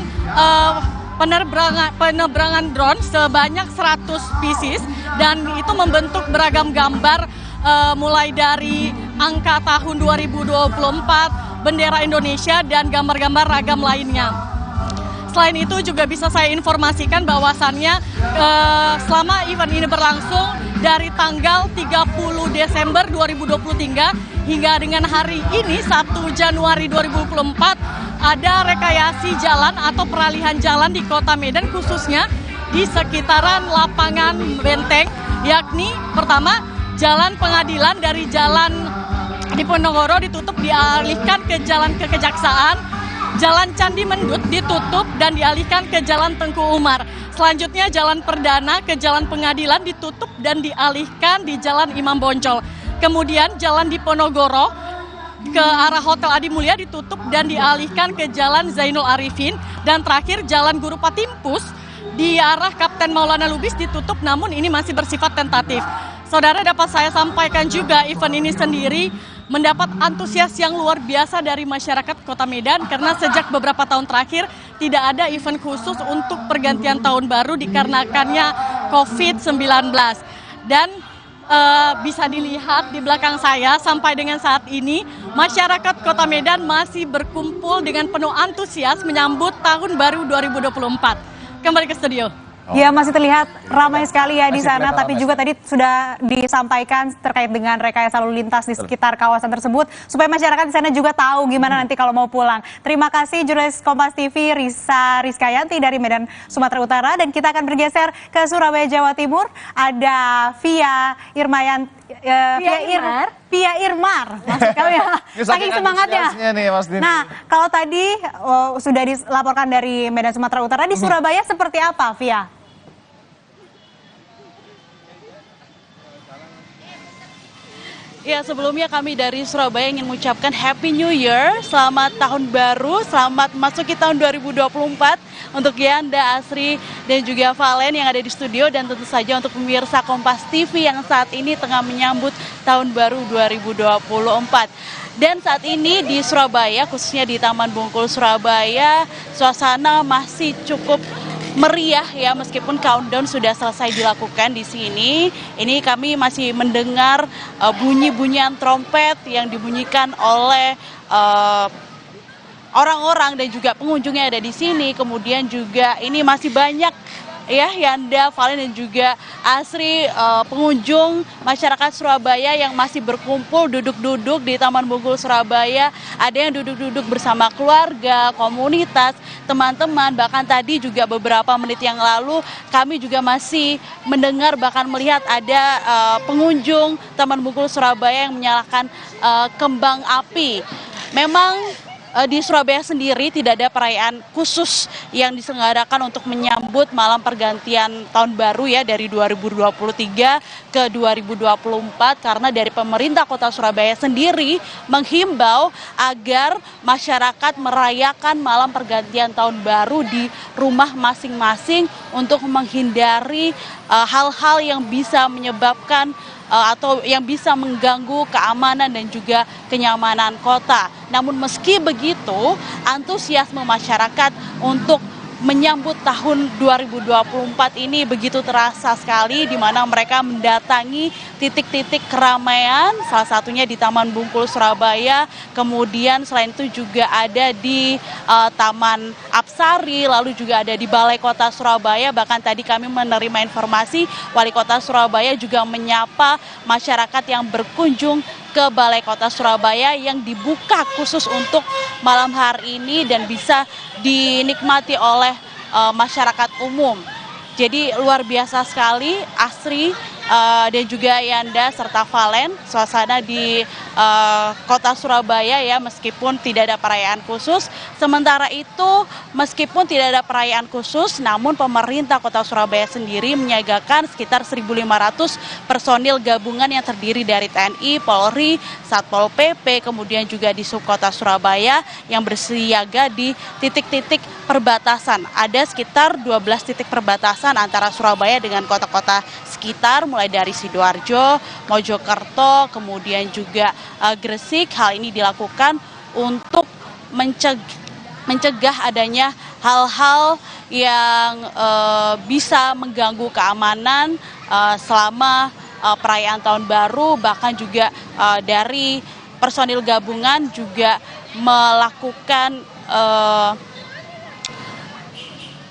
penerbangan drone sebanyak 100 pieces dan itu membentuk beragam gambar mulai dari angka tahun 2024, bendera Indonesia dan gambar-gambar ragam lainnya. Selain itu juga bisa saya informasikan bahwasannya selama event ini berlangsung dari tanggal 30 Desember 2023 hingga dengan hari ini 1 Januari 2024 ada rekayasi jalan atau peralihan jalan di Kota Medan khususnya di sekitaran lapangan Benteng, yakni pertama Jalan Pengadilan dari Jalan Diponegoro ditutup dialihkan ke Jalan Kekejaksaan. Jalan Candi Mendut ditutup dan dialihkan ke Jalan Tengku Umar. Selanjutnya Jalan Perdana ke Jalan Pengadilan ditutup dan dialihkan di Jalan Imam Bonjol. Kemudian Jalan Diponegoro ke arah Hotel Adi Mulia ditutup dan dialihkan ke Jalan Zainul Arifin. Dan terakhir Jalan Guru Patimpus di arah Kapten Maulana Lubis ditutup, namun ini masih bersifat tentatif. Saudara, dapat saya sampaikan juga event ini sendiri mendapat antusias yang luar biasa dari masyarakat Kota Medan karena sejak beberapa tahun terakhir tidak ada event khusus untuk pergantian tahun baru dikarenakannya COVID-19. Dan bisa dilihat di belakang saya sampai dengan saat ini masyarakat Kota Medan masih berkumpul dengan penuh antusias menyambut tahun baru 2024. Kembali ke studio. Ya, masih terlihat ramai sekali ya di sana, tapi juga tadi sudah disampaikan terkait dengan rekayasa lalu lintas di sekitar kawasan tersebut, supaya masyarakat di sana juga tahu gimana nanti kalau mau pulang. Terima kasih jurnalis Kompas TV Risa Rizkyanti dari Medan, Sumatera Utara, dan kita akan bergeser ke Surabaya, Jawa Timur. Ada Via Irmar, maksud kami ya, saking semangatnya. Nah, kalau tadi sudah dilaporkan dari Medan, Sumatera Utara, di Surabaya seperti apa, Via? Ya, sebelumnya kami dari Surabaya ingin mengucapkan Happy New Year, selamat tahun baru, selamat masuki tahun 2024 untuk Yanda, Asri, dan juga Valen yang ada di studio, dan tentu saja untuk pemirsa Kompas TV yang saat ini tengah menyambut tahun baru 2024. Dan saat ini di Surabaya, khususnya di Taman Bungkul Surabaya, suasana masih cukup meriah ya, meskipun countdown sudah selesai dilakukan di sini. Ini kami masih mendengar bunyi-bunyian trompet yang dibunyikan oleh orang-orang dan juga pengunjung yang ada di sini. Kemudian juga ini masih banyak ya, Yanda, Valen, dan juga Asri, pengunjung masyarakat Surabaya yang masih berkumpul duduk-duduk di Taman Bungkul Surabaya. Ada yang duduk-duduk bersama keluarga, komunitas, teman-teman. Bahkan tadi juga beberapa menit yang lalu kami juga masih mendengar, bahkan melihat ada pengunjung Taman Bungkul Surabaya yang menyalakan kembang api. Memang di Surabaya sendiri tidak ada perayaan khusus yang diselenggarakan untuk menyambut malam pergantian tahun baru ya, dari 2023 ke 2024, karena dari pemerintah Kota Surabaya sendiri menghimbau agar masyarakat merayakan malam pergantian tahun baru di rumah masing-masing untuk menghindari hal-hal yang bisa menyebabkan atau yang bisa mengganggu keamanan dan juga kenyamanan kota. Namun meski begitu, antusiasme masyarakat untuk menyambut tahun 2024 ini begitu terasa sekali, di mana mereka mendatangi titik-titik keramaian, salah satunya di Taman Bungkul Surabaya, kemudian selain itu juga ada di Taman Apsari, lalu juga ada di Balai Kota Surabaya. Bahkan tadi kami menerima informasi Wali Kota Surabaya juga menyapa masyarakat yang berkunjung ke Balai Kota Surabaya yang dibuka khusus untuk malam hari ini dan bisa dinikmati oleh masyarakat umum. Jadi luar biasa sekali, Asri dan juga Yanda serta Valen, suasana di Kota Surabaya ya, meskipun tidak ada perayaan khusus. Sementara itu, meskipun tidak ada perayaan khusus, namun pemerintah Kota Surabaya sendiri menyiagakan sekitar 1.500 personil gabungan yang terdiri dari TNI, Polri, Satpol PP, kemudian juga di Subkota Surabaya yang bersiaga di titik-titik perbatasan. Ada sekitar 12 titik perbatasan antara Surabaya dengan kota-kota sekitar, mulai dari Sidoarjo, Mojokerto, kemudian juga Gresik. Hal ini dilakukan untuk mencegah adanya hal-hal yang bisa mengganggu keamanan selama perayaan Tahun Baru. Bahkan juga dari personil gabungan juga melakukan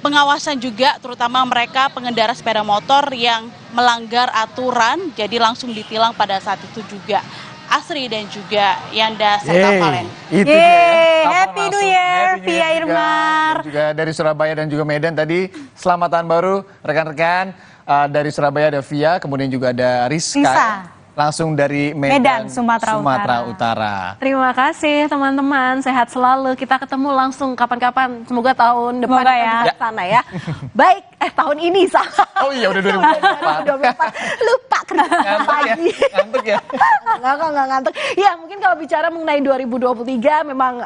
pengawasan juga, terutama mereka pengendara sepeda motor yang melanggar aturan, jadi langsung ditilang pada saat itu juga. Asri dan juga Yanda serta Valen. Itu dia ya. Happy New Year, Via Irmar. Juga dari Surabaya dan juga Medan tadi. Selamat tahun baru rekan-rekan. Dari Surabaya ada Via, kemudian juga ada Rizka. Langsung dari Medan, Sumatera Utara. Terima kasih teman-teman, sehat selalu. Kita ketemu langsung kapan-kapan, semoga tahun depan ya. Sana ya. Baik, tahun ini salah. Oh iya, udah 2024. Lupa kerja pagi. Ngantuk ya? Nggak ngantuk. Ya mungkin kalau bicara mengenai 2023 memang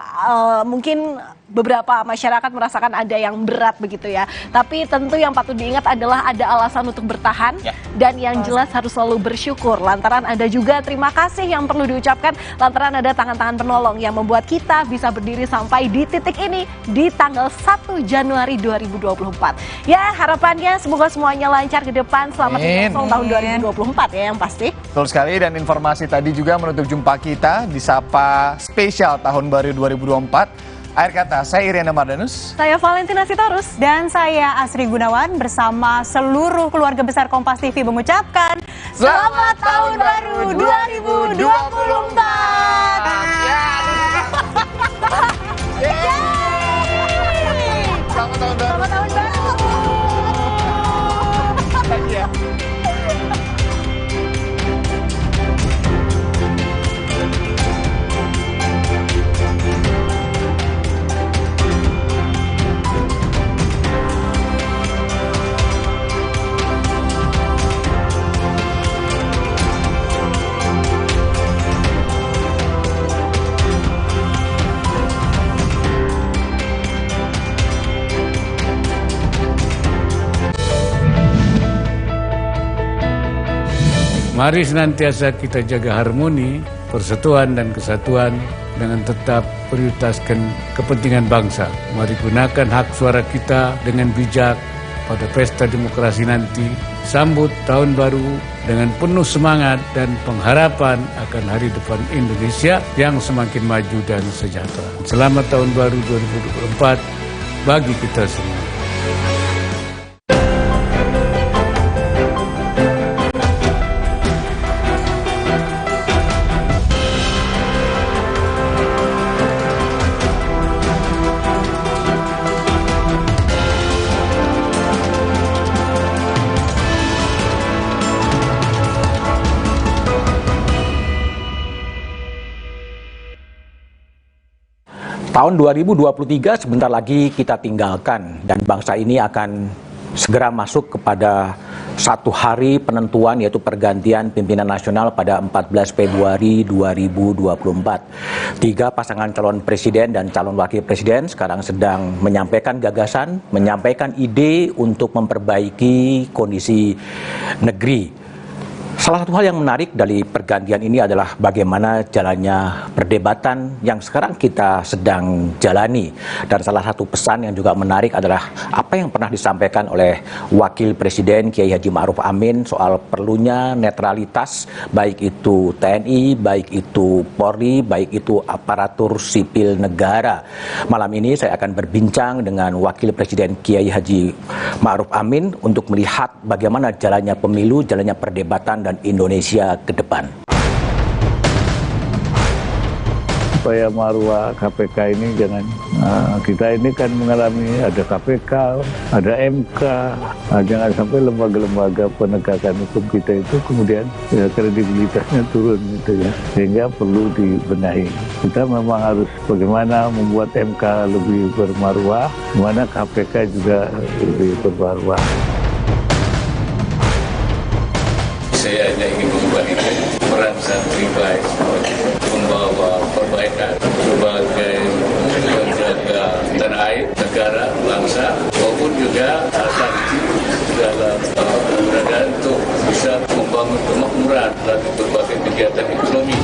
mungkin beberapa masyarakat merasakan ada yang berat begitu ya. Tapi tentu yang patut diingat adalah ada alasan untuk bertahan dan yang jelas harus selalu bersyukur. Lantaran ada juga terima kasih yang perlu diucapkan lantaran ada tangan-tangan penolong yang membuat kita bisa berdiri sampai di titik ini di tanggal 1 Januari 2024. Ya harapannya semoga semuanya lancar ke depan. Selamat menyongsong tahun 2024 ya yang pasti. Betul sekali, dan informasi tadi juga menutup jumpa kita di Sapa Spesial Tahun Baru 2024. Akhir kata, saya Iriana Mardanus. Saya Valentina Sitorus. Dan saya Asri Gunawan bersama seluruh keluarga besar Kompas TV mengucapkan Selamat Tahun Baru 2024. Selamat Tahun Baru. Selamat Tahun Baru. Mari senantiasa kita jaga harmoni, persatuan dan kesatuan dengan tetap prioritaskan kepentingan bangsa. Mari gunakan hak suara kita dengan bijak pada pesta demokrasi nanti. Sambut tahun baru dengan penuh semangat dan pengharapan akan hari depan Indonesia yang semakin maju dan sejahtera. Selamat tahun baru 2024 bagi kita semua. Tahun 2023 sebentar lagi kita tinggalkan dan bangsa ini akan segera masuk kepada satu hari penentuan, yaitu pergantian pimpinan nasional pada 14 Februari 2024. 3 pasangan calon presiden dan calon wakil presiden sekarang sedang menyampaikan gagasan, menyampaikan ide untuk memperbaiki kondisi negeri. Salah satu hal yang menarik dari pergantian ini adalah bagaimana jalannya perdebatan yang sekarang kita sedang jalani. Dan salah satu pesan yang juga menarik adalah apa yang pernah disampaikan oleh Wakil Presiden Kiai Haji Ma'ruf Amin soal perlunya netralitas, baik itu TNI, baik itu Polri, baik itu aparatur sipil negara. Malam ini saya akan berbincang dengan Wakil Presiden Kiai Haji Ma'ruf Amin untuk melihat bagaimana jalannya pemilu, jalannya perdebatan dan Indonesia ke depan. Supaya marwah KPK ini jangan, kita ini kan mengalami ada KPK, ada MK, jangan sampai lembaga-lembaga penegakan hukum kita itu kemudian ya, kredibilitasnya turun gitu ya, sehingga perlu dibenahi. Kita memang harus bagaimana membuat MK lebih bermarwah, bagaimana KPK juga lebih bermarwah. Saya hanya ingin mengembalikan peran santri baik membawa perbaikan sebagai penjaga tanah air, negara, bangsa, maupun juga santri dalam keberadaan untuk bisa membangun kemakmuran melalui berbagai kegiatan ekonomi.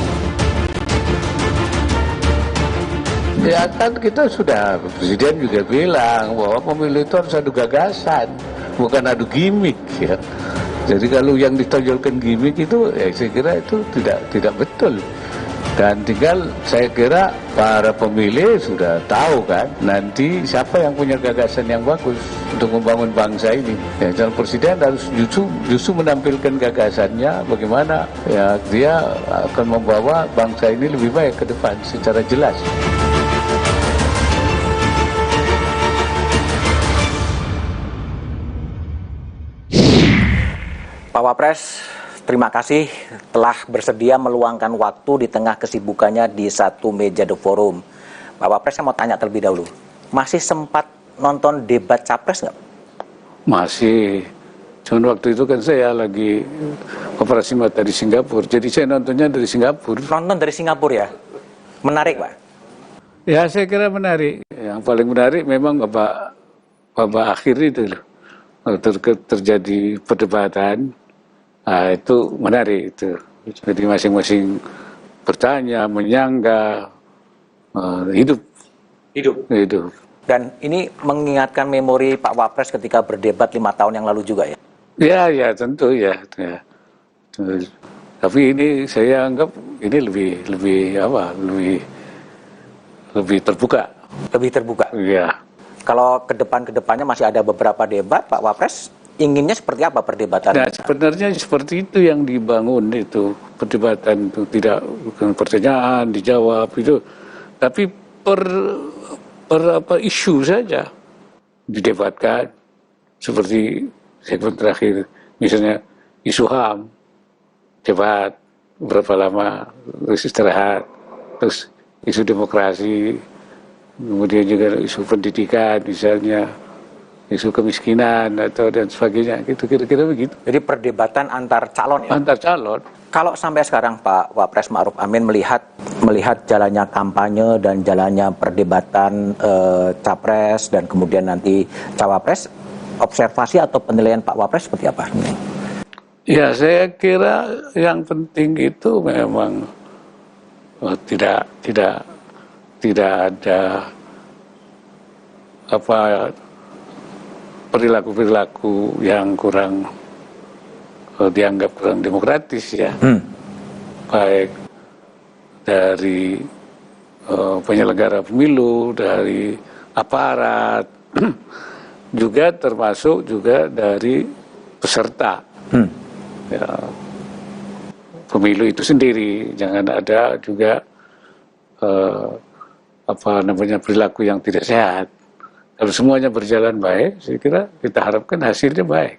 Ya kan kita sudah, Presiden juga bilang bahwa pemilu itu harus adu gagasan, bukan adu gimmick ya. Jadi kalau yang ditonjolkan gimmick itu, ya saya kira itu tidak betul. Dan tinggal saya kira para pemilih sudah tahu kan, nanti siapa yang punya gagasan yang bagus untuk membangun bangsa ini. Ya, calon presiden harus justru menampilkan gagasannya, bagaimana ya dia akan membawa bangsa ini lebih baik ke depan secara jelas. Pak Wapres, terima kasih telah bersedia meluangkan waktu di tengah kesibukannya di satu meja The Forum. Pak Wapres, saya mau tanya terlebih dahulu, masih sempat nonton debat capres nggak? Masih, cuman waktu itu kan saya lagi operasi mata di Singapura, jadi saya nontonnya dari Singapura. Nonton dari Singapura ya? Menarik Pak? Ya saya kira menarik. Yang paling menarik memang babak akhir itu loh. Terjadi perdebatan. Nah, itu menarik itu. Jadi masing-masing bertanya, menyanggah, hidup. Dan ini mengingatkan memori Pak Wapres ketika berdebat 5 tahun yang lalu juga ya? Ya tentu ya. Tapi ini saya anggap ini lebih terbuka. Lebih terbuka? Iya. Kalau kedepannya masih ada beberapa debat, Pak Wapres inginnya seperti apa perdebatan? Nah, sebenarnya seperti itu yang dibangun itu, perdebatan itu tidak bukan pertanyaan dijawab itu, tapi per isu saja didebatkan. Seperti segmen terakhir, misalnya isu HAM, debat berapa lama, terus istirahat, terus isu demokrasi, kemudian juga isu pendidikan misalnya, isu kemiskinan atau dan sebagainya, gitu kira-kira begitu. Jadi perdebatan antar calon ya? Antar calon. Kalau sampai sekarang Pak Wapres Ma'ruf Amin melihat jalannya kampanye dan jalannya perdebatan capres dan kemudian nanti cawapres, observasi atau penilaian Pak Wapres seperti apa? Ya, saya kira yang penting itu memang tidak ada perilaku-perilaku yang kurang dianggap kurang demokratis ya, baik dari penyelenggara pemilu, dari aparat, juga termasuk juga dari peserta ya, pemilu itu sendiri. Jangan ada juga perilaku yang tidak sehat. Kalau semuanya berjalan baik, saya kira kita harapkan hasilnya baik.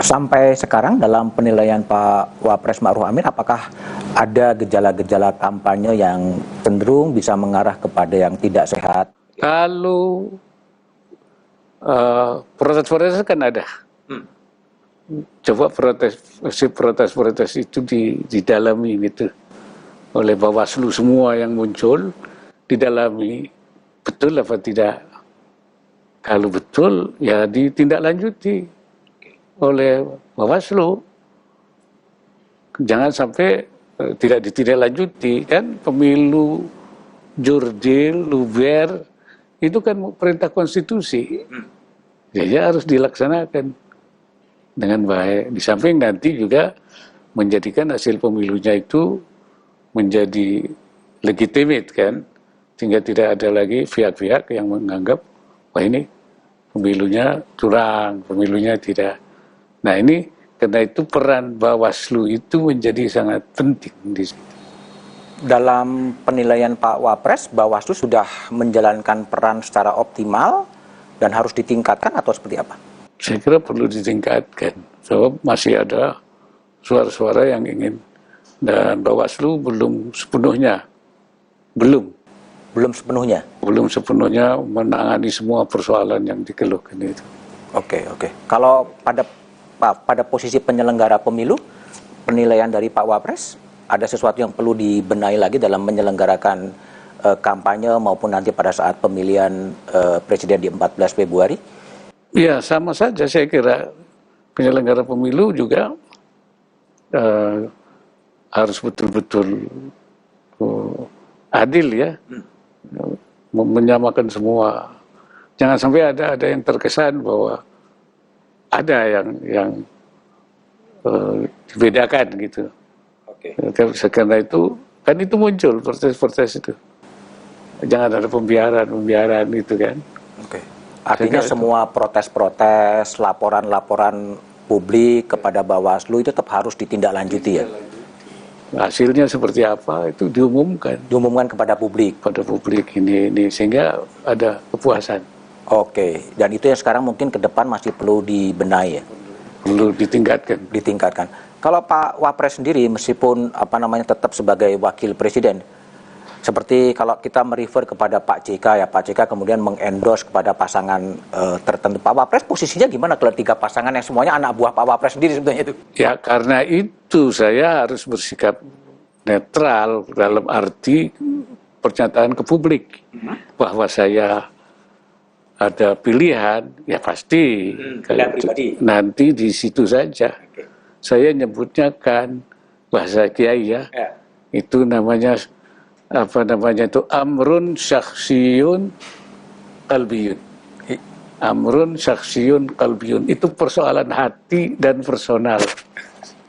Sampai sekarang dalam penilaian Pak Wapres Ma'ruf Amin, apakah ada gejala-gejala kampanye yang cenderung bisa mengarah kepada yang tidak sehat? Kalau protes-protes kan ada. Coba protes itu didalami gitu oleh Bawaslu, semua yang muncul didalami betul apa tidak. Kalau betul ya ditindaklanjuti oleh Bawaslu. Jangan sampai tidak ditindaklanjuti, kan pemilu jurdil, luber itu kan perintah konstitusi. Jadi harus dilaksanakan dengan baik. Di samping nanti juga menjadikan hasil pemilunya itu menjadi legitimate kan, sehingga tidak ada lagi pihak-pihak yang menganggap wah ini pemilunya curang, pemilunya tidak. Nah ini karena itu peran Bawaslu itu menjadi sangat penting di situ. Dalam penilaian Pak Wapres, Bawaslu sudah menjalankan peran secara optimal dan harus ditingkatkan atau seperti apa? Saya kira perlu ditingkatkan, sebab masih ada suara-suara yang ingin, dan Bawaslu belum sepenuhnya menangani semua persoalan yang dikeluhkan itu. Oke. Kalau pada posisi penyelenggara pemilu, penilaian dari Pak Wapres, ada sesuatu yang perlu dibenahi lagi dalam menyelenggarakan kampanye maupun nanti pada saat pemilihan presiden di 14 Februari? Ya, sama saja saya kira penyelenggara pemilu juga harus betul-betul adil ya, menyamakan semua. Jangan sampai ada yang terkesan bahwa ada yang dibedakan gitu. Karena itu kan itu muncul protes itu. Jangan ada pembiaran itu kan. Artinya semua protes-protes, laporan-laporan publik kepada Bawaslu itu tetap harus ditindaklanjuti ya. Hasilnya seperti apa itu diumumkan kepada publik. Pada publik ini sehingga ada kepuasan. Oke, dan itu yang sekarang mungkin ke depan masih perlu dibenahi ya. Perlu ditingkatkan. Kalau Pak Wapres sendiri meskipun tetap sebagai wakil presiden, seperti kalau kita merefer kepada Pak JK ya, Pak JK kemudian mengendorse kepada pasangan tertentu. Pak Wapres posisinya gimana kalau tiga pasangan yang semuanya anak buah Pak Wapres sendiri sebetulnya itu? Ya karena itu saya harus bersikap netral dalam arti pernyataan ke publik bahwa saya ada pilihan, ya pasti nanti di situ saja. Saya nyebutnya kan bahasa kiai ya, itu namanya itu amrun syakhsiyun qalbiyun. Amrun syakhsiyun qalbiyun itu persoalan hati dan personal.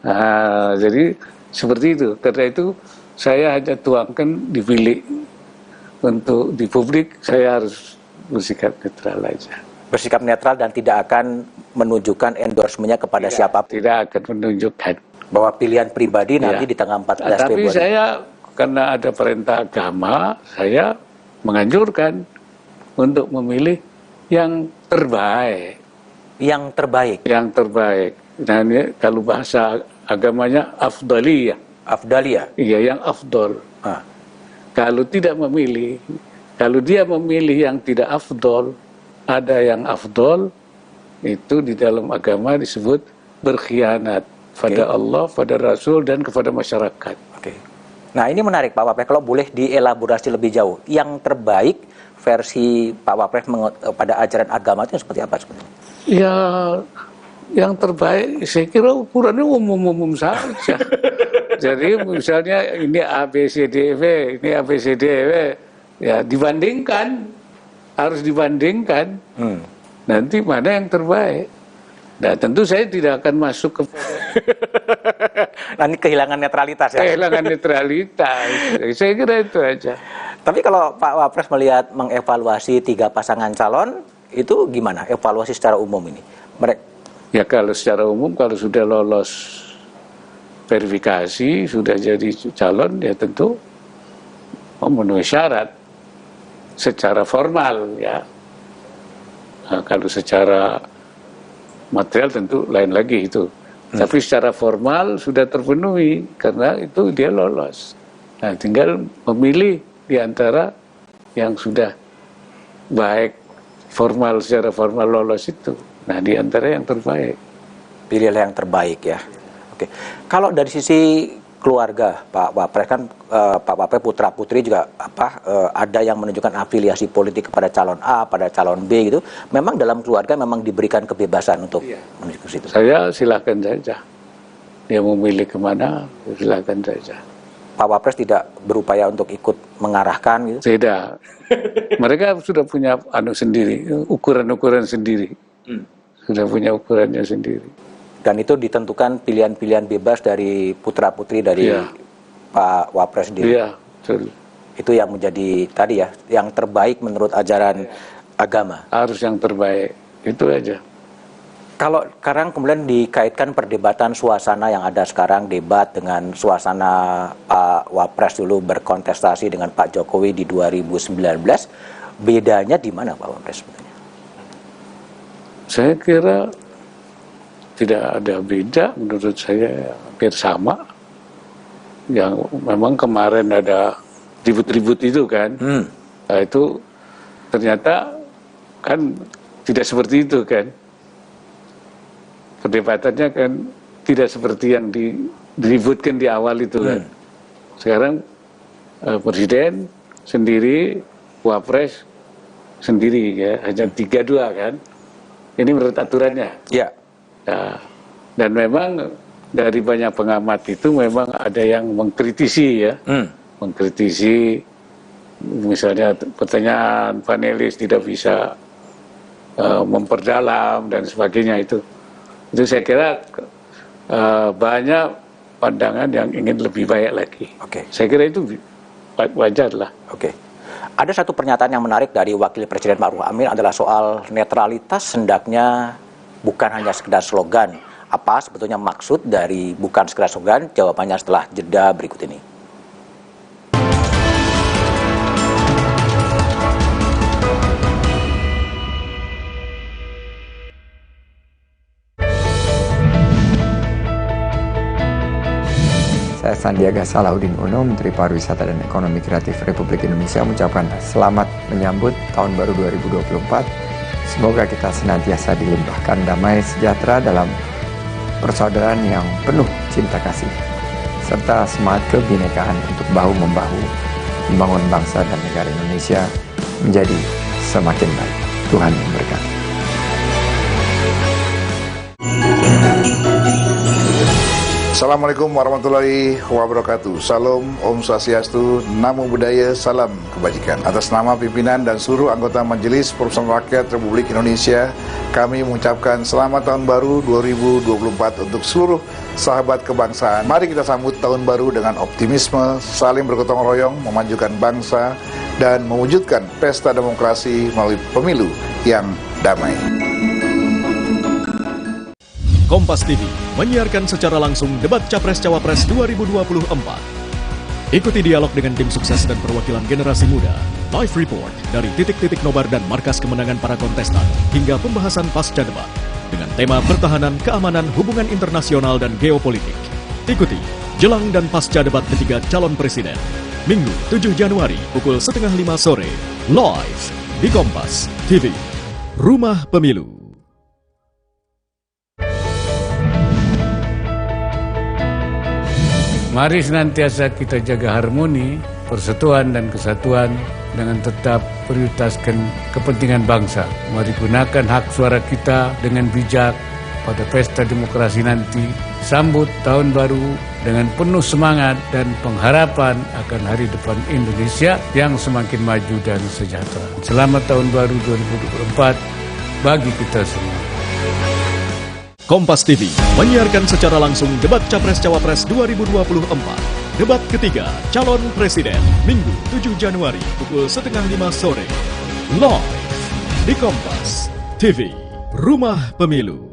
Nah, jadi seperti itu. Karena itu saya hanya tuangkan dipilih untuk di publik, saya harus bersikap netral aja. Bersikap netral dan tidak akan menunjukkan endorsementnya kepada siapapun. Tidak akan menunjukkan. Bahwa pilihan pribadi nanti di tanggal 14 Februari. Tapi saya karena ada perintah agama, saya menganjurkan untuk memilih yang terbaik. Yang terbaik? Yang terbaik. Nah ini kalau bahasa agamanya afdaliyah. Afdaliyah? Iya, yang afdol. Kalau tidak memilih, kalau dia memilih yang tidak afdol, ada yang afdol, itu di dalam agama disebut berkhianat pada Allah, pada Rasul, dan kepada masyarakat. Nah ini menarik Pak Wapres, kalau boleh dielaborasi lebih jauh. Yang terbaik versi Pak Wapres pada ajaran agama itu seperti apa sebetulnya? Ya Yang terbaik saya kira ukurannya umum-umum saja. Jadi misalnya ini ABCDEF, ini ABCDEF, ya dibandingkan, harus dibandingkan. Nanti mana yang terbaik. Nah tentu saya tidak akan masuk ke nanti kehilangan netralitas ya. Kehilangan netralitas. Saya kira itu aja. Tapi kalau Pak Wapres melihat mengevaluasi 3 pasangan calon, itu gimana evaluasi secara umum ini? Ya kalau secara umum kalau sudah lolos verifikasi, sudah jadi calon, ya tentu memenuhi syarat secara formal ya. Nah, kalau secara material tentu lain lagi itu. Tapi secara formal sudah terpenuhi karena itu dia lolos. Nah, tinggal memilih di antara yang sudah baik formal, secara formal lolos itu. Nah, di antara yang terbaik. Pilihlah yang terbaik ya. Oke. Kalau dari sisi keluarga, Pak Wapres kan Pak Wapres putra putri juga ada yang menunjukkan afiliasi politik kepada calon A, pada calon B gitu. Memang dalam keluarga memang diberikan kebebasan untuk menuju ke situ. Saya silakan saja. Dia memilih kemana, silakan saja. Pak Wapres tidak berupaya untuk ikut mengarahkan gitu? Tidak. Mereka sudah punya sendiri, ukuran-ukuran sendiri. Sudah punya ukurannya sendiri. Dan itu ditentukan pilihan-pilihan bebas dari putra-putri dari Pak Wapres sendiri. Iya, betul. Itu yang menjadi tadi ya, yang terbaik menurut ajaran agama. Harus yang terbaik, itu aja. Kalau sekarang kemudian dikaitkan perdebatan suasana yang ada sekarang, debat dengan suasana Pak Wapres dulu berkontestasi dengan Pak Jokowi di 2019, bedanya di mana Pak Wapres sebetulnya? Saya kira tidak ada beda, menurut saya hampir sama. Yang memang kemarin ada ribut-ribut itu kan, nah itu ternyata kan tidak seperti itu kan. Perdebatannya kan tidak seperti yang diributkan di awal itu kan. Sekarang Presiden sendiri, Wapres sendiri ya, hanya 3-2 kan. Ini menurut aturannya. Ya. Nah, dan memang dari banyak pengamat itu memang ada yang mengkritisi ya, mengkritisi misalnya pertanyaan panelis tidak bisa memperdalam dan sebagainya itu saya kira banyak pandangan yang ingin lebih baik lagi. Saya kira itu wajar lah. Ada satu pernyataan yang menarik dari Wakil Presiden Ma'ruf Amin adalah soal netralitas hendaknya bukan hanya sekedar slogan. Apa sebetulnya maksud dari bukan sekedar slogan? Jawabannya setelah jeda berikut ini. Saya Sandiaga Salahuddin Uno, Menteri Pariwisata dan Ekonomi Kreatif Republik Indonesia, mengucapkan selamat menyambut Tahun Baru 2024. Semoga kita senantiasa dilimpahkan damai sejahtera dalam persaudaraan yang penuh cinta kasih, serta semangat kebinekaan untuk bahu-membahu membangun bangsa dan negara Indonesia menjadi semakin baik. Tuhan memberkati. Assalamualaikum warahmatullahi wabarakatuh. Salam, Om Swastiastu, Namo Buddhaya, salam kebajikan. Atas nama pimpinan dan seluruh anggota Majelis Permusyawaratan Rakyat Republik Indonesia, kami mengucapkan selamat tahun baru 2024 untuk seluruh sahabat kebangsaan. Mari kita sambut tahun baru dengan optimisme, saling bergotong royong, memajukan bangsa, dan mewujudkan pesta demokrasi melalui pemilu yang damai. Kompas TV menyiarkan secara langsung debat Capres-Cawapres 2024. Ikuti dialog dengan tim sukses dan perwakilan generasi muda, live report dari titik-titik nobar dan markas kemenangan para kontestan, hingga pembahasan pasca debat dengan tema pertahanan, keamanan, hubungan internasional, dan geopolitik. Ikuti jelang dan pasca debat ketiga calon presiden, Minggu 7 Januari pukul 4:30 sore, live di Kompas TV, Rumah Pemilu. Mari senantiasa kita jaga harmoni, persatuan dan kesatuan dengan tetap prioritaskan kepentingan bangsa. Mari gunakan hak suara kita dengan bijak pada pesta demokrasi nanti. Sambut tahun baru dengan penuh semangat dan pengharapan akan hari depan Indonesia yang semakin maju dan sejahtera. Selamat tahun baru 2024 bagi kita semua. Kompas TV menyiarkan secara langsung debat Capres-Cawapres 2024. Debat ketiga calon presiden Minggu 7 Januari pukul 4:30 sore. Live di Kompas TV, Rumah Pemilu.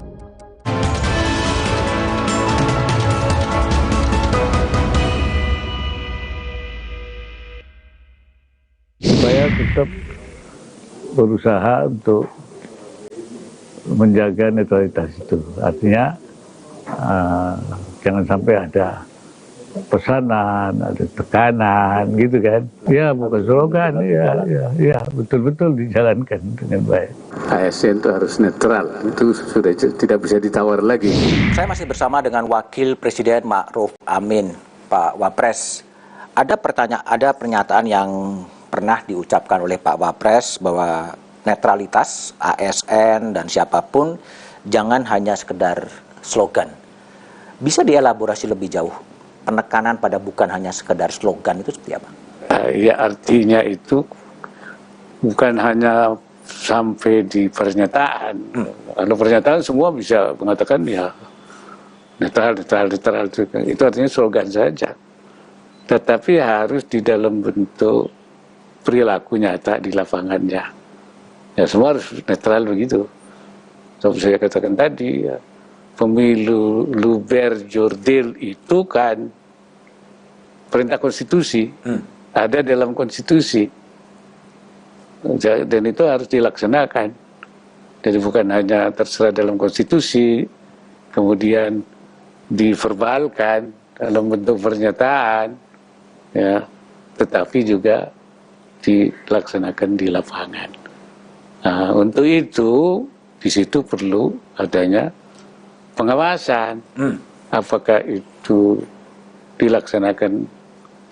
Saya tetap berusaha untuk menjaga netralitas itu. Artinya jangan sampai ada pesanan, ada tekanan gitu kan. Ya bukan slogan, ya betul-betul dijalankan dengan baik. ASN itu harus netral, itu sudah tidak bisa ditawar lagi. Saya masih bersama dengan Wakil Presiden Ma'ruf Amin, Pak Wapres. Ada pernyataan yang pernah diucapkan oleh Pak Wapres bahwa netralitas ASN dan siapapun jangan hanya sekedar slogan. Bisa dielaborasi lebih jauh? Penekanan pada bukan hanya sekedar slogan itu seperti apa? Ya artinya itu bukan hanya sampai di pernyataan. Kalau pernyataan semua bisa mengatakan ya netral itu artinya slogan saja. Tetapi harus di dalam bentuk perilaku nyata di lapangannya. Ya semua harus netral begitu. Seperti saya katakan tadi ya. Pemilu Luber Jordil itu kan perintah konstitusi, ada dalam konstitusi, dan itu harus dilaksanakan. Jadi bukan hanya terserah dalam konstitusi, kemudian diverbalkan dalam bentuk pernyataan, ya, tetapi juga dilaksanakan di lapangan. Nah, untuk itu di situ perlu adanya pengawasan, apakah itu dilaksanakan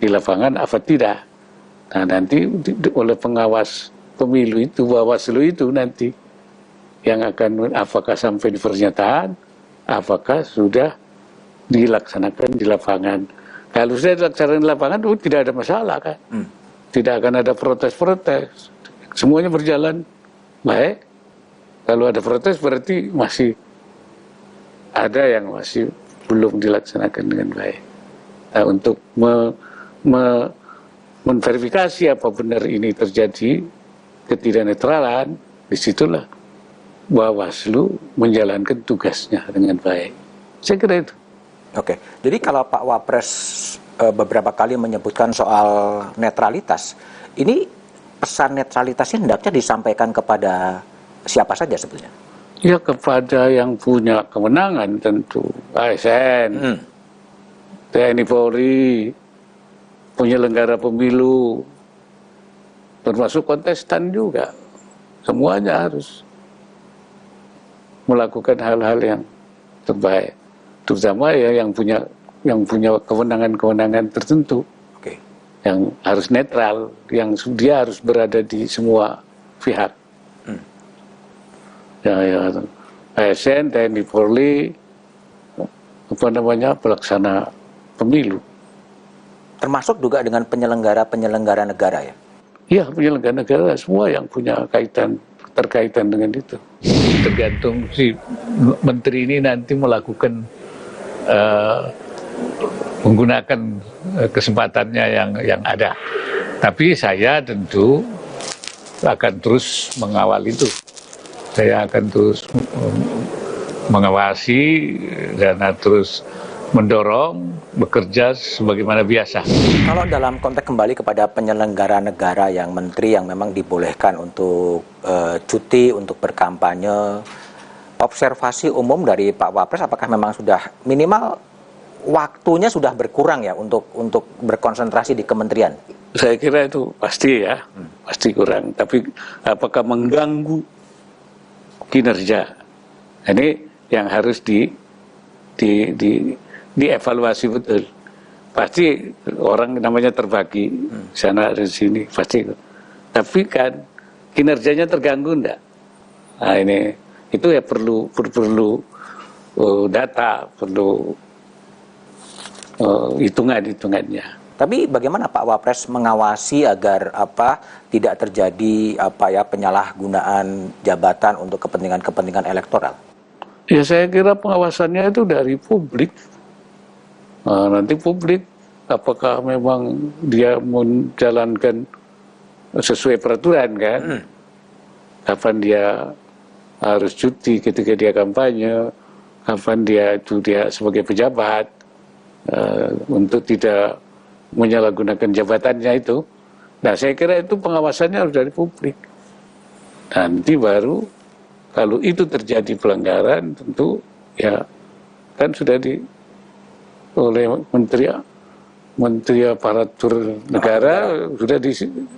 di lapangan apa tidak. Nah nanti oleh pengawas pemilu itu, Bawaslu itu nanti yang akan apakah sampai di pernyataan, apakah sudah dilaksanakan di lapangan. Kalau sudah dilaksanakan di lapangan, tidak ada masalah kan. Tidak akan ada protes-protes. Semuanya berjalan baik. Kalau ada protes berarti masih ada yang masih belum dilaksanakan dengan baik. Nah, untuk memverifikasi apa benar ini terjadi ketidaknetralan, disitulah Bawaslu menjalankan tugasnya dengan baik. Saya kira itu. Oke, jadi kalau Pak Wapres beberapa kali menyebutkan soal netralitas, ini pesan netralitasnya hendaknya disampaikan kepada siapa saja sebetulnya? Ya kepada yang punya kewenangan tentu, ASN, TNI Polri, penyelenggara pemilu, termasuk kontestan juga. Semuanya harus melakukan hal-hal yang terbaik, terutama ya yang punya kewenangan-kewenangan tertentu, yang harus netral, yang dia harus berada di semua pihak. Ya, ASN, TNI Polri, pelaksana pemilu. Termasuk juga dengan penyelenggara negara ya? Iya, penyelenggara negara, semua yang punya terkaitan dengan itu. Tergantung si menteri ini nanti melakukan menggunakan kesempatannya yang ada. Tapi saya tentu akan terus mengawal itu. Saya akan terus mengawasi dan terus mendorong bekerja sebagaimana biasa. Kalau dalam konteks kembali kepada penyelenggara negara yang menteri yang memang dibolehkan untuk cuti, untuk berkampanye, observasi umum dari Pak Wapres apakah memang sudah minimal waktunya sudah berkurang ya untuk berkonsentrasi di kementerian? Saya kira itu pasti ya, pasti kurang. Tapi apakah mengganggu kinerja? Ini yang harus dievaluasi betul. Pasti orang namanya terbagi sana dan sini pasti. Tapi kan kinerjanya terganggu enggak? Nah ini itu ya perlu data, perlu hitungannya. Tapi bagaimana Pak Wapres mengawasi agar tidak terjadi penyalahgunaan jabatan untuk kepentingan elektoral? Ya saya kira pengawasannya itu dari publik. Nanti publik apakah memang dia menjalankan sesuai peraturan kan? Kapan dia harus cuti ketika dia kampanye, kapan dia sebagai pejabat untuk tidak menyalahgunakan jabatannya itu. Nah saya kira itu pengawasannya harus dari publik. Nanti baru kalau itu terjadi pelanggaran tentu ya kan sudah oleh Menteri Aparatur Negara sudah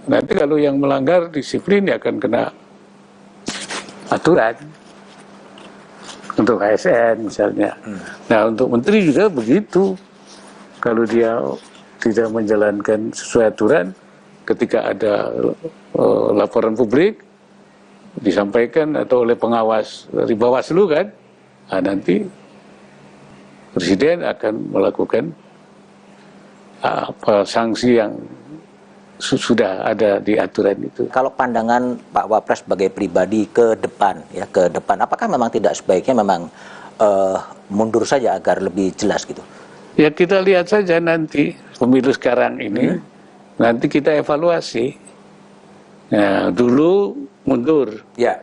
nanti kalau yang melanggar disiplin ya akan kena aturan untuk ASN misalnya. Nah untuk menteri juga begitu. Kalau dia tidak menjalankan sesuai aturan, ketika ada laporan publik disampaikan atau oleh pengawas dari Bawaslu kan, nanti Presiden akan melakukan sanksi yang sudah ada di aturan itu. Kalau pandangan Pak Wapres sebagai pribadi ke depan, apakah memang tidak sebaiknya memang mundur saja agar lebih jelas gitu? Ya kita lihat saja nanti pemilu sekarang ini, nanti kita evaluasi. Nah, dulu mundur. Ya.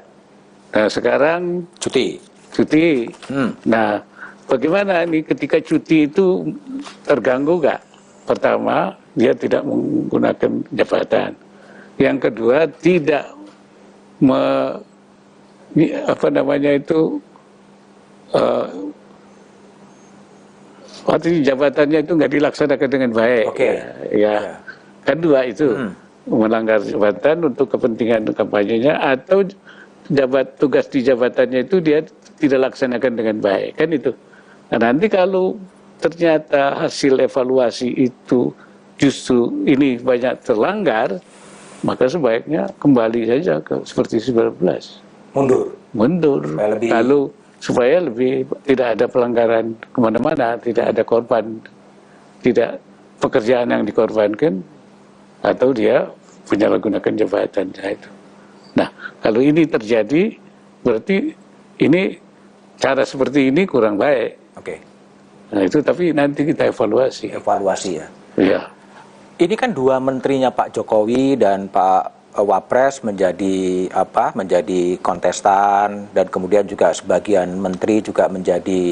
Nah sekarang cuti. Nah bagaimana nih ketika cuti itu terganggu nggak? Pertama, dia tidak menggunakan jabatan. Yang kedua, tidak artinya jabatannya itu nggak dilaksanakan dengan baik. Ya. Kedua itu melanggar jabatan untuk kepentingan kampanyenya atau tugas di jabatannya itu dia tidak laksanakan dengan baik, kan itu. Nah, nanti kalau ternyata hasil evaluasi itu justru ini banyak terlanggar, maka sebaiknya kembali saja ke seperti 19. Mundur. Lalu supaya lebih tidak ada pelanggaran kemana-mana, tidak ada korban, tidak pekerjaan yang dikorbankan atau dia penyalahgunakan jabatannya itu. Nah, kalau ini terjadi berarti ini cara seperti ini kurang baik. Nah itu tapi nanti kita evaluasi. Ya. Iya. Ini kan dua menterinya Pak Jokowi dan Pak Wapres menjadi menjadi kontestan dan kemudian juga sebagian menteri juga menjadi